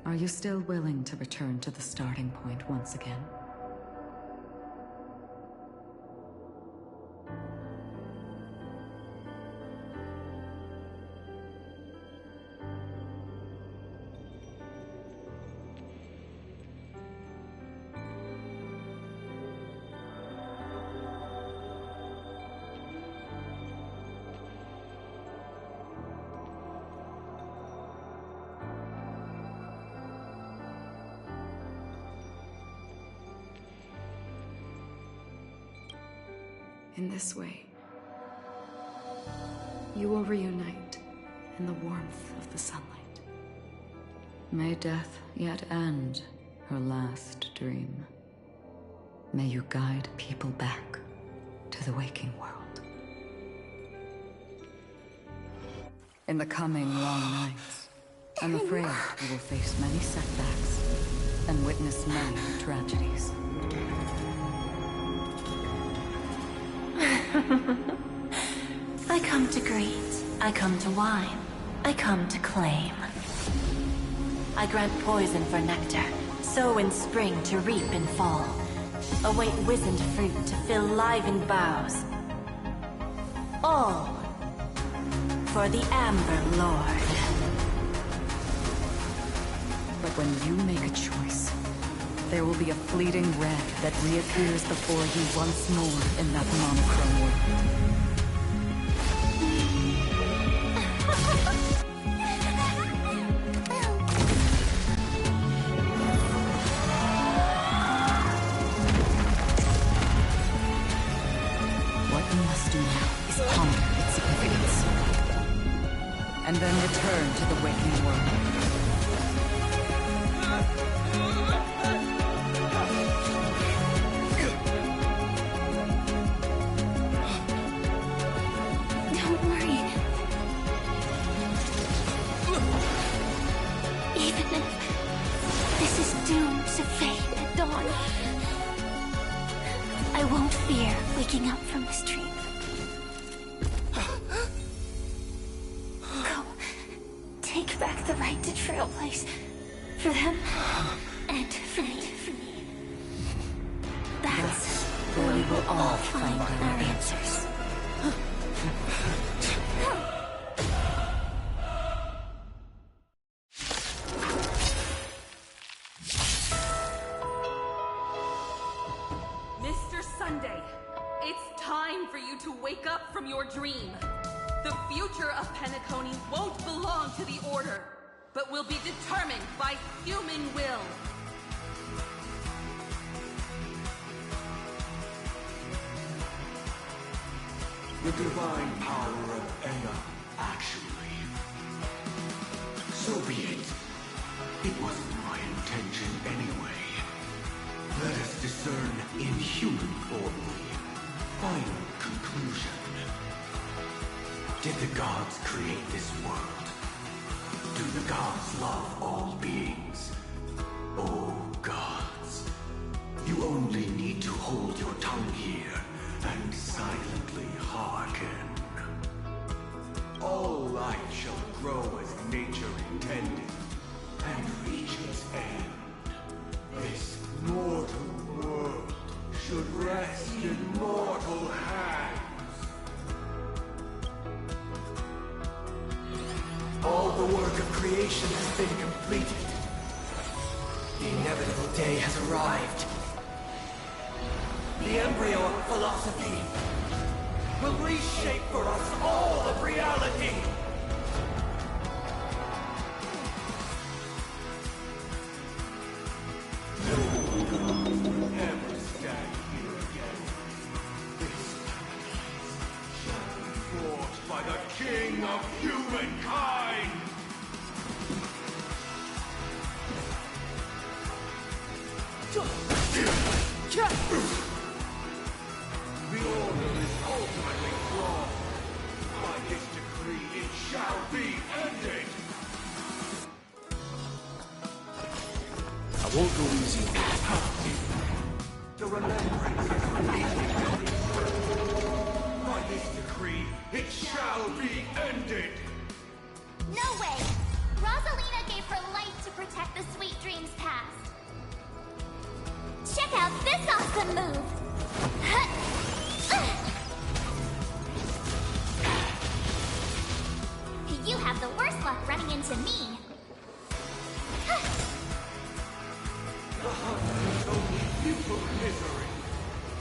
Are you still willing to return to the starting point once again? In this way, you will reunite in the warmth of the sunlight. May death yet end her last dream. May you guide people back to the waking world. In the coming long nights, I'm afraid you will face many setbacks and witness many tragedies. I come to greet, I come to whine, I come to claim. I grant poison for nectar, sow in spring to reap in fall. Await wizened fruit to fill livened boughs. All for the Amber Lord. But when you make a choice, there will be a fleeting red that reappears before you once more in that monochrome world. What you must do now is ponder its significance, and then return to the waking world. Waking up from this dream. Go. Take back the right to Trailblaze. For them, and for me. That's where we will all find our answers. Dream. The future of Penacony won't belong to the Order, but will be determined by human will. The divine power of Ea, actually. So be it. It wasn't my intention anyway. Let us discern in human form. Did the gods create this world? Do the gods love all beings? Oh, gods. You only need to hold your tongue here and silently hearken. All life shall grow as nature intended and reach its end. This mortal world should rest in mortal hands. All the work of creation has been completed. The inevitable day has arrived. The embryo of philosophy will reshape for us all of reality. No one will ever stand here again. This place shall be fought by the King of Humankind! The order is ultimately flawed. By this decree, it shall be ended. I won't go easy on you. The remembrance is completely. By this decree, it shall be ended. No way! Rosalina gave her life to protect the sweet dreams past. Check out this awesome move! You have the worst luck running into me. The hunt is only futile misery.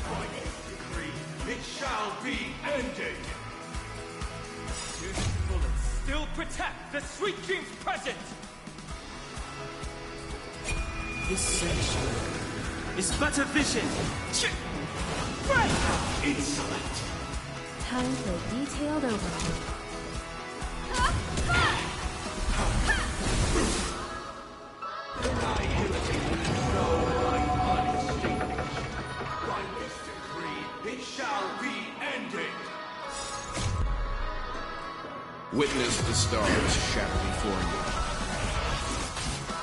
By this decree, it shall be ended. These bullets still protect the sweet dreams present! This sanctuary is but a vision. Insolent. Time for a detailed overhaul. Annihility will know by unextinguished. By this decree, it shall be ended. Witness the stars shatter before you.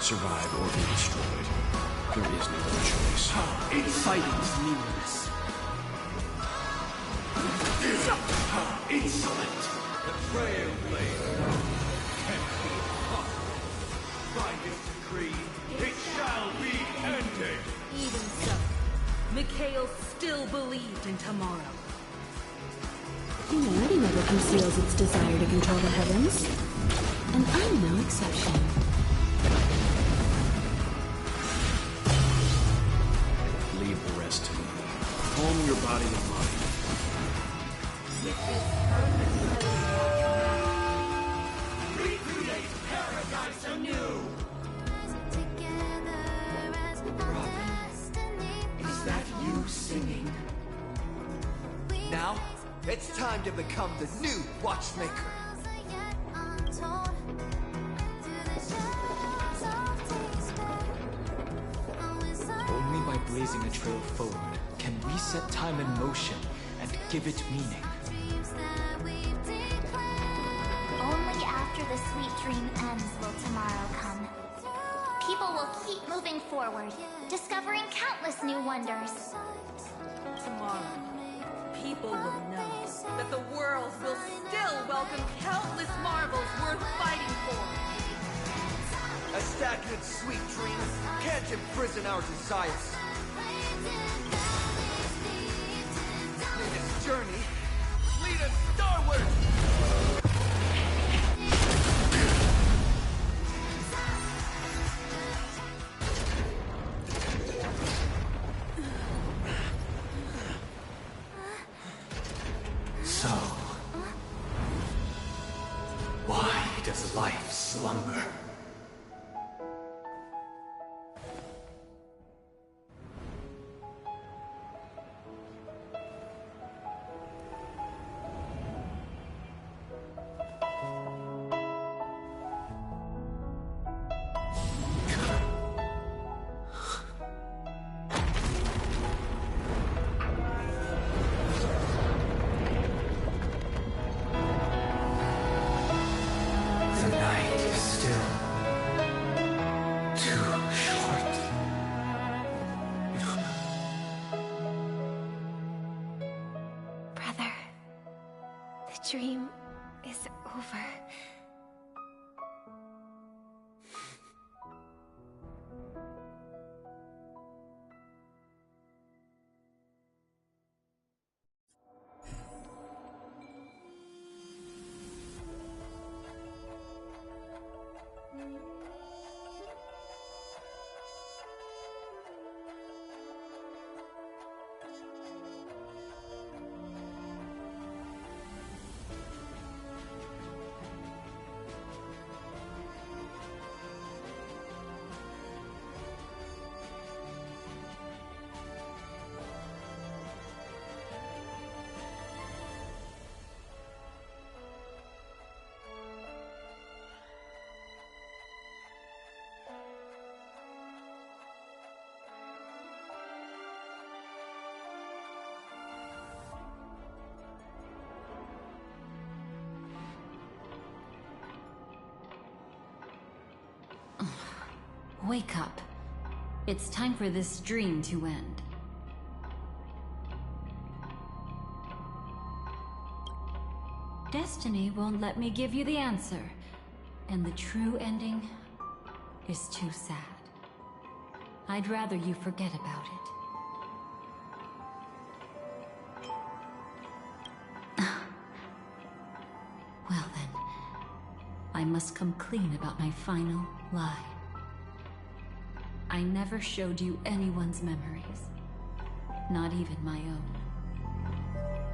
Survive or be destroyed. There is no other choice. Fighting is meaningless. Insolent. The trailblazer can't be conquered. By this decree, it shall be ended. Even so, Mikhail still believed in tomorrow. Humanity never conceals its desire to control the heavens. And I'm no exception. Leave the rest to me. Calm your body and mind. Recreate paradise anew. Is that you singing? Now, it's time to become the new Watchmaker. Only by blazing a trail forward can we set time in motion and give it meaning. Only after the sweet dream ends will tomorrow come. People will keep moving forward, discovering countless new wonders. Tomorrow, people will know that the world will still welcome countless marvels worth fighting for. A stagnant sweet dream can't imprison our desires. May this journey lead us starward! So, why does life slumber? dream is over. Wake up. It's time for this dream to end. Destiny won't let me give you the answer, and the true ending is too sad. I'd rather you forget about it. Well then, I must come clean about my final lie. I never showed you anyone's memories, not even my own.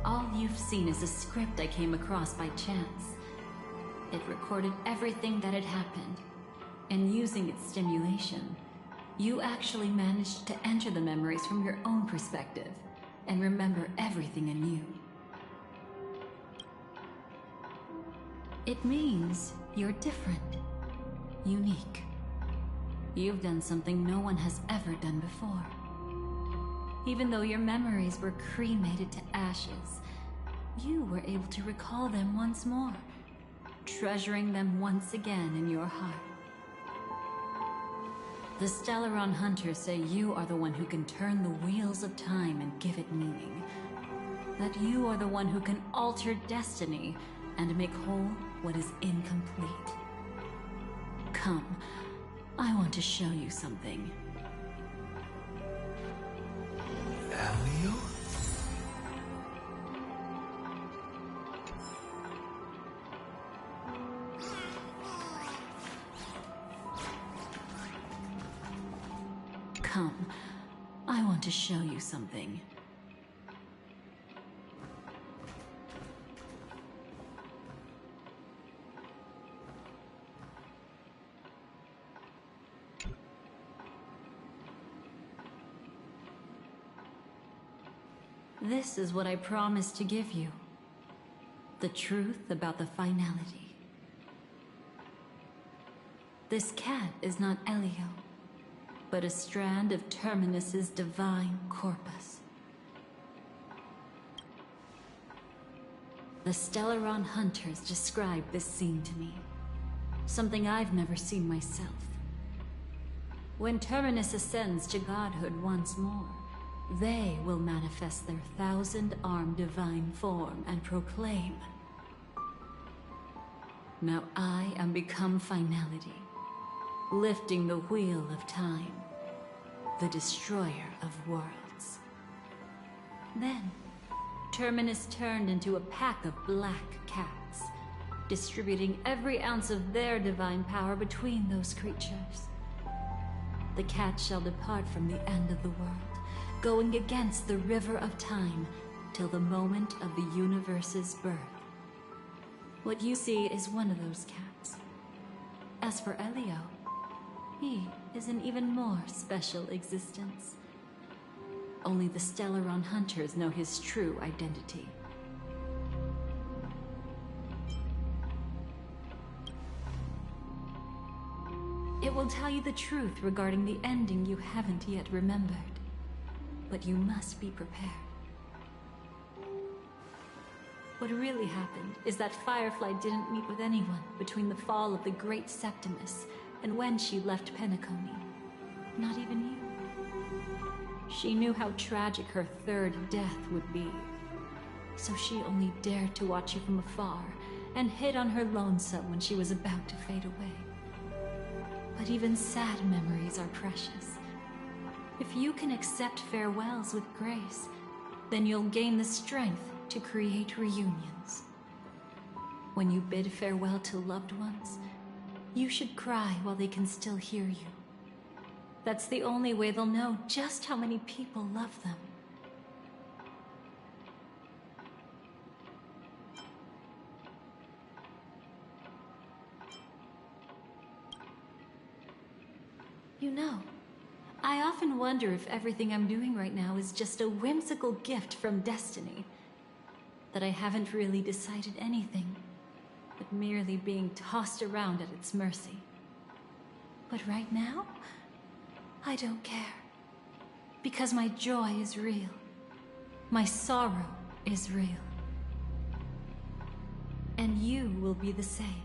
All you've seen is a script I came across by chance. It recorded everything that had happened, and using its stimulation, you actually managed to enter the memories from your own perspective and remember everything anew. It means you're different, unique. You've done something no one has ever done before. Even though your memories were cremated to ashes, you were able to recall them once more, treasuring them once again in your heart. The Stellaron Hunters say you are the one who can turn the wheels of time and give it meaning. That you are the one who can alter destiny and make whole what is incomplete. Come. I want to show you something. Elio? Come. I want to show you something. This is what I promised to give you. The truth about the finality. This cat is not Elio, but a strand of Terminus's divine corpus. The Stellaron Hunters described this scene to me. Something I've never seen myself. When Terminus ascends to godhood once more, they will manifest their 1,000-armed divine form and proclaim, "Now I am become finality, lifting the wheel of time, the destroyer of worlds." Then, Terminus turned into a pack of black cats, distributing every ounce of their divine power between those creatures. The cats shall depart from the end of the world, going against the river of time till the moment of the universe's birth. What you see is one of those cats. As for Elio, he is an even more special existence. Only the Stellaron Hunters know his true identity. It will tell you the truth regarding the ending you haven't yet remembered. But you must be prepared. What really happened is that Firefly didn't meet with anyone between the fall of the Great Septimus and when she left Penacony. Not even you. She knew how tragic her third death would be. so she only dared to watch you from afar and hid on her lonesome when she was about to fade away. But even sad memories are precious. If you can accept farewells with grace, then you'll gain the strength to create reunions. When you bid farewell to loved ones, you should cry while they can still hear you. That's the only way they'll know just how many people love them. You know, I often wonder if everything I'm doing right now is just a whimsical gift from destiny. That I haven't really decided anything, but merely being tossed around at its mercy. But right now, I don't care. Because my joy is real. My sorrow is real. And you will be the same.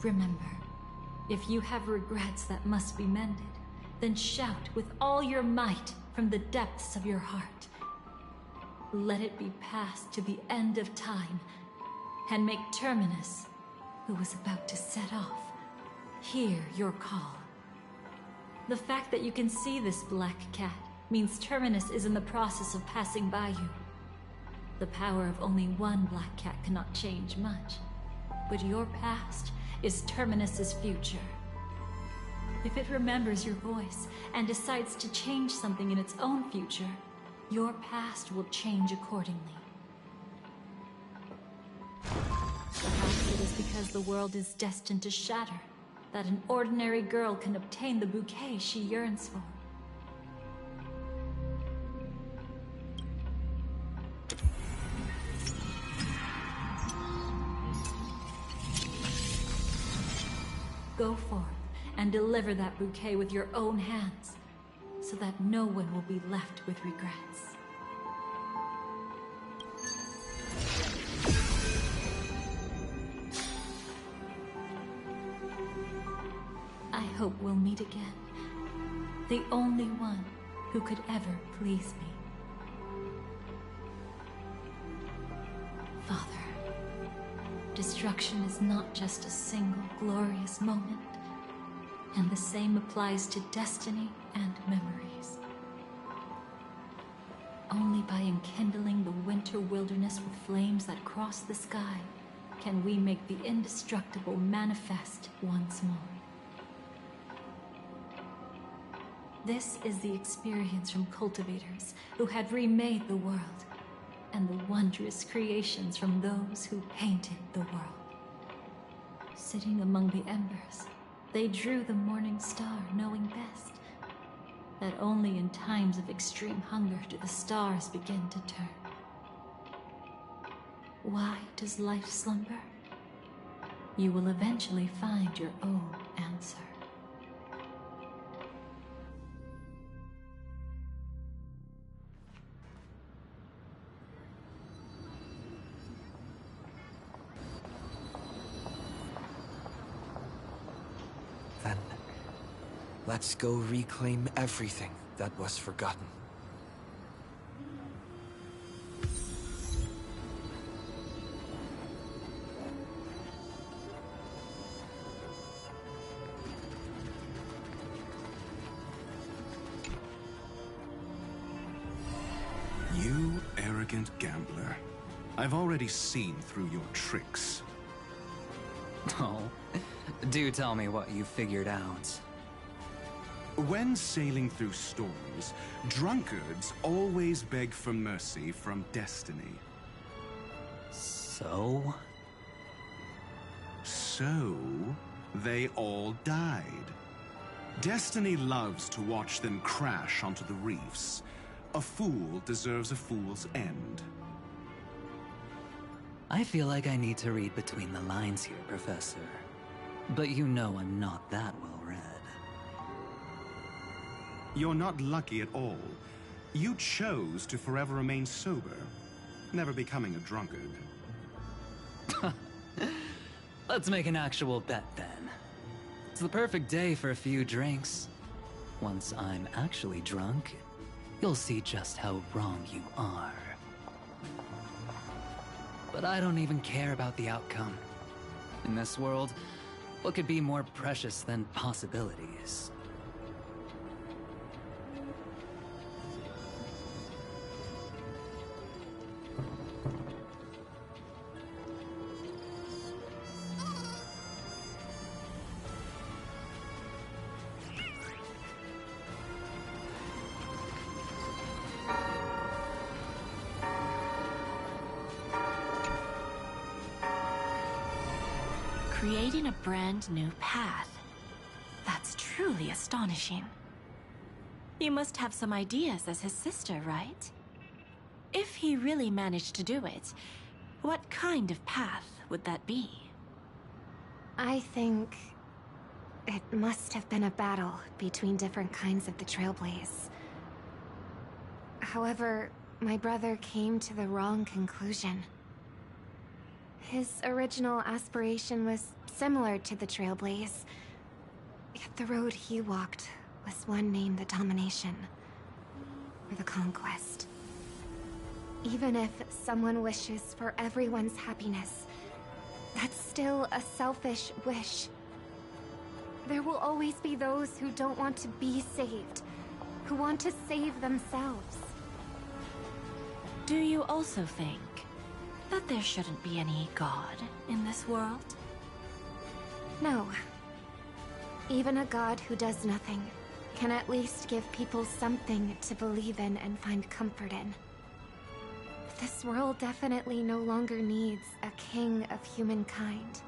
Remember, if you have regrets that must be mended, then shout with all your might from the depths of your heart. Let it be passed to the end of time, and make Terminus, who is about to set off, hear your call. The fact that you can see this black cat means Terminus is in the process of passing by you. The power of only one black cat cannot change much, but your past is Terminus's future. If it remembers your voice and decides to change something in its own future, your past will change accordingly. Perhaps it is because the world is destined to shatter that an ordinary girl can obtain the bouquet she yearns for. Go forth and deliver that bouquet with your own hands, so that no one will be left with regrets. I hope we'll meet again. The only one who could ever please me. Father, destruction is not just a single glorious moment, and the same applies to destiny and memories. Only by enkindling the winter wilderness with flames that cross the sky can we make the indestructible manifest once more. This is the experience from cultivators who had remade the world, and the wondrous creations from those who painted the world. Sitting among the embers, they drew the morning star, knowing best that only in times of extreme hunger do the stars begin to turn. Why does life slumber? You will eventually find your own answer. Then, let's go reclaim everything that was forgotten. You arrogant gambler. I've already seen through your tricks. Oh, do tell me what you figured out. When sailing through storms, drunkards always beg for mercy from destiny. So? So, they all died. Destiny loves to watch them crash onto the reefs. A fool deserves a fool's end. I feel like I need to read between the lines here, Professor. But you know I'm not that well read. You're not lucky at all. You chose to forever remain sober, never becoming a drunkard. Let's make an actual bet then. It's the perfect day for a few drinks. Once I'm actually drunk, you'll see just how wrong you are. but I don't even care about the outcome. In this world, what could be more precious than possibilities? Creating a brand new path. That's truly astonishing. You must have some ideas as his sister, right? If he really managed to do it, what kind of path would that be? I think it must have been a battle between different kinds of the Trailblaze. However, my brother came to the wrong conclusion. His original aspiration was similar to the Trailblaze, yet the road he walked was one named the Domination, or the Conquest. Even if someone wishes for everyone's happiness, that's still a selfish wish. There will always be those who don't want to be saved, who want to save themselves. Do you also think that there shouldn't be any god in this world? No. Even a god who does nothing can at least give people something to believe in and find comfort in. But this world definitely no longer needs a king of humankind.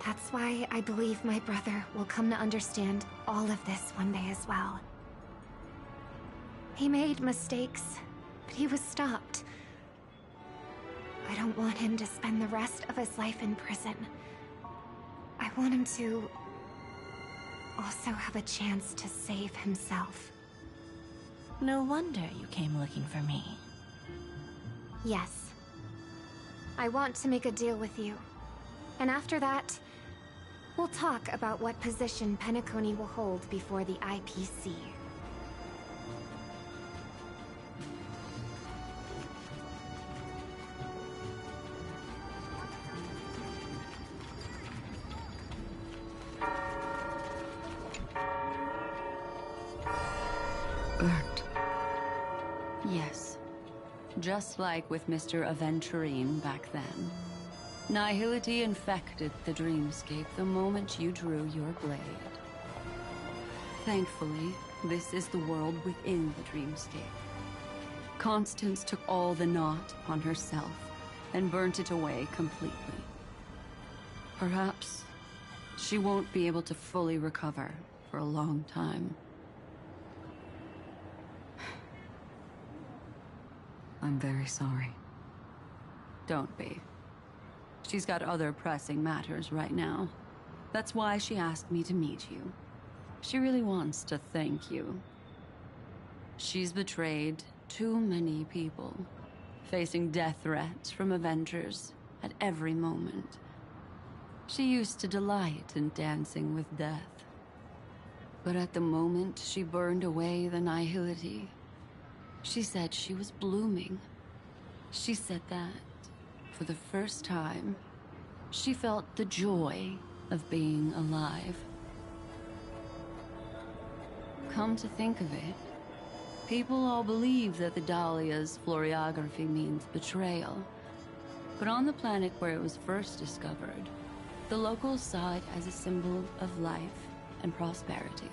That's why I believe my brother will come to understand all of this one day as well. He made mistakes, but he was stopped. I don't want him to spend the rest of his life in prison. I want him to also have a chance to save himself. No wonder you came looking for me. Yes. I want to make a deal with you. And after that, we'll talk about what position Penacony will hold before the IPC. Burnt. Yes. Just like with Mr. Aventurine back then. Nihility infected the dreamscape the moment you drew your blade. Thankfully, this is the world within the dreamscape. Constance took all the knot upon herself and burnt it away completely. Perhaps she won't be able to fully recover for a long time. I'm very sorry. Don't be. She's got other pressing matters right now. That's why she asked me to meet you. She really wants to thank you. She's betrayed too many people, facing death threats from Avengers at every moment. She used to delight in dancing with death. But at the moment she burned away the nihility, she said she was blooming. She said that, for the first time, she felt the joy of being alive. Come to think of it, people all believe that the Dahlia's floriography means betrayal. But on the planet where it was first discovered, the locals saw it as a symbol of life and prosperity.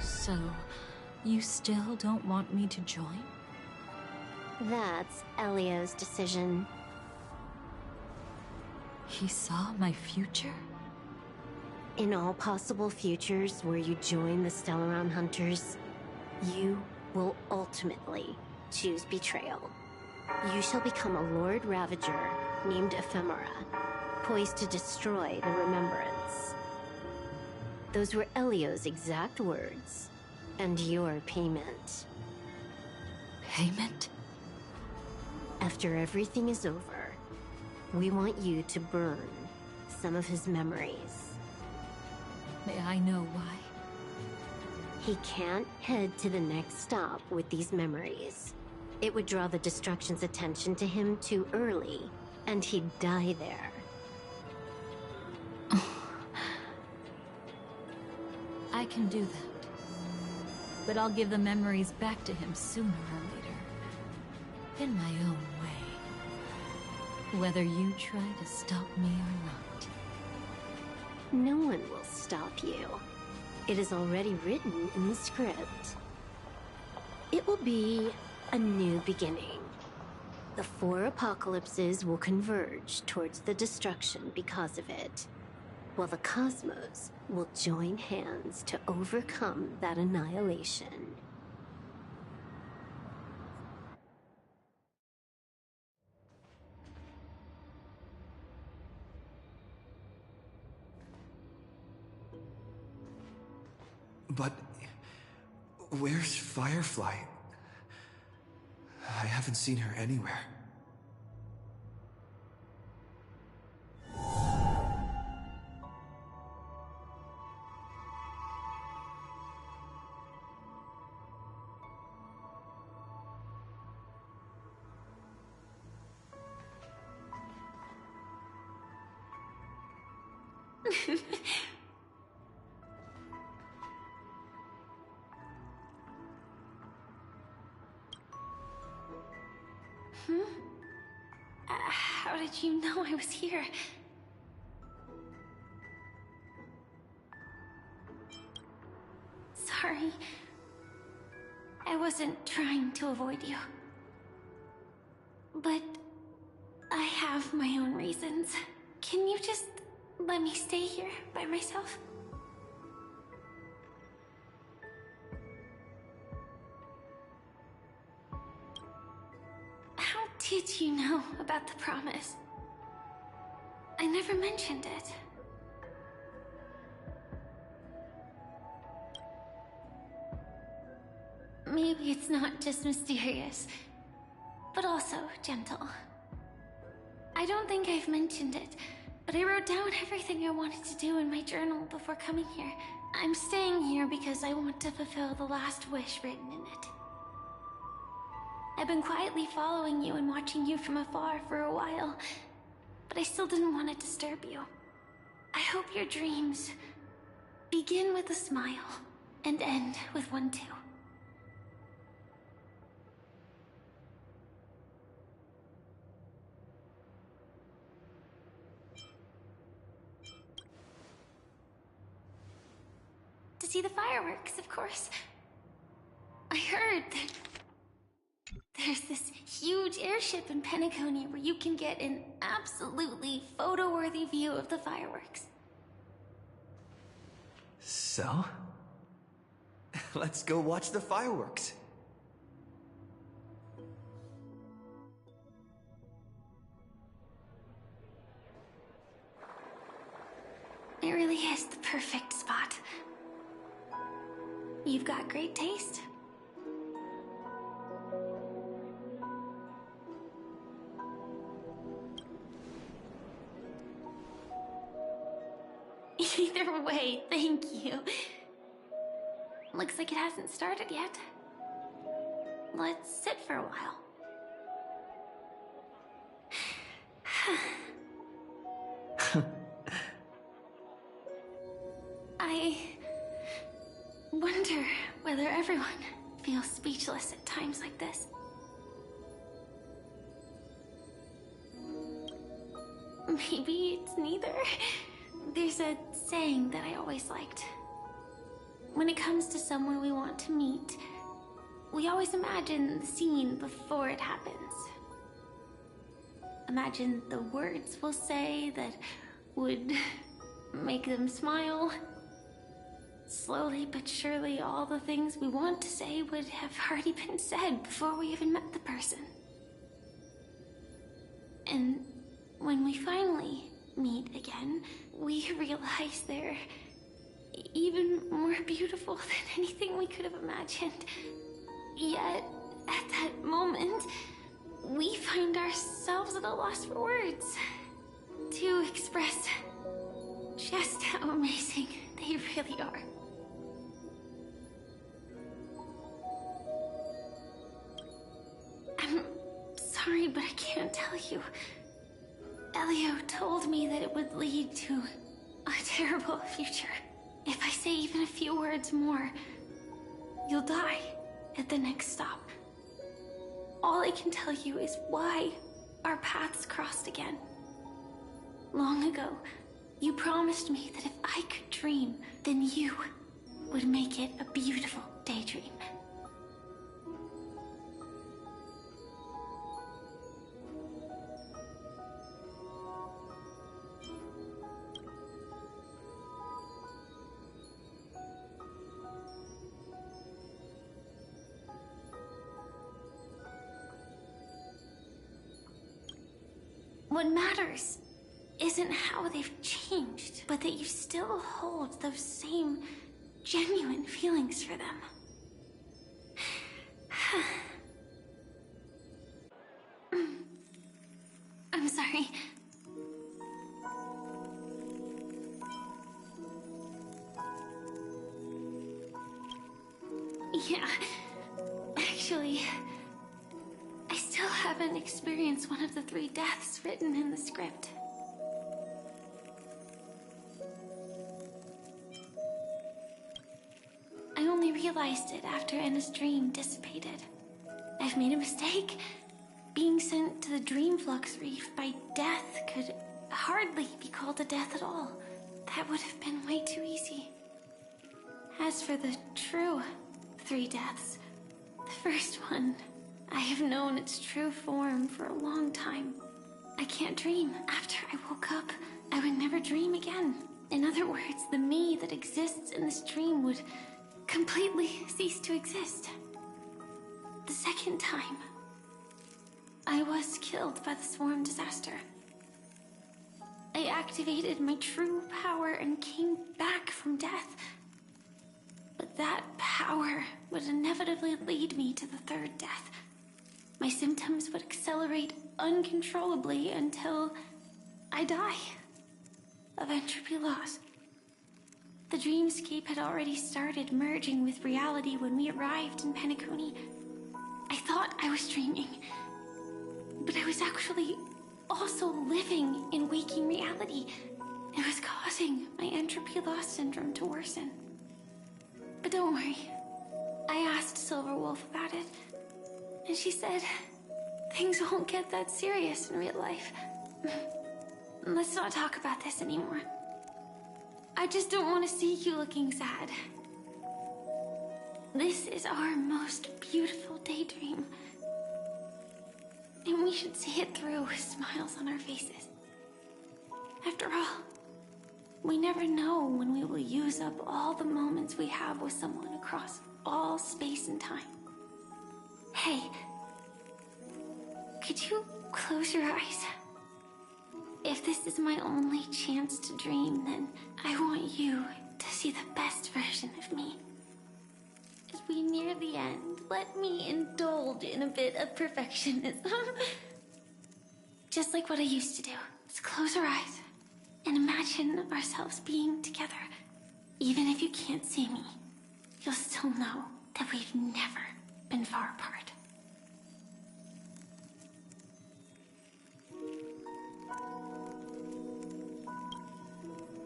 So, you still don't want me to join? That's Elio's decision. He saw my future? In all possible futures where you join the Stellaron Hunters, you will ultimately choose betrayal. You shall become a Lord Ravager named Ephemera, poised to destroy the Remembrance. Those were Elio's exact words, and your payment. Payment? After everything is over, we want you to burn some of his memories. May I know why? He can't head to the next stop with these memories. It would draw the Destruction's attention to him too early, and he'd die there. I can do that. But I'll give the memories back to him sooner or later. In my own way. Whether you try to stop me or not. No one will stop you. It is already written in the script. It will be a new beginning. The 4 apocalypses will converge towards the destruction because of it, while the cosmos will join hands to overcome that annihilation. But where's Firefly? I haven't seen her anywhere. How did you know I was here? Sorry. I wasn't trying to avoid you. But I have my own reasons. Can you just let me stay here by myself? How did you know about the promise? I never mentioned it. Maybe it's not just mysterious, but also gentle. I don't think I've mentioned it, but I wrote down everything I wanted to do in my journal before coming here. I'm staying here because I want to fulfill the last wish written in it. I've been quietly following you and watching you from afar for a while, but I still didn't want to disturb you. I hope your dreams begin with a smile and end with one too. To see the fireworks, of course. I heard that there's this huge airship in Penacony where you can get an absolutely photo-worthy view of the fireworks. So? Let's go watch the fireworks. It really is the perfect spot. You've got great taste. Either way, thank you. Looks like it hasn't started yet. Let's sit for a while. I wonder whether everyone feels speechless at times like this. Maybe it's neither. There's a saying that I always liked. When it comes to someone we want to meet, we always imagine the scene before it happens. Imagine the words we'll say that would make them smile. Slowly but surely, all the things we want to say would have already been said before we even met the person. And when we finally meet again, we realize they're even more beautiful than anything we could have imagined. Yet, at that moment, we find ourselves at a loss for words to express just how amazing they really are. I'm sorry, but I can't tell you. Elio told me that it would lead to a terrible future. If I say even a few words more, you'll die at the next stop. All I can tell you is why our paths crossed again. Long ago, you promised me that if I could dream, then you would make it a beautiful daydream. What matters isn't how they've changed, but that you still hold those same genuine feelings for them. I'm sorry. Yeah, actually, I still haven't experienced one of the 3 deaths written in the script. I only realized it after Anna's dream dissipated. I've made a mistake. Being sent to the Dream Flux Reef by death could hardly be called a death at all. That would have been way too easy. As for the true 3 deaths, the first one, I have known its true form for a long time. I can't dream. After I woke up, I would never dream again. In other words, the me that exists in this dream would completely cease to exist. The second time, I was killed by the swarm disaster. I activated my true power and came back from death. But that power would inevitably lead me to the 3rd death. My symptoms would accelerate uncontrollably until I die of entropy loss. The dreamscape had already started merging with reality when we arrived in Penacony. I thought I was dreaming, but I was actually also living in waking reality. It was causing my entropy loss syndrome to worsen. But don't worry, I asked Silverwolf about it, and she said things won't get that serious in real life. Let's not talk about this anymore. I just don't want to see you looking sad. This is our most beautiful daydream, and we should see it through with smiles on our faces. After all, we never know when we will use up all the moments we have with someone across all space and time. Hey, could you close your eyes? If this is my only chance to dream, then I want you to see the best version of me. As we near the end, let me indulge in a bit of perfectionism. Just like what I used to do. Let's close our eyes and imagine ourselves being together. Even if you can't see me, you'll still know that we've never been far apart.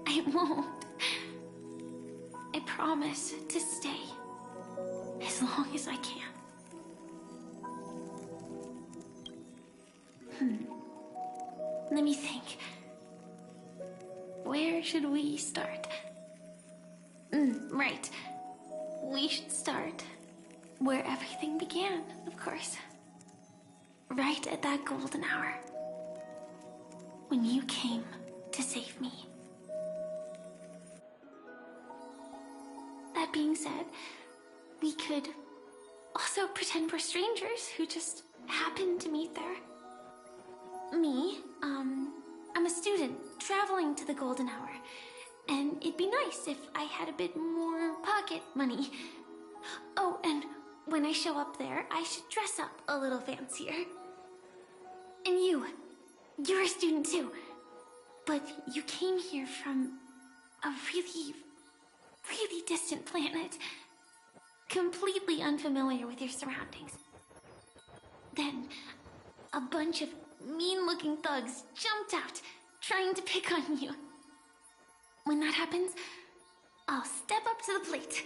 I won't. I promise to stay as long as I can. Let me think. Where should we start? Right. We should start where everything began, of course. Right at that golden hour. When you came to save me. That being said, we could also pretend we're strangers who just happened to meet there. Me, I'm a student traveling to the golden hour, and it'd be nice if I had a bit more pocket money. Oh, and when I show up there, I should dress up a little fancier. And you, You're a student too. But you came here from a really, really distant planet. Completely unfamiliar with your surroundings. Then, a bunch of mean-looking thugs jumped out, trying to pick on you. When that happens, I'll step up to the plate.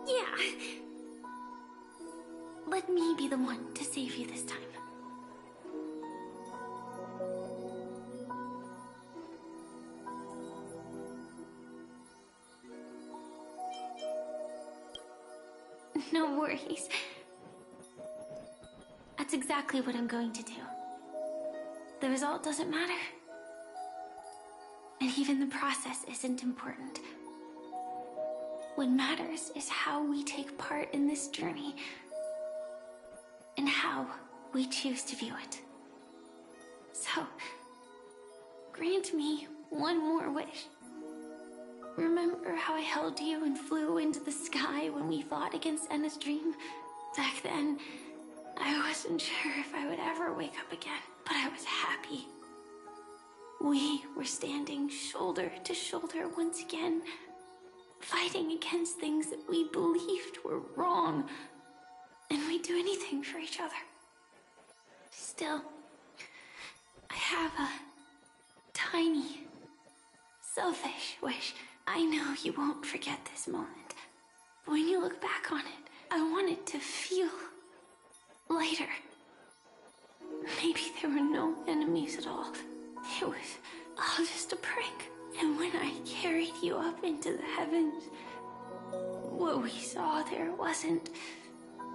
Yeah. Let me be the one to save you this time. No worries. That's exactly what I'm going to do. The result doesn't matter. And even the process isn't important. What matters is how we take part in this journey. And how we choose to view it. So, grant me one more wish. Remember how I held you and flew into the sky when we fought against Enna's dream? Back then, I wasn't sure if I would ever wake up again, but I was happy. We were standing shoulder to shoulder once again, fighting against things that we believed were wrong, and we'd do anything for each other. Still, I have a tiny, selfish wish. I know you won't forget this moment. But when you look back on it, I want it to feel lighter. Maybe there were no enemies at all. It was all just a prank. And when I carried you up into the heavens, what we saw there wasn't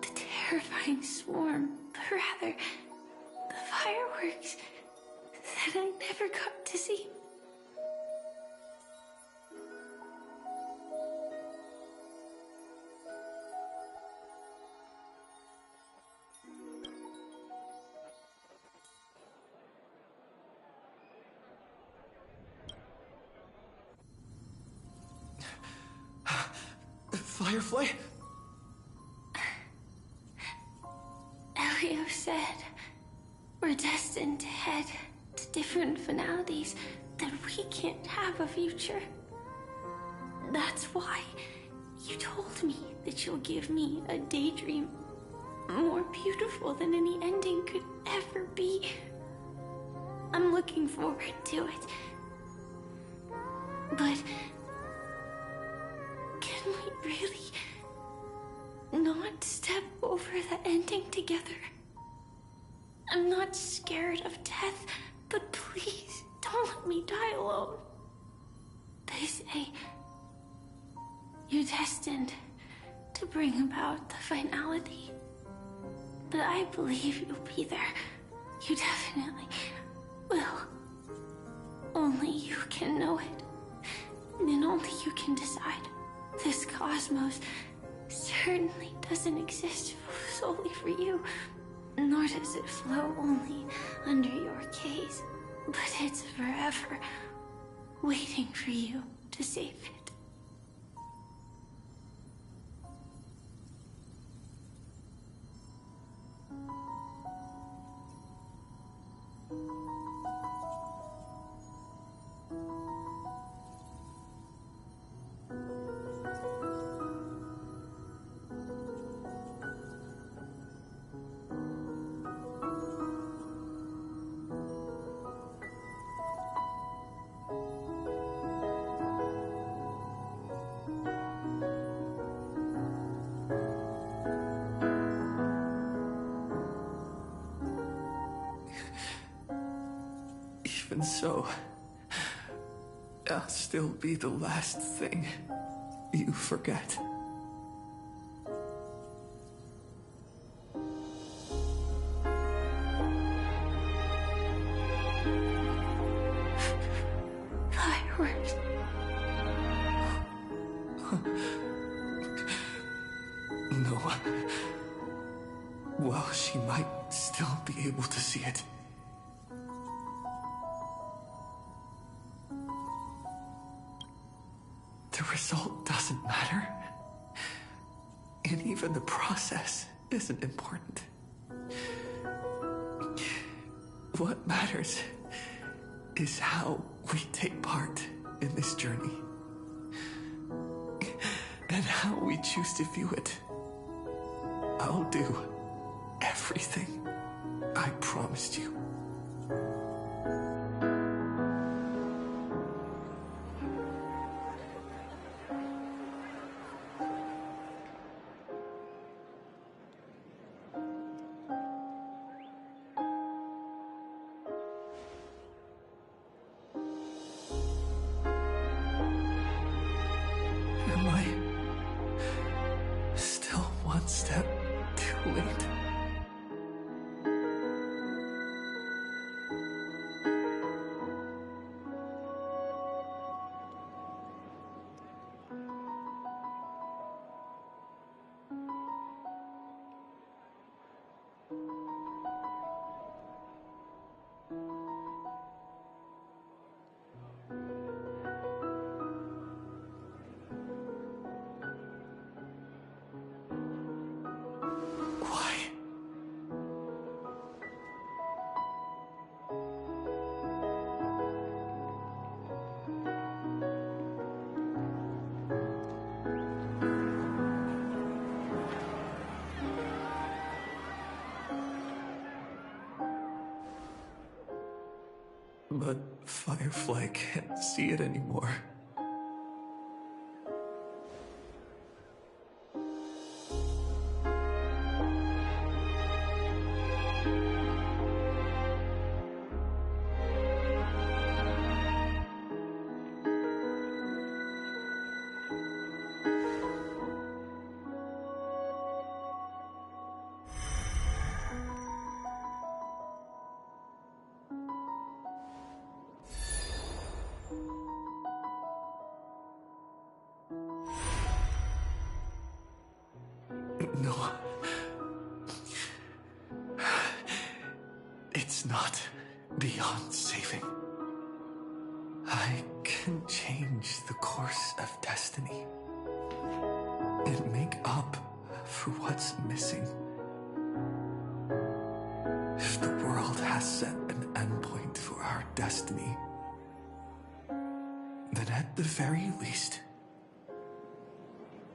the terrifying swarm, but rather the fireworks that I never got to see. Firefly? Elio said we're destined to head to different finalities, that we can't have a future. That's why you told me that you'll give me a daydream more beautiful than any ending could ever be. I'm looking forward to it. But can we really not step over the ending together? I'm not scared of death, but please don't let me die alone. They say you're destined to bring about the finality, but I believe you'll be there. You definitely will. Only you can know it, and only you can decide. This cosmos certainly doesn't exist solely for you, nor does it flow only under your gaze, but it's forever waiting for you to save it. Even so, I'll still be the last thing you forget. Fireworks. No. Well, she might still be able to see it. The result doesn't matter. And even the process isn't important. What matters is how we take part in this journey. And how we choose to view it. I'll do everything I promised you. Am I still one step too late? But Firefly can't see it anymore. No. It's not beyond saving. I can change the course of destiny and make up for what's missing. If the world has set an endpoint for our destiny, then at the very least,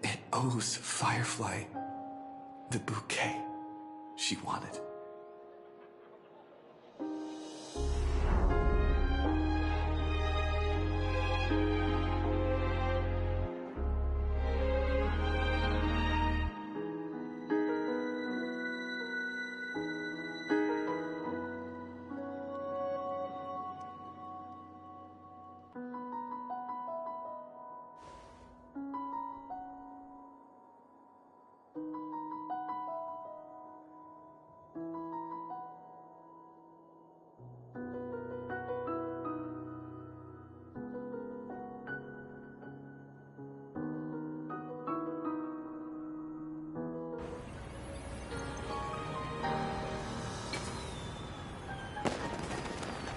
it owes Firefly the bouquet she wanted.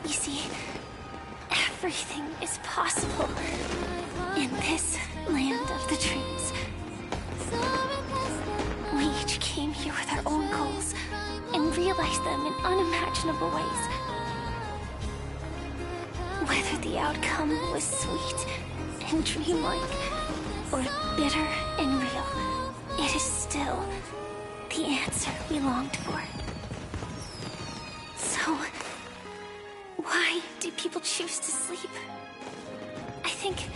You see, everything is possible in this land of the dreams. We each came here with our own goals and realized them in unimaginable ways. Whether the outcome was sweet and dreamlike or bitter and real, it is still the answer we longed for. So, why do people choose to sleep? I think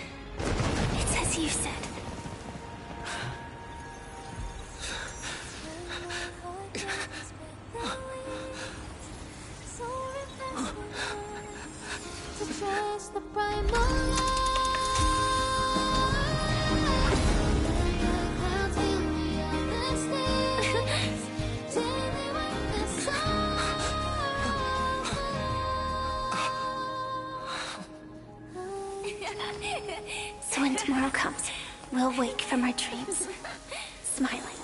it's as you said. So when tomorrow comes, we'll wake from our dreams, smiling.